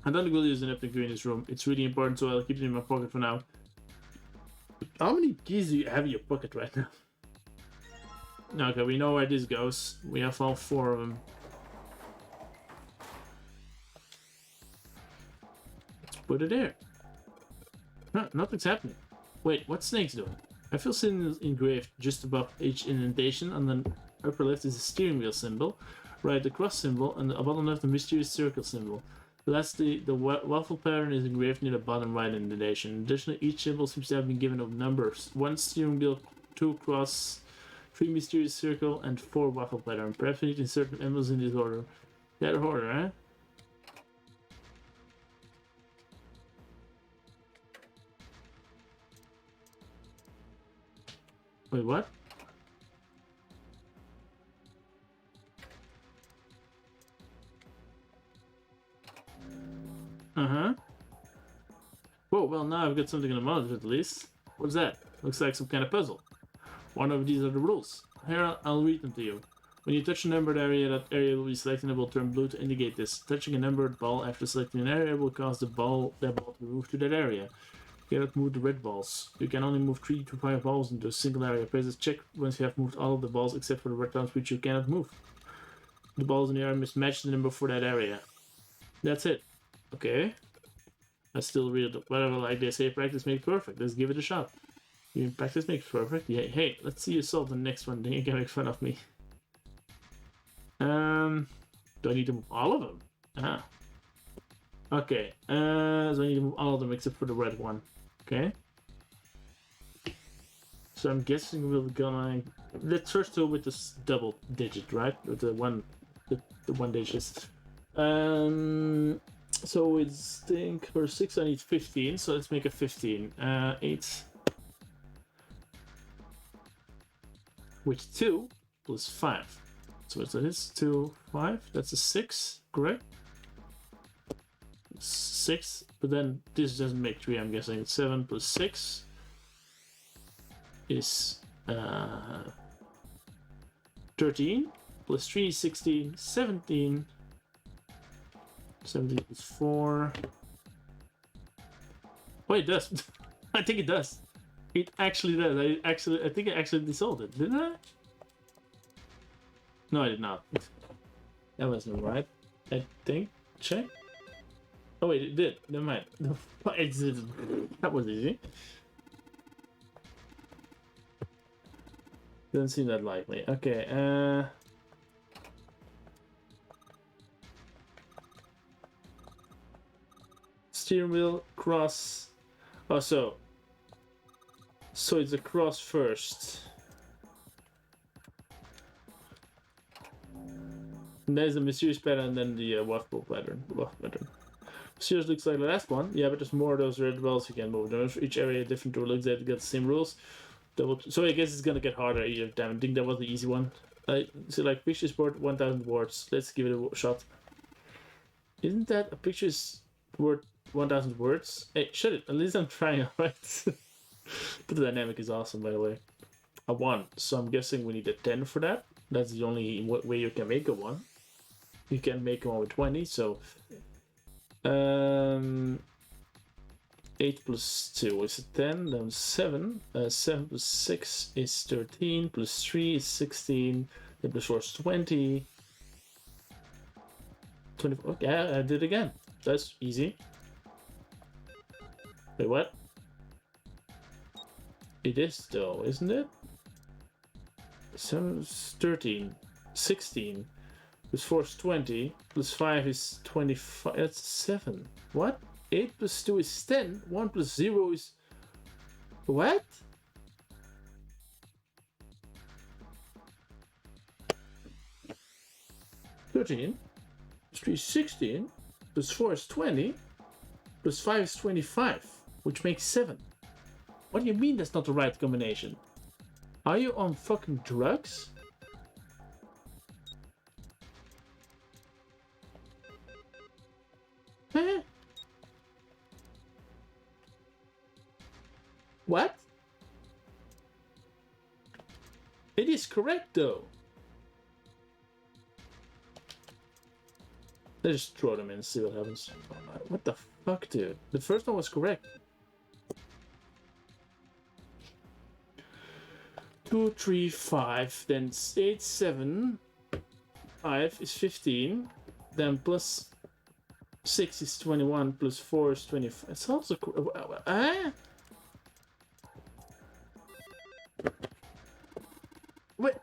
Speaker 1: I don't think we'll use an Neptune key in this room. It's really important, so I'll keep it in my pocket for now. How many keys do you have in your pocket right now? Okay, we know where this goes. We have all four of them. Let's put it there. Huh, nothing's happening. Wait, what's Snake's doing? I feel symbols engraved just above each indentation. On the upper left is a steering wheel symbol, right the cross symbol, and the bottom left the mysterious circle symbol. Lastly, the waffle pattern is engraved near the bottom right indentation. Additionally, each symbol seems to have been given of numbers: 1 steering wheel, 2 cross, 3 mysterious circle, and 4 waffle pattern. Perhaps we need to insert emblems in this order. That order, eh? Wait, what? Uh-huh. Whoa, well now I've got something in the monitor at least. What's that? Looks like some kind of puzzle. One of these are the rules. Here, I'll read them to you. When you touch a numbered area, that area will be selected and will turn blue to indicate this. Touching a numbered ball after selecting an area will cause that ball to be moved to that area. You cannot move the red balls. You can only move 3 to 5 balls into a single area. Press this check once you have moved all of the balls except for the red ones which you cannot move. The balls in the area must match the number for that area. That's it. Okay. I still read whatever, like they say, practice makes perfect. Let's give it a shot. You practice makes perfect. Yeah. Hey, let's see you solve the next one. Then you can make fun of me. Do I need to move all of them? Ah. Okay. So I need to move all of them except for the red one. Okay. So I'm guessing we're gonna. Let's first go with this double digit, right? With the one digit. So it's think for 6 I need 15, so let's make a 15. 8 with 2 plus 5. So it's this 2, 5. That's a 6, correct? 6, but then this doesn't make 3. I'm guessing it's 7 plus 6 is 13 plus 3 is 16, 17. 17 is 4. Oh, it does. I think it does. It actually does. I think I actually dissolved it, didn't I? No, I did not. That wasn't right. I think. Check. Oh wait, it did. Never mind. It didn't. That was easy. Doesn't seem that likely. Okay. Steering wheel, cross. Oh, so it's a cross first. And there's the mysterious pattern and then the waffle pattern. Mysterious looks like the last one. Yeah, but there's more of those red balls you can move. There's each area different rule. Looks like they got the same rules. So I guess it's gonna get harder each of them. I think that was the easy one. So like picture sport 1000 words. Let's give it a shot. Isn't that a picture's worth 1000 words? Hey, shut it. At least I'm trying, alright? But the dynamic is awesome, by the way. A 1. So I'm guessing we need a 10 for that. That's the only way you can make a 1. You can make one with 20, so 8 plus 2 is 10, then 7. 7 plus 6 is 13, plus 3 is 16, then plus 4 is 20. 24. Okay, I did it again. That's easy. Wait, what? It is though, isn't it? 7 is 13, 16, plus 4 is 20, plus 5 is 25, that's 7. What? 8 plus 2 is 10, 1 plus 0 is... What? $13, plus 3 is 16, plus 4 is 20, plus 5 is 25, which makes 7. What do you mean that's not the right combination? Are you on fucking drugs? Huh? What? It is correct though. Let's just throw them in and see what happens. What the fuck, dude? The first one was correct. 2, 3, 5, then 8, 7, 5 is 15, then plus 6 is 21, plus 4 is 25. It's also Wait,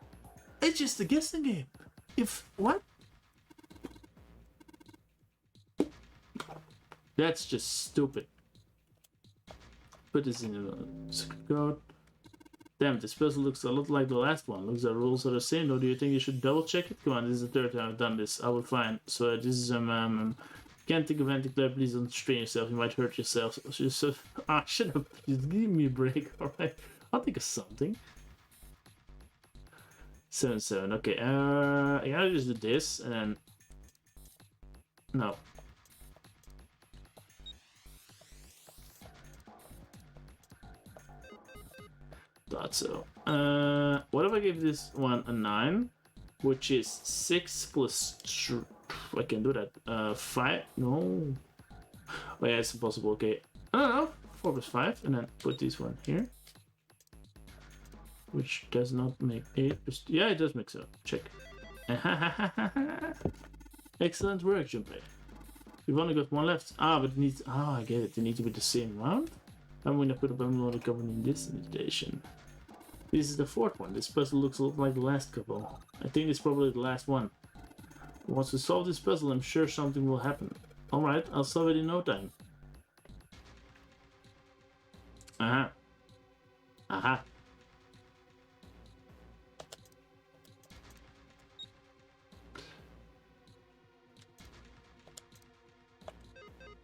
Speaker 1: it's just a guessing game. If what? That's just stupid. Put this in the secret code. Damn, this puzzle looks a lot like the last one. Looks like the rules are the same, though. Do you think you should double check it? Come on, this is the third time I've done this. I will find. So this is can't think of anything clever. Please don't strain yourself. You might hurt yourself. Shut up. Just give me a break. All right, I'll think of something. 7-7. Okay. I gotta just do this and then. No. Thought so. What if I give this one a 9, which is 6 plus. I can do that. 5. No. Oh yeah, it's impossible. Okay. I don't know. 4 plus 5, and then put this one here, which does not make 8. Yeah, it does make so. Check. Excellent work, Junpei. We've only got one left. But it needs. Oh, I get it. They need to be the same amount. I'm gonna put up another couple in this invitation. This is the 4th one. This puzzle looks a lot like the last couple. I think it's probably the last one. Once we solve this puzzle, I'm sure something will happen. Alright, I'll solve it in no time. Aha. Aha.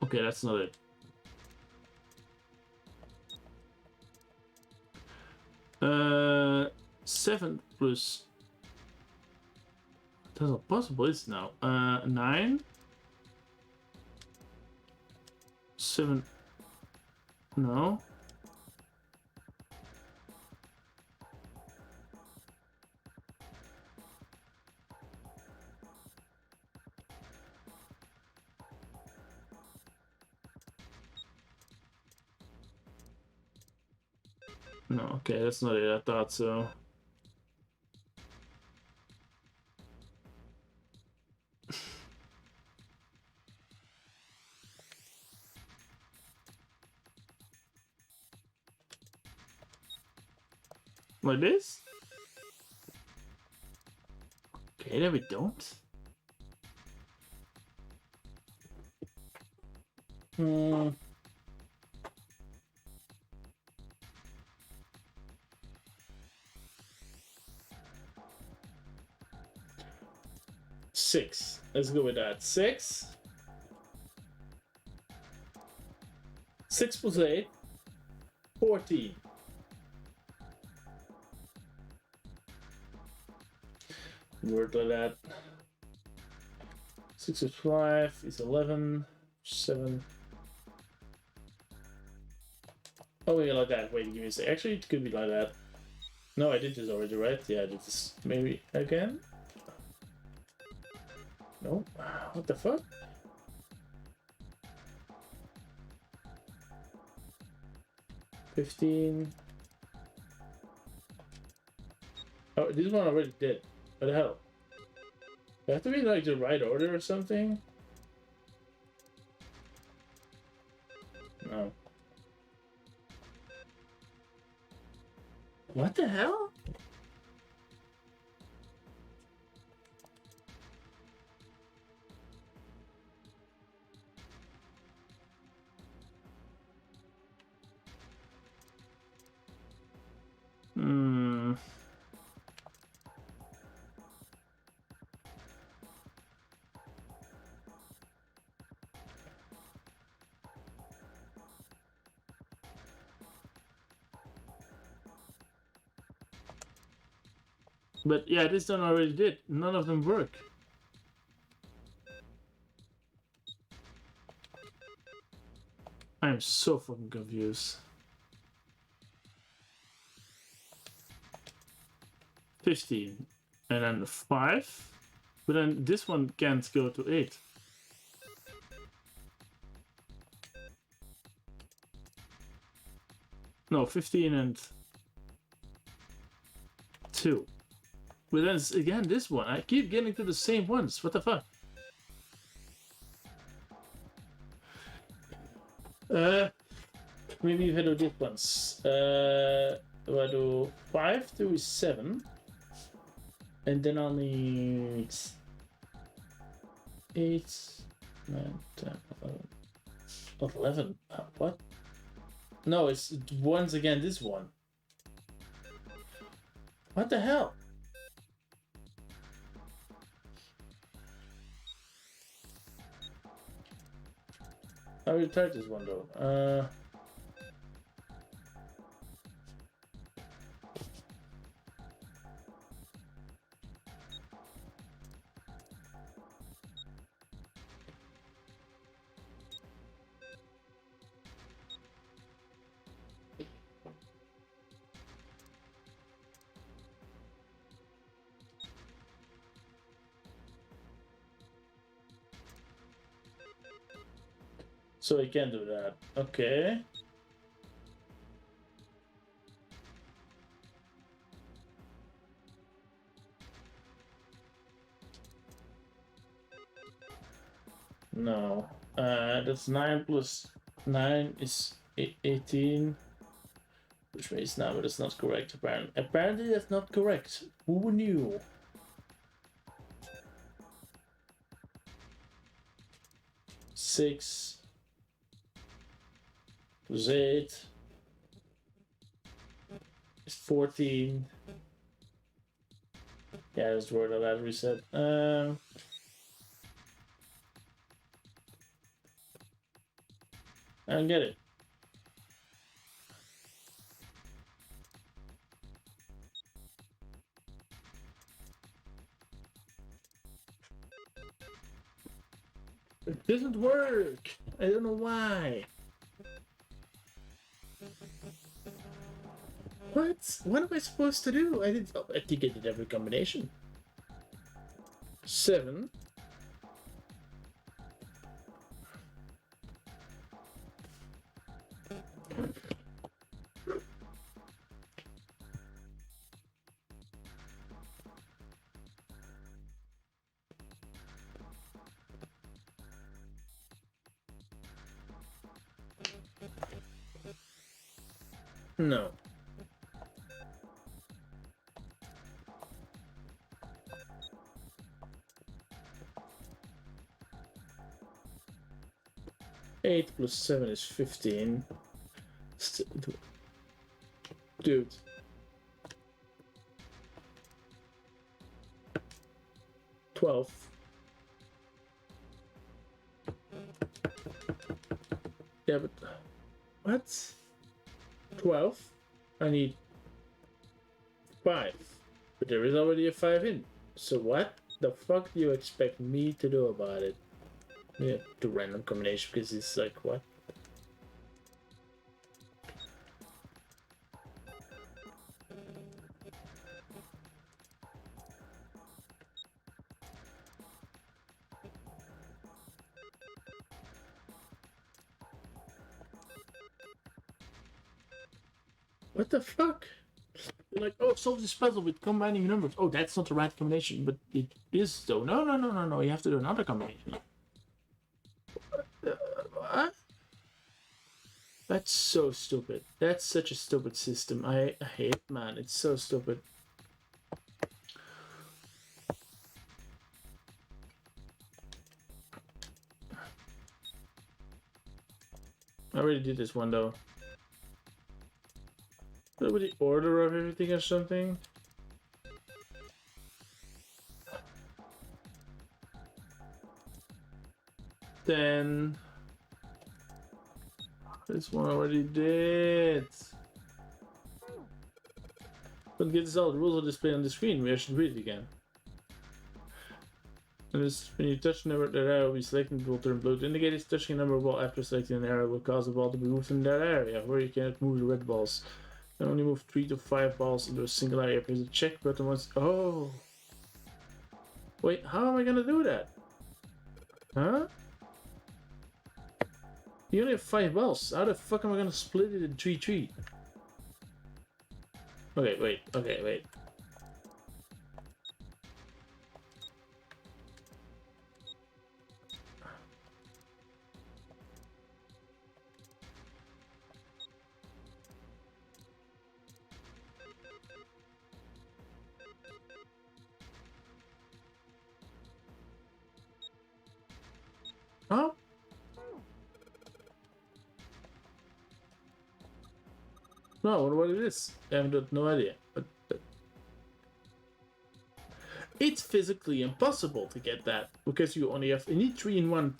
Speaker 1: Okay, that's not it. 7 plus. That's not possible, is it now? 9. 7. No. No, okay, that's not it. I thought so. Like this? Okay, then we don't. Hmm. Six. Let's go with that. 6. 6 plus 8. 14. Word like that. 6 plus 5 is 11. 7. Oh, yeah, like that. Wait, give me a sec. Actually, it could be like that. No, I did this already, right? Yeah, I did this. Maybe again? No. What the fuck? $15. Oh, this one already did. What the hell? You have to be like the right order or something? No. What the hell? But yeah, this one already did. None of them work. I am so fucking confused. 15. And then 5. But then this one can't go to 8. No, 15 and 2. But then it's again this one. I keep getting to the same ones. What the fuck? Maybe you had to do this once. Do I do 5 to 7? And then I'll need 8, 9, 10, 11. 11? What? No, it's once again this one. What the hell? I will try this one though. So I can do that. Okay. No. That's 9 plus 9 is 18. Which means now, but it's not correct apparently. Apparently that's not correct. Who knew? Six plus 8 is 14. Yeah, that's the word I last reset. I don't get it. It doesn't work. I don't know why. What? What am I supposed to do? I think I did every combination. 7. No. Eight plus 7 is 15. Dude. $12. Yeah, but what? 12. I need 5. But there is already a 5 in. So what the fuck do you expect me to do about it? Yeah, the random combination because it's like what? What the fuck? You're like, oh, solve this puzzle with combining numbers. Oh, that's not the right combination, but it is though. No, no, no, no, no. You have to do another combination. What? That's so stupid. That's such a stupid system. I hate it, man. It's so stupid. I already did this one though. What about the order of everything or something? Then this one already did. But get this out, the rules are displayed on the screen. We should read it again. And this, when you touch the number, that arrow will be selected, will turn blue to indicate it's touching a number ball. After selecting an arrow will cause the ball to be moved in that area, where you cannot move the red balls. You can only move 3 to 5 balls into a single area. Press the check button once. Oh! Wait, how am I gonna do that? Huh? You only have 5 balls. How the fuck am I gonna split it in 3-3? Okay, wait. Okay, wait. No, I wonder what it is. I have got no idea. But it's physically impossible to get that because you need 3 in 1.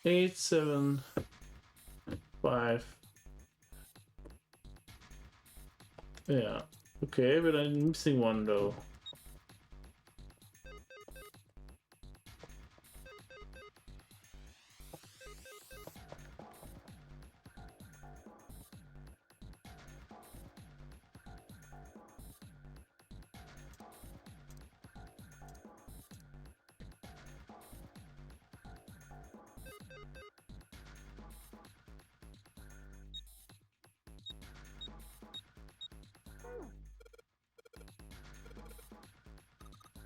Speaker 1: Eight, 7, 5. Yeah. Okay, but I'm missing one though.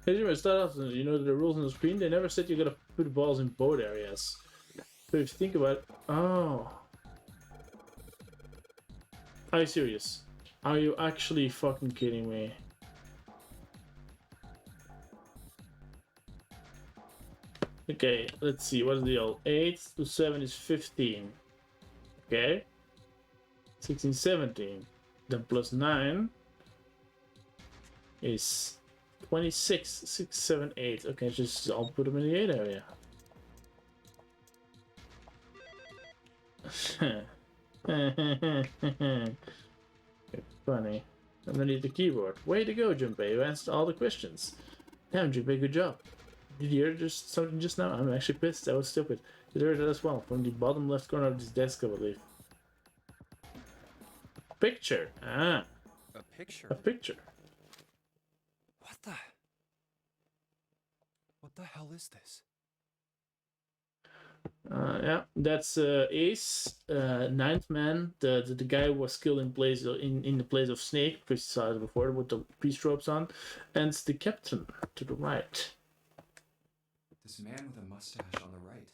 Speaker 1: Anyway, start off, you know the rules on the screen. They never said you gotta put balls in both areas. So if you think about it, oh, are you serious? Are you actually fucking kidding me? Okay, let's see. What's the deal? 8 to 7 is 15. Okay. 16, 17. Then plus 9 is 26, 6, 7, 8. Okay, just I'll put them in the 8 area. Funny. Underneath the keyboard. Way to go, Junpei. You answered all the questions. Damn, Junpei, good job. Did you hear just something just now? I'm actually pissed. That was stupid. You heard that as well. From the bottom left corner of this desk, I believe. Picture. Ah.
Speaker 2: A picture?
Speaker 1: A picture.
Speaker 2: What the hell is this?
Speaker 1: Yeah, that's Ace, 9th man, the guy who was killed in the place of Snake, because you saw it before with the priest robes on, and it's the captain to the right.
Speaker 2: This man with a mustache on the right.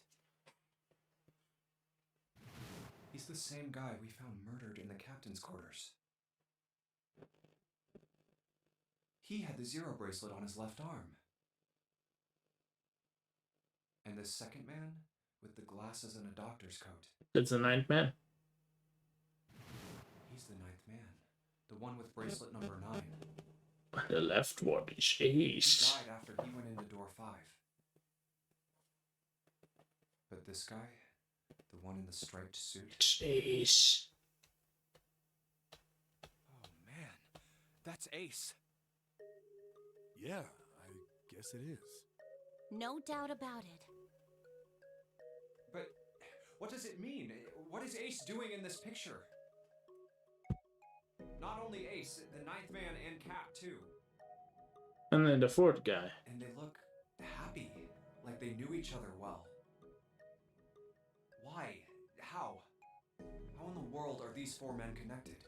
Speaker 2: He's the same guy we found murdered in the captain's quarters. He had the Zero bracelet on his left arm. And the second man with the glasses and a doctor's coat.
Speaker 1: That's the 9th man.
Speaker 2: He's the 9th man. The one with bracelet number 9.
Speaker 1: The left one is Ace.
Speaker 2: He died after he went into door 5. But this guy, the one in the striped suit.
Speaker 1: It's Ace.
Speaker 2: Oh man, that's Ace.
Speaker 6: Yeah, I guess it is.
Speaker 4: No doubt about it.
Speaker 2: But what does it mean? What is Ace doing in this picture? Not only Ace, the 9th man and Cap too.
Speaker 1: And then the 4th guy.
Speaker 2: And they look happy, like they knew each other well. Why? How? How in the world are these 4 men connected?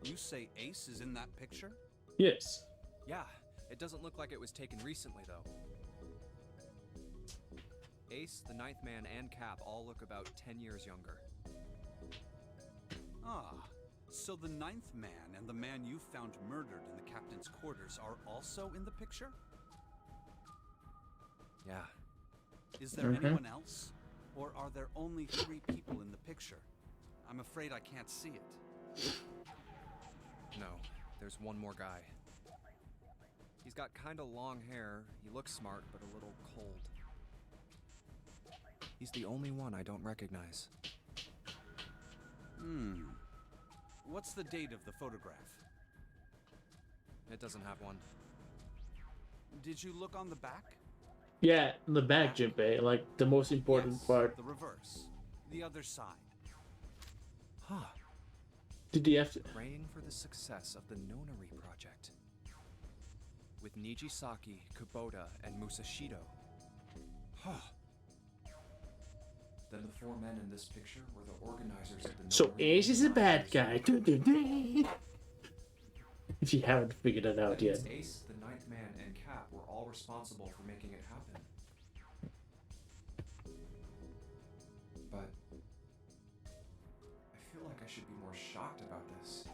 Speaker 10: You say Ace is in that picture?
Speaker 1: Yes.
Speaker 2: Yeah, it doesn't look like it was taken recently though. Ace, the 9th man, and Cap all look about 10 years younger.
Speaker 10: Ah, so the 9th man and the man you found murdered in the captain's quarters are also in the picture?
Speaker 2: Yeah.
Speaker 10: Is there anyone else? Or are there only 3 people in the picture? I'm afraid I can't see it.
Speaker 2: No, there's one more guy. He's got kinda long hair, he looks smart, but a little cold. He's the only one I don't recognize.
Speaker 10: What's the date of the photograph?
Speaker 2: It doesn't have one.
Speaker 10: Did you look on the back?
Speaker 1: Yeah, in the back, Junpei, like the most important
Speaker 10: Yes,
Speaker 1: part.
Speaker 10: the reverse. The other side.
Speaker 2: Huh.
Speaker 1: Did he have to...
Speaker 2: Praying for the success of the Nonary project. With Nijisaki, Kubota, and Musashido. Huh. Then the four men in this picture were the organizers of the
Speaker 1: So
Speaker 2: Notary
Speaker 1: Ace is a bad
Speaker 2: Enterprise.
Speaker 1: guy. Dun, dun, dun. If you haven't figured it out
Speaker 2: That
Speaker 1: yet.
Speaker 2: means Ace, the Ninth Man, and Cap were all responsible for making it happen. But I feel like I should be more shocked about this.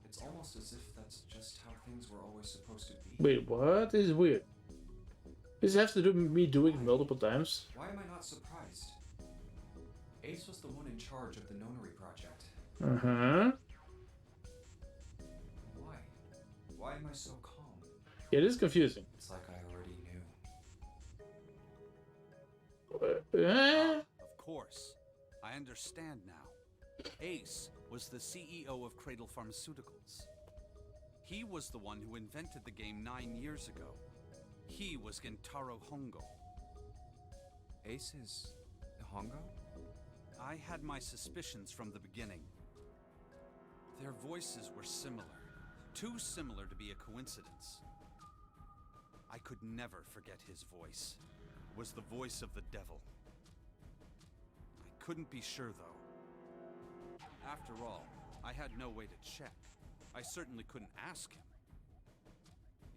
Speaker 2: It's almost as if that's just how things were always supposed to be.
Speaker 1: Wait, what? This is weird. Does this have to do with me doing it multiple times?
Speaker 2: Why am I not surprised? Ace was the one in charge of the Nonary project.
Speaker 1: Uh-huh.
Speaker 2: Why? Why am I so calm?
Speaker 1: It is confusing.
Speaker 2: It's like I already knew.
Speaker 10: Of course. I understand now. Ace was the CEO of Cradle Pharmaceuticals. He was the one who invented the game 9 years ago. He was Gentaro Hongo.
Speaker 2: Ace is Hongo?
Speaker 10: I had my suspicions from the beginning. Their voices were similar. Too similar to be a coincidence. I could never forget his voice. It was the voice of the devil. I couldn't be sure, though. After all, I had no way to check. I certainly couldn't ask him.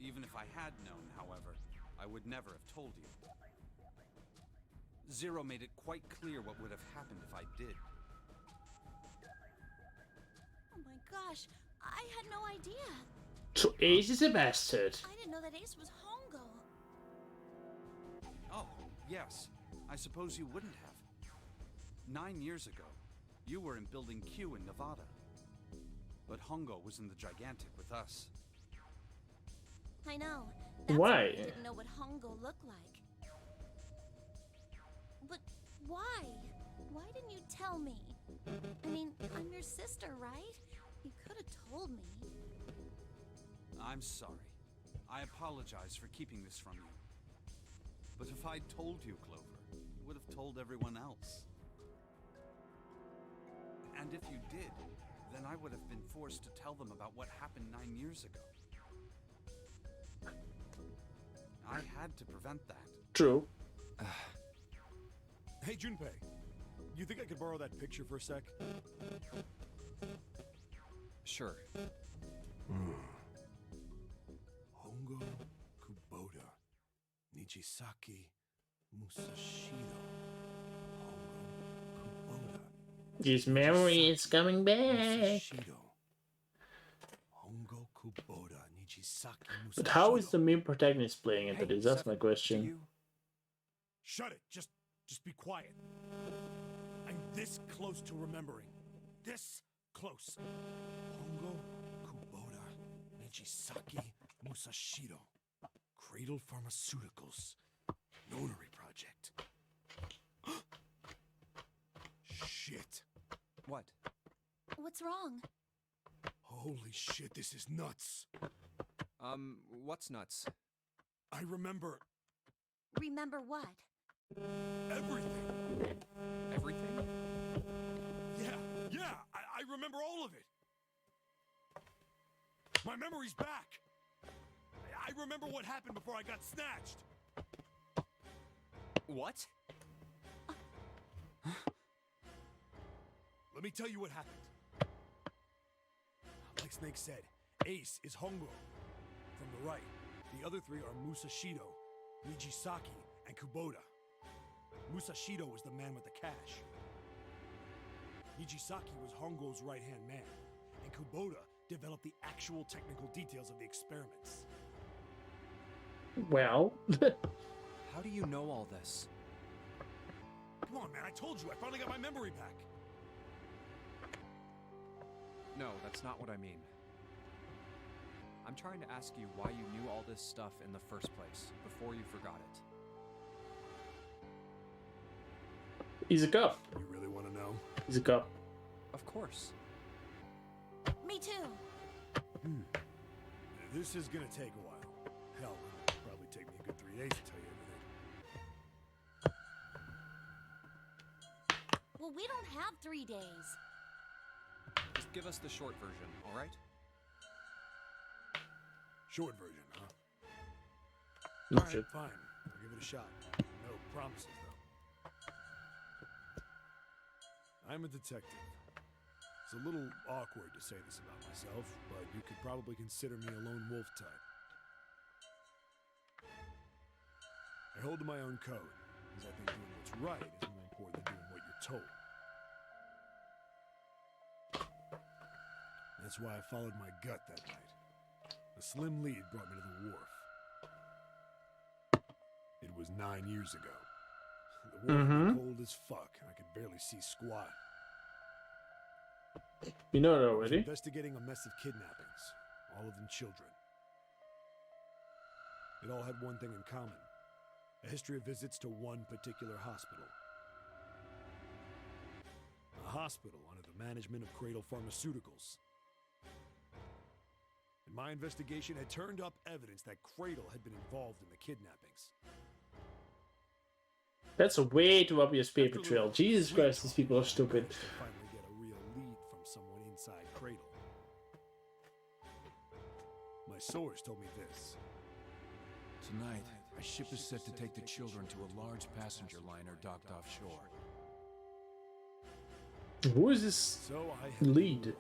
Speaker 10: Even if I had known, however, I would never have told you. Zero made it quite clear what would have happened if I did.
Speaker 4: Oh my gosh, I had no idea.
Speaker 1: So Ace is a bastard.
Speaker 4: I didn't know that Ace was Hongo.
Speaker 10: Oh, yes. I suppose you wouldn't have. 9 years ago, you were in Building Q in Nevada. But Hongo was in the Gigantic with us.
Speaker 4: I know. That's
Speaker 1: Why?
Speaker 4: I didn't know what Hongo looked like. But why? Why didn't you tell me? I mean, I'm your sister, right? You could have told me.
Speaker 10: I'm sorry. I apologize for keeping this from you. But if I'd told you, Clover, you would have told everyone else. And if you did, then I would have been forced to tell them about what happened 9 years ago. I had to prevent that.
Speaker 1: True.
Speaker 6: Hey, Junpei. You think I could borrow that picture for a sec?
Speaker 2: Sure.
Speaker 6: Hongo Kubota. Nijisaki Musashido. Hongo Kubota.
Speaker 1: His memory is coming back.
Speaker 6: Musashido. Hongo Kubota. Nijisaki Musashido.
Speaker 1: But how is the main protagonist playing into
Speaker 2: Hey,
Speaker 1: this? That's
Speaker 2: Seven,
Speaker 1: my question.
Speaker 2: do you-
Speaker 6: Shut it. Just be quiet. I'm this close to remembering. This close. Hongo Kubota. Nijisaki Musashido. Cradle Pharmaceuticals. Notary project. Shit.
Speaker 2: What?
Speaker 4: What's wrong?
Speaker 6: Holy shit, this is nuts.
Speaker 2: What's nuts?
Speaker 6: I remember
Speaker 4: Remember what?
Speaker 6: everything.
Speaker 2: Everything?
Speaker 6: Yeah, I remember all of it. My memory's back. I remember what happened before I got snatched.
Speaker 2: What?
Speaker 6: Let me tell you what happened. Like Snake said, Ace is Hongo. From the right, the other three are Musashido, Nijisaki, and Kubota. Musashido was the man with the cash. Nijisaki was Hongo's right-hand man, and Kubota developed the actual technical details of the experiments.
Speaker 1: Well,
Speaker 2: How do you know all this?
Speaker 6: Come on, man, I told you, I finally got my memory back.
Speaker 2: No, that's not what I mean. I'm trying to ask you why you knew all this stuff in the first place, before you forgot it.
Speaker 1: he's a cop.
Speaker 6: You really want to know?
Speaker 1: He's a cop.
Speaker 2: Of course.
Speaker 4: Me too.
Speaker 6: This is gonna take a while. Hell, it'll probably take me a good 3 days to tell you everything.
Speaker 4: Well, we don't have 3 days.
Speaker 2: Just give us the short version, alright?
Speaker 6: Short version, huh?
Speaker 1: No
Speaker 6: Alright,
Speaker 1: shit.
Speaker 6: fine. I'll give it a shot. Nope. promises, though. I'm a detective. It's a little awkward to say this about myself, but you could probably consider me a lone wolf type. I hold to my own code, because I think doing what's right is more important than doing what you're told. That's why I followed my gut that night. A slim lead brought me to the wharf. It was 9 years ago. The wharf was cold as fuck, and I could barely see squat.
Speaker 1: We know it
Speaker 6: I was
Speaker 1: already.
Speaker 6: investigating a mess of kidnappings, all of them children. It all had one thing in common. A history of visits to one particular hospital. A hospital under the management of Cradle Pharmaceuticals. And my investigation had turned up evidence that Cradle had been involved in the kidnappings.
Speaker 1: That's a way too obvious paper trail. Jesus Christ, these people are stupid.
Speaker 6: I finally get a real lead from someone inside Cradle. My source told me this.
Speaker 11: Tonight, a ship is set to take the children to a large passenger liner docked offshore.
Speaker 1: Who is this
Speaker 6: So I had
Speaker 1: lead,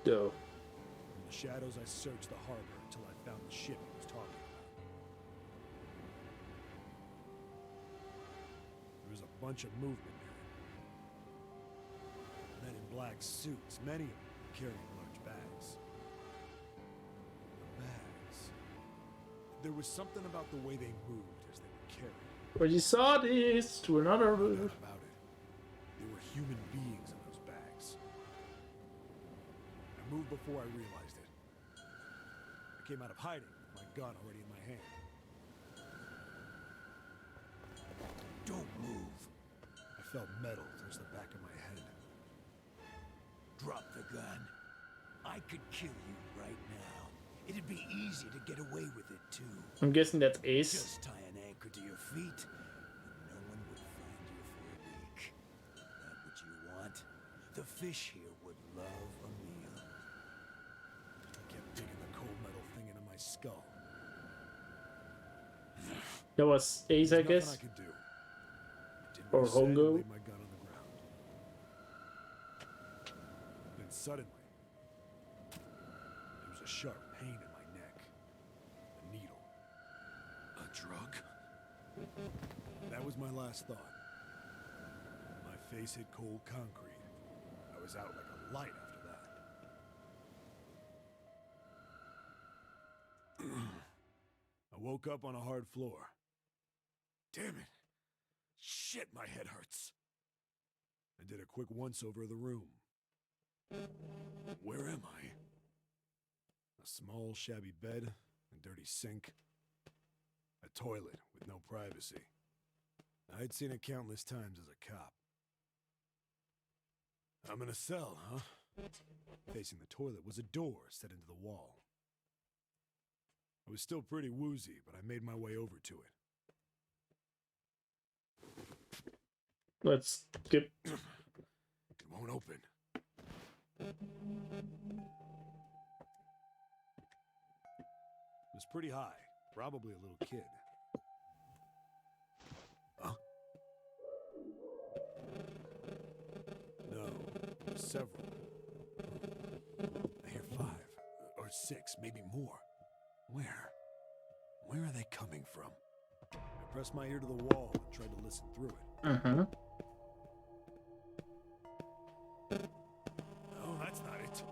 Speaker 1: though?
Speaker 6: In the shadows, I searched the harbor until I found the ship he was talking about. There was a bunch of movement there. Men in black suits, many of them carrying large bags. The bags. There was something about the way they moved as they were carried.
Speaker 1: But you saw this to another
Speaker 6: No
Speaker 1: route.
Speaker 6: doubt about it. There were human beings in those bags. I moved before I realized it. I came out of hiding with my gun already in my hand.
Speaker 11: Don't move.
Speaker 6: I felt metal touch the back of my head.
Speaker 11: Drop the gun. I could kill you right now. It'd be easy to get away with it, too.
Speaker 1: I'm guessing that's Ace.
Speaker 11: Just tie an anchor to your feet, and no one would find you for a week. That what you want? The fish here would love a meal.
Speaker 6: I kept digging the cold metal thing into my skull.
Speaker 1: That was Ace, I
Speaker 6: Nothing
Speaker 1: guess.
Speaker 6: I could do. Did
Speaker 1: Or
Speaker 6: what he said and
Speaker 1: Hongo.
Speaker 6: laid my gun on the ground. Then suddenly, there was a sharp pain in my neck. A needle.
Speaker 11: A drug?
Speaker 6: That was my last thought. My face hit cold concrete. I was out like a light after that. I woke up on a hard floor. Damn it. Shit, my head hurts. I did a quick once-over of the room. Where am I? A small, shabby bed, a dirty sink, a toilet with no privacy. I'd seen it countless times as a cop. I'm in a cell, huh? Facing the toilet was a door set into the wall. I was still pretty woozy, but I made my way over to it.
Speaker 1: Let's skip.
Speaker 6: It won't open. It was pretty high, probably a little kid. Huh? No, several. I hear 5 or 6, maybe more. Where? Where are they coming from? I pressed my ear to the wall and tried to listen through it.
Speaker 1: Uh-huh.
Speaker 6: No, that's not it.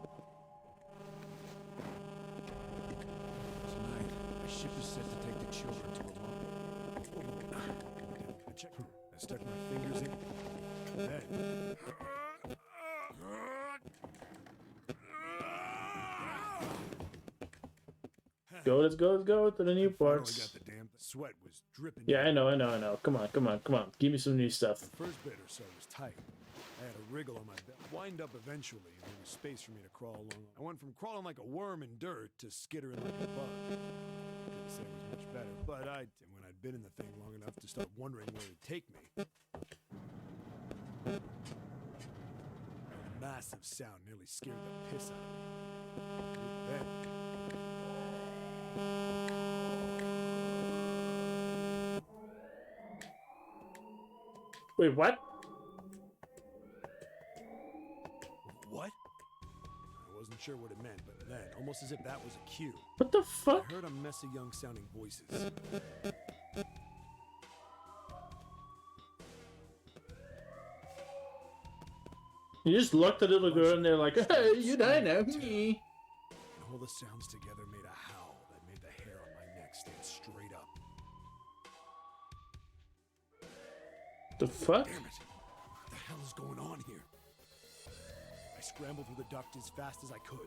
Speaker 11: Tonight, a ship is set to take the children to a
Speaker 6: I checked. I stuck my fingers in. Then.
Speaker 1: Go, let's go to the new
Speaker 6: I finally
Speaker 1: parts.
Speaker 6: got the damn sweat was dripping.
Speaker 1: Yeah,
Speaker 6: down.
Speaker 1: I know. Come on. Give me some new stuff.
Speaker 6: The first bit or so was tight. I had a wriggle on my belt. Wind up eventually, and there was space for me to crawl along. I went from crawling like a worm in dirt to skittering like a bug. Couldn't say it was much better, but when I'd been in the thing long enough to start wondering where it'd take me. A massive sound nearly scared the piss out of me. Then.
Speaker 1: Wait, what?
Speaker 6: What? I wasn't sure what it meant, but then, almost as if that was a cue,
Speaker 1: What the
Speaker 6: I
Speaker 1: fuck?
Speaker 6: heard a mess of young sounding voices.
Speaker 1: You just locked the little girl and they're like, hey, you die now. Me.
Speaker 6: And all the sounds together made a howl that made the hair on my neck stand straight up.
Speaker 1: The fuck?
Speaker 6: Damn it! What the hell is going on here? I scrambled through the duct as fast as I could.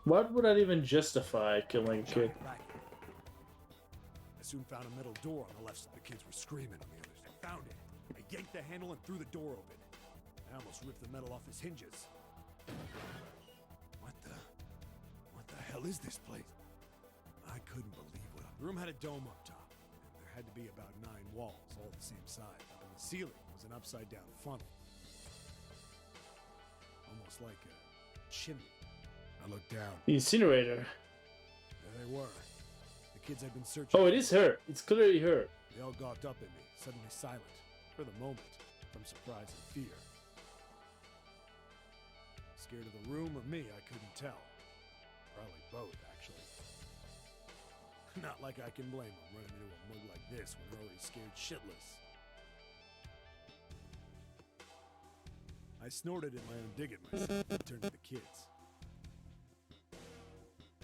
Speaker 1: What would that even justify killing a kid?
Speaker 6: Giant racket. I soon found a metal door on the left side. The kids were screaming on the other side. I found it. I yanked the handle and threw the door open. I almost ripped the metal off its hinges. What the hell is this place? I couldn't believe what the room had a dome up top, and there had to be about 9 walls, all the same size. Up in the ceiling was an upside-down funnel, almost like a chimney. I looked down.
Speaker 1: The incinerator.
Speaker 6: There they were. The kids had been searching.
Speaker 1: Oh, it is her. It's clearly her.
Speaker 6: They all gawked up at me, suddenly silent, for the moment, from surprise and fear. Scared of the room or me, I couldn't tell. Probably both, actually. Not like I can blame them running into a mug like this when they're already scared shitless. I snorted at my own dig at myself and turned to the kids.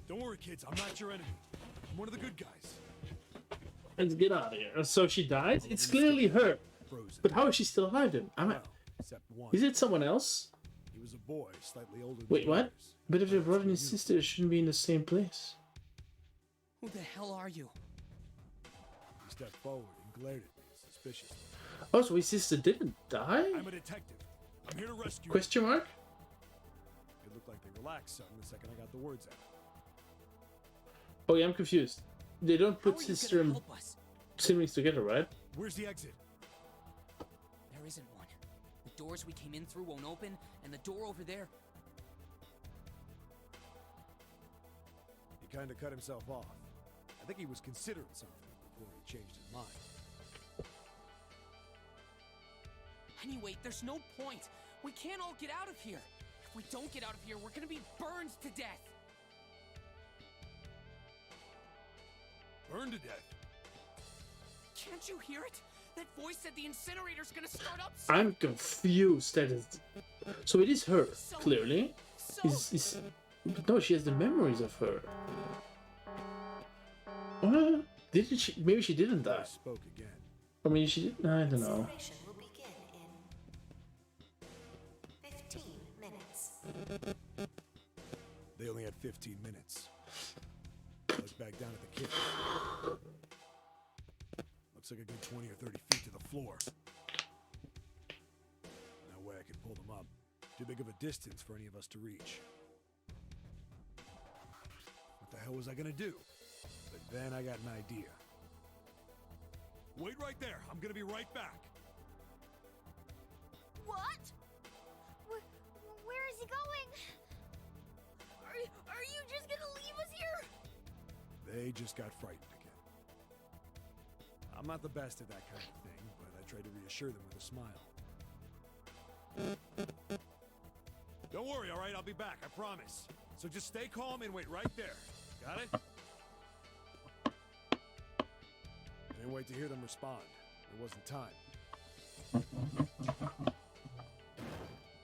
Speaker 6: Don't worry, kids, I'm not your enemy. I'm one of the good guys.
Speaker 1: Let's get out of here. So she died? It's clearly her.
Speaker 6: Frozen.
Speaker 1: But how is she still alive then?
Speaker 6: Well, except one.
Speaker 1: Is it someone else?
Speaker 6: He was a boy, slightly older than
Speaker 1: Wait,
Speaker 6: the
Speaker 1: what?
Speaker 6: others.
Speaker 1: But if they're brother and sister, they shouldn't be in the same place.
Speaker 5: Who the hell are you?
Speaker 6: He stepped forward and glared at me suspiciously.
Speaker 1: Oh, so his sister didn't die?
Speaker 6: I'm a detective. I'm here to rescue you.
Speaker 1: Question mark?
Speaker 6: It looked like they relaxed some the second I got the words out.
Speaker 1: Oh yeah, I'm confused. They don't
Speaker 5: How
Speaker 1: put
Speaker 5: are you
Speaker 1: sister
Speaker 5: gonna
Speaker 1: and
Speaker 5: help us?
Speaker 1: siblings together, right?
Speaker 6: Where's the exit?
Speaker 5: There isn't one. The doors we came in through won't open, and the door over there.
Speaker 6: He kind of cut himself off. I think he was considering something before he changed his mind.
Speaker 5: Anyway, there's no point. We can't all get out of here. If we don't get out of here, we're gonna be burned to death.
Speaker 6: Burned to death.
Speaker 5: Can't you hear it? That voice said the incinerator's gonna start up soon.
Speaker 1: I'm confused. That is... So it is her,
Speaker 5: So-
Speaker 1: clearly.
Speaker 5: So,
Speaker 1: No, she has the memories of her. What? Didn't she? Maybe she didn't die.
Speaker 6: I spoke again.
Speaker 1: I mean, she did. I don't know.
Speaker 12: Incineration will begin in 15 minutes.
Speaker 6: They only had 15 minutes. I looked back down at the kid. Looks like a good 20 or 30 feet to the floor. No way I could pull them up. Too big of a distance for any of us to reach. What the hell was I gonna do? But then I got an idea. Wait right there. I'm gonna be right back.
Speaker 3: What? Where is he going? Are you just gonna leave us here?
Speaker 6: They just got frightened again. I'm not the best at that kind of thing, but I tried to reassure them with a smile. Don't worry, all right? I'll be back, I promise. So just stay calm and wait right there. Got it? I didn't wait to hear them respond. There wasn't time.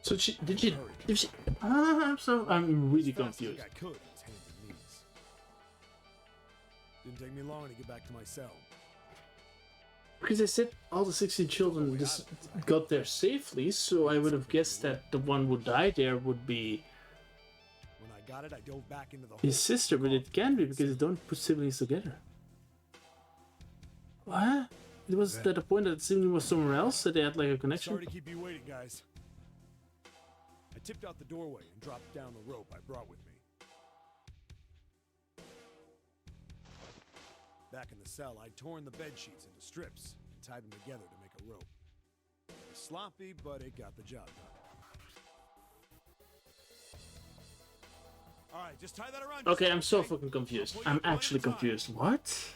Speaker 1: So she did she? If she? I'm really
Speaker 6: As fast as
Speaker 1: confused.
Speaker 6: I could on his hands and knees. Didn't take me long to get back to my cell.
Speaker 1: Because they said all the 16 children just got there safely, so I would have guessed that the one who died there would be
Speaker 6: When I got it, I dove back into the hole.
Speaker 1: his sister, but it can't be because they don't put siblings together. What? It was at the point that the sibling was somewhere else, that they had like a connection.
Speaker 6: Sorry to keep you waiting, guys. I tipped out the doorway and dropped down the rope I brought with me. Back in the cell, I'd torn the bed sheets into strips and tied them together to make a rope. It was sloppy, but it got the job done. All right, just tie that around.
Speaker 1: Okay,
Speaker 6: yourself,
Speaker 1: I'm so
Speaker 6: okay?
Speaker 1: fucking confused.
Speaker 6: I'll pull you
Speaker 1: I'm
Speaker 6: up one at a
Speaker 1: actually
Speaker 6: time.
Speaker 1: confused. What?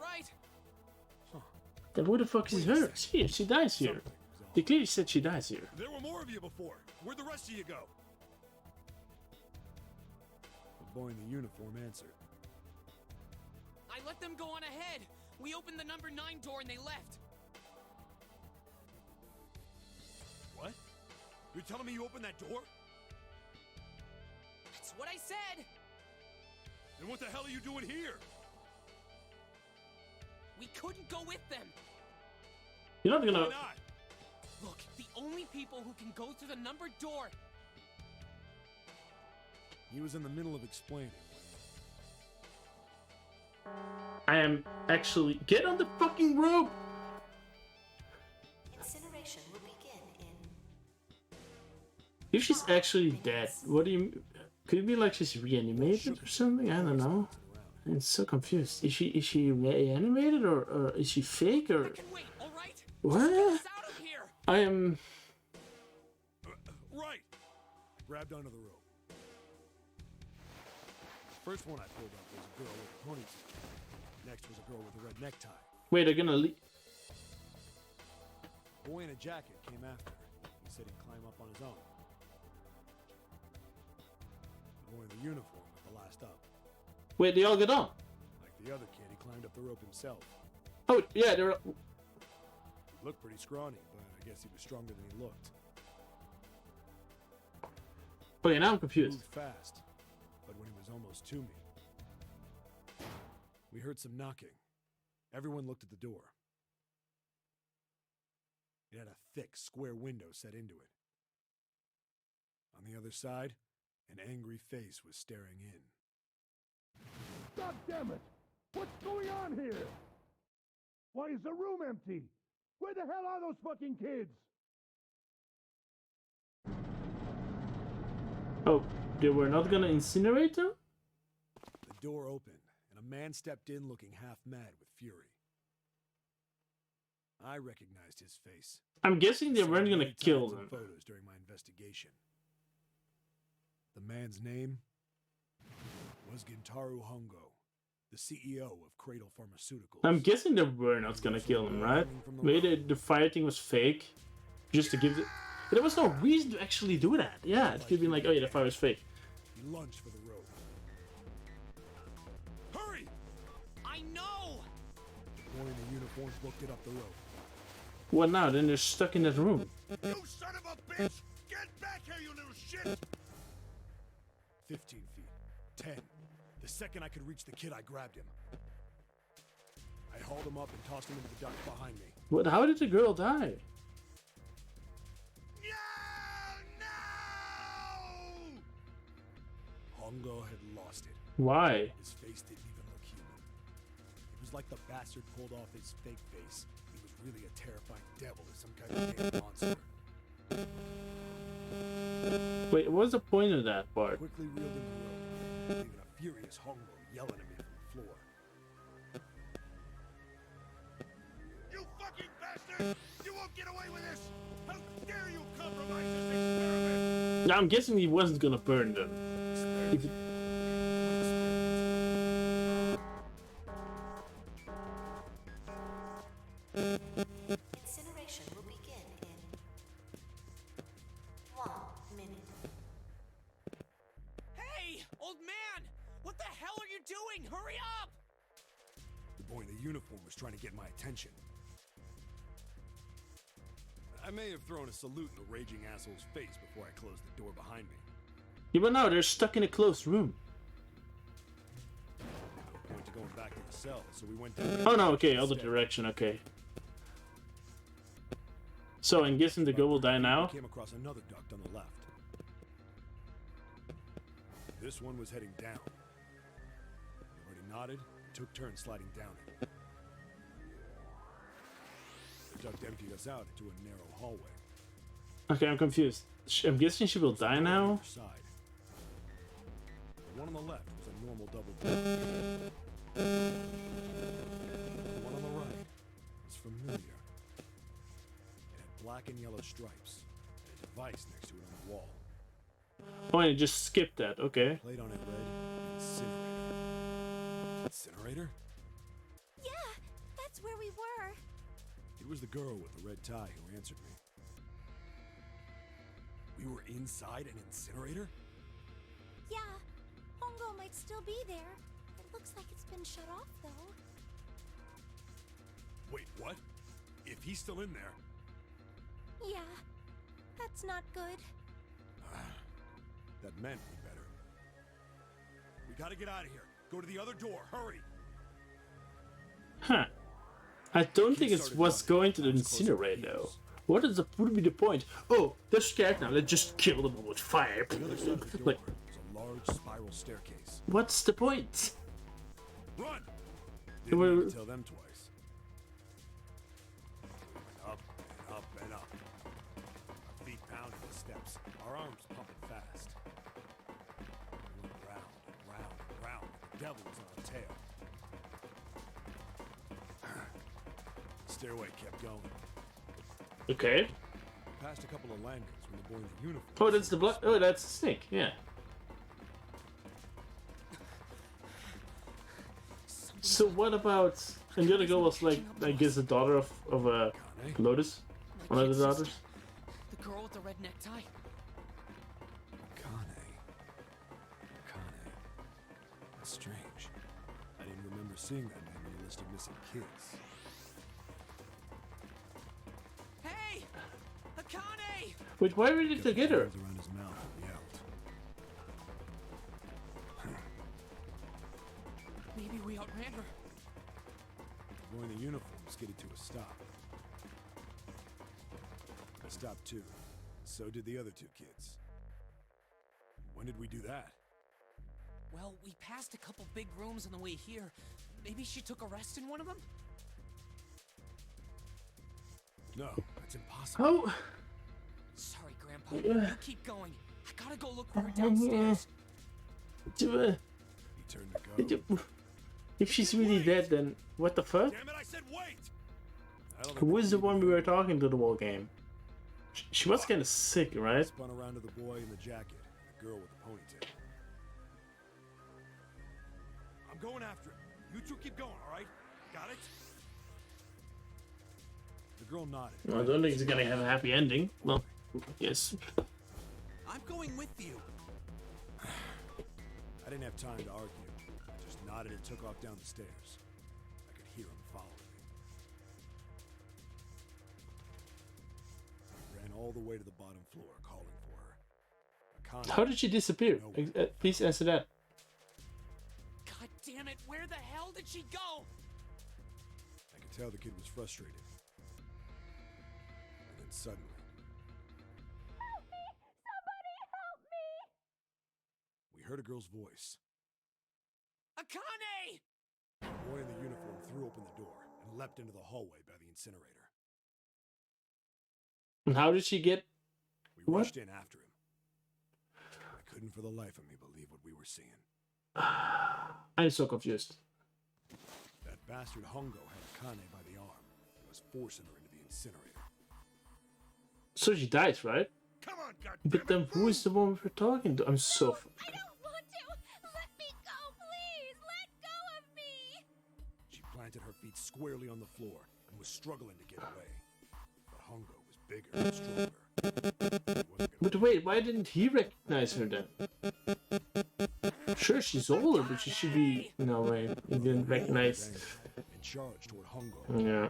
Speaker 5: right.
Speaker 1: The Then who the fuck is her? She dies here.
Speaker 6: Something was off.
Speaker 1: They clearly said she dies here.
Speaker 6: There were more of you before. Where'd the rest of you go? The boy in the uniform answered.
Speaker 5: I let them go on ahead. We opened the number 9 door and they left.
Speaker 6: What? You're telling me you opened that door?
Speaker 5: That's what I said.
Speaker 6: Then what the hell are you doing here?
Speaker 5: We couldn't go with them.
Speaker 1: You're not
Speaker 6: Why
Speaker 1: gonna.
Speaker 6: not?
Speaker 5: Look, the only people who can go through the numbered door.
Speaker 6: He was in the middle of explaining.
Speaker 1: I am actually. Get on the fucking rope!
Speaker 12: Incineration will begin in
Speaker 1: If she's actually dead, what do you. Could it be like she's reanimated or something? I don't know. I'm so confused. Is she reanimated or is she fake or.
Speaker 5: I can wait, all right?
Speaker 1: What?
Speaker 5: Just get us out of here.
Speaker 1: I am.
Speaker 6: Right! Grabbed onto the rope. The first one I pulled up was a girl with a ponytail. Next was a girl with a red necktie.
Speaker 1: Wait, they're gonna leave.
Speaker 6: A boy in a jacket came after. He said he'd climb up on his own. The boy in the uniform was the last up.
Speaker 1: Wait, they all get on.
Speaker 6: Like the other kid, he climbed up the rope himself.
Speaker 1: Oh, yeah, they're.
Speaker 6: He looked pretty scrawny, but I guess he was stronger than he looked.
Speaker 1: Okay, now I'm
Speaker 6: He
Speaker 1: confused.
Speaker 6: moved fast, but when he was almost to me, we heard some knocking. Everyone looked at the door. It had a thick, square window set into it. On the other side, an angry face was staring in.
Speaker 8: God damn it! What's going on here? Why is the room empty? Where the hell are those fucking kids?
Speaker 1: Oh, they were not gonna incinerate them?
Speaker 6: The door opened, and a man stepped in looking half mad with fury. I recognized his face.
Speaker 1: I'm guessing they
Speaker 6: Saw
Speaker 1: weren't
Speaker 6: him
Speaker 1: gonna
Speaker 6: many
Speaker 1: kill
Speaker 6: times in
Speaker 1: them.
Speaker 6: photos during my investigation. The man's name was Gintaro Hongo, the CEO of Cradle Pharmaceuticals.
Speaker 1: I'm guessing they were not gonna kill him, right? Maybe the fighting was fake. Just to give the. There was no reason to actually do that. Yeah, it could have been like, oh yeah, the fire was fake.
Speaker 6: He lunged for the rope. Hurry!
Speaker 5: I know.
Speaker 6: The boy in the uniform booked it up the rope.
Speaker 1: What now? Then they're stuck in that room.
Speaker 7: You son of a bitch! Get back here, you little shit!
Speaker 6: 15 feet. 10. The second I could reach the kid, I grabbed him. I hauled him up and tossed him into the duct behind me.
Speaker 1: What? How did the girl die?
Speaker 6: Hongo had lost it.
Speaker 1: Why?
Speaker 6: His face didn't even look human. It was like the bastard pulled off his fake face. He was really a terrifying devil or some kind of damn monster.
Speaker 1: Wait, what was the point of that part?
Speaker 6: Quickly reeled him the rope, leaving a furious Hongo yelling at me from the floor.
Speaker 7: You fucking bastard! You won't get away with this! How dare you compromise this experiment!
Speaker 1: Now I'm guessing he wasn't gonna burn them. If it-
Speaker 12: incineration will begin in 1 minute.
Speaker 5: Hey, old man! What the hell are you doing? Hurry up!
Speaker 6: The boy in the uniform was trying to get my attention. I may have thrown a salute in the raging asshole's face before I closed the door behind me.
Speaker 1: Yeah, but now they're stuck in a closed room.
Speaker 6: No point to going back to the cell, so we went down.
Speaker 1: Oh no, okay, other direction, okay. So I'm guessing the girl will die now?
Speaker 6: We came across another duct on the left. This one was heading down. Everybody nodded and took turns sliding down it. The duct emptied us out into a narrow hallway.
Speaker 1: Okay, I'm confused. I'm guessing she will die
Speaker 6: On
Speaker 1: now?
Speaker 6: either side. The one on the left was a normal double door. The one on the right was familiar. It had black and yellow stripes and a device next to it on the wall.
Speaker 1: Oh, and it just skipped that, okay.
Speaker 6: Plate on it read Incinerator. Incinerator?
Speaker 3: Yeah, that's where we were.
Speaker 6: It was the girl with the red tie who answered me. We were inside an incinerator?
Speaker 3: Yeah, Hongo might still be there. It looks like it's been shut off, though.
Speaker 6: Wait, what? If he's still in there...
Speaker 3: Yeah, that's not good.
Speaker 6: That meant we better. We gotta get out of here. Go to the other door. Hurry!
Speaker 1: Huh. I don't think it's what's going to the incinerator though. What is the would be the point? Oh, they're scared now. Let's just kill them all with fire.
Speaker 6: The other side of the door
Speaker 1: Like,
Speaker 6: is a large spiral staircase.
Speaker 1: what's the point?
Speaker 6: Run! Didn't
Speaker 1: Well-
Speaker 6: need to tell them twice. We went up and up and up. Our feet pounding the steps. Our arms pumping fast. We went round and round and round. The devil was on our tail. The stairway kept going.
Speaker 1: Okay.
Speaker 6: We passed a couple of lanyards when the boy in the uniform.
Speaker 1: Oh, that's the blood. Oh, that's the snake. Yeah. So what about? And the other girl was like, I guess, the daughter of Lotus, one of the daughters.
Speaker 5: The girl with the red necktie?
Speaker 6: Akane. That's strange. I didn't remember seeing that name on the list of missing kids.
Speaker 5: Hey! Akane!
Speaker 1: Wait, why were they together?
Speaker 6: Hands around his mouth and yelled.
Speaker 5: Maybe we outran her.
Speaker 6: The boy in the uniform skidded to a stop. I stopped too. So did the other two kids. When did we do that?
Speaker 5: Well, we passed a couple big rooms on the way here. Maybe she took a rest in one of them?
Speaker 6: No, that's impossible.
Speaker 1: Oh.
Speaker 5: Sorry, Grandpa. You keep going. I gotta go look for her downstairs.
Speaker 6: He turned to go.
Speaker 1: If she's really dead, then what the fuck?
Speaker 6: Damn it, I said wait! I don't think
Speaker 1: Who is the
Speaker 6: we
Speaker 1: one
Speaker 6: needed
Speaker 1: we were
Speaker 6: that.
Speaker 1: talking to the whole game? She was kind of sick, right?
Speaker 6: Spun around to the boy in the jacket and the girl with the ponytail. I'm going after him. You two keep going, all right? Got it? The girl nodded.
Speaker 1: I don't think it's gonna have a happy ending. Well, yes.
Speaker 10: I'm going with you.
Speaker 6: I didn't have time to argue. I just nodded and took off down the stairs. I could hear him following me. I ran all the way to the bottom floor, calling for her. Akane,
Speaker 1: How did she disappear? Please answer that.
Speaker 5: God damn it, where the hell did she go?
Speaker 6: I could tell the kid was frustrated. And then suddenly,
Speaker 3: Help me! Somebody help me!
Speaker 6: we heard a girl's voice.
Speaker 5: Akane!
Speaker 6: The boy in the uniform threw open the door and leapt into the hallway by the incinerator.
Speaker 1: And how did she get?
Speaker 6: We
Speaker 1: What?
Speaker 6: rushed in after him. I couldn't for the life of me believe what we were seeing.
Speaker 1: I'm so confused.
Speaker 6: That bastard Hongo had Akane by the arm and was forcing her into the incinerator.
Speaker 1: So she died, right?
Speaker 7: Come on,
Speaker 1: But then who is the one we're talking to? I'm so.
Speaker 3: I don't want to! Let me go, please! Let go of me!
Speaker 6: She planted her feet squarely on the floor and was struggling to get away. But Hongo was bigger and stronger. He wasn't gonna
Speaker 1: But wait, why didn't he recognize her then? Sure, she's older, but she should be. No way, he didn't recognize.
Speaker 6: and charged toward Hongo.
Speaker 1: Yeah.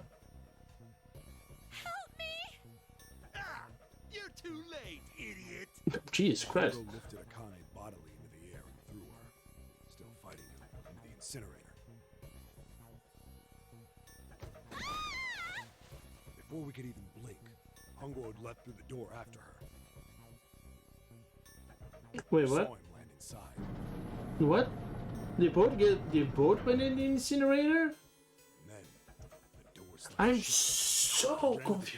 Speaker 3: Help me!
Speaker 7: Ah, you're too late, idiot.
Speaker 1: Jesus Christ.
Speaker 6: Hongo lifted Akane bodily into the air and threw her, still fighting him, into the incinerator. Before we could even blink, Hongo had leapt through the door after her.
Speaker 1: Wait,
Speaker 6: Saw
Speaker 1: what?
Speaker 6: him land inside.
Speaker 1: What? They both went in the incinerator?
Speaker 6: And then the door slammed
Speaker 1: I'm
Speaker 6: shut.
Speaker 1: so
Speaker 6: Ran to the
Speaker 1: confused.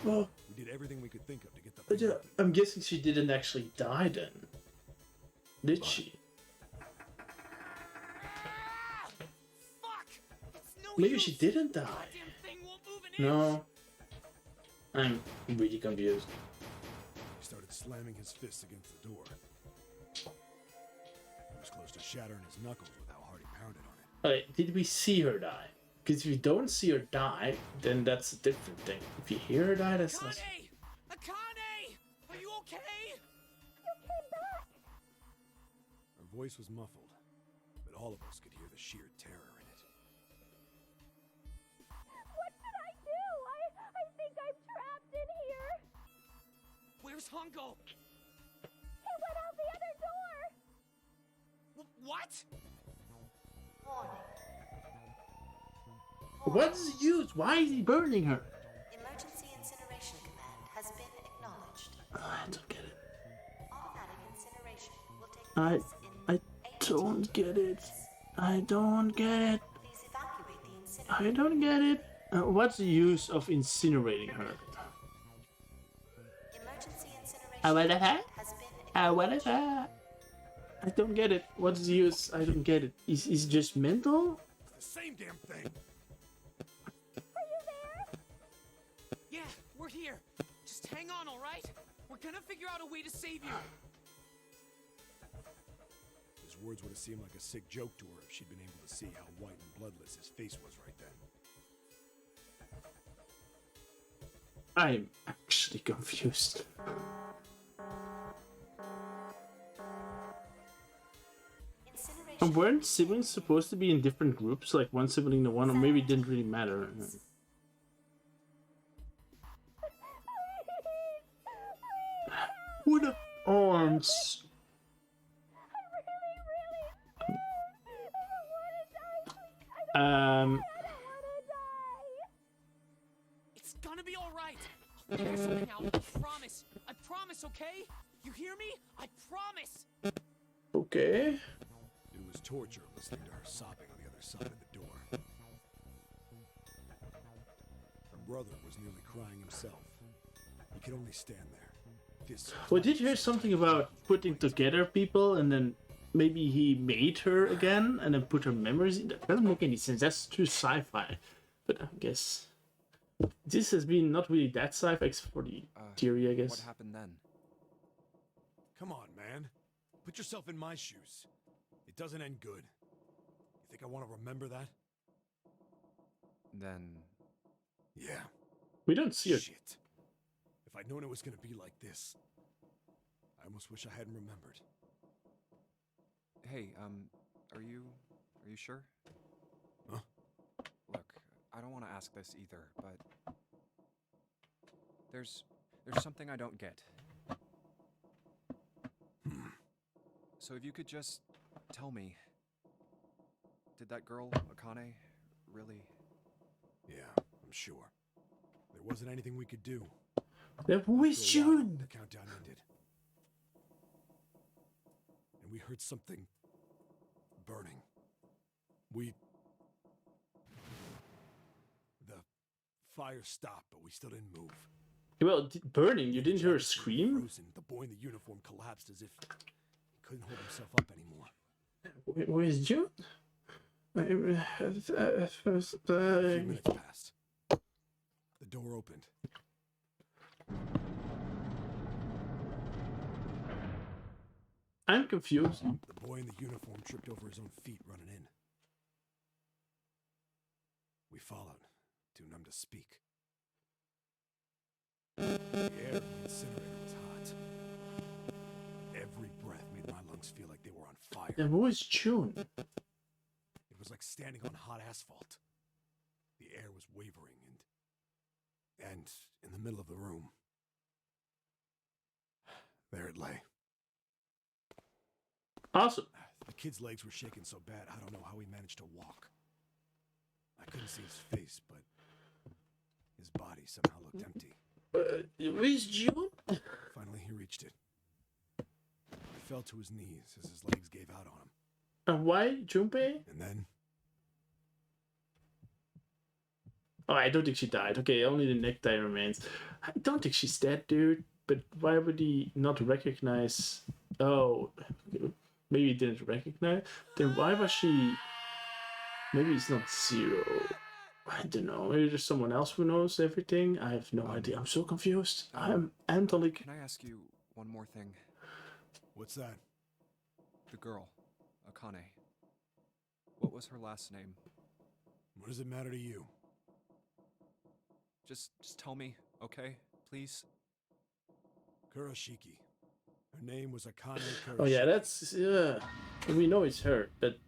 Speaker 6: door.
Speaker 1: Oh,
Speaker 6: We did everything we could think of to get the
Speaker 1: but
Speaker 6: thing
Speaker 1: yeah,
Speaker 6: open.
Speaker 1: I'm guessing she didn't actually die then. Did she?
Speaker 5: Fuck! It's no
Speaker 1: Maybe
Speaker 5: use.
Speaker 1: she didn't die.
Speaker 5: Goddamn thing won't move an inch.
Speaker 1: No. I'm really confused.
Speaker 6: He started slamming his fists against the door. He was close to shattering his knuckles with how hard he pounded on it.
Speaker 1: Alright, did we see her die? Because if you don't see her die, then that's a different thing. If you hear her die, that's not.
Speaker 5: Akane! Akane! Are you okay?
Speaker 6: Her voice was muffled, but all of us could hear the sheer terror in it.
Speaker 3: What should I do? I think I'm trapped in here.
Speaker 5: Where's Hongo?
Speaker 3: He went out the other door.
Speaker 5: What?
Speaker 12: Warning.
Speaker 1: What's the use? Why is he burning her?
Speaker 12: Emergency incineration command has been acknowledged.
Speaker 1: I don't get it.
Speaker 12: Automatic incineration will take
Speaker 1: I
Speaker 12: place in 8
Speaker 1: don't get it. I don't get it.
Speaker 12: Please evacuate the incinerator.
Speaker 1: I don't get it. What's the use of incinerating her?
Speaker 12: Emergency incineration
Speaker 1: What the
Speaker 12: command
Speaker 1: heck?
Speaker 12: has been
Speaker 1: What is that? I don't get it. What's the use? I don't get it. Is he just mental?
Speaker 6: The same damn thing.
Speaker 5: Yeah, we're here. Just hang on, all right? We're gonna figure out a way to save you.
Speaker 6: His words would have seemed like a sick joke to her if she'd been able to see how white and bloodless his face was right then.
Speaker 1: I'm actually confused.
Speaker 12: incineration.
Speaker 1: And weren't siblings supposed to be in different groups? Like one sibling to one, or maybe it didn't really matter. What the arms?
Speaker 5: It's gonna be all right. I'll figure something out. I promise. I promise, okay? You hear me? I promise.
Speaker 1: Okay.
Speaker 6: It was torture listening to her sobbing on the other side of the door. Her brother was nearly crying himself. He could only stand there. This
Speaker 1: Well, did you hear something about putting together people and then maybe he made her again and then put her memories in? That doesn't make any sense. That's too sci-fi. But I guess this has been not really that sci-fi except for the theory, I guess.
Speaker 2: What happened then?
Speaker 6: Come on, man. Put yourself in my shoes. It doesn't end good. You think I want to remember that?
Speaker 2: Then...
Speaker 6: Yeah.
Speaker 1: We don't see her.
Speaker 6: Shit. If I'd known it was gonna be like this, I almost wish I hadn't remembered.
Speaker 2: Hey, are you sure?
Speaker 6: Huh?
Speaker 2: Look, I don't want to ask this either, but... There's something I don't get. So if you could just tell me, did that girl, Akane, really...
Speaker 6: Yeah, I'm sure. There wasn't anything we could do.
Speaker 1: Who is
Speaker 6: After a while,
Speaker 1: June?
Speaker 6: The countdown ended. And we heard something burning. The fire stopped, but we still didn't move.
Speaker 1: Well, burning. You didn't hear her scream?
Speaker 6: Frozen. The boy in the uniform collapsed as if he couldn't hold himself up anymore.
Speaker 1: Where is June?
Speaker 6: A few minutes passed. The door opened.
Speaker 1: I'm confused.
Speaker 6: The boy in the uniform tripped over his own feet running in. We followed, too numb to speak. The air in the incinerator was hot. Every breath made my lungs feel like they were on fire.
Speaker 1: And who is June?
Speaker 6: It was like standing on hot asphalt. The air was wavering and in the middle of the room, there it lay.
Speaker 1: Awesome.
Speaker 6: The kid's legs were shaking so bad, I don't know how he managed to walk. I couldn't see his face, but his body somehow looked empty.
Speaker 1: Where's June?
Speaker 6: Finally, he reached it. He fell to his knees as his legs gave out on him.
Speaker 1: Why, Junpei?
Speaker 6: And then,
Speaker 1: Oh, I don't think she died. Okay, only the necktie remains. I don't think she's dead, dude. But why would he not recognize... Oh, maybe he didn't recognize? Then why was she... Maybe it's not Zero. I don't know. Maybe there's someone else who knows everything. I have no idea. I'm so confused. I'm totally...
Speaker 2: Can I ask you one more thing?
Speaker 6: what's that?
Speaker 2: The girl, Akane. What was her last name?
Speaker 6: What does it matter to you?
Speaker 2: Just tell me, okay? Please?
Speaker 6: Kurashiki. Her name was Akane Kurashiki.
Speaker 1: Oh yeah, that's we know it's her, but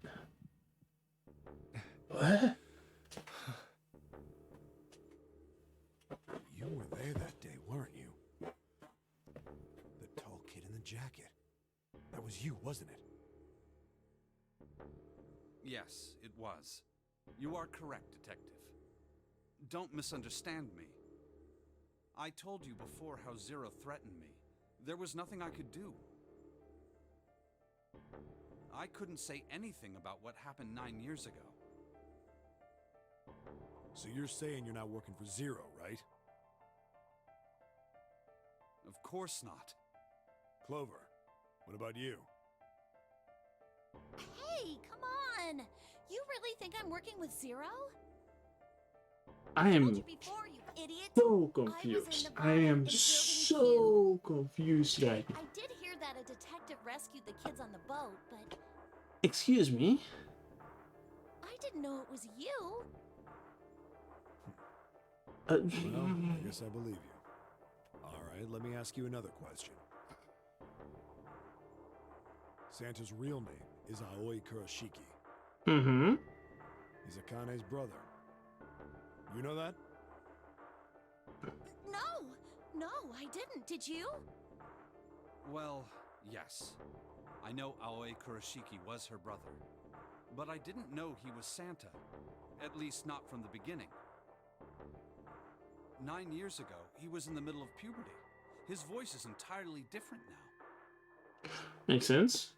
Speaker 1: what?
Speaker 6: You were there that day, weren't you? The tall kid in the jacket. That was you, wasn't it?
Speaker 10: Yes, it was. You are correct, Detective. Don't misunderstand me. I told you before how Zero threatened me. There was nothing I could do. I couldn't say anything about what happened 9 years ago.
Speaker 6: So you're saying you're not working for Zero, right?
Speaker 10: Of course not.
Speaker 6: Clover, what about you?
Speaker 4: Hey, come on! You really think I'm working with Zero?
Speaker 1: I
Speaker 4: Told
Speaker 1: am
Speaker 4: you before, you idiot!
Speaker 1: so
Speaker 4: I was in
Speaker 1: confused. I
Speaker 4: Nevada in
Speaker 1: am
Speaker 4: Building
Speaker 1: so confused right now.
Speaker 4: I did hear that a detective rescued the kids on the boat, but
Speaker 1: Excuse me?
Speaker 4: I didn't know it was you.
Speaker 6: Well, I guess I believe you. Alright, let me ask you another question. Santa's real name is Aoi Kurashiki.
Speaker 1: Mm-hmm.
Speaker 6: He's Akane's brother. You know that?
Speaker 4: No, I didn't. Did you?
Speaker 10: Well, yes. I know Aoi Kurashiki was her brother. But I didn't know he was Santa. At least not from the beginning. 9 years ago, he was in the middle of puberty. His voice is entirely different now.
Speaker 1: Makes sense.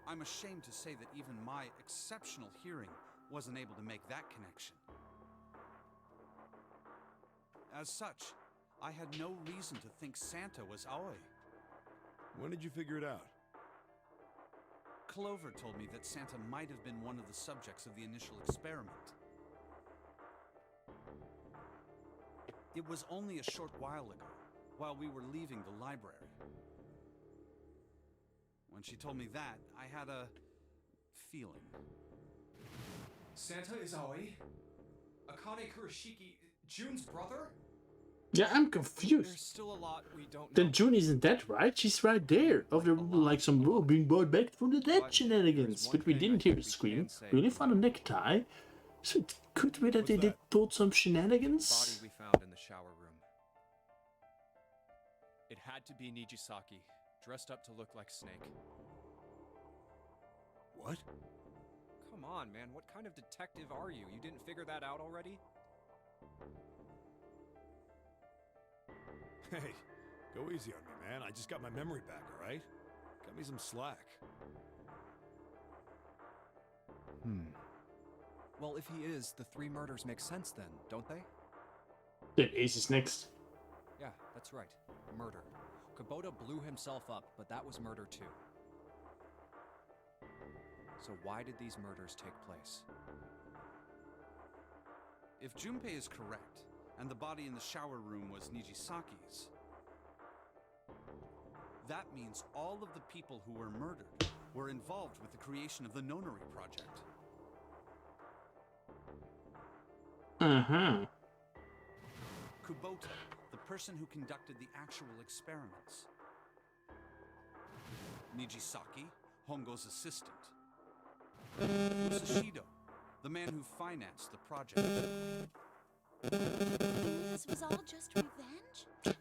Speaker 10: I'm ashamed to say that even my exceptional hearing wasn't able to make that connection. As such, I had no reason to think Santa was Aoi.
Speaker 6: When did you figure it out?
Speaker 10: Clover told me that Santa might have been one of the subjects of the initial experiment. It was only a short while ago, while we were leaving the library. When she told me that, I had a feeling.
Speaker 2: Santa is Aoi? Akane Kurashiki, June's brother?
Speaker 1: Yeah, I'm
Speaker 2: There's
Speaker 1: confused.
Speaker 2: still a lot we don't know.
Speaker 1: Then June isn't dead, right? She's right there. Of the like some being brought back from the dead
Speaker 2: But
Speaker 1: shenanigans.
Speaker 2: there's
Speaker 1: But
Speaker 2: one
Speaker 1: we
Speaker 2: thing
Speaker 1: didn't
Speaker 2: I
Speaker 1: hear
Speaker 2: think
Speaker 1: the
Speaker 2: we
Speaker 1: scream.
Speaker 2: can say.
Speaker 1: We only found a necktie. So it could be that they did told some
Speaker 2: Body
Speaker 1: shenanigans.
Speaker 2: we found in the shower room. It had to be Nijisaki, dressed up to look like Snake.
Speaker 6: What?
Speaker 2: Come on, man, what kind of detective are you? You didn't figure that out already?
Speaker 6: Hey, go easy on me, man. I just got my memory back, alright? Cut me some slack.
Speaker 2: Well, if he is, the 3 murders make sense then, don't they?
Speaker 1: Then Ace is next.
Speaker 2: Yeah, that's right. Murder. Kubota blew himself up, but that was murder too. So why did these murders take place?
Speaker 10: If Junpei is correct, and the body in the shower room was Nijisaki's, that means all of the people who were murdered were involved with the creation of the Nonary Project.
Speaker 1: Uh-huh.
Speaker 10: Kubota, the person who conducted the actual experiments. Nijisaki, Hongo's assistant. Musashido, the man who financed the project.
Speaker 4: This was all just revenge?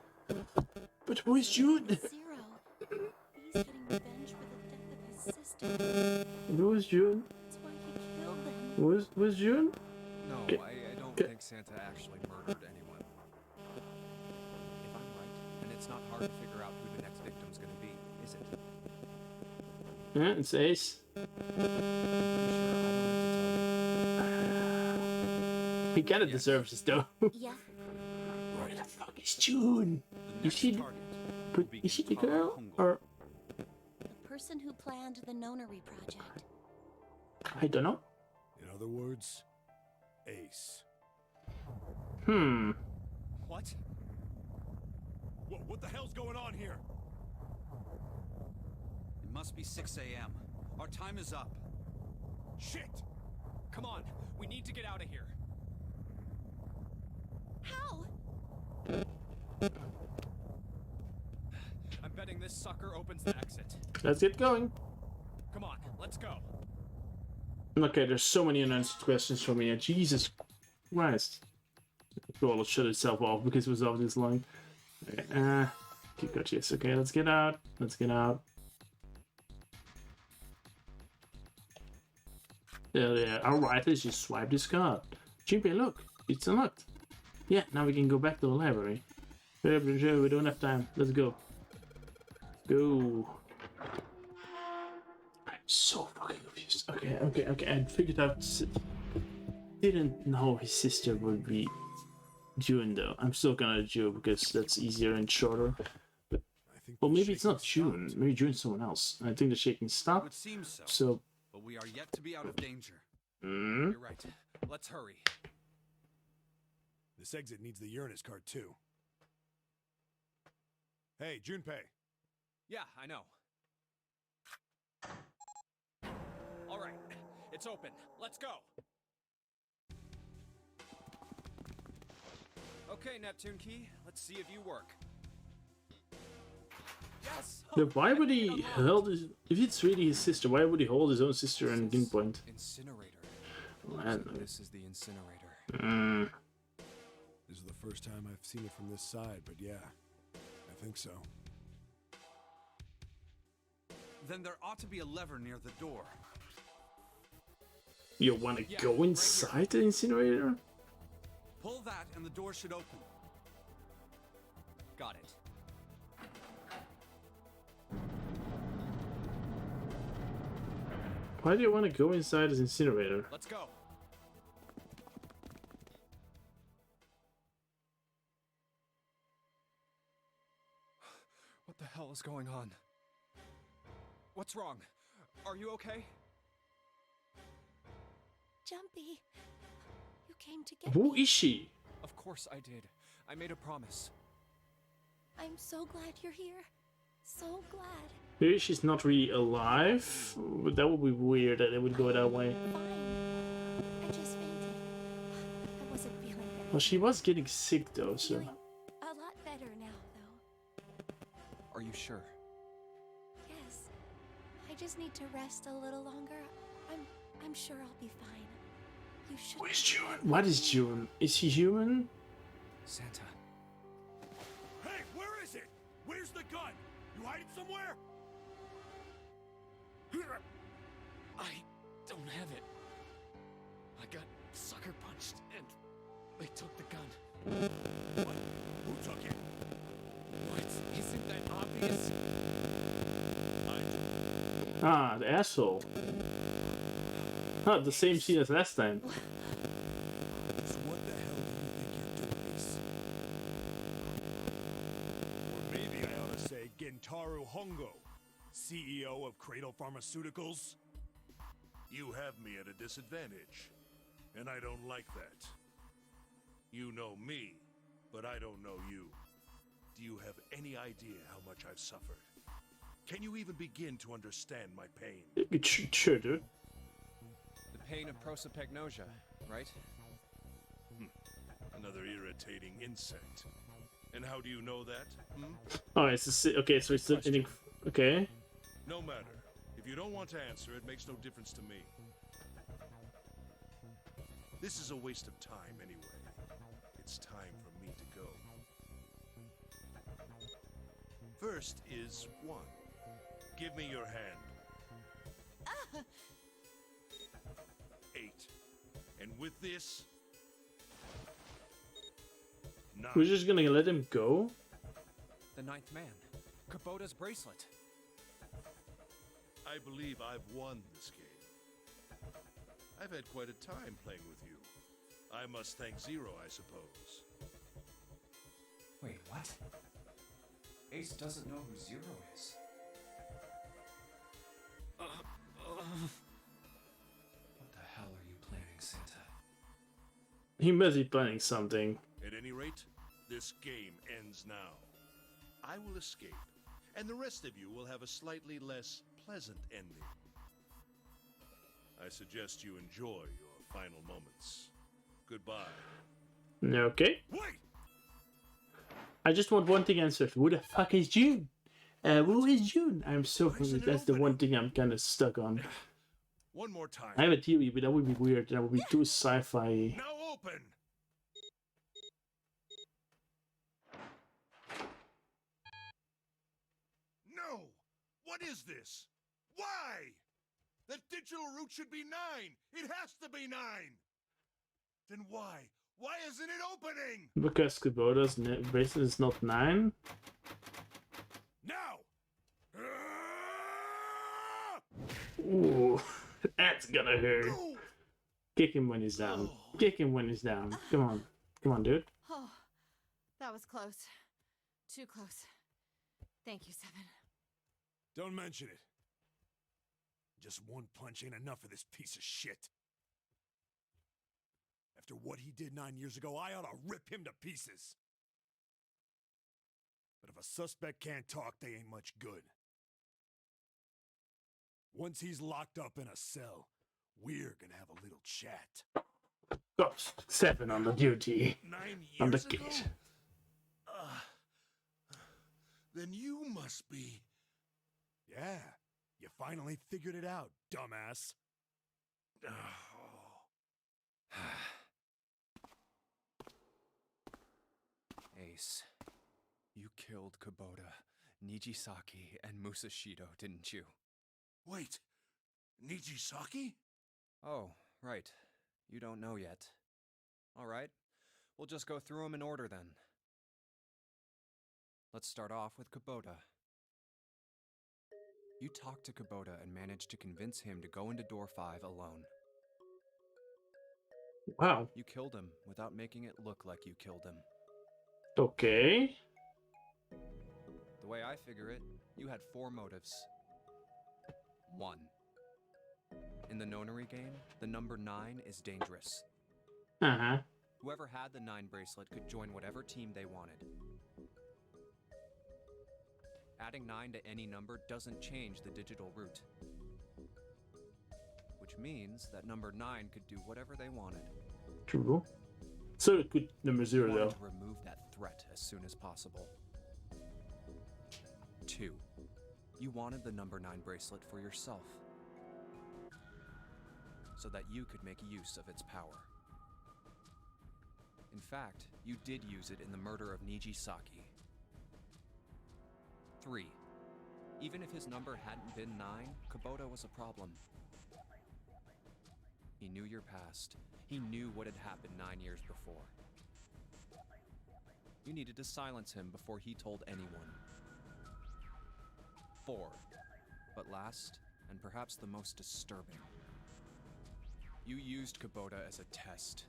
Speaker 1: But who is June?
Speaker 4: Zero. He's getting revenge for the death of his sister.
Speaker 1: Who is June?
Speaker 4: That's why he killed them.
Speaker 1: Who is June?
Speaker 2: No,
Speaker 1: Okay.
Speaker 2: I don't
Speaker 1: Okay.
Speaker 2: think Santa actually murdered anyone. If I'm right, then it's not hard to figure out who the next victim's gonna be, is it?
Speaker 1: Yeah, it's Ace.
Speaker 2: Pretty sure I don't have to
Speaker 1: He kinda deserves it though.
Speaker 4: Yeah.
Speaker 1: Where the fuck is June?
Speaker 10: The
Speaker 1: Is she
Speaker 10: next
Speaker 1: the,
Speaker 10: target
Speaker 1: but
Speaker 10: will be
Speaker 1: is she the
Speaker 10: Kentaro
Speaker 1: girl?
Speaker 10: Hongo.
Speaker 1: Or
Speaker 4: The person who planned the Nonary Project.
Speaker 1: I don't know.
Speaker 6: In other words, Ace.
Speaker 2: What?
Speaker 6: What the hell's going on here?
Speaker 10: It must be 6 a.m. Our time is up.
Speaker 6: Shit!
Speaker 2: Come on, we need to get out of here.
Speaker 9: How?
Speaker 2: I'm betting this sucker opens the exit.
Speaker 1: Let's get going.
Speaker 2: Come on, let's go.
Speaker 1: Okay, there's so many unanswered questions for me. Jesus Christ. Well, it shut itself off because it was off this long. Okay, got this. Okay, let's get out. Let's get out. Yeah, alright, let's just swipe this card. Junpei, look, it's unlocked. Yeah, now we can go back to the library. We don't have time. Let's go. Go. I'm so fucking confused. Okay. I figured out. Didn't know his sister would be June though. I'm still gonna do because that's easier and shorter. But well, maybe it's not June. Maybe June's someone else. I think the shaking stopped.
Speaker 10: It seems so.
Speaker 1: So.
Speaker 10: But we are yet to be out of danger.
Speaker 2: You're right. Let's hurry.
Speaker 6: This exit needs the Uranus card too. Hey, Junpei.
Speaker 2: Yeah, I know. All right, it's open. Let's go. Okay, Neptune Key. Let's see if you work. Yes.
Speaker 1: Yeah, why would he hold his? If it's really his sister, why would he hold his own sister in gunpoint?
Speaker 2: Incinerator.
Speaker 1: Man.
Speaker 2: This is the incinerator.
Speaker 6: This is the first time I've seen it from this side, but yeah, I think so.
Speaker 10: Then there ought to be a lever near the door.
Speaker 1: You want to go inside the incinerator?
Speaker 10: Pull that and the door should open.
Speaker 2: Got it.
Speaker 1: Why do you want to go inside this incinerator?
Speaker 2: Let's go. What the hell is going on? What's wrong? Are you okay?
Speaker 3: Jumpy, you came to get
Speaker 1: Who
Speaker 3: me.
Speaker 1: is she?
Speaker 2: Of course I did. I made a promise.
Speaker 3: I'm so glad you're here. So glad.
Speaker 1: Maybe she's not really alive? That would be weird that it would go that way.
Speaker 3: Fine. I just fainted. I wasn't feeling very
Speaker 1: Well, she was getting sick though, so...
Speaker 3: Feeling a lot better now, though.
Speaker 2: Are you sure?
Speaker 3: Yes. I just need to rest a little longer. I'm sure I'll be fine. You should.
Speaker 1: Who is June? What is June? Is he human?
Speaker 2: Santa.
Speaker 6: Hey, where is it? Where's the gun? You hide it somewhere?
Speaker 5: I don't have it. I got sucker punched and they took the gun.
Speaker 6: What? Who took it?
Speaker 5: What? Isn't that obvious?
Speaker 1: Ah, the asshole. Not the same scene as last time.
Speaker 6: So what the hell do you think you're doing, Ace? Or maybe I ought to say Gentaro Hongo, CEO of Cradle Pharmaceuticals.
Speaker 7: You have me at a disadvantage, and I don't like that. You know me, but I don't know you. Do you have any idea how much I've suffered? Can you even begin to understand my pain?
Speaker 1: Sure, dude.
Speaker 2: The pain of prosopagnosia, right?
Speaker 7: Another irritating insect. And how do you know that?
Speaker 1: Oh, it's a, okay, so it's an, okay.
Speaker 7: No matter. If you don't want to answer, it makes no difference to me. This is a waste of time anyway. It's time for me to go. First is 1. Give me your hand. 8. And with this... 9.
Speaker 1: We're just gonna let him go?
Speaker 2: The ninth man. Kubota's bracelet.
Speaker 7: I believe I've won this game. I've had quite a time playing with you. I must thank Zero, I suppose.
Speaker 2: Wait, what? Ace doesn't know who Zero is. What the hell are you planning, Santa?
Speaker 1: He must be planning something.
Speaker 7: At any rate, this game ends now. I will escape, and the rest of you will have a slightly less pleasant ending. I suggest you enjoy your final moments. Goodbye.
Speaker 1: Okay.
Speaker 6: Wait!
Speaker 1: I just want one thing answered. Who the fuck is June? Who is June? I'm so confused. That's the one thing I'm kind of stuck on.
Speaker 7: One more time.
Speaker 1: I have a theory, but that would be weird. That would be too sci-fi.
Speaker 7: Now open! No! What is this? Why? The digital root should be 9! It has to be 9! Then why? Why isn't it opening?
Speaker 1: Because Kubota's bracelet is not 9?
Speaker 7: Now!
Speaker 1: Ooh, that's gonna hurt. Kick him when he's down. Kick him when he's down. Come on. Come on, dude.
Speaker 9: Oh, that was close. Too close. Thank you, Seven.
Speaker 6: Don't mention it. Just one punch ain't enough for this piece of shit. After what he did 9 years ago, I ought to rip him to pieces. But if a suspect can't talk, they ain't much good. Once he's locked up in a cell, we're gonna have a little chat.
Speaker 1: Ghost 7 on the duty.
Speaker 7: 9
Speaker 1: On the
Speaker 7: years ago?
Speaker 1: case.
Speaker 7: Then you must be...
Speaker 6: Yeah, you finally figured it out, dumbass.
Speaker 2: Ace, you killed Kubota, Nijisaki, and Musashido, didn't you?
Speaker 7: Wait, Nijisaki?
Speaker 2: Oh, right. You don't know yet. All right, we'll just go through them in order then. Let's start off with Kubota. You talked to Kubota and managed to convince him to go into door 5 alone.
Speaker 1: Wow.
Speaker 2: You killed him without making it look like you killed him.
Speaker 1: Okay.
Speaker 2: The way I figure it, you had 4 motives. 1. In the nonary game, the number 9 is dangerous.
Speaker 1: Uh-huh.
Speaker 2: Whoever had the 9 bracelet could join whatever team they wanted. Adding 9 to any number doesn't change the digital root. Which means that number 9 could do whatever they wanted.
Speaker 1: True. So it could number 0
Speaker 2: You wanted
Speaker 1: though.
Speaker 2: to remove that threat as soon as possible. 2. You wanted the number 9 bracelet for yourself, so that you could make use of its power. In fact, you did use it in the murder of Nijisaki. 3. Even if his number hadn't been 9, Kubota was a problem. He knew your past. He knew what had happened 9 years before. You needed to silence him before he told anyone. 4. But last, and perhaps the most disturbing. You used Kubota as a test.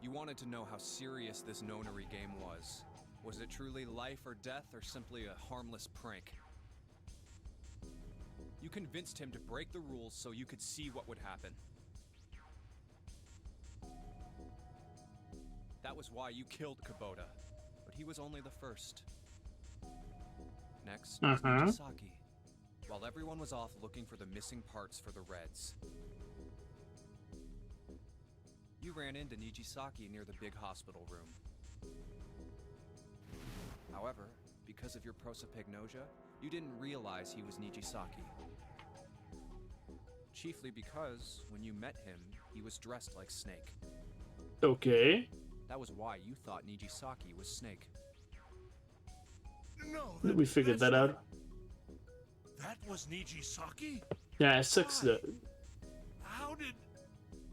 Speaker 2: You wanted to know how serious this nonary game was. Was it truly life or death, or simply a harmless prank? You convinced him to break the rules so you could see what would happen. That was why you killed Kubota, but he was only the first. Next was Nijisaki, while everyone was off looking for the missing parts for the Reds. You ran into Nijisaki near the big hospital room. However, because of your prosopagnosia, you didn't realize he was Nijisaki. Chiefly because, when you met him, he was dressed like Snake.
Speaker 1: Okay.
Speaker 2: That was why you thought Nijisaki was Snake.
Speaker 7: No,
Speaker 1: We figured that out.
Speaker 7: That was Nijisaki?
Speaker 1: Yeah, it sucks though.
Speaker 7: How did...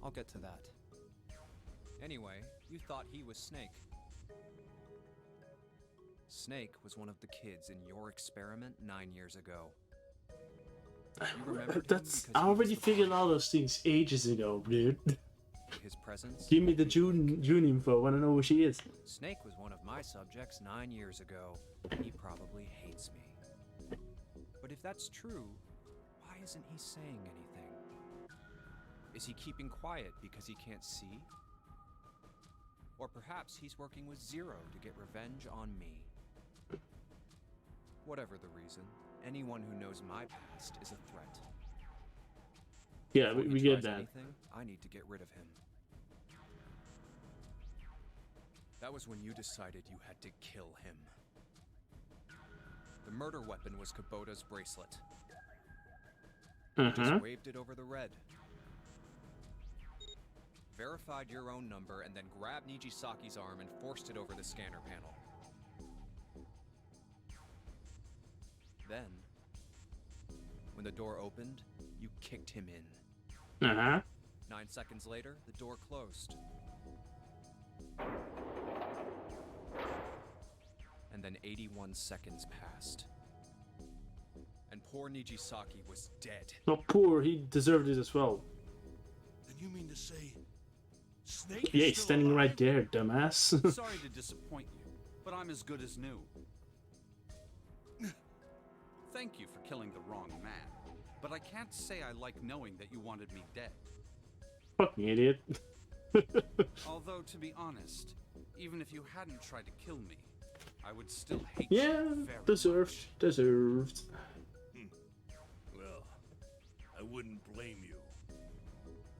Speaker 2: I'll get to that. Anyway, you thought he was Snake. Snake was one of the kids in your experiment 9 years ago. You remembered him
Speaker 1: That's
Speaker 2: because
Speaker 1: I
Speaker 2: he was
Speaker 1: already
Speaker 2: the
Speaker 1: figured all those things ages ago, dude.
Speaker 2: His presence.
Speaker 1: Give me the June info. I wanna know who she is.
Speaker 2: Snake was one of my subjects 9 years ago. He probably hates me. But if that's true, why isn't he saying anything? Is he keeping quiet because he can't see? Or perhaps he's working with Zero to get revenge on me. Whatever the reason, anyone who knows my past is a threat.
Speaker 1: Yeah,
Speaker 2: Before
Speaker 1: we
Speaker 2: he
Speaker 1: get
Speaker 2: tries
Speaker 1: that.
Speaker 2: anything, I need to get rid of him. That was when you decided you had to kill him. The murder weapon was Kubota's bracelet. You just waved it over the red. Verified your own number and then grabbed Nijisaki's arm and forced it over the scanner panel. Then, when the door opened, you kicked him in. 9 seconds later, the door closed. And then 81 seconds passed. And poor Nijisaki was dead.
Speaker 1: Not poor, he deserved it as well.
Speaker 7: Then you mean to say Snake
Speaker 1: Yeah,
Speaker 7: is
Speaker 1: he's
Speaker 7: still
Speaker 1: standing
Speaker 7: alive?
Speaker 1: right there, dumbass.
Speaker 10: Sorry to disappoint you, but I'm as good as new. Thank you for killing the wrong man, but I can't say I like knowing that you wanted me dead.
Speaker 1: Fucking idiot.
Speaker 10: Although, to be honest, even if you hadn't tried to kill me, I would still hate
Speaker 1: Yeah,
Speaker 10: you very
Speaker 1: deserved.
Speaker 10: much.
Speaker 1: Deserved.
Speaker 7: Well, I wouldn't blame you.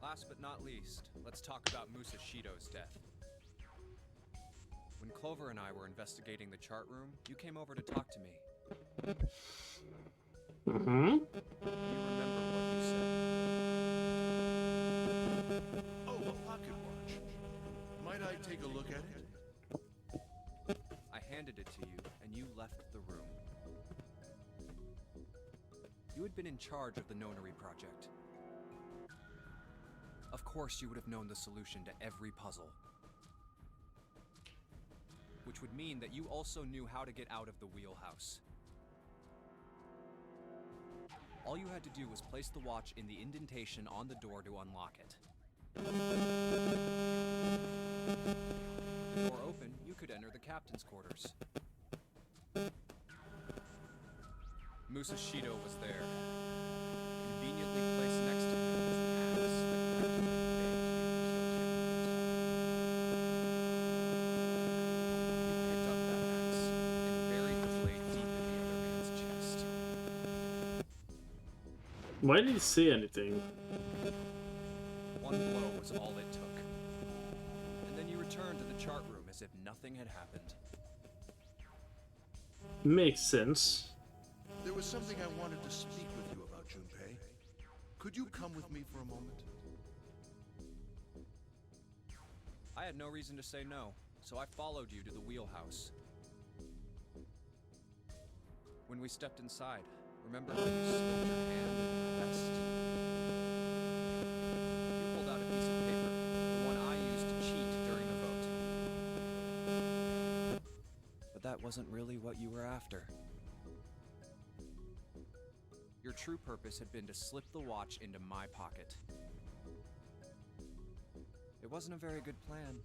Speaker 2: Last but not least, let's talk about Musashido's death. When Clover and I were investigating the chart room, you came over to talk to me. You remember what you said?
Speaker 7: Oh, a pocket watch. Might I take a look at it?
Speaker 2: I handed it to you, and you left the room. You had been in charge of the Nonary project. Of course, you would have known the solution to every puzzle. Which would mean that you also knew how to get out of the wheelhouse. All you had to do was place the watch in the indentation on the door to unlock it. The door open, you could enter the captain's quarters. Musashido was there. Conveniently placed next to him was an axe that practically begged you to kill him. You picked up that axe and buried the blade deep in the other man's chest.
Speaker 1: Why did he say anything?
Speaker 2: One blow was all it took. And then you returned to the chart room as if nothing had happened.
Speaker 1: Makes sense.
Speaker 7: There was something I wanted to speak with you about, Junpei. Could you come with me for a moment?
Speaker 2: I had no reason to say no, so I followed you to the wheelhouse. When we stepped inside, remember how you slipped your hand in the vest? You pulled out a piece of paper, the one I used to cheat during the vote. But that wasn't really what you were after. Your true purpose had been to slip the watch into my pocket. It wasn't a very good plan.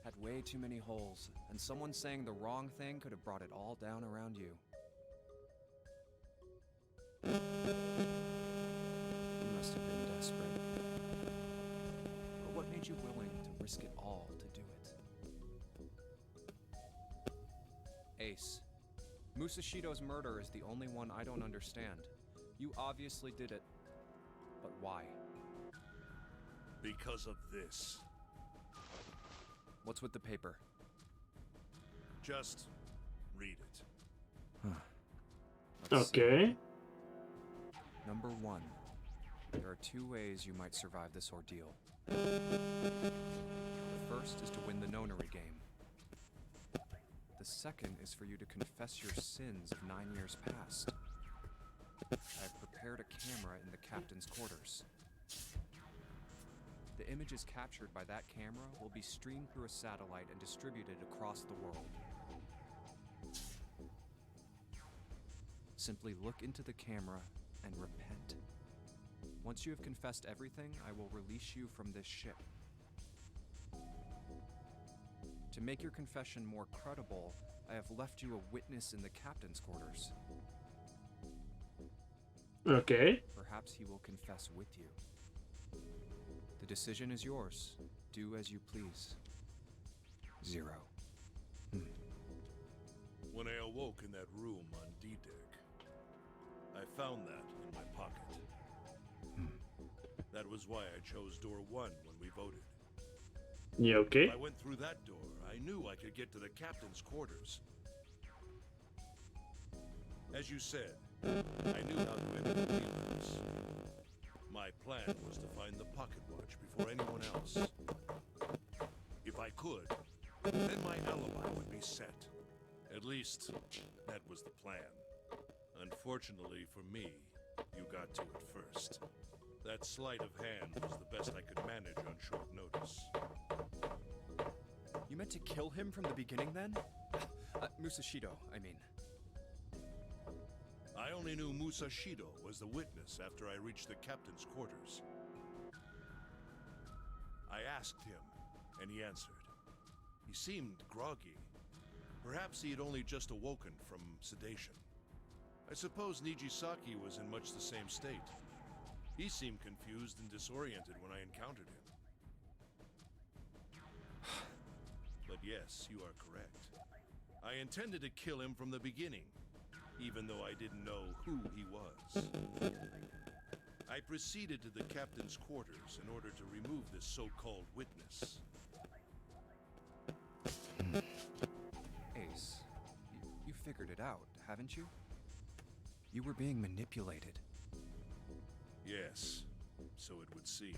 Speaker 2: Had way too many holes, and someone saying the wrong thing could have brought it all down around you. You must have been desperate. But what made you willing to risk it all to do it? Ace, Musashido's murder is the only one I don't understand. You obviously did it, but why?
Speaker 7: Because of this.
Speaker 2: What's with the paper?
Speaker 7: Just read it.
Speaker 2: Let's see.
Speaker 1: Okay.
Speaker 2: Number 1. There are 2 ways you might survive this ordeal. The first is to win the Nonary game. The second is for you to confess your sins of 9 years past. I've prepared a camera in the captain's quarters. The images captured by that camera will be streamed through a satellite and distributed across the world. Simply look into the camera and repent. Once you have confessed everything, I will release you from this ship. To make your confession more credible, I have left you a witness in the captain's quarters.
Speaker 1: Okay.
Speaker 2: Perhaps he will confess with you. The decision is yours. Do as you please. 0.
Speaker 7: When I awoke in that room on D-Deck, I found that in my pocket. That was why I chose door 1 when we voted.
Speaker 1: Yeah, okay.
Speaker 7: If I went through that door, I knew I could get to the captain's quarters. As you said, I knew how to enter the wheelhouse. My plan was to find the pocket watch before anyone else. If I could, then my alibi would be set. At least, that was the plan. Unfortunately for me, you got to it first. That sleight of hand was the best I could manage on short notice.
Speaker 2: You meant to kill him from the beginning then? Musashido, I mean.
Speaker 7: I only knew Musashido was the witness after I reached the captain's quarters. I asked him, and he answered. He seemed groggy. Perhaps he had only just awoken from sedation. I suppose Nijisaki was in much the same state. He seemed confused and disoriented when I encountered him. But yes, you are correct. I intended to kill him from the beginning, even though I didn't know who he was. I proceeded to the captain's quarters in order to remove this so-called witness.
Speaker 2: Ace, you figured it out, haven't you? You were being manipulated.
Speaker 7: Yes, so it would seem.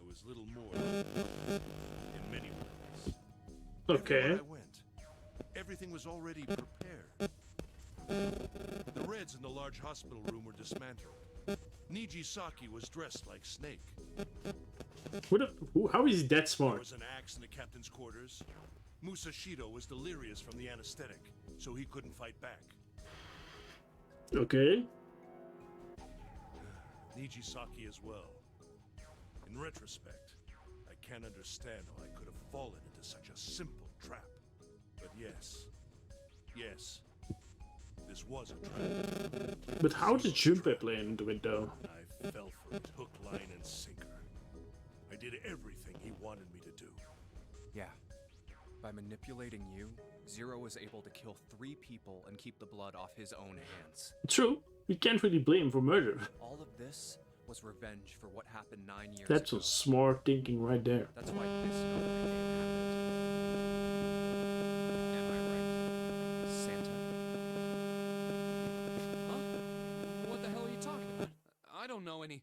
Speaker 7: I was little more in many ways.
Speaker 1: Okay.
Speaker 7: Everywhere I went, everything was already prepared. The Reds in the large hospital room were dismantled. Nijisaki was dressed like Snake.
Speaker 1: How is he that
Speaker 7: There
Speaker 1: smart?
Speaker 7: was an axe in the captain's quarters. Musashido was delirious from the anesthetic, so he couldn't fight back.
Speaker 1: Okay.
Speaker 7: Nijisaki as well. In retrospect, I can't understand how I could have fallen into such a simple trap. But yes, this was a trap.
Speaker 1: But how did Junpei play into it though?
Speaker 7: I fell for it hook, line, and sinker. I did everything he wanted me to do.
Speaker 2: Yeah. By manipulating you, Zero was able to kill 3 people and keep the blood off his own hands.
Speaker 1: True. We can't really blame him for murder.
Speaker 2: All of this was revenge for what happened 9 years
Speaker 1: That's
Speaker 2: ago.
Speaker 1: some smart thinking right there.
Speaker 2: That's why this notary game happened. Am I right, Santa?
Speaker 5: Huh? What the hell are you talking about? I don't know any.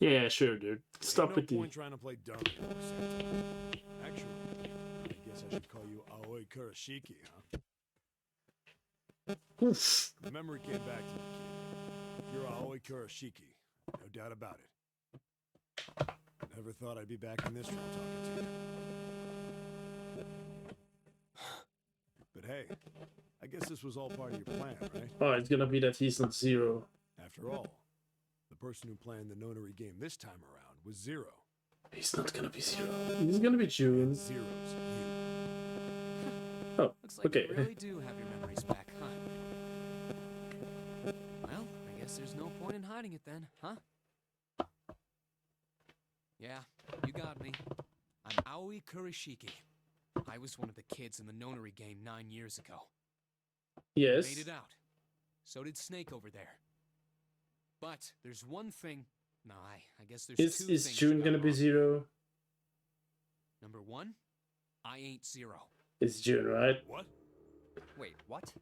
Speaker 1: Yeah, sure, dude. Stop
Speaker 6: Ain't
Speaker 1: with
Speaker 6: no
Speaker 1: the.
Speaker 6: point trying to play dumb. Santa. Actually, I guess I should call you Aoi Kurashiki, huh?
Speaker 1: Oof.
Speaker 6: The memory came back to me, kid. You're Aoi Kurashiki. No doubt about it. Never thought I'd be back in this room talking to you. But hey, I guess this was all part of your plan, right?
Speaker 1: Oh, it's gonna be that he's not Zero.
Speaker 6: After all, the person who planned the nonary game this time around was Zero.
Speaker 1: He's not gonna be Zero. He's gonna be June.
Speaker 6: Zero's you.
Speaker 1: Oh,
Speaker 5: Looks like
Speaker 1: okay.
Speaker 5: you really do have your memories back, huh? Well, I guess there's no point in hiding it then, huh? Yeah, you got me. I'm Aoi Kurashiki. I was one of the kids in the nonary game 9 years ago.
Speaker 1: Yes.
Speaker 5: Made it out. So did Snake over there. But there's one thing. No, I guess there's two things.
Speaker 1: Is June
Speaker 5: you got
Speaker 1: gonna be
Speaker 5: wrong.
Speaker 1: Zero?
Speaker 5: Number 1, I ain't Zero.
Speaker 1: It's June, right?
Speaker 6: What?
Speaker 2: Wait, what?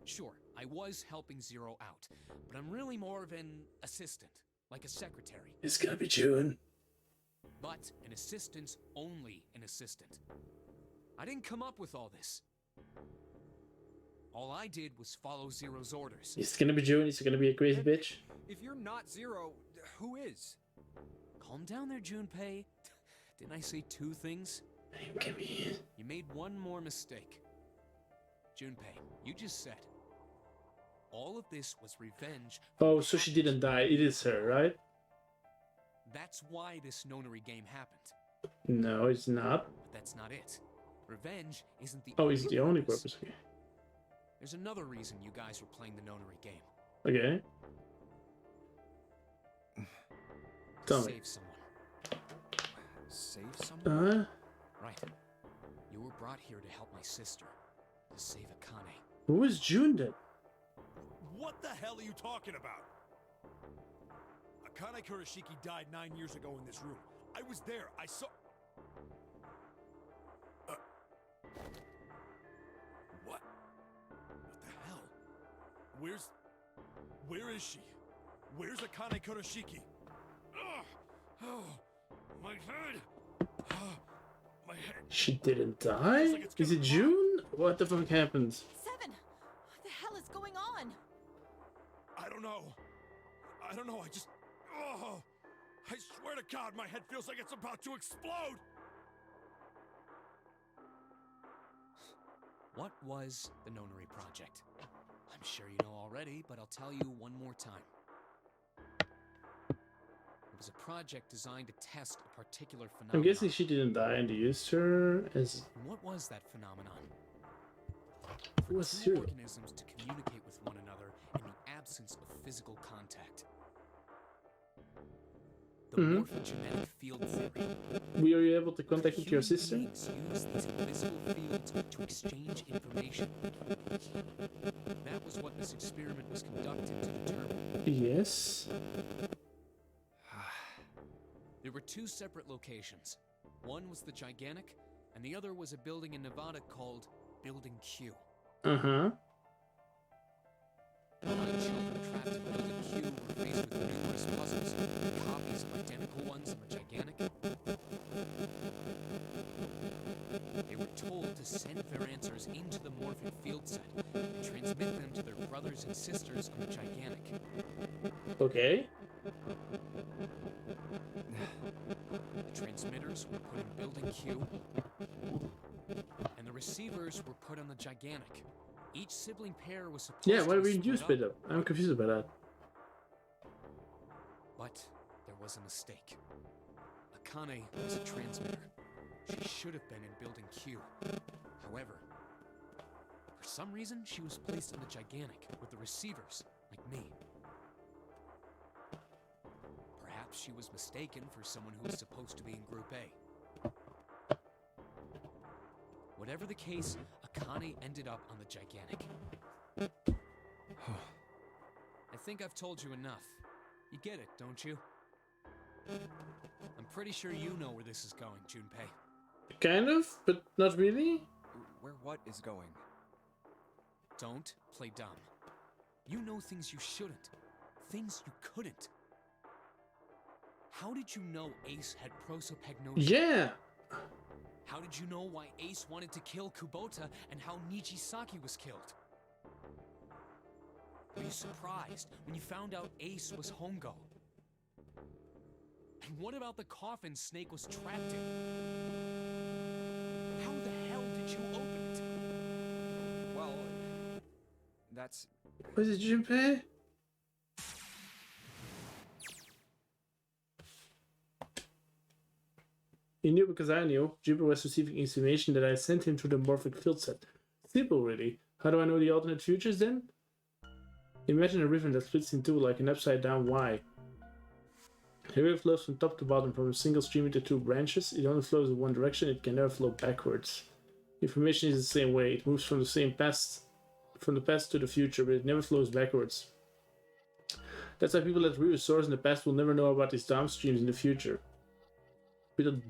Speaker 5: Sure, I was helping Zero out, but I'm really more of an assistant, like a secretary.
Speaker 1: It's gonna be June.
Speaker 5: But an assistant's only an assistant. I didn't come up with all this. All I did was follow Zero's orders.
Speaker 1: It's gonna be June. He's gonna be a crazy bitch.
Speaker 2: If you're not Zero, who is?
Speaker 5: Calm down there, Junpei. Didn't I say 2 things?
Speaker 1: Give me.
Speaker 5: You made one more mistake. Junpei, you just said all of this was revenge.
Speaker 1: Oh, so she didn't die. It is her, right?
Speaker 5: That's why this nonary game happened.
Speaker 1: No, it's not.
Speaker 5: But that's not it. Revenge isn't the
Speaker 1: Oh,
Speaker 5: only
Speaker 1: it's the only purpose. Okay.
Speaker 5: There's another reason you guys were playing the nonary game.
Speaker 1: Okay. Tell me.
Speaker 5: Save someone.
Speaker 2: Save someone?
Speaker 5: Right. You were brought here to help my sister. To save Akane.
Speaker 1: Who is June then?
Speaker 6: What the hell are you talking about? Akane Kurashiki died 9 years ago in this room. I was there. I saw... Where is she? Where's Akane Kuroshiki? Ugh. Oh, my head. My head.
Speaker 1: She didn't die? Is it June? What the fuck happened?
Speaker 9: Seven! What the hell is going on?
Speaker 6: I don't know. I just... Oh, I swear to God, my head feels like it's about to explode!
Speaker 5: What was the Nonary Project? I'm sure you know already, but I'll tell you one more time. It was a project designed to test a particular phenomenon.
Speaker 1: I'm guessing she didn't die and they used her as...
Speaker 5: And what was that phenomenon?
Speaker 1: Who was
Speaker 5: Two
Speaker 1: Zero?
Speaker 5: organisms to communicate with one another in the absence of physical contact. The morphogenetic field theory.
Speaker 1: Were you able to contact with your sister?
Speaker 5: Beings use these invisible fields to exchange information. That was what this experiment was conducted to determine.
Speaker 1: Yes.
Speaker 5: There were two separate locations. One was the Gigantic, and the other was a building in Nevada called Building Q.
Speaker 1: Uh-huh.
Speaker 5: 9 children trapped in Building Q were faced with numerous puzzles, copies of identical ones in the Gigantic. They were told to send their answers into the Morphic field set and transmit them to their brothers and sisters on the Gigantic.
Speaker 1: Okay.
Speaker 5: The transmitters were put in Building Q, and the receivers were put on the Gigantic. Each sibling pair was supposed
Speaker 1: Yeah,
Speaker 5: to
Speaker 1: why
Speaker 5: be
Speaker 1: didn't you split up? I'm confused about that.
Speaker 5: But there was a mistake. Akane was a transmitter. She should have been in Building Q. However, for some reason, she was placed in the Gigantic with the receivers, like me. Perhaps she was mistaken for someone who was supposed to be in Group A. Whatever the case, Akane ended up on the Gigantic. I think I've told you enough. You get it, don't you? I'm pretty sure you know where this is going, Junpei.
Speaker 1: Kind of, but not really.
Speaker 2: Where what is going?
Speaker 5: Don't play dumb. You know things you shouldn't. Things you couldn't. How did you know Ace had prosopagnosia?
Speaker 1: Yeah!
Speaker 5: How did you know why Ace wanted to kill Kubota and how Nijisaki was killed? Were you surprised when you found out Ace was Hongo? And what about the coffin Snake was trapped in? How the hell did you open it?
Speaker 2: Well, that's...
Speaker 1: Was it Junpei? He knew because I knew. Jupiter was receiving information that I sent him to the Morphic field set. Simple, really. How do I know the alternate futures then? Imagine a river that splits in two like an upside down Y. The river flows from top to bottom from a single stream into two branches. It only flows in one direction, it can never flow backwards. Information is the same way. It moves from the past to the future, but it never flows backwards. That's why people that read a source in the past will never know about these downstreams in the future. The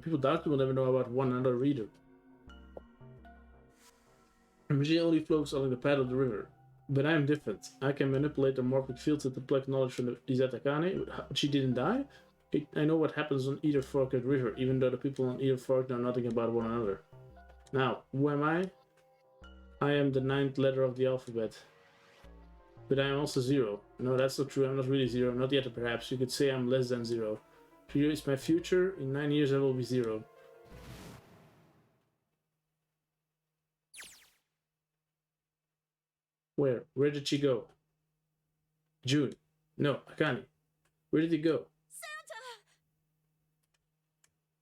Speaker 1: people downstream will never know about one another either. The machine only flows along the path of the river. But I am different. I can manipulate the morphic fields to pluck knowledge from the Izata Akane. She didn't die. I know what happens on either fork of the river, even though the people on either fork know nothing about one another. Now, who am I? I am the 9th letter of the alphabet. But I am also 0. No, that's not true. I'm not really 0. Not yet, perhaps. You could say I'm less than 0. 0 is my future. In 9 years, I will be 0. Where? Where did she go? June. No, Akane. Where did he go?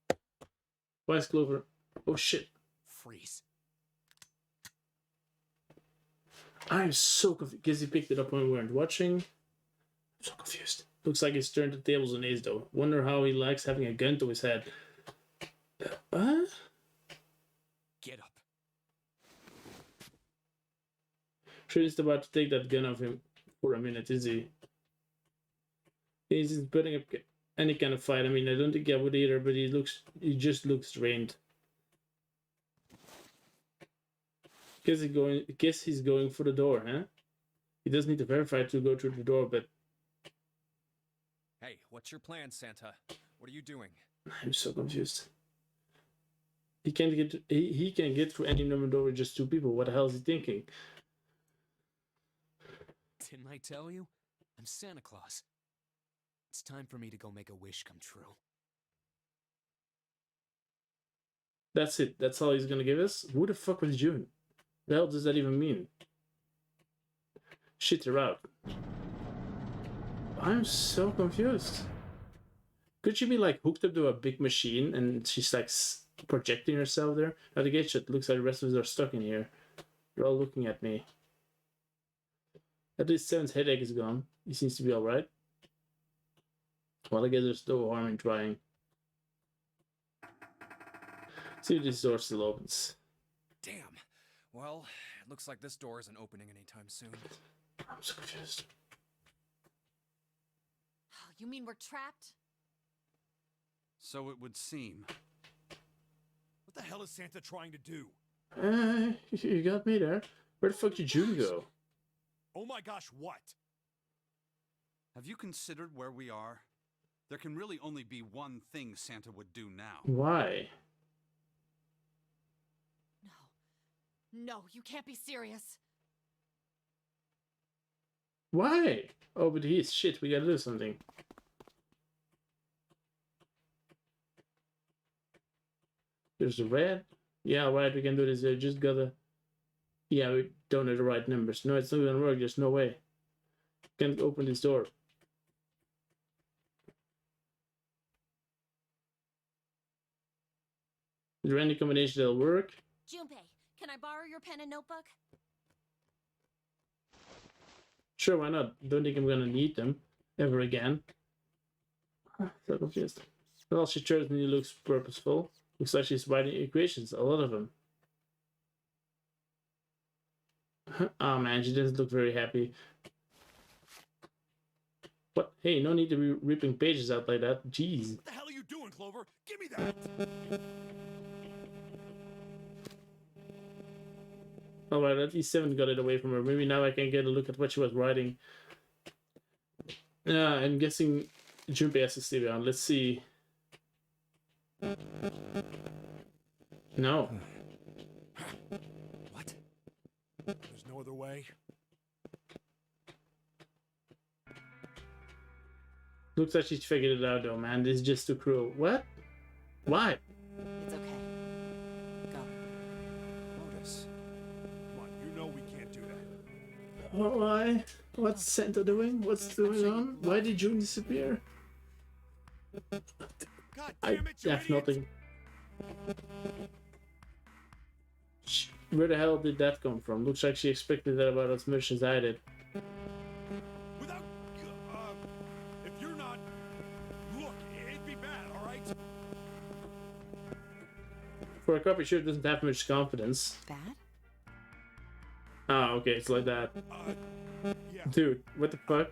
Speaker 9: Santa!
Speaker 1: Why is Clover? Oh shit.
Speaker 5: Freeze.
Speaker 1: I'm so confused. Guess he picked it up when we weren't watching. I'm so confused. Looks like he's turned the tables on Ace though. Wonder how he likes having a gun to his head. What?
Speaker 5: Get up.
Speaker 1: Sure he's about to take that gun off him for a minute, is he? He's putting up any kind of fight. I mean, I don't think I would either, but he just looks drained. Guess he's going for the door, huh? He does need to verify to go through the door, but
Speaker 2: Hey, what's your plan, Santa? What are you doing?
Speaker 1: I'm so confused. He can get through any number door with just 2 people. What the hell is he thinking?
Speaker 5: Didn't I tell you? I'm Santa Claus. It's time for me to go make a wish come true.
Speaker 1: That's it. That's all he's gonna give us? Who the fuck was June? The hell does that even mean? Shit, they're out. I'm so confused. Could she be like hooked up to a big machine and she's like projecting herself there? Now the gate shut. Looks like the rest of us are stuck in here. They're all looking at me. At least 7's headache is gone. He seems to be alright. Well, I guess there's no harm in trying. See if this door still opens.
Speaker 2: Damn. Well, it looks like this door isn't opening anytime soon.
Speaker 1: I'm so confused.
Speaker 9: You mean we're trapped?
Speaker 10: So it would seem.
Speaker 6: What the hell is Santa trying to do?
Speaker 1: You got me there. Where the fuck did June go?
Speaker 6: Oh my gosh, what?
Speaker 10: Have you considered where we are? There can really only be one thing Santa would do now.
Speaker 1: Why?
Speaker 9: No, you can't be serious.
Speaker 1: Why? Oh, but he's shit. We gotta do something. There's the red. Yeah, right. We can do this. I just gotta. Yeah, we don't have the right numbers. No, it's not gonna work. There's no way. Can't open this door. Is there any combination that'll work?
Speaker 4: Junpei, can I borrow your pen and notebook?
Speaker 1: Sure, why not? Don't think I'm gonna need them ever again. So confused. Well, she certainly looks purposeful. Looks like she's writing equations, a lot of them. Oh man, she doesn't look very happy. What? Hey, no need to be ripping pages out like that. Jeez.
Speaker 6: What the hell are you doing, Clover? Give me that!
Speaker 1: Alright, at least 7 got it away from her. Maybe now I can get a look at what she was writing. Yeah, I'm guessing Junpei has to stay around. Let's see. No.
Speaker 2: What?
Speaker 6: There's no other way.
Speaker 1: Looks like she's figured it out though, man. This is just too cruel. What? Why?
Speaker 9: It's okay. Go.
Speaker 2: Lotus.
Speaker 6: Come on, you know we can't do that.
Speaker 1: Why? What's Santa doing? What's going on? Why did June disappear?
Speaker 6: God
Speaker 1: I
Speaker 6: damn it, you
Speaker 1: have
Speaker 6: idiot!
Speaker 1: nothing. Where the hell did that come from? Looks like she expected that about as much as I did.
Speaker 6: Without, if you're not, look, it'd be bad, all right?
Speaker 1: For a copy, sure doesn't have much confidence.
Speaker 9: Bad?
Speaker 1: Ah, okay, it's like that.
Speaker 6: Yeah.
Speaker 1: Dude, what the fuck?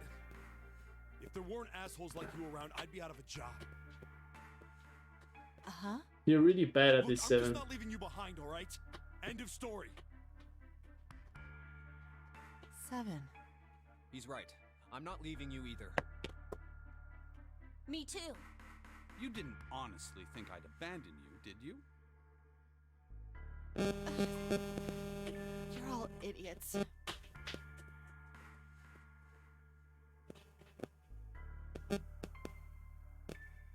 Speaker 6: If there weren't assholes like you around, I'd be out of a job.
Speaker 9: Uh-huh.
Speaker 1: You're really bad at
Speaker 6: Look,
Speaker 1: this,
Speaker 6: I'm
Speaker 1: 7.
Speaker 6: just not leaving you behind, all right? End of story.
Speaker 9: 7.
Speaker 2: He's right. I'm not leaving you either.
Speaker 4: Me too.
Speaker 10: You didn't honestly think I'd abandon you, did you?
Speaker 9: You're all idiots.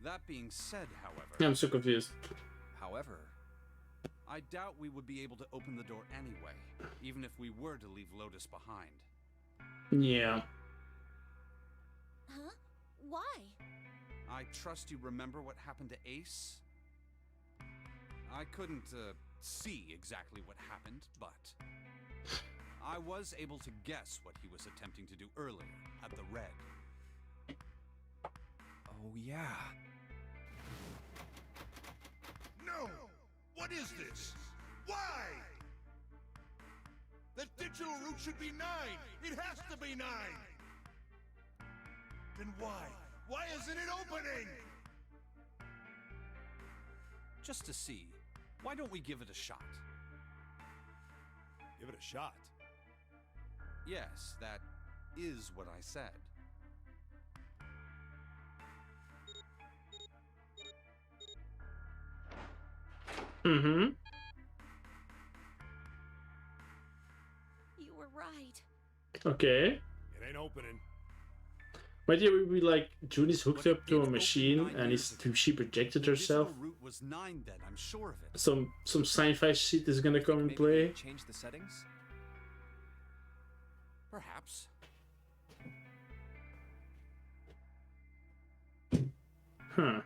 Speaker 10: That being said, however,
Speaker 1: I'm so confused.
Speaker 2: However,
Speaker 10: I doubt we would be able to open the door anyway, even if we were to leave Lotus behind.
Speaker 1: Yeah.
Speaker 4: Huh? Why?
Speaker 10: I trust you remember what happened to Ace? I couldn't see exactly what happened, but I was able to guess what he was attempting to do earlier at the Red.
Speaker 2: oh yeah.
Speaker 7: No! What is this? Why? The digital root should be 9! It has to be 9! Then why? Why isn't it opening?
Speaker 10: Just to see, why don't we give it a shot?
Speaker 6: Give it a shot.
Speaker 10: Yes, that is what I said.
Speaker 1: Mm-hmm.
Speaker 4: You were right.
Speaker 1: Okay.
Speaker 6: It ain't opening.
Speaker 1: Might you be like Junie's hooked
Speaker 10: But
Speaker 1: up to
Speaker 10: it
Speaker 1: a
Speaker 10: opened
Speaker 1: machine
Speaker 10: 9
Speaker 1: and
Speaker 10: years ago.
Speaker 1: she projected
Speaker 10: The
Speaker 1: herself?
Speaker 10: digital route was 9 then, I'm sure of it.
Speaker 1: Some sci-fi shit is gonna come and
Speaker 2: Maybe
Speaker 1: play.
Speaker 2: we change the settings?
Speaker 10: Perhaps.
Speaker 1: Huh.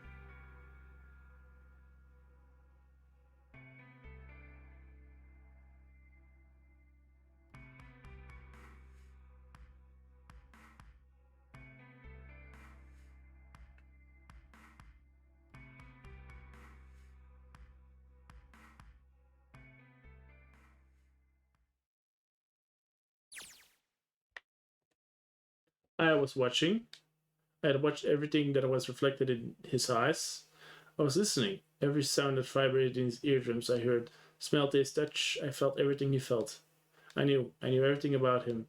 Speaker 1: I was watching. I had watched everything that was reflected in his eyes. I was listening. Every sound that vibrated in his eardrums I heard. Smell, taste, touch. I felt everything he felt. I knew everything about him.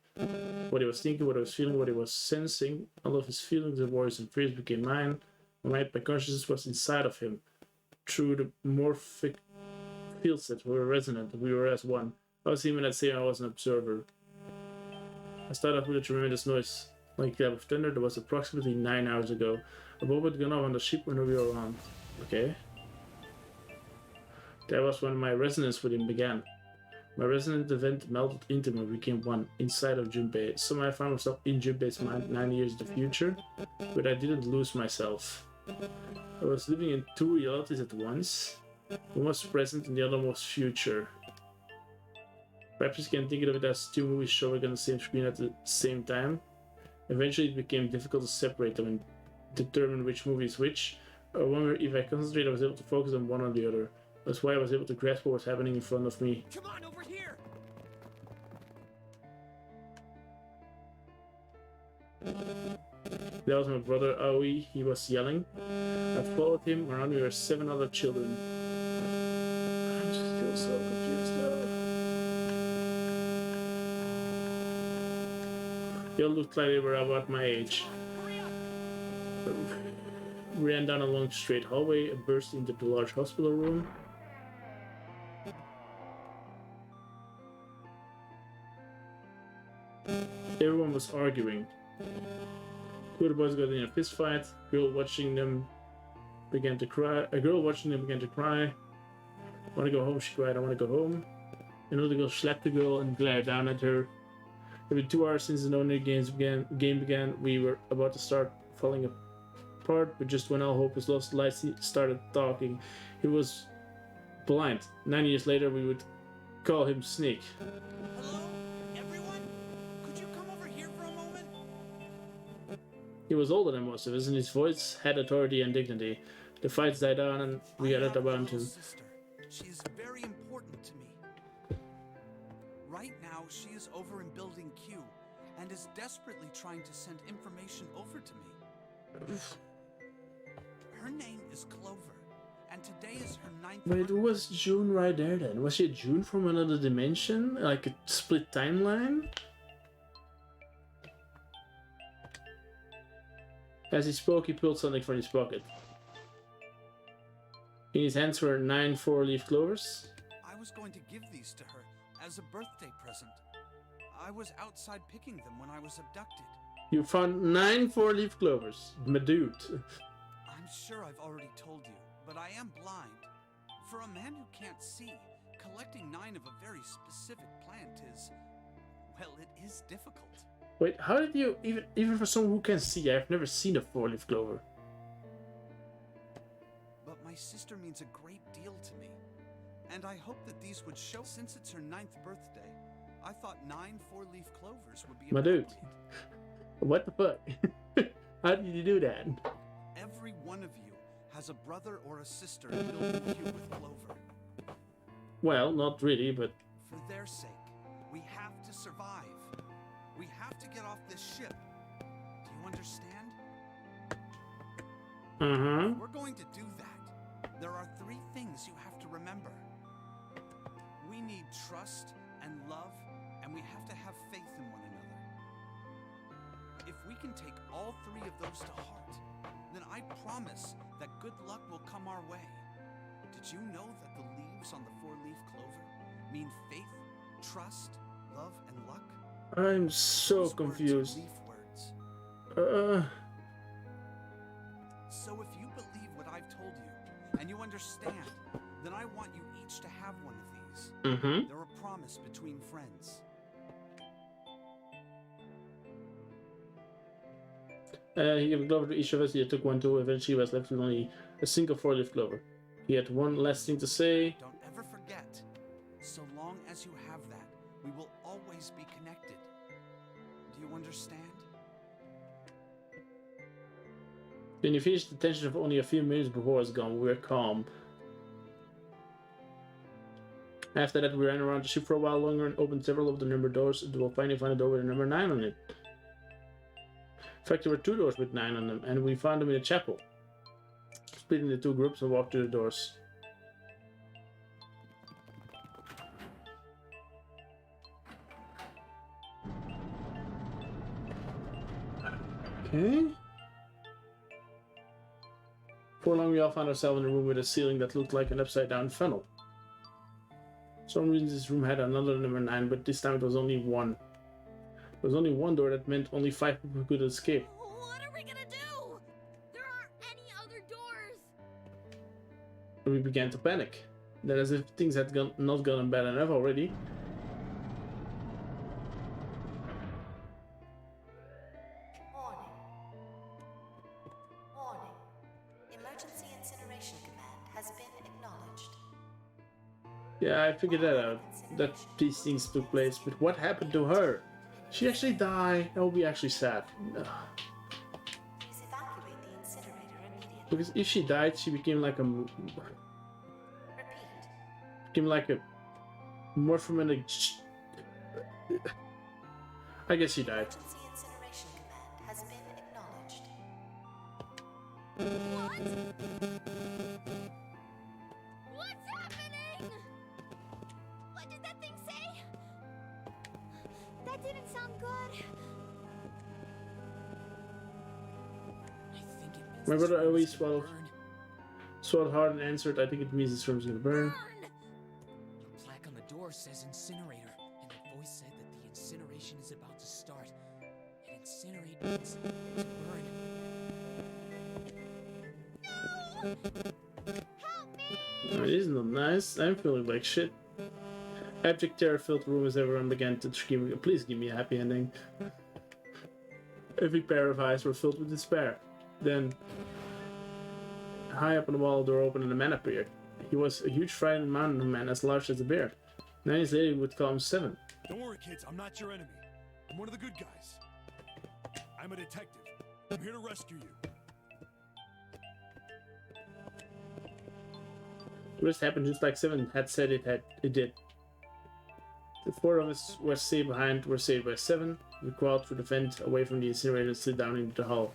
Speaker 1: What he was thinking, what he was feeling, what he was sensing. All of his feelings and worries and fears became mine. My consciousness was inside of him. Through the morphic fields that were resonant, we were as one. I was him and I'd say I was an observer. I started off with a tremendous noise. Like a clap of thunder, that was approximately 9 hours ago. A bomb had gone off on the ship when we were around. Okay. That was when my resonance with him began. My resonant event melted into me and became one, inside of Junpei. Somehow I found myself in Junpei's mind 9 years in the future, but I didn't lose myself. I was living in two realities at once. One was present and the other was future. Perhaps you can think of it as two movies showing on the same screen at the same time. Eventually it became difficult to separate them and determine which movie is which. However, if I concentrated, I was able to focus on one or the other. That's why I was able to grasp what was happening in front of me.
Speaker 5: Come on, over here!
Speaker 1: That was my brother Aoi. He was yelling. I followed him. Around me were 7 other children. I'm still so confused now. They all looked like they were about my age. We ran down a long straight hallway and burst into the large hospital room. Everyone was arguing. Two of the boys got in a fist fight. A girl watching them began to cry. I want to go home, she cried. I want to go home. Another girl slapped the girl and glared down at her. It had been 2 hours since the No Name game began. We were about to start falling apart, but just when all hope was lost, Lacey started talking. He was blind. 9 years later, we would call him Snake.
Speaker 11: Hello, everyone? Could you come over here for a moment?
Speaker 1: He was older than most of us, and his voice had authority and dignity. The fights died down, and we gathered around him.
Speaker 10: Sister. She is very important to me. Right now, she is over in Building Q and is desperately trying to send information over to me. Her name is Clover, and today is her 9th
Speaker 1: Wait,
Speaker 10: birthday.
Speaker 1: who was June right there then? Was she June from another dimension? Like a split timeline? As he spoke, he pulled something from his pocket. In his hands were 9 4-leaf clovers.
Speaker 10: I was going to give these to her as a birthday present. I was outside picking them when I was abducted.
Speaker 1: You found 9 4-leaf clovers. My dude.
Speaker 10: I'm sure I've already told you, but I am blind. For a man who can't see, collecting 9 of a very specific plant is, well, it is difficult.
Speaker 1: Wait, how did you, even for someone who can see, I've never seen a 4-leaf clover.
Speaker 10: But my sister means a great deal to me, and I hope that these would show. Since it's her 9th birthday, I thought 9 4-leaf clovers would be
Speaker 1: My dude.
Speaker 10: appropriate.
Speaker 1: What the fuck? How did you do that?
Speaker 10: Every one of you has a brother or a sister in Building Q with Clover.
Speaker 1: Well, not really, but
Speaker 10: For their sake, we have to survive. We have to get off this ship. Do you understand? If we're going to do that, there are 3 things you have to remember. We need trust and love, and we have to have faith in one another. If we can take all 3 of those to heart, then I promise that good luck will come our way. Did you know that the leaves on the 4-leaf clover mean faith, trust, love, and luck?
Speaker 1: I'm so
Speaker 10: Those words are
Speaker 1: confused.
Speaker 10: leaf words. So if you believe what I've told you, and you understand, then I want you each to have one of these. They're a promise between friends.
Speaker 1: He gave a clover to each of us. He took one too. Eventually, he was left with only a single 4-leaf clover. He had one last thing to say.
Speaker 10: Don't ever forget, so long as you have that, we will always be connected. Do you understand?
Speaker 1: When you finished the tension of only a few minutes before it's gone, we were calm. After that, we ran around the ship for a while longer and opened several of the numbered doors until we'll finally find a door with a number 9 on it. In fact, there were 2 doors with 9 on them, and we found them in a chapel. Split into 2 groups and walked through the doors. Okay. Before long, we all found ourselves in a room with a ceiling that looked like an upside-down funnel. For some reason, this room had another number 9, but this time it was only 1. There was only 1 door that meant only 5 people could escape.
Speaker 9: What are we gonna do? There aren't any other doors.
Speaker 1: And we began to panic. Then, as if things had not gotten bad enough already,
Speaker 12: Warning. Warning. Emergency Incineration Command has been acknowledged.
Speaker 1: yeah, I figured that out, that these things took place, but what happened to her? She actually died. That would be actually sad. Ugh.
Speaker 12: Please evacuate the incinerator immediately.
Speaker 1: Because if she died, she became like a
Speaker 12: Repeat.
Speaker 1: morphomanic. I guess she died.
Speaker 12: Emergency Incineration Command has been acknowledged.
Speaker 9: What? What's happening? What did that thing say? That didn't sound good.
Speaker 5: I think it means
Speaker 1: My
Speaker 5: this
Speaker 1: brother
Speaker 5: room
Speaker 1: always
Speaker 5: is gonna
Speaker 1: swallowed.
Speaker 5: burn.
Speaker 1: Swallowed hard and answered, I think it means this room's gonna burn.
Speaker 9: Burn!
Speaker 5: The plaque on the door says incinerator, and that voice said that the incineration is about to start. And incinerate means to burn.
Speaker 9: Help me!
Speaker 1: Oh, it is not nice. I'm feeling like shit. Abject terror filled the room as everyone began to scream, please give me a happy ending. Every pair of eyes were filled with despair. Then, high up on the wall, a door opened and a man appeared. He was a huge frightened mountain man as large as a bear. 9 years later, we would call him 7.
Speaker 6: Don't worry, kids. I'm not your enemy. I'm one of the good guys. I'm a detective. I'm here to rescue you.
Speaker 1: The rest happened just like 7 had said it did. The 4 of us were saved by 7. We crawled through the vent away from the incinerator and slid down into the hull.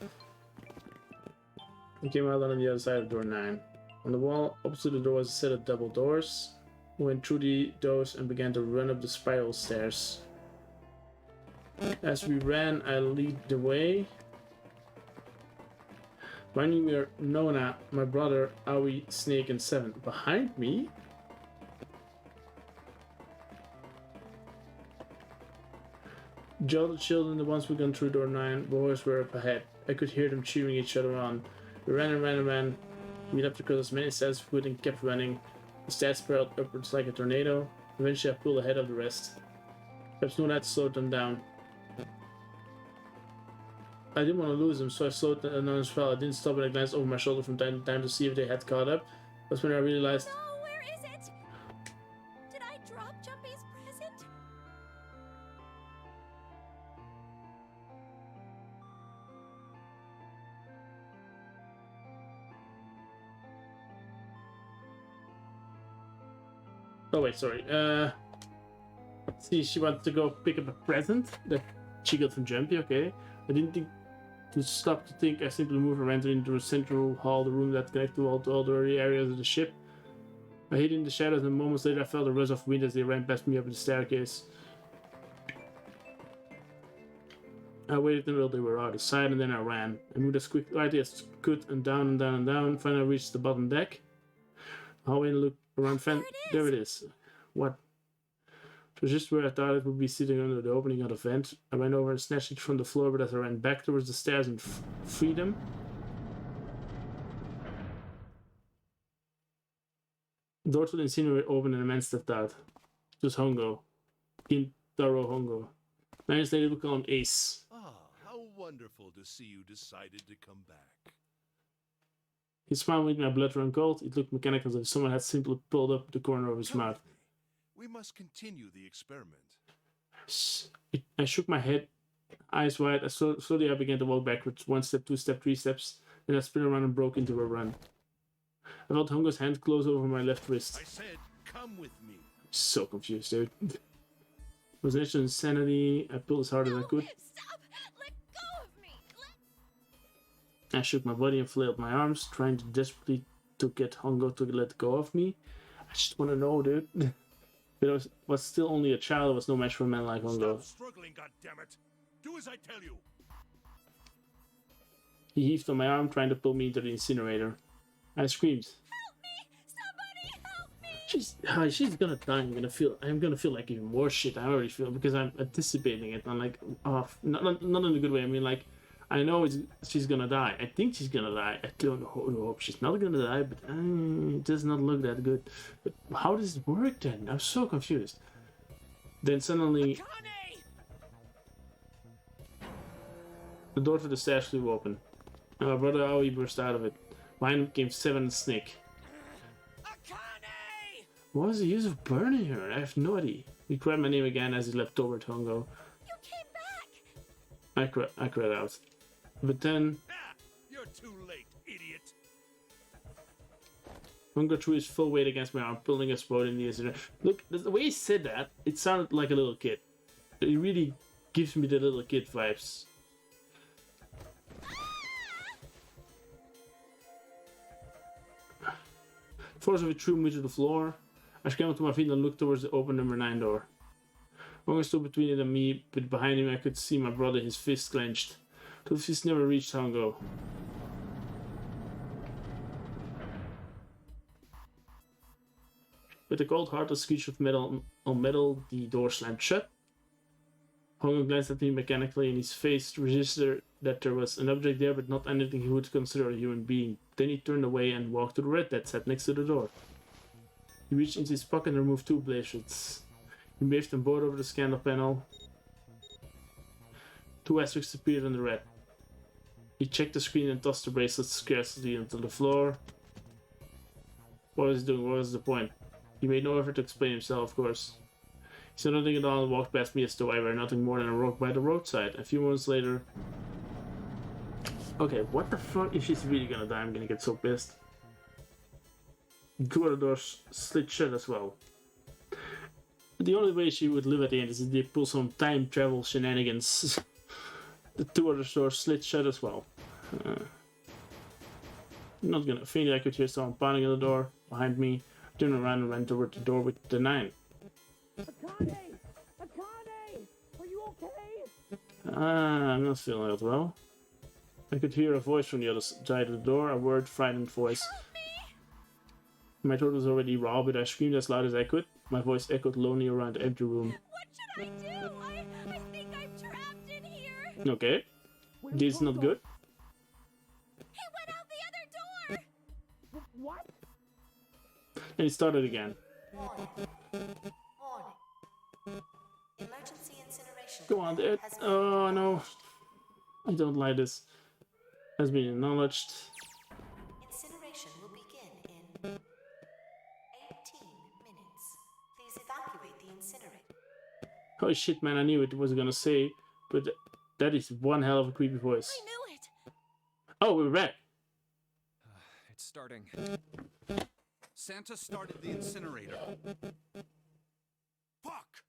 Speaker 1: We came out on the other side of door 9. On the wall opposite the door was a set of double doors. We went through the doors and began to run up the spiral stairs. As we ran, I lead the way. Behind me were Nona, my brother, Aoi, Snake, and 7. Behind me? Joe, the children, the ones who gone through door 9, boys were up ahead. I could hear them cheering each other on. We ran and ran and ran. We leapt across as many stairs as we could and kept running. The stairs spiraled upwards like a tornado. Eventually I pulled ahead of the rest. Perhaps Nona had slowed them down. I didn't want to lose them, so I slowed down as well. I didn't stop and I glanced over my shoulder from time to time to see if they had caught up. That's when I realized...
Speaker 9: No, where is it? Did I drop Jumpy's present?
Speaker 1: Oh wait, sorry. See, she wanted to go pick up a present that she got from Jumpy, okay. I didn't think to stop to think. I simply moved and ran into a central hall, the room that connected to all the early areas of the ship. I hid in the shadows and moments later I felt a rush of wind as they ran past me up the staircase. I waited until they were out of sight and then I ran. I moved as quickly as I could and down and down and down. Finally, I reached the bottom deck. Hallway and looked around. There it is. What? It was just where I thought it would be, sitting under the opening of the vent. I ran over and snatched it from the floor, but as I ran back towards the stairs in freedom, the door to the incinerator opened and a man stepped out. It was Hongo. Gintaro Hongo. 9 years later, we call him Ace.
Speaker 7: Ah, how wonderful to see you decided to come back.
Speaker 1: His smile made my blood run cold. It looked mechanical, as if someone had simply pulled up the corner of his
Speaker 7: Come
Speaker 1: mouth.
Speaker 7: with me. We must continue the experiment.
Speaker 1: I shook my head, eyes wide. Slowly I began to walk backwards. 1 step, 2 step, 3 steps. Then I spun around and broke into a run. I felt Hongo's hand close over my left wrist.
Speaker 7: I said, come with me.
Speaker 1: So confused, dude. It was an issue of insanity. I pulled as hard as I could.
Speaker 9: Stop! Let go of me!
Speaker 1: I shook my body and flailed my arms, trying to desperately to get Hongo to let go of me. I just want to know, dude. But I was still only a child. I was no match for a man like Hongo.
Speaker 7: Stop struggling, goddammit! Do as I tell you.
Speaker 1: He heaved on my arm, trying to pull me into the incinerator. I screamed.
Speaker 9: Help me! Somebody help me!
Speaker 1: She's gonna die. I'm gonna feel like even more shit. I already feel, because I'm anticipating it. I'm like, oh, not in a good way. I mean, like, I know she's gonna die. I think she's gonna die. I don't hope she's not gonna die, but it does not look that good. But how does it work then? I'm so confused. Then suddenly, the door to the stairs flew open. And my brother Aoi burst out of it. Behind him came Seven and Snake. What was the use of burning her? I have no idea. He cried my name again as he leapt toward Hongo.
Speaker 9: You came back!
Speaker 1: I cried out. But then,
Speaker 7: You're too late, idiot.
Speaker 1: Hongo threw his full weight against my arm, pulling us both in the incident. Look, the way he said that, it sounded like a little kid. It really gives me the little kid vibes. Force of it threw me to the floor. I scrambled to my feet and looked towards the open number 9 door. Hongo stood between it and me, but behind him I could see my brother, his fist clenched. The fist never reached Hongo. With a cold, heartless screech of metal on metal, the door slammed shut. Hongo glanced at me mechanically, and his face registered that there was an object there, but not anything he would consider a human being. Then he turned away and walked to the red that sat next to the door. He reached into his pocket and removed 2 bracelets. He waved them both over the scanner panel. 2 asterisks appeared on the red. He checked the screen and tossed the bracelets scarcely onto the floor. What was he doing? What was the point? He made no effort to explain himself, of course. He said nothing at all and walked past me as though I were nothing more than a rock by the roadside. A few moments later... Okay, what the fuck? If she's really gonna die, I'm gonna get so pissed. The 2 other doors slid shut as well. The only way she would live at the end is if they pull some time travel shenanigans. The 2 other doors slid shut as well. I'm not gonna. Faintly, I could hear someone pounding on the door behind me. I turned around and ran toward the door with the 9.
Speaker 13: Akane! Akane! Are you okay?
Speaker 1: I'm not feeling that well. I could hear a voice from the other side of the door, a word, frightened voice. My throat was already raw, but I screamed as loud as I could. My voice echoed lonely around the empty room.
Speaker 9: What should I do? I think I'm trapped in here.
Speaker 1: Okay. This is not good.
Speaker 9: He went out the other door.
Speaker 13: What?
Speaker 1: And it started again.
Speaker 12: Warning. Warning. Emergency incineration.
Speaker 1: Go on, Dad. Oh no. I don't like this. Has been acknowledged.
Speaker 12: Incineration will begin in 18 minutes. Please evacuate the incinerator.
Speaker 1: Oh shit, man, I knew it was gonna say, but that is one hell of a creepy voice.
Speaker 9: I knew it.
Speaker 1: Oh, we're back.
Speaker 10: It's starting. Santa started the incinerator. Fuck!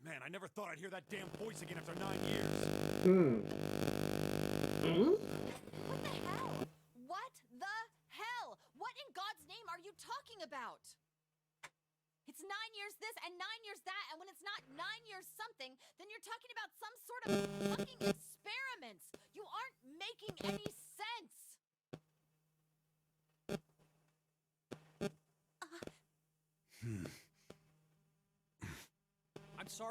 Speaker 10: Man, I never thought I'd hear that damn voice again after 9 years.
Speaker 9: What the hell? What the hell? What in God's name are you talking about? It's 9 years this and 9 years that, and when it's not 9 years something, then you're talking about some sort of fucking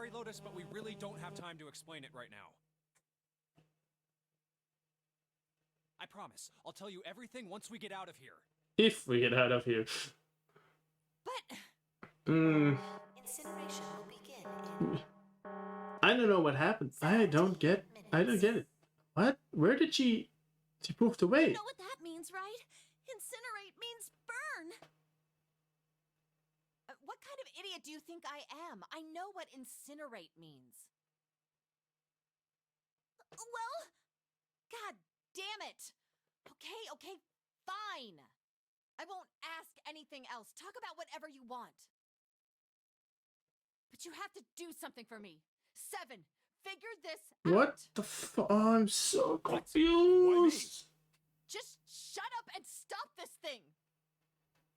Speaker 2: sorry, Lotus, but we really don't have time to explain it right now. I promise. I'll tell you everything once we get out of here.
Speaker 1: If we get out of here.
Speaker 9: But
Speaker 12: Incineration will begin in
Speaker 1: I don't know what happened. I don't get it. What? Where did she moved away?
Speaker 4: You know what that means, right? Incinerate means burn.
Speaker 9: what kind of idiot do you think I am? I know what incinerate means. Well, god damn it. Okay, fine. I won't ask anything else. Talk about whatever you want. But you have to do something for me. 7, figure this out.
Speaker 1: What the fuck? Oh, I'm so confused.
Speaker 9: Just shut up and stop this thing.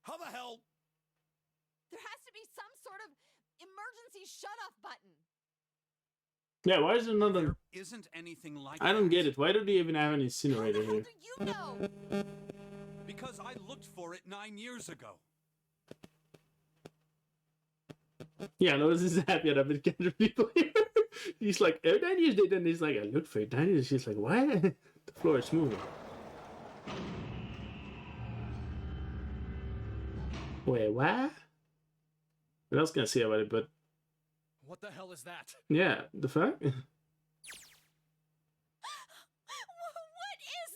Speaker 10: How the hell?
Speaker 9: There has to be some sort of emergency shut-off button.
Speaker 1: Yeah, why is there another?
Speaker 10: There isn't anything like
Speaker 1: I don't
Speaker 10: that.
Speaker 1: get it. Why do they even have an incinerator
Speaker 9: How
Speaker 1: here?
Speaker 9: do you know?
Speaker 10: Because I looked for it 9 years ago.
Speaker 1: Yeah, Lotus is happy that I've been catching people here. He's like, 9 years later, and he's like, I looked for it 9 years. She's like, what? The floor is moving. Wait, what? What else can I say about it? But
Speaker 2: What the hell is that?
Speaker 1: yeah, the fuck?
Speaker 9: What is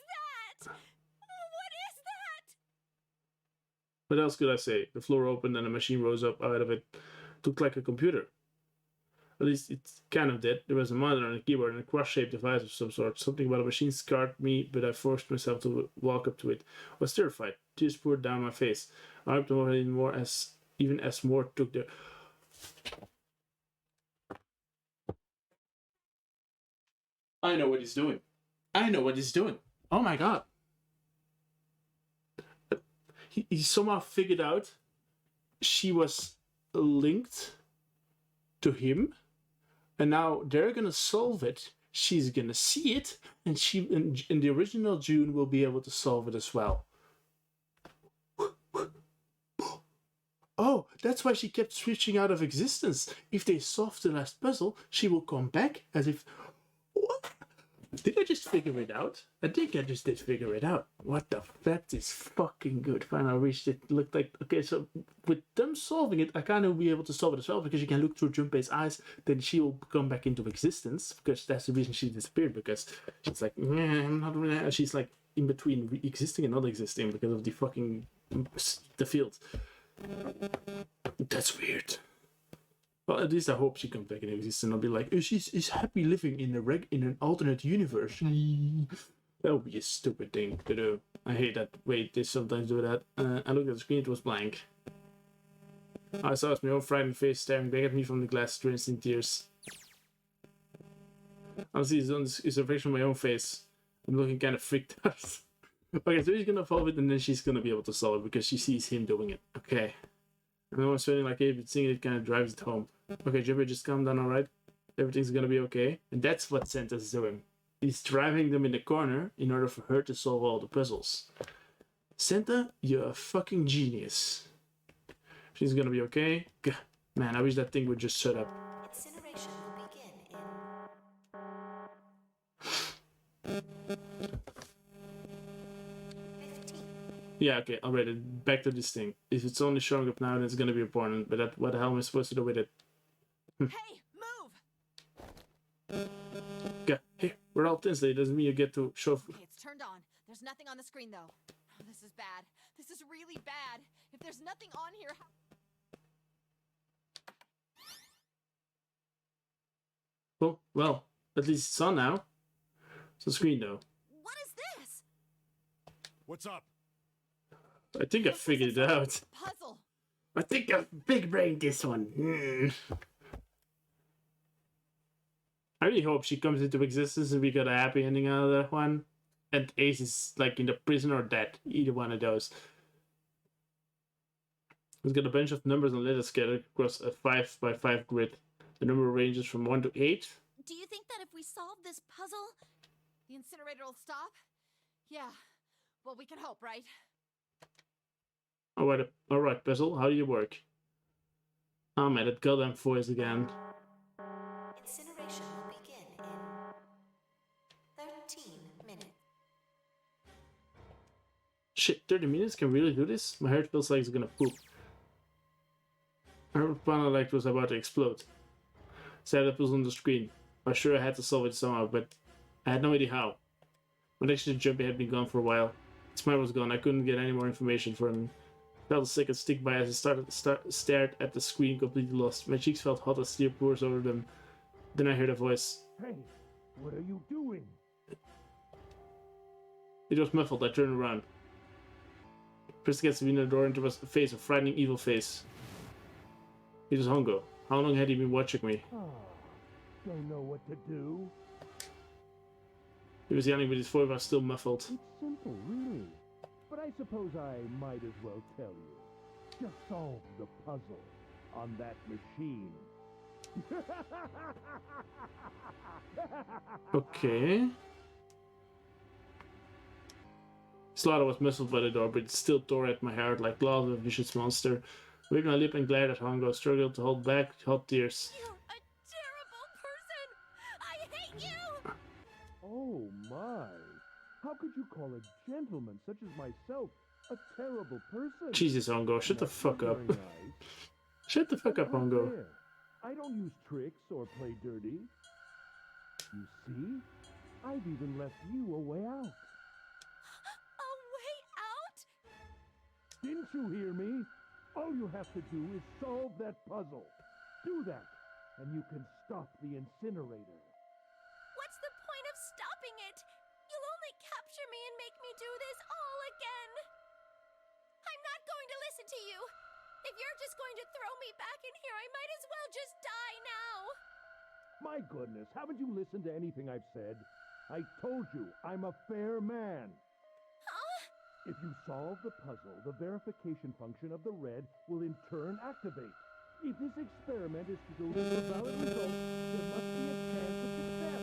Speaker 9: that? What is that?
Speaker 1: What else could I say? The floor opened and a machine rose up out of it. Looked like a computer. At least it's kind of did. There was a monitor and a keyboard and a cross-shaped device of some sort. Something about a machine scared me, but I forced myself to walk up to it. I was terrified. Tears poured down my face. I wiped them away even as more took their... I know what he's doing. I know what he's doing. Oh my god. He somehow figured out she was linked to him, and now they're gonna solve it. She's gonna see it, and she in the original June will be able to solve it as well. Oh, that's why she kept switching out of existence. If they solve the last puzzle, she will come back as if... What? Did I just figure it out? I think I just did figure it out. What the f... That is fucking good. Finally, I reached it. Looked like... Okay, so with them solving it, I kind of be able to solve it as well, because you can look through Junpei's eyes, then she will come back into existence, because that's the reason she disappeared, because she's like, I'm not really... She's like in between existing and not existing because of the fucking... the field. That's weird. Well, at least I hope she comes back in existence and I'll be like, oh, she's happy living in an alternate universe. That would be a stupid thing to do. I hate that. Wait, they sometimes do that. I looked at the screen, it was blank. I saw my own frightened face staring back at me from the glass, drenched in tears. Honestly, it's a reflection of my own face. I'm looking kind of freaked out. Okay, so he's gonna solve it and then she's gonna be able to solve it because she sees him doing it. Okay. And I was feeling like hey, but seeing it kind of drives it home. Okay, Jibber, just calm down, alright? Everything's gonna be okay. And that's what Santa's doing. He's driving them in the corner in order for her to solve all the puzzles. Santa, you're a fucking genius. She's gonna be okay. Gah, man, I wish that thing would just shut up.
Speaker 12: Incineration will begin in 15.
Speaker 1: Yeah, okay, alright, back to this thing. If it's only showing up now, then it's gonna be important. But what the hell am I supposed to do with it?
Speaker 9: Hey, move!
Speaker 1: Yeah, here, we're all Tinsley. Doesn't mean you get to show...
Speaker 9: Okay, it's turned on. There's nothing on the screen, though. Oh, this is bad. This is really bad. If there's nothing on here, how...
Speaker 1: Oh, well, at least it's on now. It's on screen, though.
Speaker 9: What is this?
Speaker 6: What's up?
Speaker 1: I think I figured it out.
Speaker 9: Puzzle.
Speaker 1: I think I big-brained this one. I really hope she comes into existence and we got a happy ending out of that one. And Ace is like in the prison or dead. Either one of those. It's got a bunch of numbers and letters scattered across a 5x5 grid. The number ranges from 1 to 8.
Speaker 4: Do you think that if we solve this puzzle,
Speaker 9: The incinerator will stop? Yeah. Well, we can hope, right?
Speaker 1: Alright, puzzle, how do you work? Oh man, that goddamn voice again.
Speaker 12: 13 minutes.
Speaker 1: Shit, 30 minutes? Can we really do this? My heart feels like it's gonna poop. My panel light was about to explode. Setup was on the screen. I was sure I had to solve it somehow, but I had no idea how. When actually Jumpy had been gone for a while. Smile was gone. I couldn't get any more information from him. Felt a second stick by as I stared at the screen, completely lost. My cheeks felt hot as tear pours over them. Then I heard a voice.
Speaker 13: Hey, what are you doing?
Speaker 1: It was muffled. I turned around. Pressed against the window door into a face, a frightening, evil face. It was Hongo. How long had he been watching me?
Speaker 13: Don't know what to do.
Speaker 1: He was yelling, but his voice was still muffled.
Speaker 13: It's simple, really. But I suppose I might as well tell you. Just solve the puzzle on that machine.
Speaker 1: Okay. Slaughter was muzzled by the door, but it still tore at my heart like claws of a vicious monster. I bit my lip and glared at Hongo, struggled to hold back hot tears.
Speaker 9: You're a terrible person! I hate you!
Speaker 13: Oh my! How could you call a gentleman such as myself a terrible person?
Speaker 1: Jesus, Hongo, shut the fuck up.
Speaker 13: Very nice.
Speaker 1: Shut the fuck up, Hongo.
Speaker 13: There. I don't use tricks or play dirty. You see? I've even left you a way out.
Speaker 9: A way out?
Speaker 13: Didn't you hear me? All you have to do is solve that puzzle. Do that, and you can stop the incinerator.
Speaker 9: What's the point of stopping it? You'll only capture me and make me do this all again. I'm not going to listen to you. If you're just going to throw me back in here, I might as well just die now.
Speaker 13: My goodness, haven't you listened to anything I've said? I told you, I'm a fair man.
Speaker 9: Huh?
Speaker 13: If you solve the puzzle, the verification function of the red will in turn activate. If this experiment is to deliver a valid result, there must be a chance of success.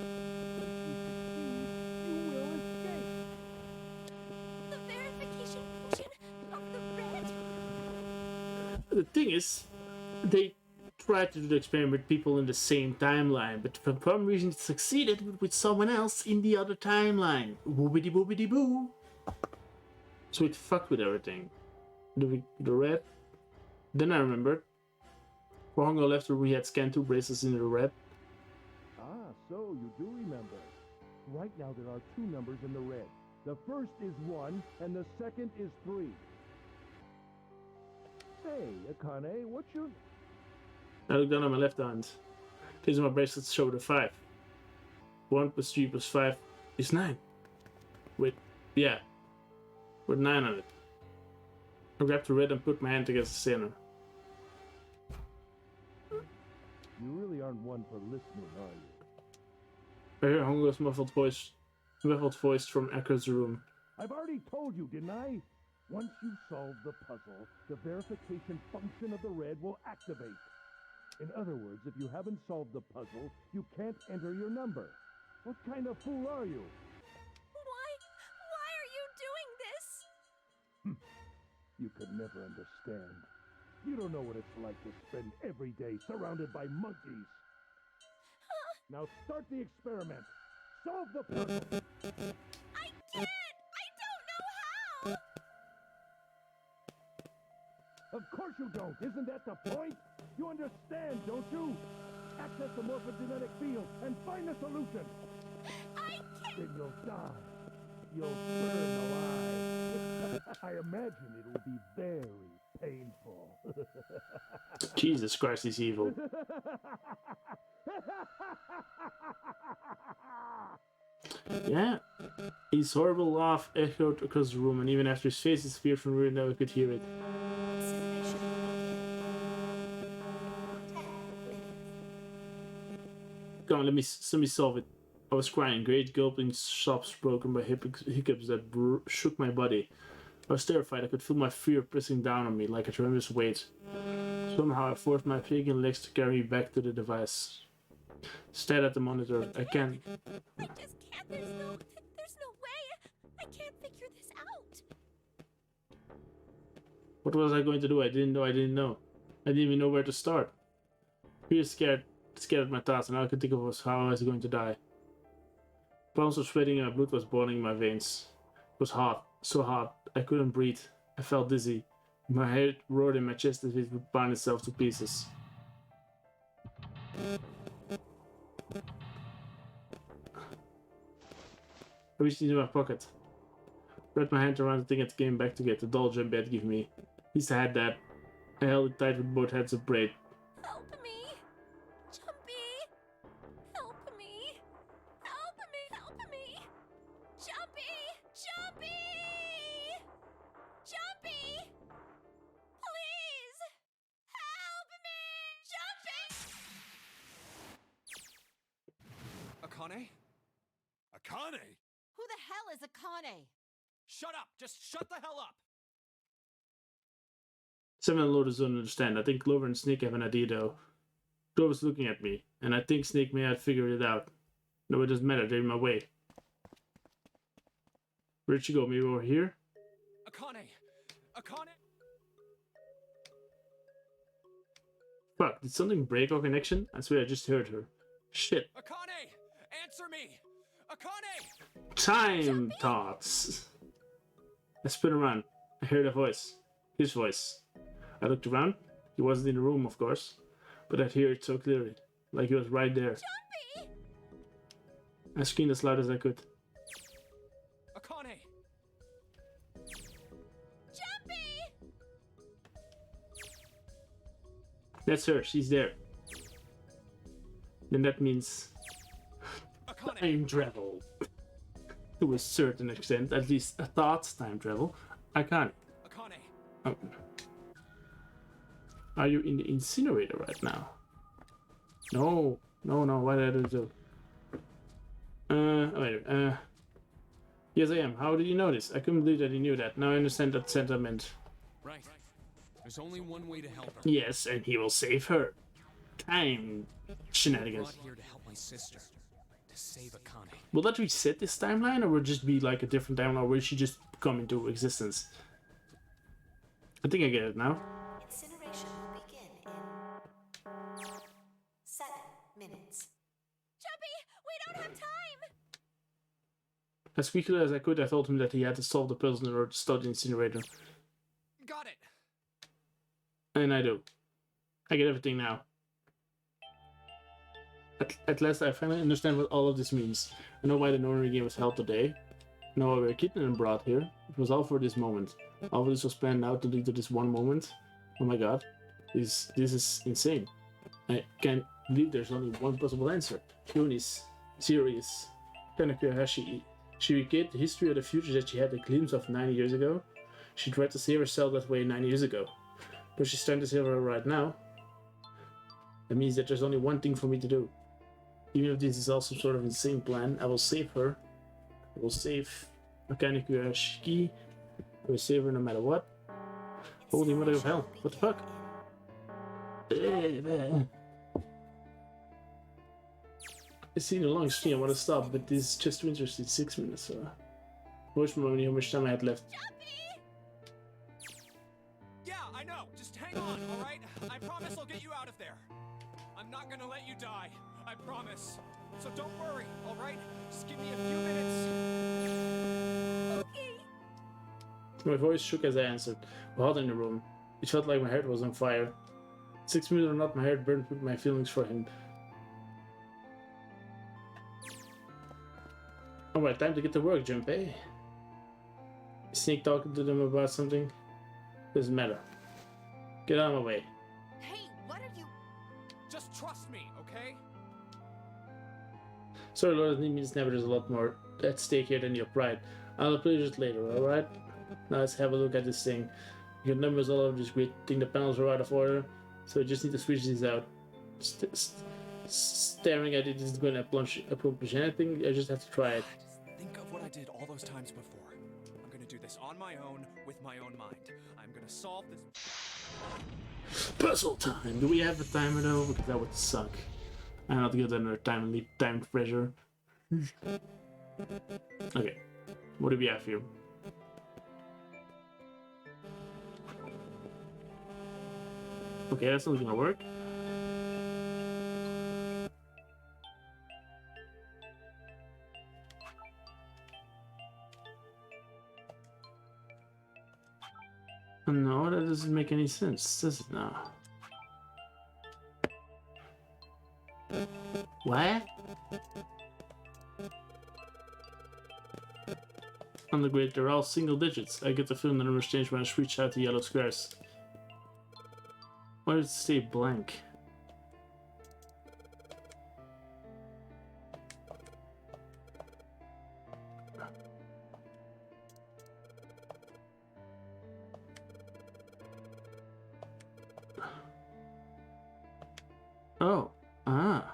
Speaker 13: If you succeed, you will escape.
Speaker 9: The verification function of the red?
Speaker 1: The thing is, they tried to do the experiment with people in the same timeline, but for some reason it succeeded with someone else in the other timeline. Woobity boobity boo. So it fucked with everything. The red. Then I remembered. Hongo left the room, he had scanned 2 bracelets in the red.
Speaker 13: Ah, so you do remember. Right now there are 2 numbers in the red. The first is 1, and the second is 3. Hey, Akane, what's your...
Speaker 1: I looked down at my left hand. These are my bracelets showed a 5. 1 plus 3 plus 5 is 9. With 9 on it. I grabbed the red and put my hand against the center.
Speaker 13: You really aren't one for listening, are you?
Speaker 1: I hear Hongo's muffled voice from across the room.
Speaker 13: I've already told you, didn't I? Once you solve the puzzle, the verification function of the red will activate. In other words, if you haven't solved the puzzle, you can't enter your number. What kind of fool are you?
Speaker 9: Why are you doing this?
Speaker 13: You could never understand. You don't know what it's like to spend every day surrounded by monkeys. Now start the experiment. Solve the puzzle.
Speaker 9: I can't! I don't know how!
Speaker 13: Of course you don't. Isn't that the point? You understand, don't you? Access the morphogenetic field and find a solution.
Speaker 9: I can't.
Speaker 13: Then you'll die. You'll burn alive. I imagine it'll be very painful.
Speaker 1: Jesus Christ, he's evil. Yeah. His horrible laugh echoed across the room, and even after his face disappeared from the window, I could hear it. Come on, let me solve it. I was crying, great gulping sobs broken by hiccups that shook my body. I was terrified. I could feel my fear pressing down on me like a tremendous weight. Somehow I forced my shaking legs to carry me back to the device. Stared at the monitor. I can't.
Speaker 9: I just can't. There's no way. I can't figure this out.
Speaker 1: What was I going to do? I didn't know. I didn't even know where to start. Fear scared at my thoughts, and all I could think of was how I was going to die. Palms were sweating and my blood was boiling in my veins. It was hot, so hot, I couldn't breathe. I felt dizzy. My head roared in my chest as if it would bind itself to pieces. I reached into my pocket. Wrapped my hand around the thing and came back to get the doll Jumpy had given me. At least I had that. I held it tight with both hands of braid.
Speaker 9: Help me! Jumpy! Help me! Help me! Help me! Jumpy! Jumpy! Jumpy! Please! Help me! Jumpy!
Speaker 2: Akane?
Speaker 10: Akane!
Speaker 4: Who the hell is Akane?
Speaker 5: Shut up! Just shut the hell up!
Speaker 1: Seven and Lotus don't understand. I think Clover and Snake have an idea though. Clover's looking at me, and I think Snake may have figured it out. No, it doesn't matter, they're in my way. Where'd she go? Maybe over here?
Speaker 5: Akane! Akane!
Speaker 1: Fuck, did something break our connection? I swear I just heard her. Shit.
Speaker 5: Akane! Answer me! Akane!
Speaker 1: Time thoughts. I spin around. I heard a voice. His voice. I looked around. He wasn't in the room, of course, but I'd hear it so clearly, like he was right there.
Speaker 9: Jumpy!
Speaker 1: I screamed as loud as I could.
Speaker 5: Akane!
Speaker 9: Jumpy!
Speaker 1: That's her. She's there. Then that means time travel. To a certain extent, at least a thought time travel. Akane.
Speaker 5: Akane!
Speaker 1: Oh. Are you in the incinerator right now? No. No, why did I do so? Yes I am. How did you know this? I couldn't believe that you knew that. Now I understand that sentiment.
Speaker 5: Right. There's only one way to help her.
Speaker 1: Yes, and he will save her. Time
Speaker 5: I'm
Speaker 1: shenanigans.
Speaker 5: brought here to help my sister. To save Akane.
Speaker 1: Will that reset this timeline, or will it just be like a different timeline, or will she just come into existence? I think I get it now.
Speaker 12: Incineration will begin in 7 minutes.
Speaker 9: Jumpy! We don't have time!
Speaker 1: As quickly as I could, I told him that he had to solve the puzzle in order to start the incinerator.
Speaker 5: Got it!
Speaker 1: And I do. I get everything now. At last, I finally understand what all of this means. I know why the Northern game was held today. I know why we were kidnapped and brought here. It was all for this moment. All of this was planned out to lead to this one moment. Oh my god. This is insane. I can't believe there's only one possible answer. Yunis, Sirius, Kanekuhashi. She recreated the history of the future that she had a glimpse of 9 years ago. She tried to save herself that way 9 years ago. But she's trying to save her right now. That means that there's only one thing for me to do. Even if this is also sort of insane plan, I will save her. I will save Kanekuhashi. I will save her no matter what. Holy mother of hell. What the fuck? It's seen a long stream, I want to stop, but this is just too interesting. 6 minutes, so... Watch me how much time I had left.
Speaker 5: Yeah, I know. Just hang on, alright? I promise I'll get you out of there. I'm not gonna let you die. I promise. So don't worry, alright? Just give me a few minutes.
Speaker 9: Okay.
Speaker 1: My voice shook as I answered. We're hot in the room. It felt like my heart was on fire. 6 minutes or not, my heart burned with my feelings for him. Alright, time to get to work, Junpei. Snake talking to them about something? Doesn't matter. Get out of my way.
Speaker 9: Hey, what are you...
Speaker 5: Just trust me, okay?
Speaker 1: Sorry, Lord, it means never. There's a lot more at stake here than your pride. I'll apologize it later, alright? Now let's have a look at this thing. Your numbers all over this grid. Think the panels are out of order, so I just need to switch these out. Staring at it isn't going to accomplish anything. I just have to try it.
Speaker 2: Just think of what I did all those times before. I'm gonna do this on my own, with my own mind. I'm gonna solve this.
Speaker 1: Puzzle time! Do we have a timer though? Because that would suck. I'm not good at another time pressure. Okay. What do we have here? Okay, that's not gonna work. No, that doesn't make any sense, does it now? What? On the grid, they're all single digits. I get the feeling the numbers change when I reach out the yellow squares. Why does it stay blank? Oh, ah.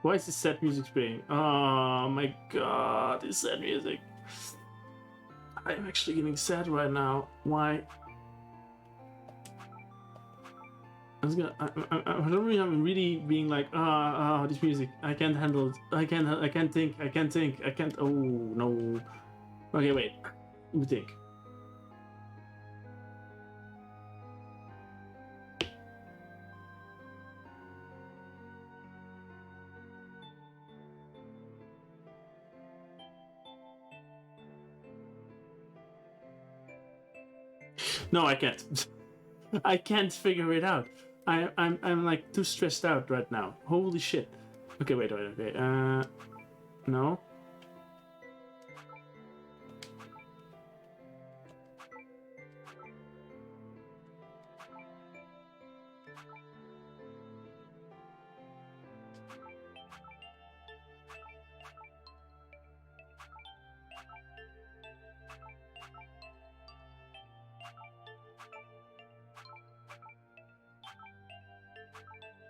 Speaker 1: Why is this sad music playing? Oh my god, this sad music. I'm actually getting sad right now. Why? I'm really being like, this music. I can't handle it. I can't think. Oh no. Okay, wait. Let me think. No, I can't. I can't figure it out. I'm like too stressed out right now. Holy shit. Okay, wait. No.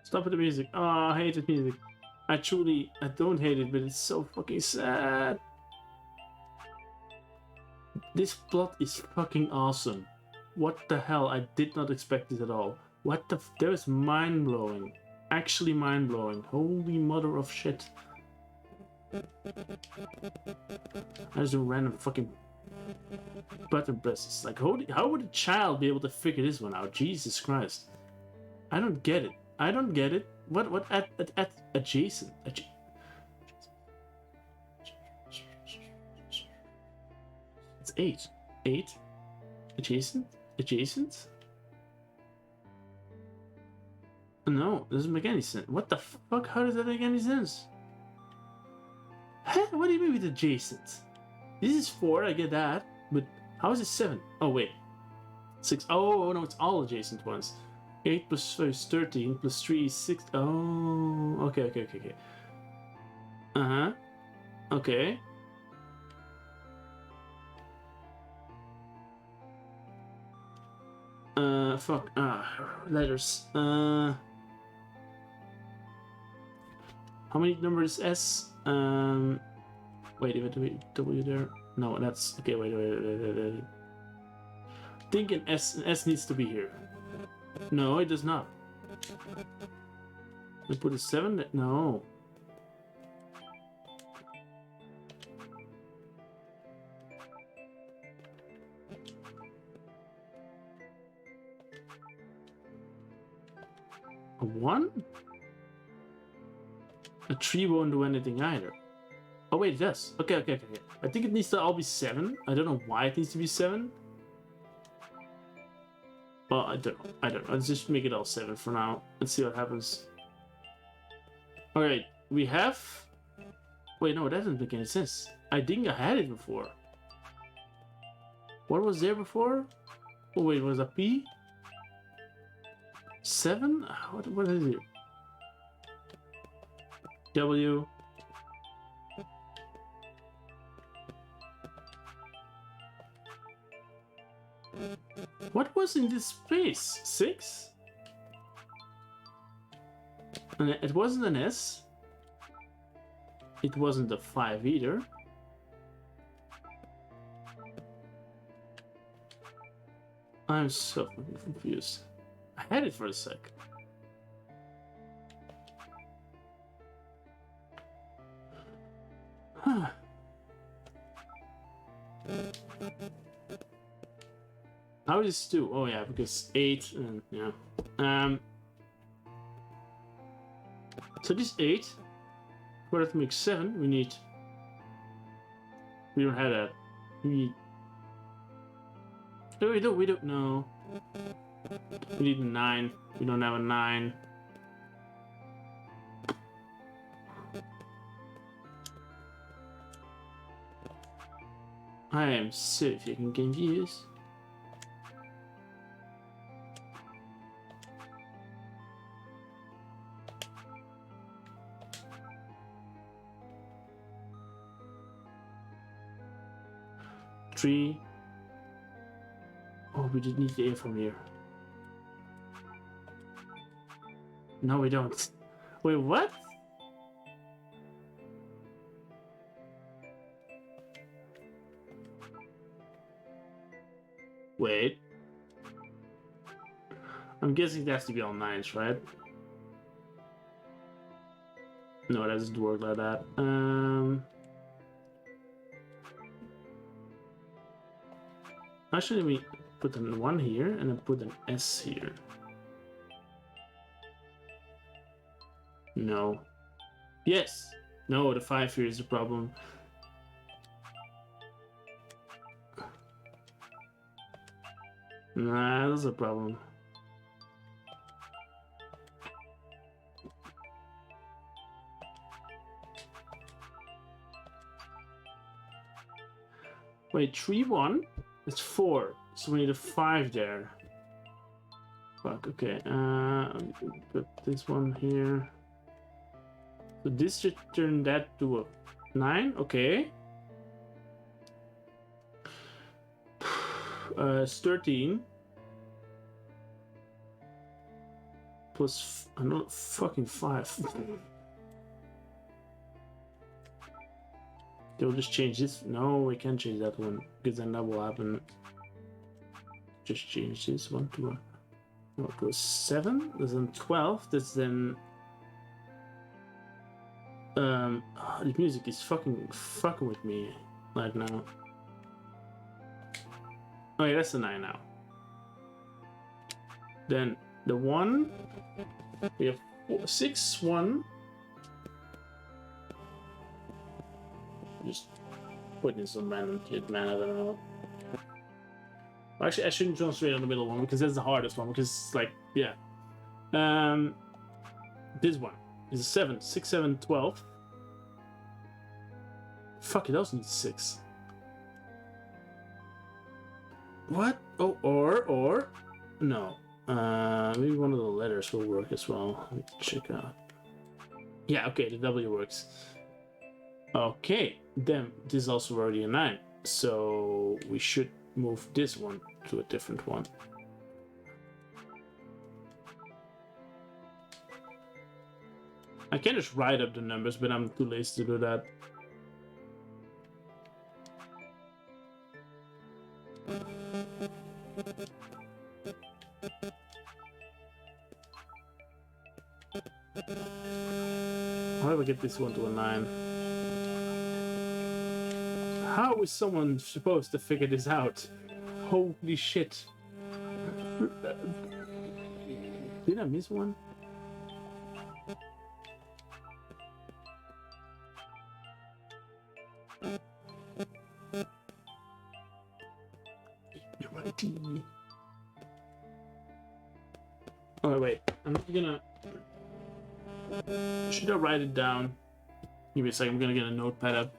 Speaker 1: Stop with the music. Oh, I hate the music. I don't hate it, but it's so fucking sad. This plot is fucking awesome. What the hell? I did not expect it at all. What the that was mind-blowing. Actually mind-blowing. Holy mother of shit. There's a random fucking button presses. Like, how would a child be able to figure this one out? Jesus Christ. I don't get it. What at adjacent? It's 8. 8? Adjacent? No, doesn't make any sense. What the fuck? How does that make any sense? Huh? What do you mean with adjacent? This is 4, I get that. But how is it 7? Oh, wait. 6. Oh, no, it's all adjacent ones. 8 plus 5 is 13, plus 3 is 6. Oh, okay. Uh-huh. Okay. Fuck. Letters. How many numbers S? Wait, W there? No, that's... Okay, wait. Thinking S needs to be here. No, it does not. I put a 7 there? No. A 1? A 3 won't do anything either. Oh wait, it does. Okay. I think it needs to all be 7. I don't know why it needs to be 7. Well, I don't know. Let's just make it all 7 for now. Let's see what happens. Alright, we have... Wait, no, that doesn't make any sense. I think I had it before. What was there before? Oh wait, was a P? 7? What is it? W. What was in this space? 6? And it wasn't an S. It wasn't a 5 either. I'm so fucking confused. I had it for a sec. is this 2? Oh yeah, because 8 and yeah. So this 8. For that to make 7, we need. We don't have that. We need. No, we don't know. We need a 9. We don't have a 9. I am so fucking confused. Three. Oh, we did need the A from here. No, we don't. Wait, what? Wait. I'm guessing it has to be all 9s, right? No, it doesn't work like that. Actually, we put an 1 here and then put an S here. No. Yes! No, the 5 here is the problem. Nah, that's a problem. Wait, 3, 1? It's 4, so we need a 5 there. Fuck, okay. Put this one here. So this should turn that to a 9, okay. It's 13. Plus another fucking 5. They'll just change this. No, we can't change that one because then that will happen. Just change this one to a. No, it goes 7. That's then 12. That's then. The music is fucking with me right now. Oh yeah, that's a 9 now. Then the 1. We have 6, 1. Just put in some random kid, man, I don't know. Actually, I shouldn't concentrate on the middle one because that's the hardest one because it's like, yeah. This one is a 7, 6, 7, 12. Fuck, it also needs 6. What? Oh, or no. Maybe one of the letters will work as well. Let me check out. Yeah, okay, the W works. Okay, then this is also already a 9, so we should move this one to a different one. I can just write up the numbers, but I'm too lazy to do that. How do I get this one to a 9? How is someone supposed to figure this out? Holy shit. Did I miss one? You're right. Oh wait, I'm not gonna. Should I write it down? Give me a second, I'm gonna get a notepad up.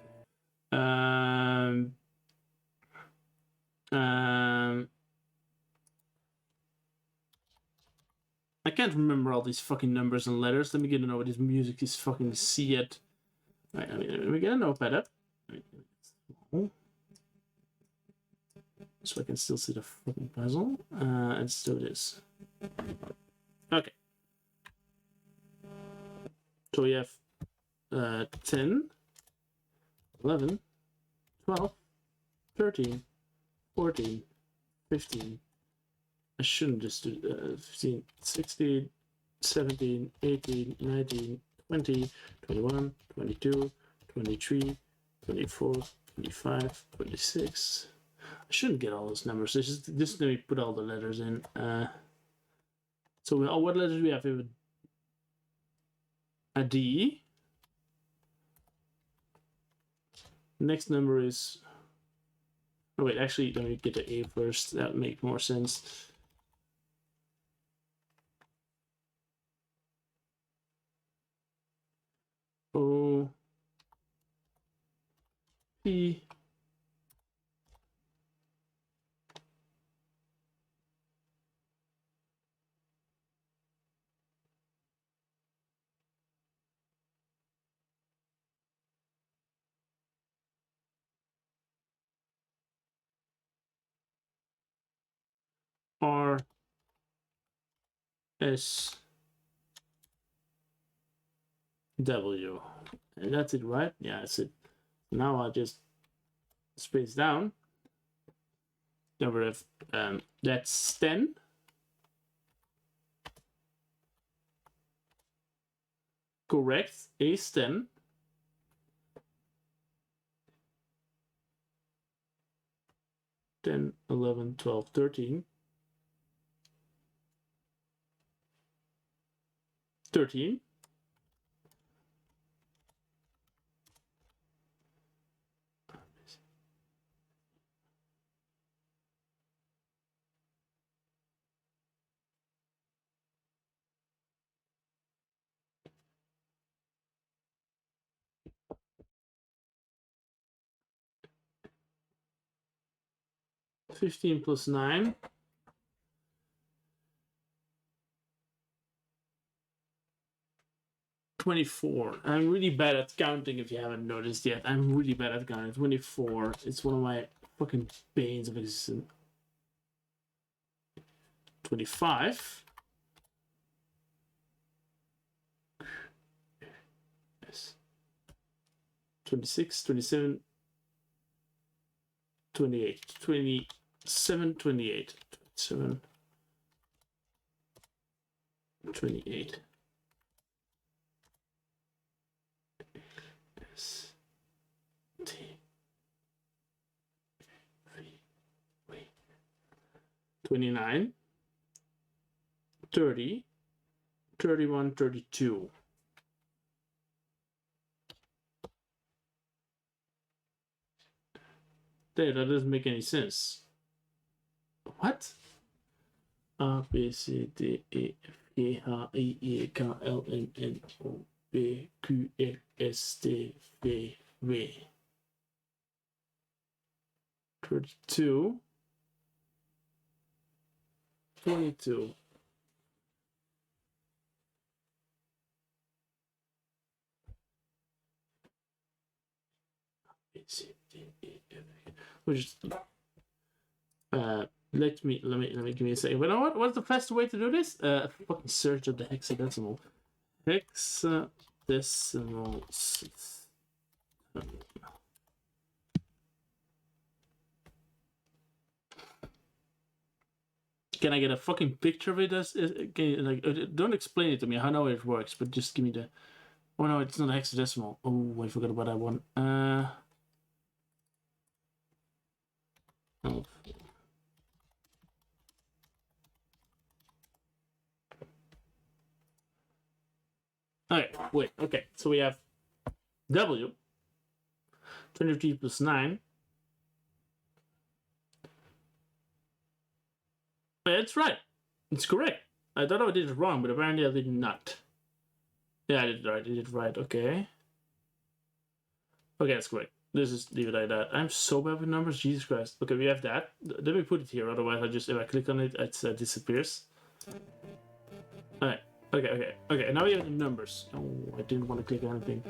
Speaker 1: I can't remember all these fucking numbers and letters. Let me get to know what this music is fucking see it. Right, let me get a notepad up. So I can still see the fucking puzzle. Let's do this. Okay. So we have 10, 11, 12, 13, 14, 15. I shouldn't just do 15, 16, 17, 18, 19, 20, 21, 22, 23, 24, 25, 26, I shouldn't get all those numbers. Just let me put all the letters in. So what letters do we have? We have a D. Next number is. Oh wait, actually, let me get the A first. That would make more sense. O. P. R. S. W. And that's it, right? Yeah, that's it. Now I'll just space down. Then we have that's 10. Correct. Ace 10. Then 11, 12, 13. 13. $15 plus 9. $24. I'm really bad at counting if you haven't noticed yet. I'm really bad at counting. 24. It's one of my fucking banes of existence. 25. Yes. 26, 27, 28. 27, 28. 27, 28. S, T, V, W. 29. 30. 31, 32. There, that doesn't make any sense. What? A, B, C, D, E, F, G, H, I, J, K, L, M, N, O, P, Q, R, S, T, V, W. 32. 22. Which let me give me a second. But you know what? What's the fastest way to do this? Fucking search of the hexadecimal. Hexadecimal system. Can I get a fucking picture of it? Can you, like, don't explain it to me. I know it works, but just give me the. Oh no, it's not a hexadecimal. Oh, I forgot about that one. Oh. Okay, wait, okay. So we have W, 23 plus 9. That's right. It's correct. I thought I did it wrong, but apparently I did not. Yeah, I did it right. I did it right. Okay. Okay, that's correct. Let's just leave it like that. I'm so bad with numbers. Jesus Christ. Okay, we have that. Let me put it here. Otherwise, if I click on it, it disappears. Alright. Okay. Now we have the numbers. Oh, I didn't want to click anything.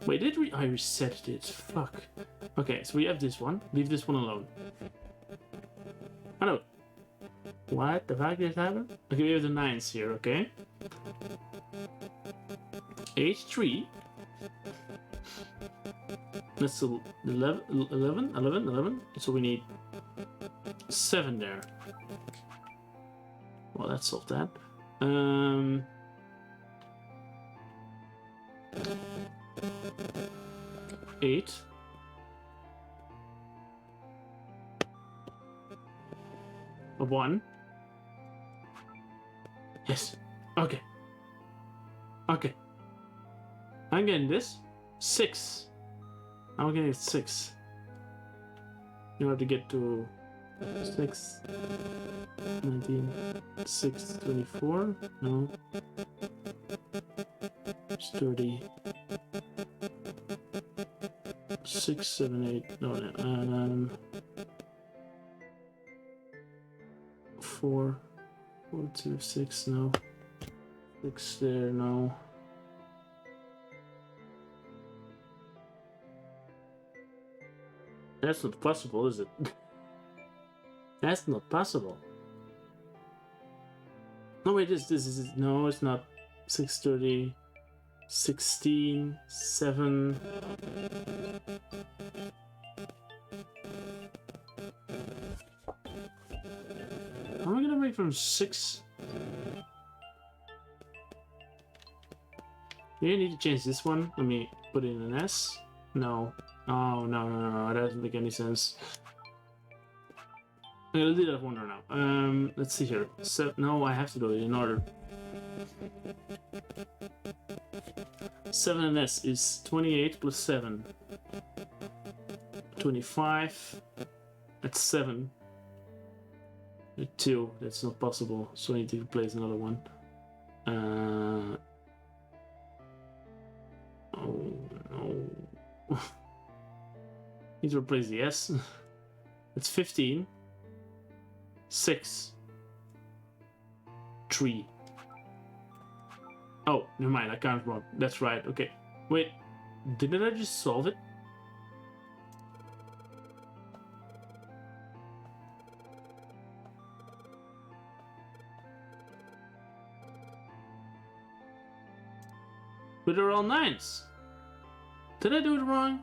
Speaker 1: Wait, did we? I reset it. Fuck. Okay, so we have this one. Leave this one alone. Oh no. What the fuck just happened? Okay, we have the 9s here, okay? H3. That's 11. So we need 7 there. Well, that solved that. 8. A 1. Yes. Okay. Okay. I'm getting this. 6. I'm getting 6. You have to get to 6, 19, 6, 24. No. It's 30. 6, 7, 8. No. 4, 4, 2, 6. No. 6 there. No. That's not possible, is it? That's not possible. No, wait, this is no, it's not. 6:30, 16, 7. How am I gonna make from 6? You need to change this one. Let me put in an S. No. Oh, no. That doesn't make any sense. I'll do that one right now. Let's see here. So, no, I have to do it in order. 7 and S is 28 plus 7. 25. That's 7. 2. That's not possible. So I need to replace another one. Oh, no. Need to replace the S. It's 15. 6. 3. Oh, never mind. I counted wrong. That's right. Okay. Wait. Didn't I just solve it? But they're all 9s. Did I do it wrong?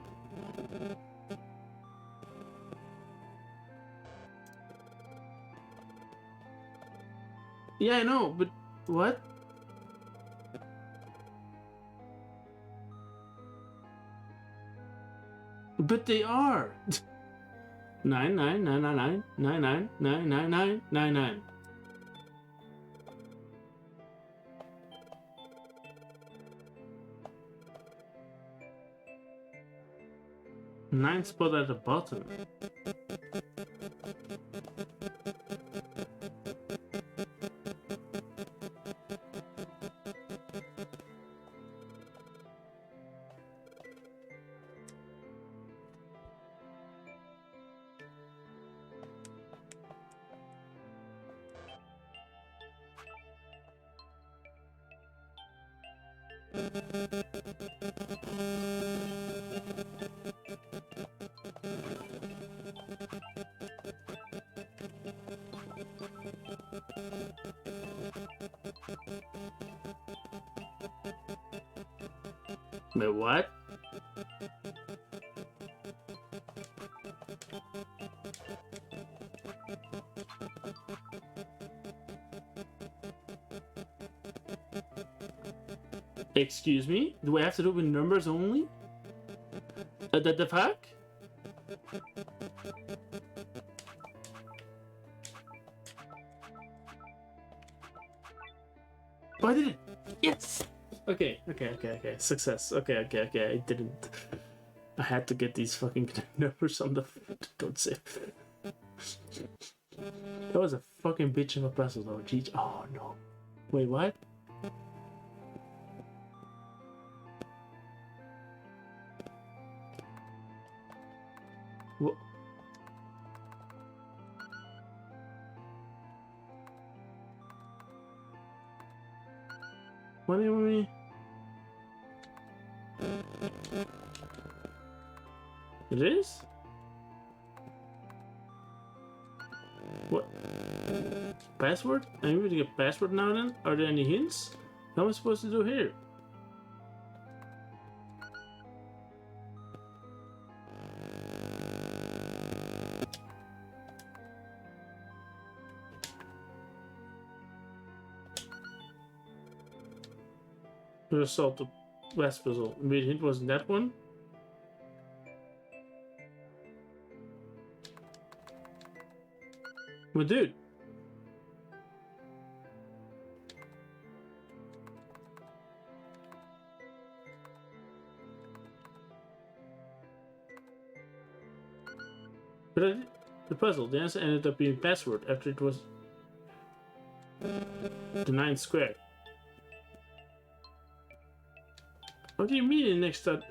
Speaker 1: Yeah, I know, but what? But they are 9, 9, 9, 9, 9, 9, 9, 9, 9, 9, 9, 9. Nine spot at the bottom. Wait, what? Excuse me? Do I have to do it with numbers only? The fuck? Oh, I did it! Yes! Okay. Success. Okay. I didn't. I had to get these fucking numbers on the. Don't say. That was a fucking bitch of a puzzle though. Jeez. Oh no. Wait, what? What? What do you mean? It is? What? Password? I'm going to get password now then? Are there any hints? What am I supposed to do here? Result of last puzzle. Maybe hint wasn't that one? But dude. But the puzzle, the answer ended up being password after it was the 9 square. What do you mean in next that?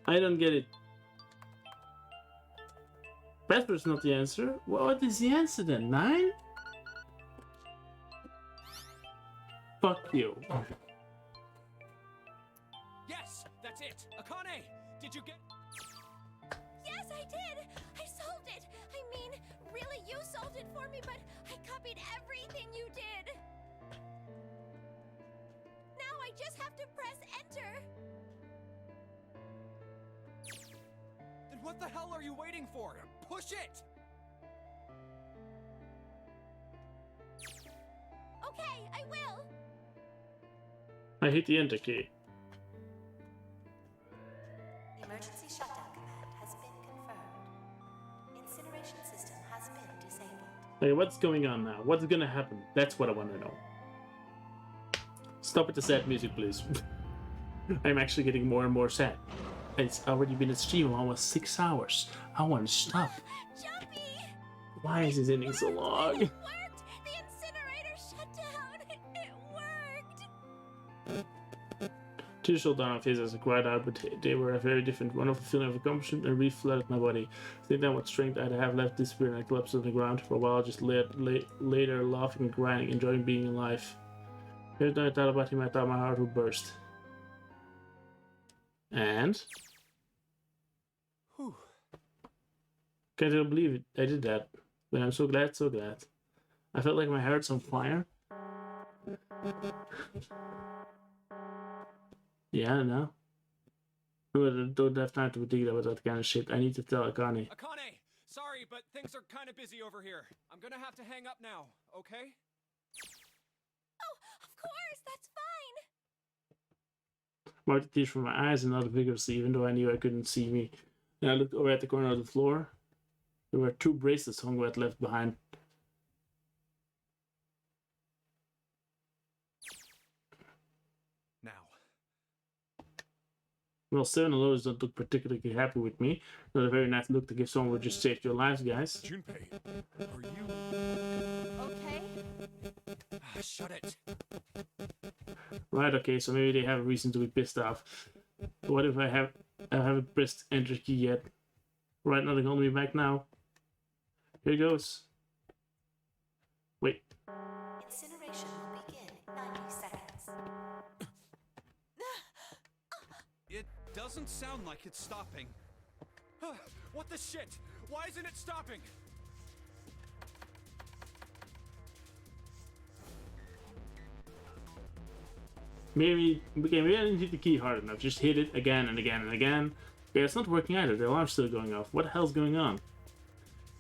Speaker 1: I don't get it. Password's not the answer. What is the answer then? 9? Fuck you.
Speaker 5: Yes, that's it. Akane, did you get?
Speaker 9: Yes, I did! I solved it! I mean, really, you solved it for me, but I copied everything you did! Now I just have to press enter!
Speaker 2: Then what the hell are you waiting for? Push it!
Speaker 9: Okay, I will!
Speaker 1: I hit the enter key.
Speaker 12: Emergency shutdown command has been confirmed. Incineration system has been disabled.
Speaker 1: Okay, what's going on now? What's gonna happen? That's what I want to know. Stop with the sad music, please. I'm actually getting more and more sad. It's already been a stream of almost 6 hours. I want to stop.
Speaker 9: Jumpy!
Speaker 1: Why is this ending so long?
Speaker 9: It worked! The incinerator shut down! It worked!
Speaker 1: Two shutdown phases are quite out, but they were very different. One of the feeling of accomplishment and reflooded my body. Think then what strength I'd have left disappeared and I collapsed on the ground for a while, just later laughing and grinding, enjoying being alive. Every time I thought about him, I thought my heart would burst. And?
Speaker 2: Whew.
Speaker 1: Can't even believe it. I did that. But I'm so glad, so glad. I felt like my heart's on fire. Yeah, I know. I don't have time to be thinking about that kind of shit. I need to tell Akane.
Speaker 2: Akane, sorry, but things are kind of busy over here. I'm gonna have to hang up now, okay?
Speaker 9: Oh, of course, that's fine!
Speaker 1: Wiped the tears from my eyes and nodded vigorously, even though I knew I couldn't see me. And I looked over at the corner of the floor. There were 2 bracelets hung where I'd left behind.
Speaker 2: Now.
Speaker 1: Well, 7 of those don't look particularly happy with me. Not a very nice look to give someone who just saved your lives, guys.
Speaker 6: Junpei, are you...
Speaker 9: Okay?
Speaker 2: Shut it.
Speaker 1: Right, okay, so maybe they have a reason to be pissed off. What if I haven't pressed enter key yet? Right, nothing holding me back now. Here goes. Wait.
Speaker 12: Incineration will begin in 90 seconds.
Speaker 10: It doesn't sound like it's stopping.
Speaker 2: What the shit? Why isn't it stopping?
Speaker 1: Maybe I didn't hit the key hard enough. Just hit it again and again and again. Okay, it's not working either. The alarm's still going off. What the hell's going on?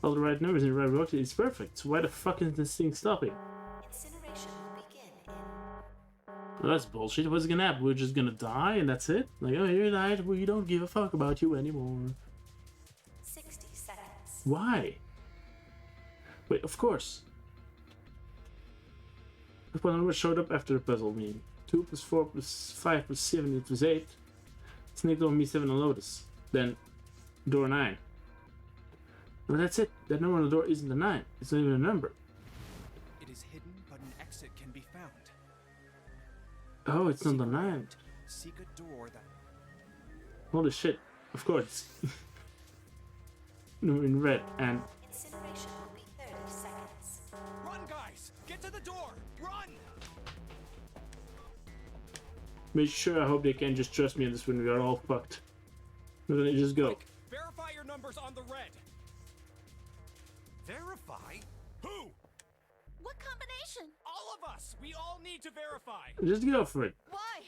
Speaker 1: All the right numbers in the right rotation. It's perfect. So why the fuck is this thing stopping?
Speaker 12: Incineration will begin in...
Speaker 1: Well, that's bullshit. What's gonna happen? We're just gonna die and that's it? Like, oh, you died. We don't give a fuck about you anymore.
Speaker 12: 60 seconds.
Speaker 1: Why? Wait, of course. That's what number showed up after the puzzle mean. 2 plus 4 plus 5 plus 7, it was 8. Snake on me 7 on Lotus. Then door 9. But that's it. That number on the door isn't a 9. It's not even a number.
Speaker 2: It is hidden, but an exit can be found.
Speaker 1: Oh, it's not a 9.
Speaker 2: Seek a door that...
Speaker 1: Holy shit. Of course. No, in red and...
Speaker 12: Incineration will be 30 seconds.
Speaker 2: Run, guys! Get to the door! Run!
Speaker 1: Make sure I hope they can just trust me on this when we are all fucked. We're gonna just go.
Speaker 2: Quick, verify your numbers on the red. Verify? Who?
Speaker 9: What combination?
Speaker 2: All of us! We all need to verify!
Speaker 1: Just go for it.
Speaker 9: Why?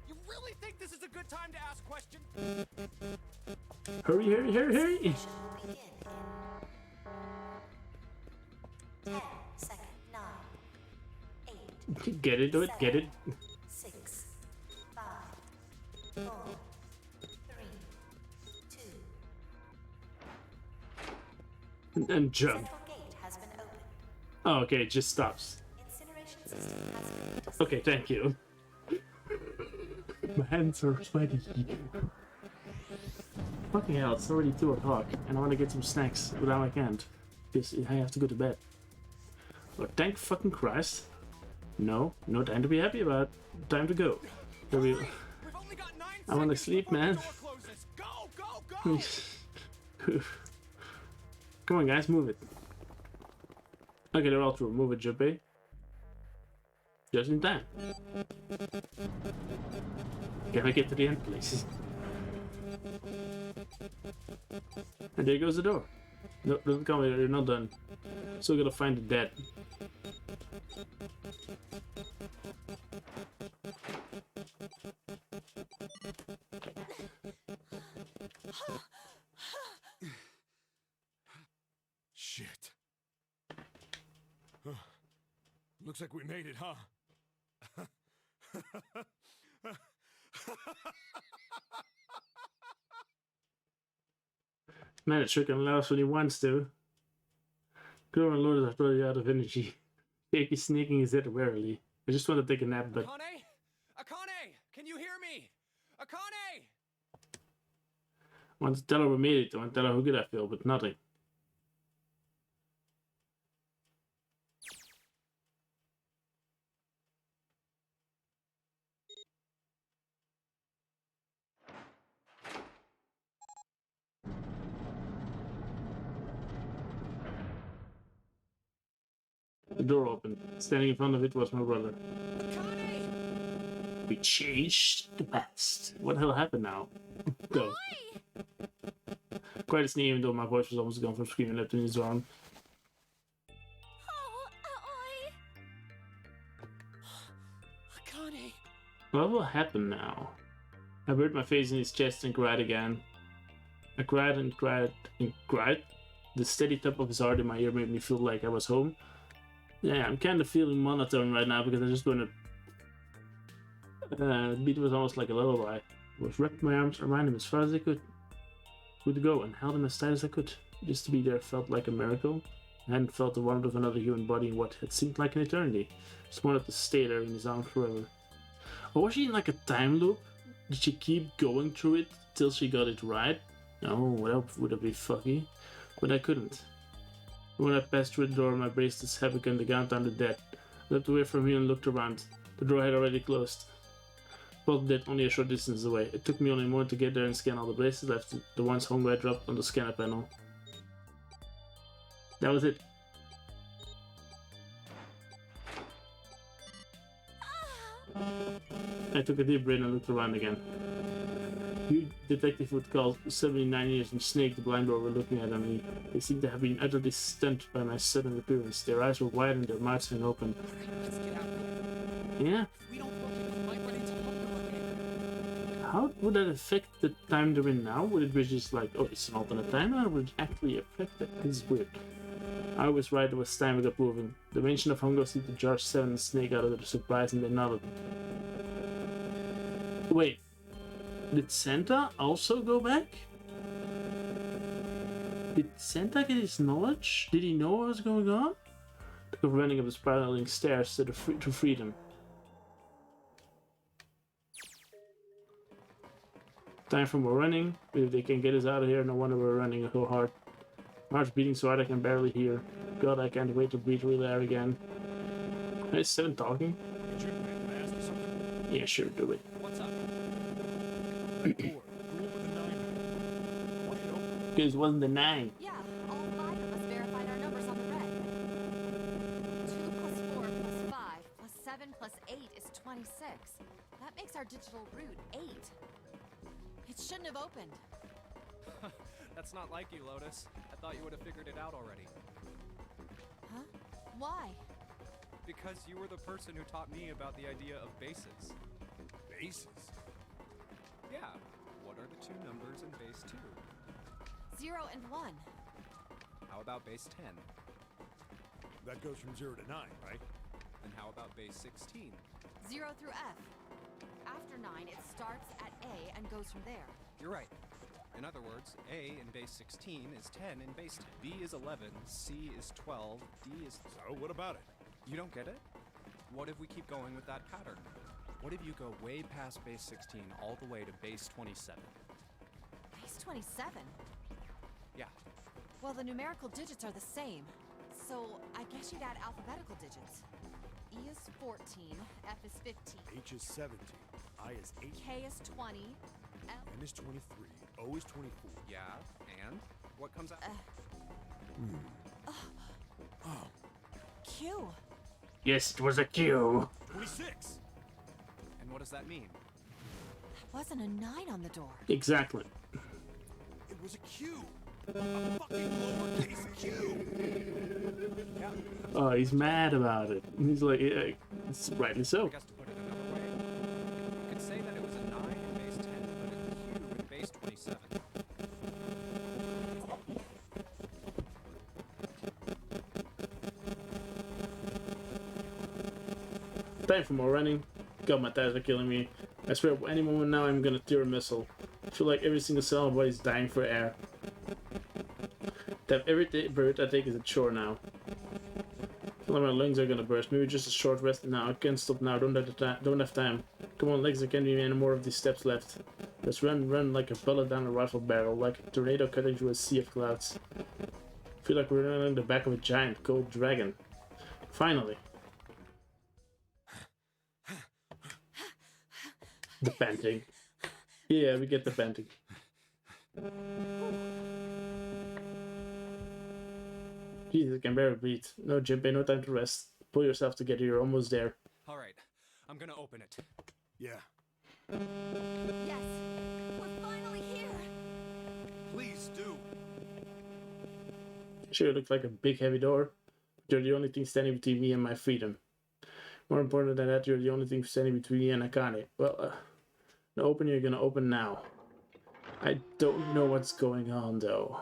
Speaker 2: You really think this is a good time to ask questions?
Speaker 1: Hurry, hurry, hurry, hurry!
Speaker 12: Incineration will begin in... 10 seconds. 9. 8.
Speaker 1: Get it, do it, get it.
Speaker 12: 6. 5. 4.
Speaker 1: And jump.
Speaker 12: Central gate has been opened.
Speaker 1: Oh, okay, it just stops.
Speaker 12: Incineration system has been
Speaker 1: Okay, thank you. My hands are sweaty. Fucking hell, it's already 2 o'clock, and I want to get some snacks, but now I can't. Because I have to go to bed. Oh, thank fucking Christ. No time to be happy about. Time to go. I want to sleep, man. Come on, guys, move it. Okay, they're all through. Move it, Juppé. Just in time. Can I get to the end, please? And there goes the door. No, don't come here, you're not done. Still gotta find the dead.
Speaker 6: Shit. Looks like we made it, huh?
Speaker 1: Man, it sure can last when he wants to. Grow and Lord is already out of energy. Jake is sneaking his head warily. I just want to take a nap, but...
Speaker 2: Akane? Akane! Can you hear me? Akane!
Speaker 1: I want to tell her we made it. I want to tell her how good I feel, but nothing. The door opened. Standing in front of it was my brother. We changed the past. What the hell happened now? Go. Quite a sneeze, even though my voice was almost gone from screaming left in his arm.
Speaker 9: Oh,
Speaker 5: Akane!
Speaker 1: What will happen now? I buried my face in his chest and cried again. I cried and cried and cried. The steady tap of his heart in my ear made me feel like I was home. Yeah, I'm kind of feeling monotone right now because I just want to... the beat was almost like a lullaby. I was wrapped my arms around him as far as I could go and held him as tight as I could. Just to be there felt like a miracle. I hadn't felt the warmth of another human body in what had seemed like an eternity. Just wanted to stay there in his arms forever. Or was she in like a time loop? Did she keep going through it till she got it right? No, well, would have been fucky. But I couldn't. When I passed through the door, my bracelets had begun to count down the dead. I looked away from him and looked around. The door had already closed. Both dead only a short distance away. It took me only a moment to get there and scan all the bracelets left, the ones home where I dropped on the scanner panel. That was it. I took a deep breath and looked around again. The detective would call 79 years and Snake, the blind boy, were looking at me. They seemed to have been utterly stunned by my sudden appearance. Their eyes were wide and their mouths hung open.
Speaker 5: Let's get out of here.
Speaker 1: Yeah?
Speaker 5: We don't look at we might run into Hondo again.
Speaker 1: How would that affect the time they're in now? Would it be just like, oh, it's an alternate time, or would it actually affect it? This is weird. I was right, it was time we got moving. The mention of Hongo seemed to jar Seven and Snake out of their surprise and they nodded. Wait. Did Santa also go back? Did Santa get his knowledge? Did he know what was going on? Took off running up the spiraling stairs to freedom. Time for more running. If they can get us out of here, no wonder we're running so hard. My heart's beating so hard I can barely hear. God, I can't wait to breathe real air again. Is Seven talking? Yeah, sure, do it.
Speaker 5: What's up?
Speaker 1: Because it wasn't the 9.
Speaker 9: Yeah, all 5 of us verified our numbers on the red. 2 plus 4 plus 5 plus 7 plus 8 is 26. That makes our digital route 8. It shouldn't have opened.
Speaker 2: That's not like you, Lotus. I thought you would have figured it out already.
Speaker 9: Huh? Why?
Speaker 2: Because you were the person who taught me about the idea of bases.
Speaker 6: Bases?
Speaker 2: Yeah. What are the 2 numbers in base 2?
Speaker 9: 0 and 1.
Speaker 2: How about base 10?
Speaker 6: That goes from 0 to 9, right?
Speaker 2: And how about base 16?
Speaker 9: 0 through F. After 9, it starts at A and goes from there.
Speaker 2: You're right. In other words, A in base 16 is 10 in base 10. B is 11, C is 12, D is...
Speaker 6: So, what about it?
Speaker 2: You don't get it? What if we keep going with that pattern? What if you go way past base 16 all the way to base 27?
Speaker 14: Base 27?
Speaker 2: Yeah.
Speaker 14: Well, the numerical digits are the same. So, I guess you'd add alphabetical digits. E is 14, F is 15.
Speaker 6: H is 17, I is 8,
Speaker 14: K is 20, L...
Speaker 6: N is 23, O is 24.
Speaker 2: Yeah, and? What comes out?
Speaker 6: Oh,
Speaker 14: Q.
Speaker 1: Yes, it was a Q.
Speaker 6: 26!
Speaker 2: And what does that mean?
Speaker 14: There wasn't a 9 on the door.
Speaker 1: Exactly.
Speaker 6: It was a Q! A fucking lowercase Q!
Speaker 2: Yeah.
Speaker 1: Oh, he's mad about it. He's like, it's rightly so.
Speaker 2: I guess to put it another way, you could say that it was a 9 in base 10, but a Q in base 27.
Speaker 1: Time for more running. God, my thighs are killing me. I swear, any moment now I'm gonna tear a missile. I feel like every single cell in my body is dying for air. That every bird I take is a chore now. I feel like my lungs are gonna burst. Maybe just a short rest now. I can't stop now. Don't have time. Come on, legs. There can't be any more of these steps left. Just run like a bullet down a rifle barrel, like a tornado cutting through a sea of clouds. I feel like we're running on the back of a giant gold dragon. Finally. The panting. Yeah, we get the panting. Jesus, I can barely breathe. No, Jinpei, no time to rest. Pull yourself together, you're almost there.
Speaker 2: Alright, I'm gonna open it.
Speaker 6: Yeah.
Speaker 9: Yes, we're finally here.
Speaker 6: Please do.
Speaker 1: Sure, it looks like a big heavy door. But you're the only thing standing between me and my freedom. More important than that, you're the only thing standing between me and Akane. Well, the opening you're gonna open now. I don't know what's going on, though.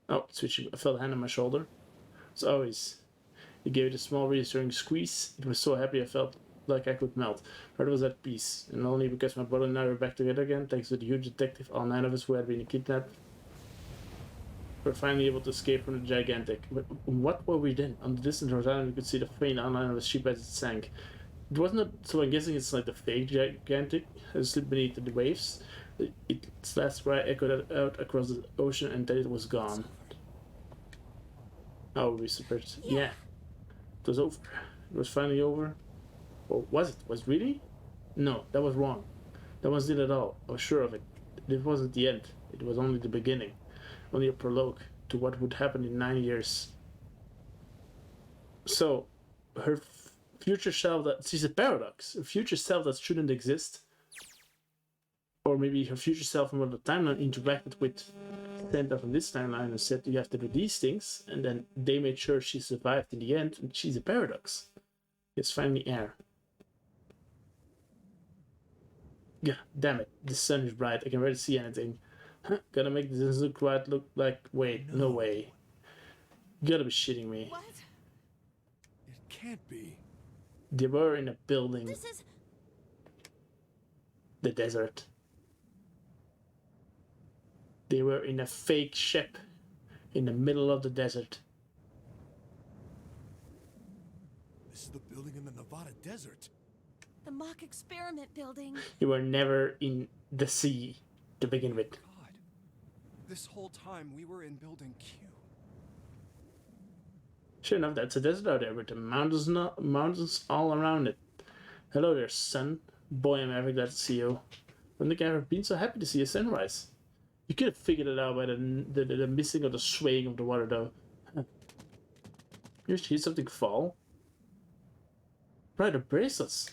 Speaker 1: Oh, switching. I felt a hand on my shoulder. As always, he gave it a small reassuring squeeze. It was so happy I felt like I could melt. Heart was at peace, and only because my brother and I were back together again, thanks to the huge detective, all 9 of us who had been kidnapped, were finally able to escape from the gigantic. But what were we then? On the distant horizon, we could see the faint outline of the ship as it sank. It wasn't so I'm guessing it's like the fake gigantic has slipped beneath the waves. Its last cry echoed out across the ocean, and then it was gone. Oh, we whispered. Yeah. It was over. It was finally over. Or was it? Was it really? No, that was wrong. That wasn't it at all. I was sure of it. It wasn't the end. It was only the beginning. Only a prologue to what would happen in 9 years. So, her future self that... She's a paradox. A future self that shouldn't exist. Or maybe her future self from another timeline interacted with Santa from this timeline and said you have to do these things, and then they made sure she survived in the end, and she's a paradox. It's finally air. Yeah, damn it. The sun is bright. I can barely see anything. Huh? Gotta make this look right. Look like... Wait, no way. You gotta be shitting me.
Speaker 9: What?
Speaker 6: It can't be.
Speaker 1: They were in a building.
Speaker 9: This is...
Speaker 1: The desert. They were in a fake ship in the middle of the desert.
Speaker 6: This is the building in the Nevada desert.
Speaker 14: The mock experiment building.
Speaker 1: You were never in the sea to begin with.
Speaker 2: God. This whole time we were in building Q.
Speaker 1: Sure enough, that's a desert out there with the mountains all around it. Hello there, sun. Boy, I'm ever glad to see you. When think I've ever been so happy to see a sunrise. You could have figured it out by the missing or the swaying of the water, though. Huh. You see something fall? Right, the bracelets.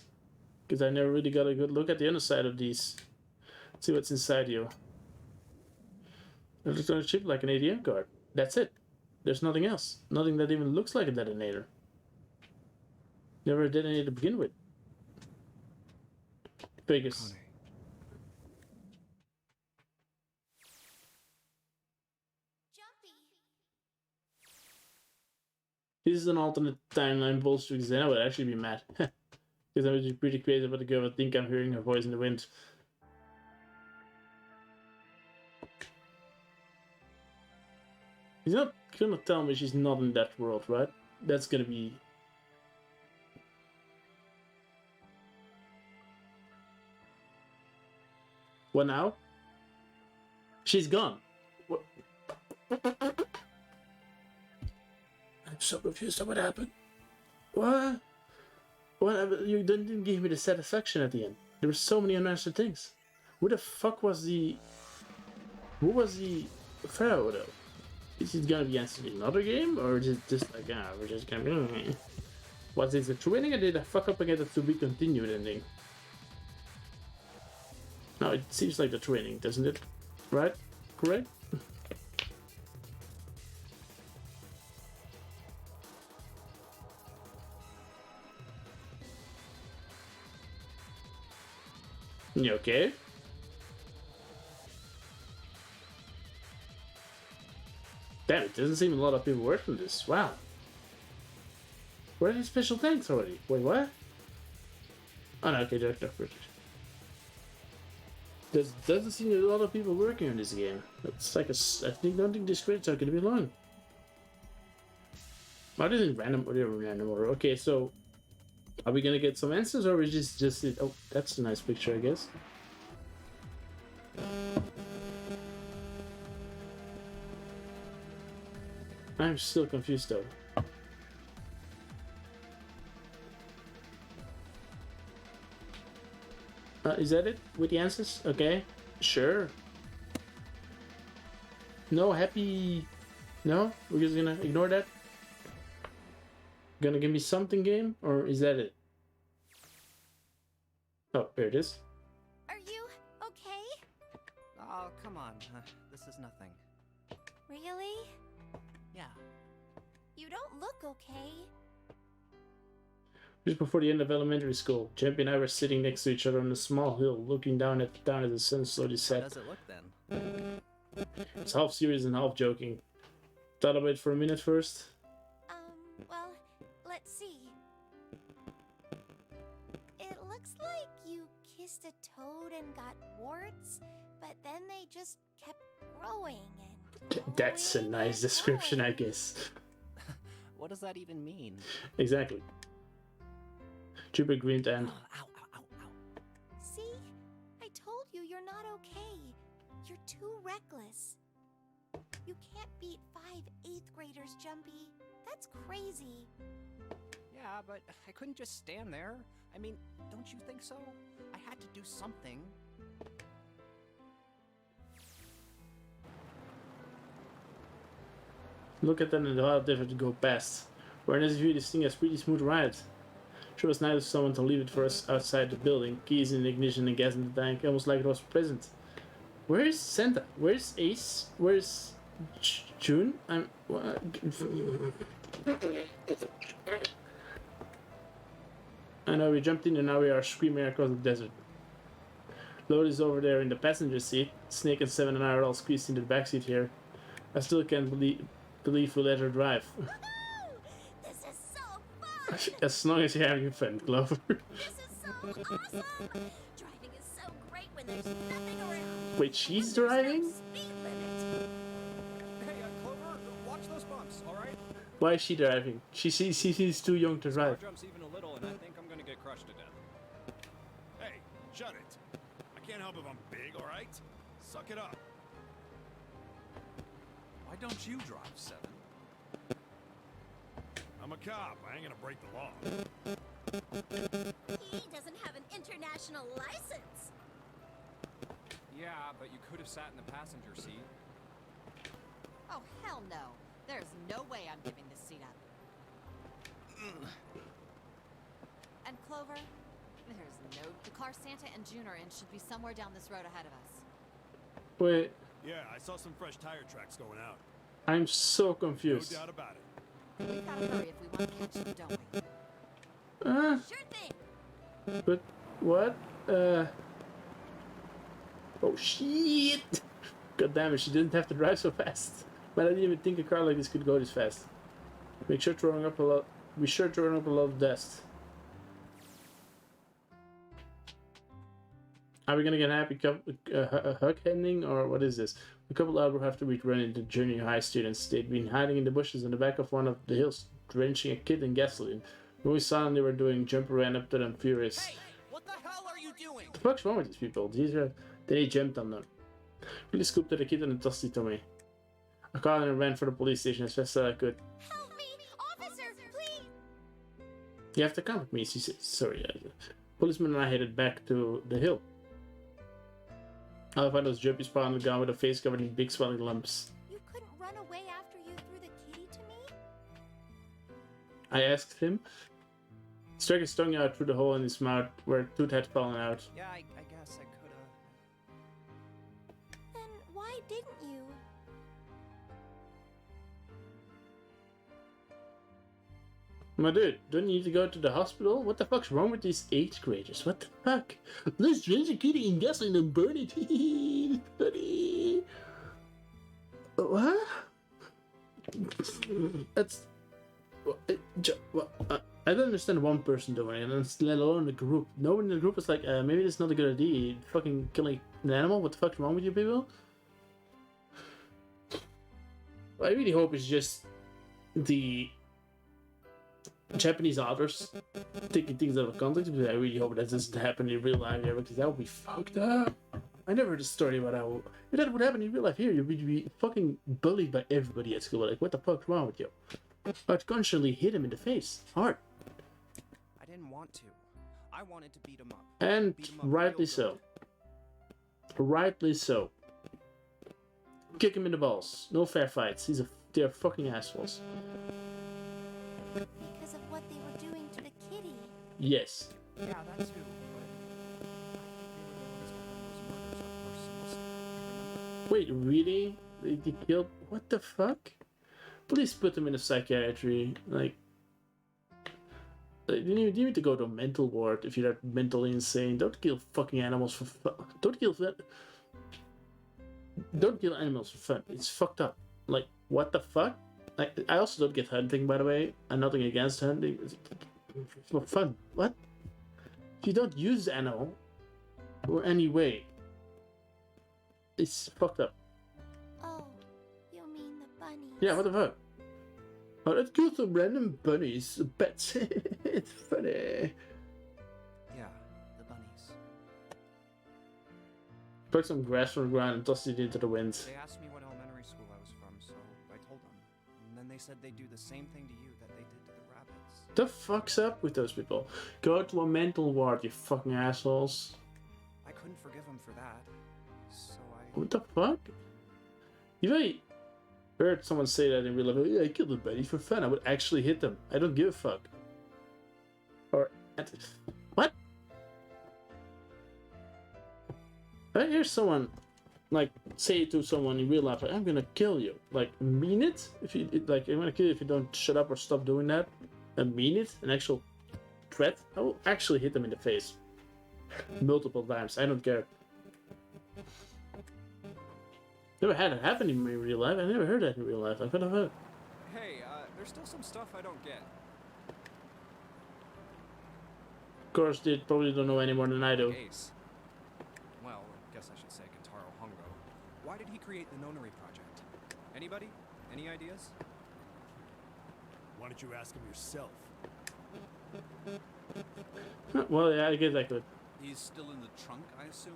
Speaker 1: Because I never really got a good look at the underside of these. Let's see what's inside you. It looks on a chip like an ATM card. That's it. There's nothing else. Nothing that even looks like a detonator. Never a detonator to begin with. Vegas.
Speaker 9: Jumpy.
Speaker 1: This is an alternate timeline bullshit, because then I would actually be mad. Because I'm pretty crazy about the girl. I think I'm hearing her voice in the wind. He's not gonna tell me she's not in that world, right? That's gonna be... What now? She's gone. What? I'm so confused on what happened. What? What? You didn't give me the satisfaction at the end. There were so many unanswered things. Who the fuck was the... Who was the Pharaoh, though? Is it gonna be answered in another game? Or is it just like, we're just gonna... Was this a true ending, or did I fuck up again the to be continued ending? No, it seems like the true ending, doesn't it? Right? Correct? You okay? Damn, it doesn't seem a lot of people working on this. Wow. Where are these special tanks already? Wait, what? Oh no, okay, they're British. There doesn't seem a lot of people working on this game. It's like don't think these credits are gonna be long. Oh, this is random order. Okay, so are we gonna get some answers, or is this just it? Oh, that's a nice picture, I guess. I'm still confused though. Is that it? With the answers? Okay. Sure. No happy... No? We're just gonna ignore that? Gonna give me something, game? Or is that it? Oh, there it is.
Speaker 9: Are you okay?
Speaker 15: Oh, come on. This is nothing.
Speaker 9: Really?
Speaker 15: Yeah.
Speaker 9: You don't look okay.
Speaker 1: Just before the end of elementary school, Champion and I were sitting next to each other on a small hill, looking down as the sun slowly set.
Speaker 15: How does it look then?
Speaker 1: It's half serious and half joking. Thought about it for a minute first.
Speaker 9: Well, let's see. It looks like you kissed a toad and got warts, but then they just kept growing and...
Speaker 1: That's a nice description, I guess.
Speaker 15: What does that even mean?
Speaker 1: Exactly. Jupiter grinned and...
Speaker 9: See? I told you you're not okay. You're too reckless. You can't beat 5 8th graders, Jumpy. That's crazy.
Speaker 15: Yeah, but I couldn't just stand there. I mean, don't you think so? I had to do something.
Speaker 1: Look at them and how different to go past. We're in this view, this thing has pretty smooth ride. Sure was nice of someone to leave it for us outside the building. Keys in the ignition and gas in the tank, almost like it was present. Where's Santa? Where's Ace? Where's June? I know we jumped in and now we are screaming across the desert. Load is over there in the passenger seat. Snake and Seven and I are all squeezed in the backseat here. I still can't believe we let her drive.
Speaker 9: This is so fun!
Speaker 1: As long as you're having fun, Clover.
Speaker 9: This is so awesome! Driving is so great when there's nothing around.
Speaker 1: Wait, she's driving?
Speaker 9: Speed limit.
Speaker 2: Hey, Clover, watch those bumps, alright?
Speaker 1: Why is she driving? She's too young to drive.
Speaker 2: Jumps even a little, and I think I'm gonna get crushed to death.
Speaker 6: Hey, shut it. I can't help if I'm big, alright? Suck it up.
Speaker 10: Why don't you drive, Seven?
Speaker 6: I'm a cop. I ain't gonna break the law.
Speaker 9: He doesn't have an international license.
Speaker 2: Yeah, but you could have sat in the passenger seat.
Speaker 14: Oh, hell no. There's no way I'm giving this seat up. And Clover, there's no... The car Santa and June are in should be somewhere down this road ahead of us.
Speaker 1: Wait,
Speaker 6: Yeah, I saw some fresh tire tracks going out.
Speaker 1: I'm so confused.
Speaker 6: No doubt about it.
Speaker 14: We've got to hurry if we want to catch them, don't we?
Speaker 9: Sure thing.
Speaker 1: But what? Oh shit! God damn it! She didn't have to drive so fast. But I didn't even think a car like this could go this fast. Be sure throwing up a lot of dust. Are we gonna get a happy hug ending, or what is this? A couple hours after we'd run into junior high students, they'd been hiding in the bushes in the back of one of the hills, drenching a kid in gasoline. When we saw them, they were doing jump ran up to them furious.
Speaker 15: Hey, what the hell are you doing?
Speaker 1: What the fuck's wrong with these people? Then he jumped on them. Really scooped at the kid and tossed it to me. I called and ran for the police station as fast as I could.
Speaker 9: Help me! Officer, please!
Speaker 1: You have to come with me, she said. Sorry. Policeman and I headed back to the hill. I found those jumpies spot on the ground with a face covered in big swelling lumps.
Speaker 9: You couldn't run away after you threw the kitty to me?
Speaker 1: I asked him. He stuck his tongue out through the hole in his mouth where a tooth had fallen out.
Speaker 15: Yeah, I guess I could've.
Speaker 9: Then why didn't you?
Speaker 1: My dude, don't you need to go to the hospital? What the fuck's wrong with these 8th graders? What the fuck? Let's drench a kitty in gasoline and burn it. Buddy. What? That's... I don't understand one person doing it, and let alone the group. No one in the group is like, maybe it's not a good idea. Fucking killing an animal? What the fuck's wrong with you people? I really hope it's just the Japanese authors taking things out of context, because I really hope that doesn't happen in real life here, because that would be fucked up. I never heard a story about how if that would happen in real life here, you would be fucking bullied by everybody at school. Like, what the fuck's wrong with you? I'd constantly hit him in the face, hard.
Speaker 15: I didn't want to. I wanted to beat him up.
Speaker 1: And
Speaker 15: Beat him up
Speaker 1: rightly
Speaker 15: real
Speaker 1: so. Rightly so. Kick him in the balls. No fair fights. They're fucking assholes.
Speaker 9: Because of what they were doing to the kitty.
Speaker 1: Yes.
Speaker 15: Yeah, that too.
Speaker 1: Wait, really? They killed... What the fuck? Please put them in a psychiatry. Like... You need to go to a mental ward if you're that mentally insane. Don't kill fucking animals for fun. Don't kill animals for fun. It's fucked up. Like, what the fuck? Like, I also don't get hunting, by the way. I'm nothing against hunting. It's for fun. What? If you don't use the animal or any way, it's fucked up.
Speaker 9: Oh, you mean the bunnies?
Speaker 1: Yeah, what the fuck? Oh, let's kill some random bunnies. Pets. It's funny.
Speaker 15: Yeah, the bunnies.
Speaker 1: Pluck some grass from the ground and toss it into the wind.
Speaker 15: They asked me what elementary school I was from, so I told them. And then they said they'd do the same thing to you that they did to the rabbits.
Speaker 1: The fuck's up with those people? Go to a mental ward, you fucking assholes.
Speaker 15: I couldn't forgive them for that. So I...
Speaker 1: What the fuck? If I heard someone say that in real life, yeah, I killed a bunny for fun, I would actually hit them. I don't give a fuck. Or... What? If I hear someone, like, say to someone in real life, like, I'm gonna kill you. Like, mean it? If you, like, I'm gonna kill you if you don't shut up or stop doing that. And mean it? An actual threat? I will actually hit them in the face. Multiple times. I don't care. Never had it happen in real life. I never heard that in real life. Like, what the fuck?
Speaker 2: Hey, there's still some stuff I don't get.
Speaker 1: Of course, they probably don't know any more than I do.
Speaker 2: Ace. Well, I guess I should say Kentaro Hongo. Why did he create the Nonary project? Anybody? Any ideas?
Speaker 6: Why don't you ask him yourself?
Speaker 1: Well, yeah, I guess I could.
Speaker 10: He's still in the trunk, I assume?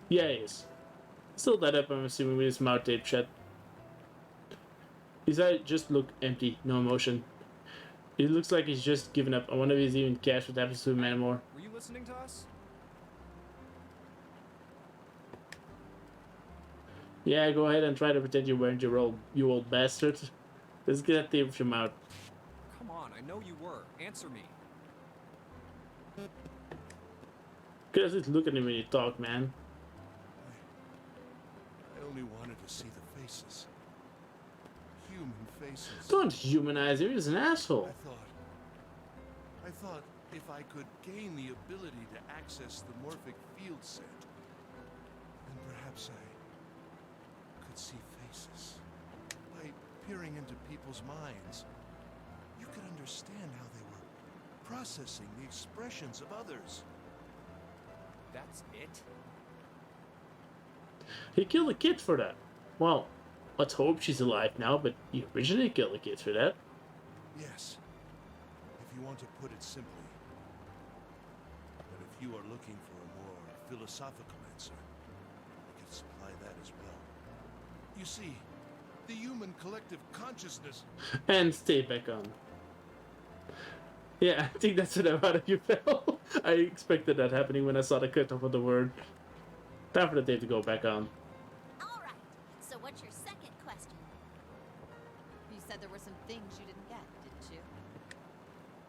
Speaker 1: Yeah, he is. Still that up, I'm assuming, with his mouth tape shut. His eyes just look empty, no emotion. It looks like he's just given up. I wonder if he's even cares what happens to him anymore.
Speaker 2: Were you listening to us?
Speaker 1: Yeah, go ahead and try to pretend you're wearing your robe, you old bastard. Let's get that tape off your mouth.
Speaker 2: Come on, I know you were. Answer me.
Speaker 1: Just look at him when you talk, man.
Speaker 7: I only wanted to see the faces. Human faces.
Speaker 1: Don't humanize him, he's an asshole.
Speaker 7: I thought if I could gain the ability to access the morphic field set, then perhaps I could see faces. By peering into people's minds, you could understand how they were processing the expressions of others.
Speaker 5: That's it?
Speaker 1: He killed a kid for that. Well, let's hope she's alive now, but he originally killed a kid for that.
Speaker 7: Yes, if you want to put it simply. But if you are looking for a more philosophical answer, I can supply that as well. You see, the human collective consciousness...
Speaker 1: And stay back on. Yeah, I think that's enough out of you fell. I expected that happening when I saw the cutoff of the word. Time for the tape to go back on.
Speaker 4: Alright, so what's your second question?
Speaker 14: You said there were some things you didn't get, didn't you?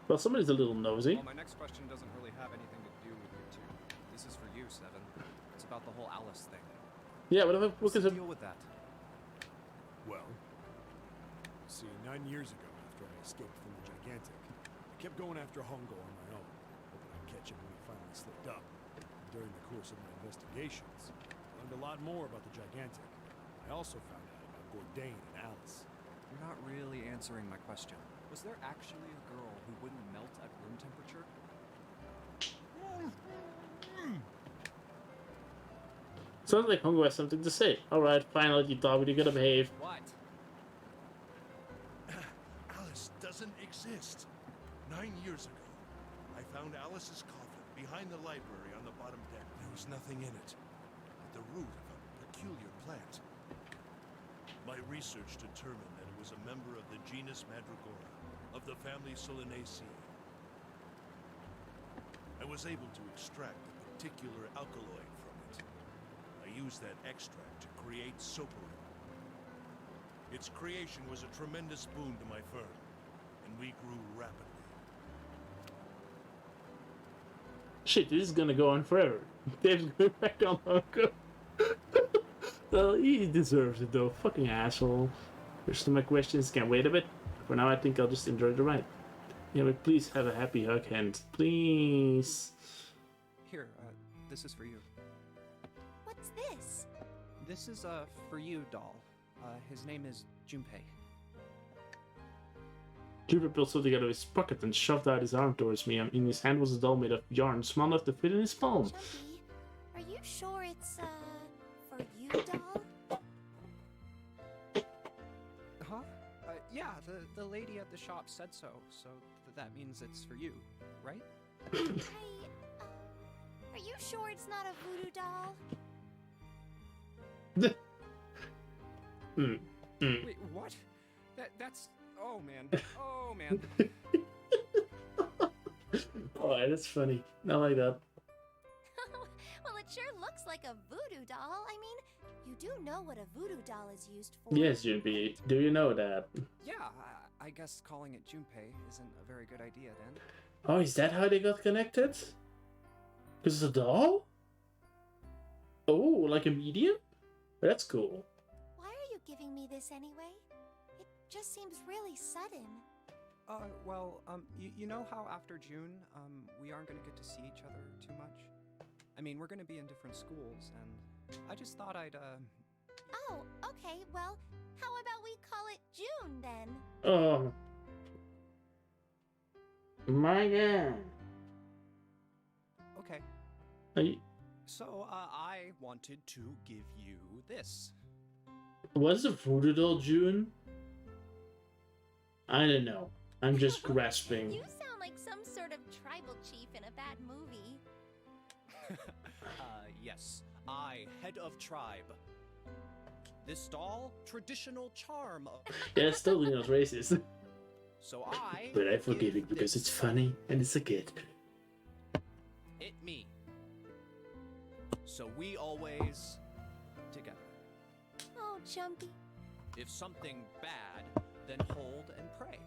Speaker 1: Well, somebody's a little nosy.
Speaker 2: Well, my next question doesn't really have anything to do with you two. This is for you, Seven. It's about the whole Alice thing.
Speaker 1: Yeah, what if
Speaker 2: What's the deal with that?
Speaker 6: Well, see, 9 years ago, after I escaped from the Gigantic, I kept going after Hongo on my own, hoping I'd catch him when he finally slipped up. During the course of my investigations, I learned a lot more about the Gigantic. I also found out about Bourdain and Alice.
Speaker 2: You're not really answering my question. Was there actually a girl who wouldn't melt at room temperature?
Speaker 1: Sounds like Hongo has something to say. Alright, finally, you thought we were gonna behave.
Speaker 2: What?
Speaker 7: Alice doesn't exist. 9 years ago, I found Alice's coffin behind the library on the bottom deck. There was nothing in it but the root of a peculiar plant. My research determined that it was a member of the genus Mandragora, of the family Solanaceae. I was able to extract a particular alkaloid from it. I used that extract to create Soporin. Its creation was a tremendous boon to my firm, and we grew rapidly.
Speaker 1: Shit, this is gonna go on forever. Dave's going back on Hongo. Well, he deserves it though. Fucking asshole. Rest of my questions can wait a bit. For now, I think I'll just enjoy the ride. Yeah, but please have a happy hug hand. Please.
Speaker 15: Here, this is for you.
Speaker 3: What's this?
Speaker 15: This is, for you, doll. His name is Junpei.
Speaker 1: Jupiter pulled something out of his pocket and shoved out his arm towards me. In his hand was a doll made of yarn, small enough to fit in his palm.
Speaker 3: Jumpy, are you sure it's, for you, doll?
Speaker 15: Huh? Yeah, the lady at the shop said so, so that means it's for you, right?
Speaker 3: Are you sure it's not a voodoo doll?
Speaker 15: Wait, what? That's... Oh, man. Oh, man.
Speaker 1: Oh, that's funny. I like that.
Speaker 3: Well, it sure looks like a voodoo doll. I mean, you do know what a voodoo doll is used for.
Speaker 1: Yes, Junpei. Do you know that?
Speaker 15: Yeah, I guess calling it Junpei isn't a very good idea then.
Speaker 1: Oh, is that how they got connected? Because it's a doll? Oh, like a medium? That's cool.
Speaker 3: Why are you giving me this anyway? It just seems really sudden.
Speaker 15: Well, you know how after June, we aren't gonna get to see each other too much? I mean, we're gonna be in different schools, and I just thought I'd,
Speaker 3: Oh, okay, well, how about we call it June then?
Speaker 1: Oh. My god.
Speaker 15: Okay.
Speaker 1: Are
Speaker 15: So, I wanted to give you this.
Speaker 1: What's a voodoo doll, June? I don't know. I'm just grasping.
Speaker 3: You sound like some sort of tribal chief in a bad movie.
Speaker 15: Yes. I, head of tribe. This doll, traditional charm.
Speaker 1: Yeah, it's totally not racist.
Speaker 15: So I...
Speaker 1: But I forgive it because it's funny and it's a kid.
Speaker 15: It me. So we always... together.
Speaker 3: Oh, Jumpy.
Speaker 15: If something bad, then hold and pray.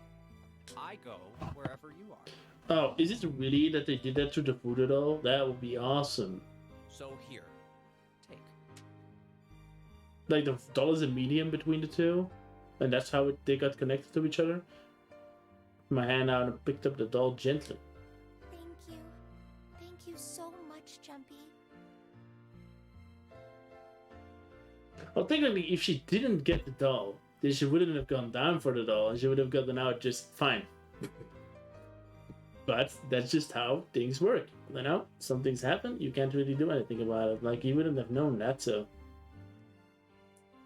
Speaker 15: I go wherever you are.
Speaker 1: Oh, is it really that they did that to the voodoo doll? That would be awesome.
Speaker 15: So here, take.
Speaker 1: Like the doll is a medium between the two, and that's how they got connected to each other. My hand out and picked up the doll gently.
Speaker 3: Thank you. Thank you so much, Jumpy.
Speaker 1: Well, technically, if she didn't get the doll, then she wouldn't have gone down for the doll, and she would have gotten out just fine. But that's just how things work. You know, some things happen, you can't really do anything about it. Like, he wouldn't have known that, so.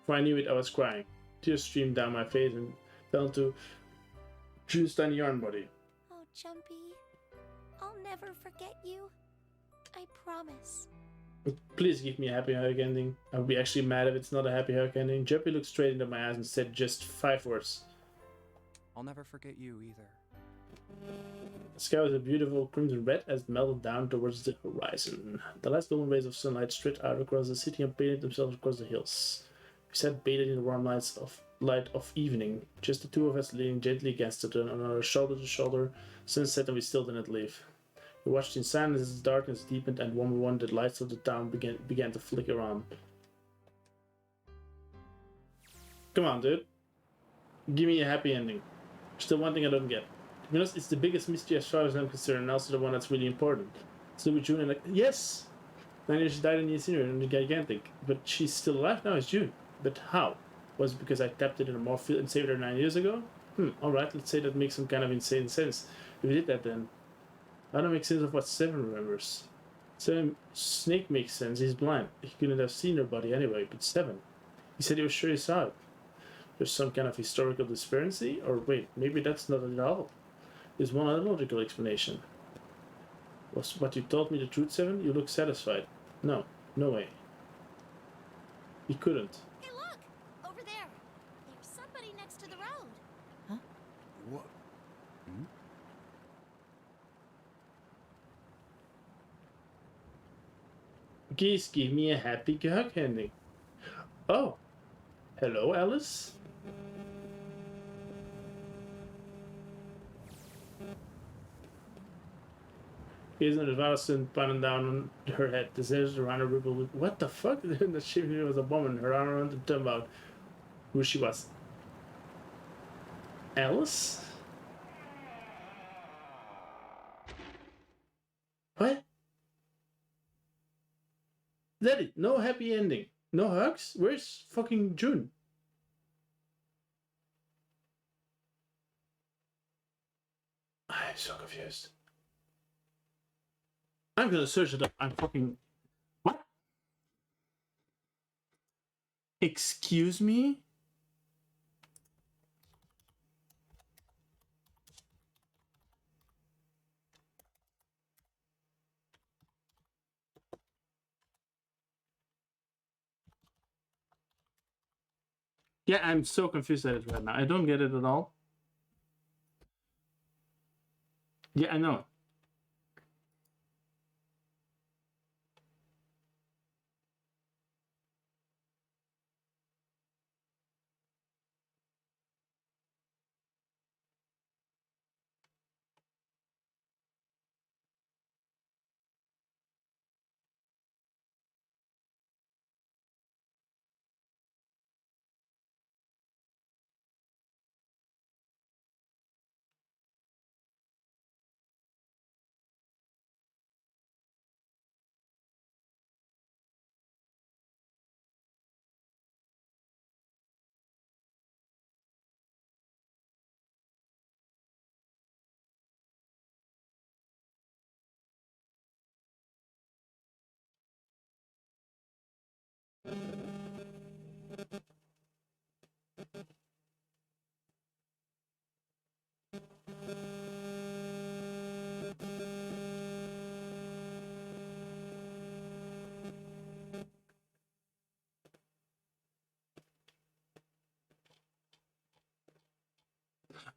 Speaker 1: Before I knew it, I was crying. Tears streamed down my face and fell into June's tiny yarn body.
Speaker 9: Oh, Jumpy, I'll never forget you. I promise.
Speaker 1: Please give me a happy hug ending. I would be actually mad if it's not a happy hug ending. Jumpy looked straight into my eyes and said just 5 words.
Speaker 15: I'll never forget you either.
Speaker 1: The sky was a beautiful crimson red as it melted down towards the horizon. The last golden rays of sunlight straight out across the city and painted themselves across the hills. We sat bathed in the warm light of evening, just the two of us leaning gently against it, another shoulder to shoulder. Sunset, and we still didn't leave. We watched in silence as the darkness deepened, and one by one the lights of the town began to flicker on. Come on, dude. Give me a happy ending. Still one thing I don't get. To be honest, it's the biggest mystery as far as I'm concerned, and also the one that's really important. So with June, and like, yes! 9 years she died in the incinerator in the Gigantic, but she's still alive now, is June. But how? Was it because I tapped it in a morph and saved her 9 years ago? Alright, let's say that makes some kind of insane sense. If we did that then. I don't make sense of what Seven remembers. Snake makes sense, he's blind. He couldn't have seen her body anyway, but Seven. He said he was sure he saw it. There's some kind of historical disparity? Or wait, maybe that's not at all. There's one other logical explanation. Was what you told me the truth, Seven? You look satisfied. No, no way. He couldn't.
Speaker 9: Hey, look! Over there! There's somebody next to the road.
Speaker 14: Huh?
Speaker 6: What? Hmm?
Speaker 1: Please give me a happy hug ending. Oh. Hello, Alice? Isn't it Allison buttoned down on her head? The scissors around her ripple with what the fuck? The she was a woman, her arm around the turn about who she was. Alice? What? Daddy, no happy ending. No hugs? Where's fucking June? I'm so confused. I'm gonna search it up. I'm fucking... What? Excuse me? Yeah, I'm so confused at it right now. I don't get it at all. Yeah, I know.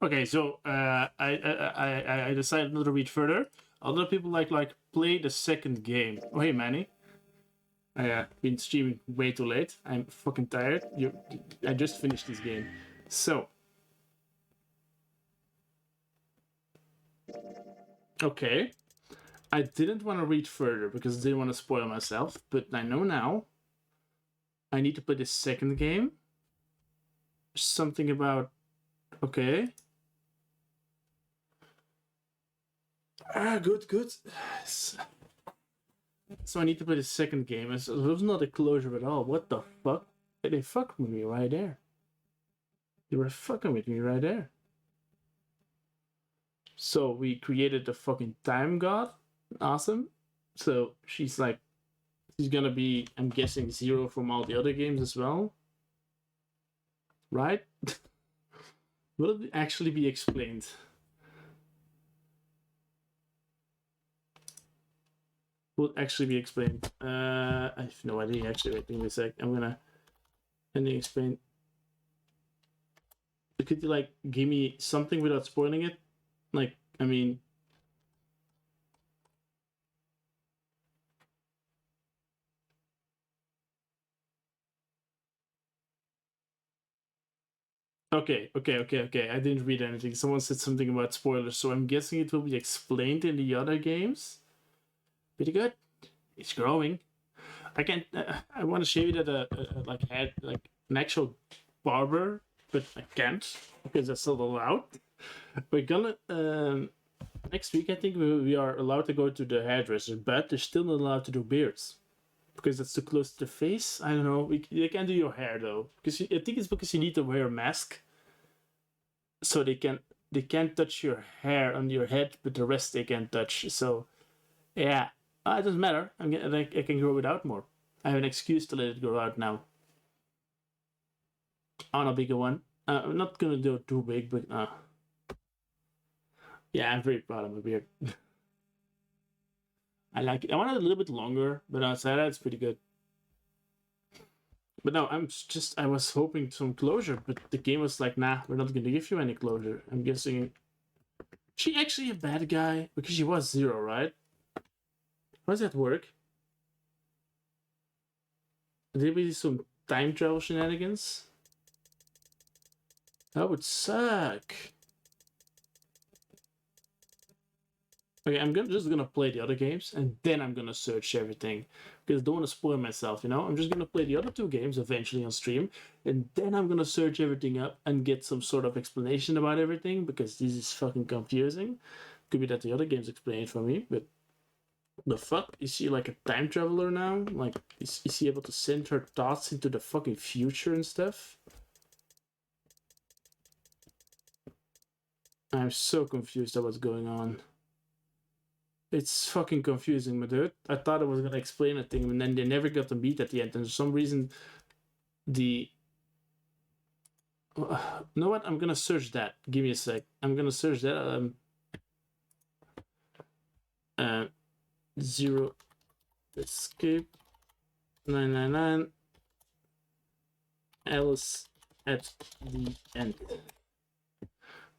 Speaker 1: Okay, so I decided not to read further. Other people like play the second game. Oh hey Manny, I been streaming way too late. I'm fucking tired. I just finished this game, so okay. I didn't want to read further because I didn't want to spoil myself, but I know now. I need to play the second game. Something about okay. Good. So I need to play the second game. It was not a closure at all. What the fuck? They fucked with me right there. They were fucking with me right there. So we created the fucking time god. Awesome. So she's like, she's gonna be, I'm guessing, Zero from all the other games as well. Right? Will it actually be explained? Will it actually be explained? I have no idea actually. Wait, give me a sec. I'm gonna ending explain. Could you like give me something without spoiling it? Like, I mean, okay. I didn't read anything. Someone said something about spoilers, so I'm guessing it will be explained in the other games. Pretty good. It's growing. I can't. I want to show you that like had like an actual barber, but I can't because that's not allowed. We're gonna next week. I think we are allowed to go to the hairdresser, but they're still not allowed to do beards because that's too close to the face. I don't know. They can do your hair though, because I think it's because you need to wear a mask, so they can't touch your hair on your head, but the rest they can touch. So yeah, it doesn't matter. I can grow it out more. I have an excuse to let it grow out now. On a bigger one. I'm not gonna do it too big, but yeah, I'm very proud of my beard. I like it. I want it a little bit longer, but outside that, it's pretty good. But no, I was hoping some closure, but the game was like, nah, we're not gonna give you any closure. I'm guessing. She actually a bad guy? Because she was Zero, right? How does that work? Did we do some time travel shenanigans? That would suck. Okay, I'm just gonna play the other games and then I'm gonna search everything because I don't want to spoil myself, you know? I'm just gonna play the other two games eventually on stream and then I'm gonna search everything up and get some sort of explanation about everything because this is fucking confusing. Could be that the other games explain it for me, but the fuck? Is she like a time traveler now? Like, is she able to send her thoughts into the fucking future and stuff? I'm so confused at what's going on. It's fucking confusing, my dude. I thought I was gonna explain a thing, and then they never got to meet at the end. And for some reason, you know what? I'm gonna search that. Give me a sec. I'm gonna search that. Zero escape 999 Alice at the end.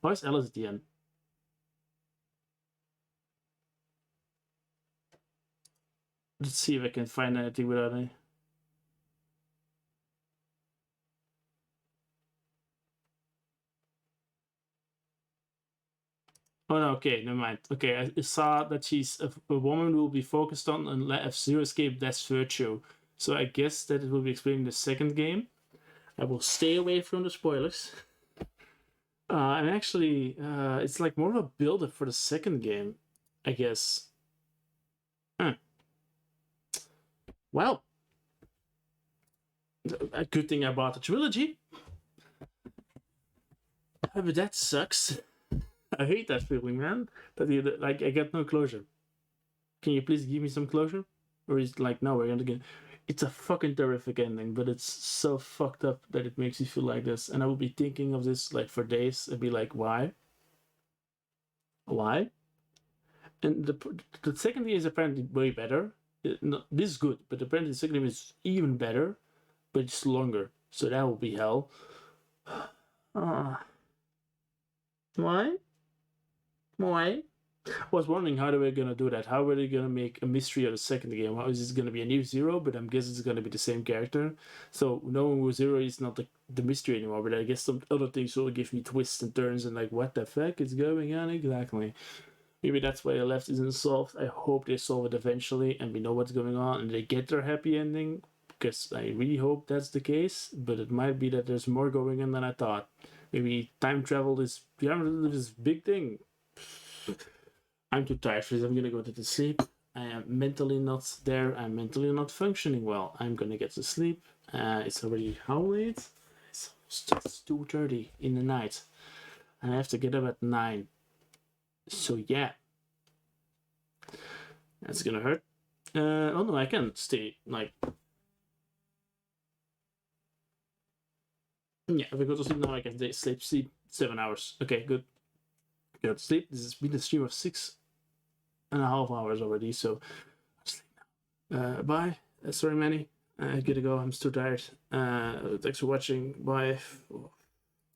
Speaker 1: Why is Alice at the end? Let's see if I can find anything without any. Oh no, okay, never mind. Okay, I saw that she's a woman who will be focused on and if Zero Escape, that's virtue. So I guess that it will be explained in the second game. I will stay away from the spoilers. And actually, it's like more of a build-up for the second game, I guess. Well, a good thing I bought the trilogy. But that sucks. I hate that feeling, man. That you like, I get no closure. Can you please give me some closure? Or is it like, no, we're gonna get. It's a fucking terrific ending, but it's so fucked up that it makes you feel like this. And I will be thinking of this like for days and be like, why? Why? And the second game is apparently way better. This is good, but apparently the second game is even better, but it's longer. So that will be hell. Why? Why? I was wondering how they were gonna do that. How were they gonna make a mystery of the second game? How is this gonna be a new Zero? But I'm guessing it's gonna be the same character. So knowing who Zero is not the mystery anymore. But I guess some other things will give me twists and turns and like, what the fuck is going on exactly? Maybe that's why the left isn't solved. I hope they solve it eventually and we know what's going on and they get their happy ending. Because I really hope that's the case. But it might be that there's more going on than I thought. Maybe time travel is this big thing. I'm too tired for this. I'm gonna go to sleep. I am mentally not there. I'm mentally not functioning well. I'm gonna get to sleep. It's already how late? It's just 2:30 in the night. And I have to get up at 9. So yeah, that's gonna hurt. Oh no, I can stay like. Yeah, if I go to sleep now, I can sleep 7 hours. Okay, good. Go to sleep. This has been a stream of 6.5 hours already, so I'll sleep now. Bye. Sorry, Manny. I gotta go. I'm still tired. Thanks for watching. Bye.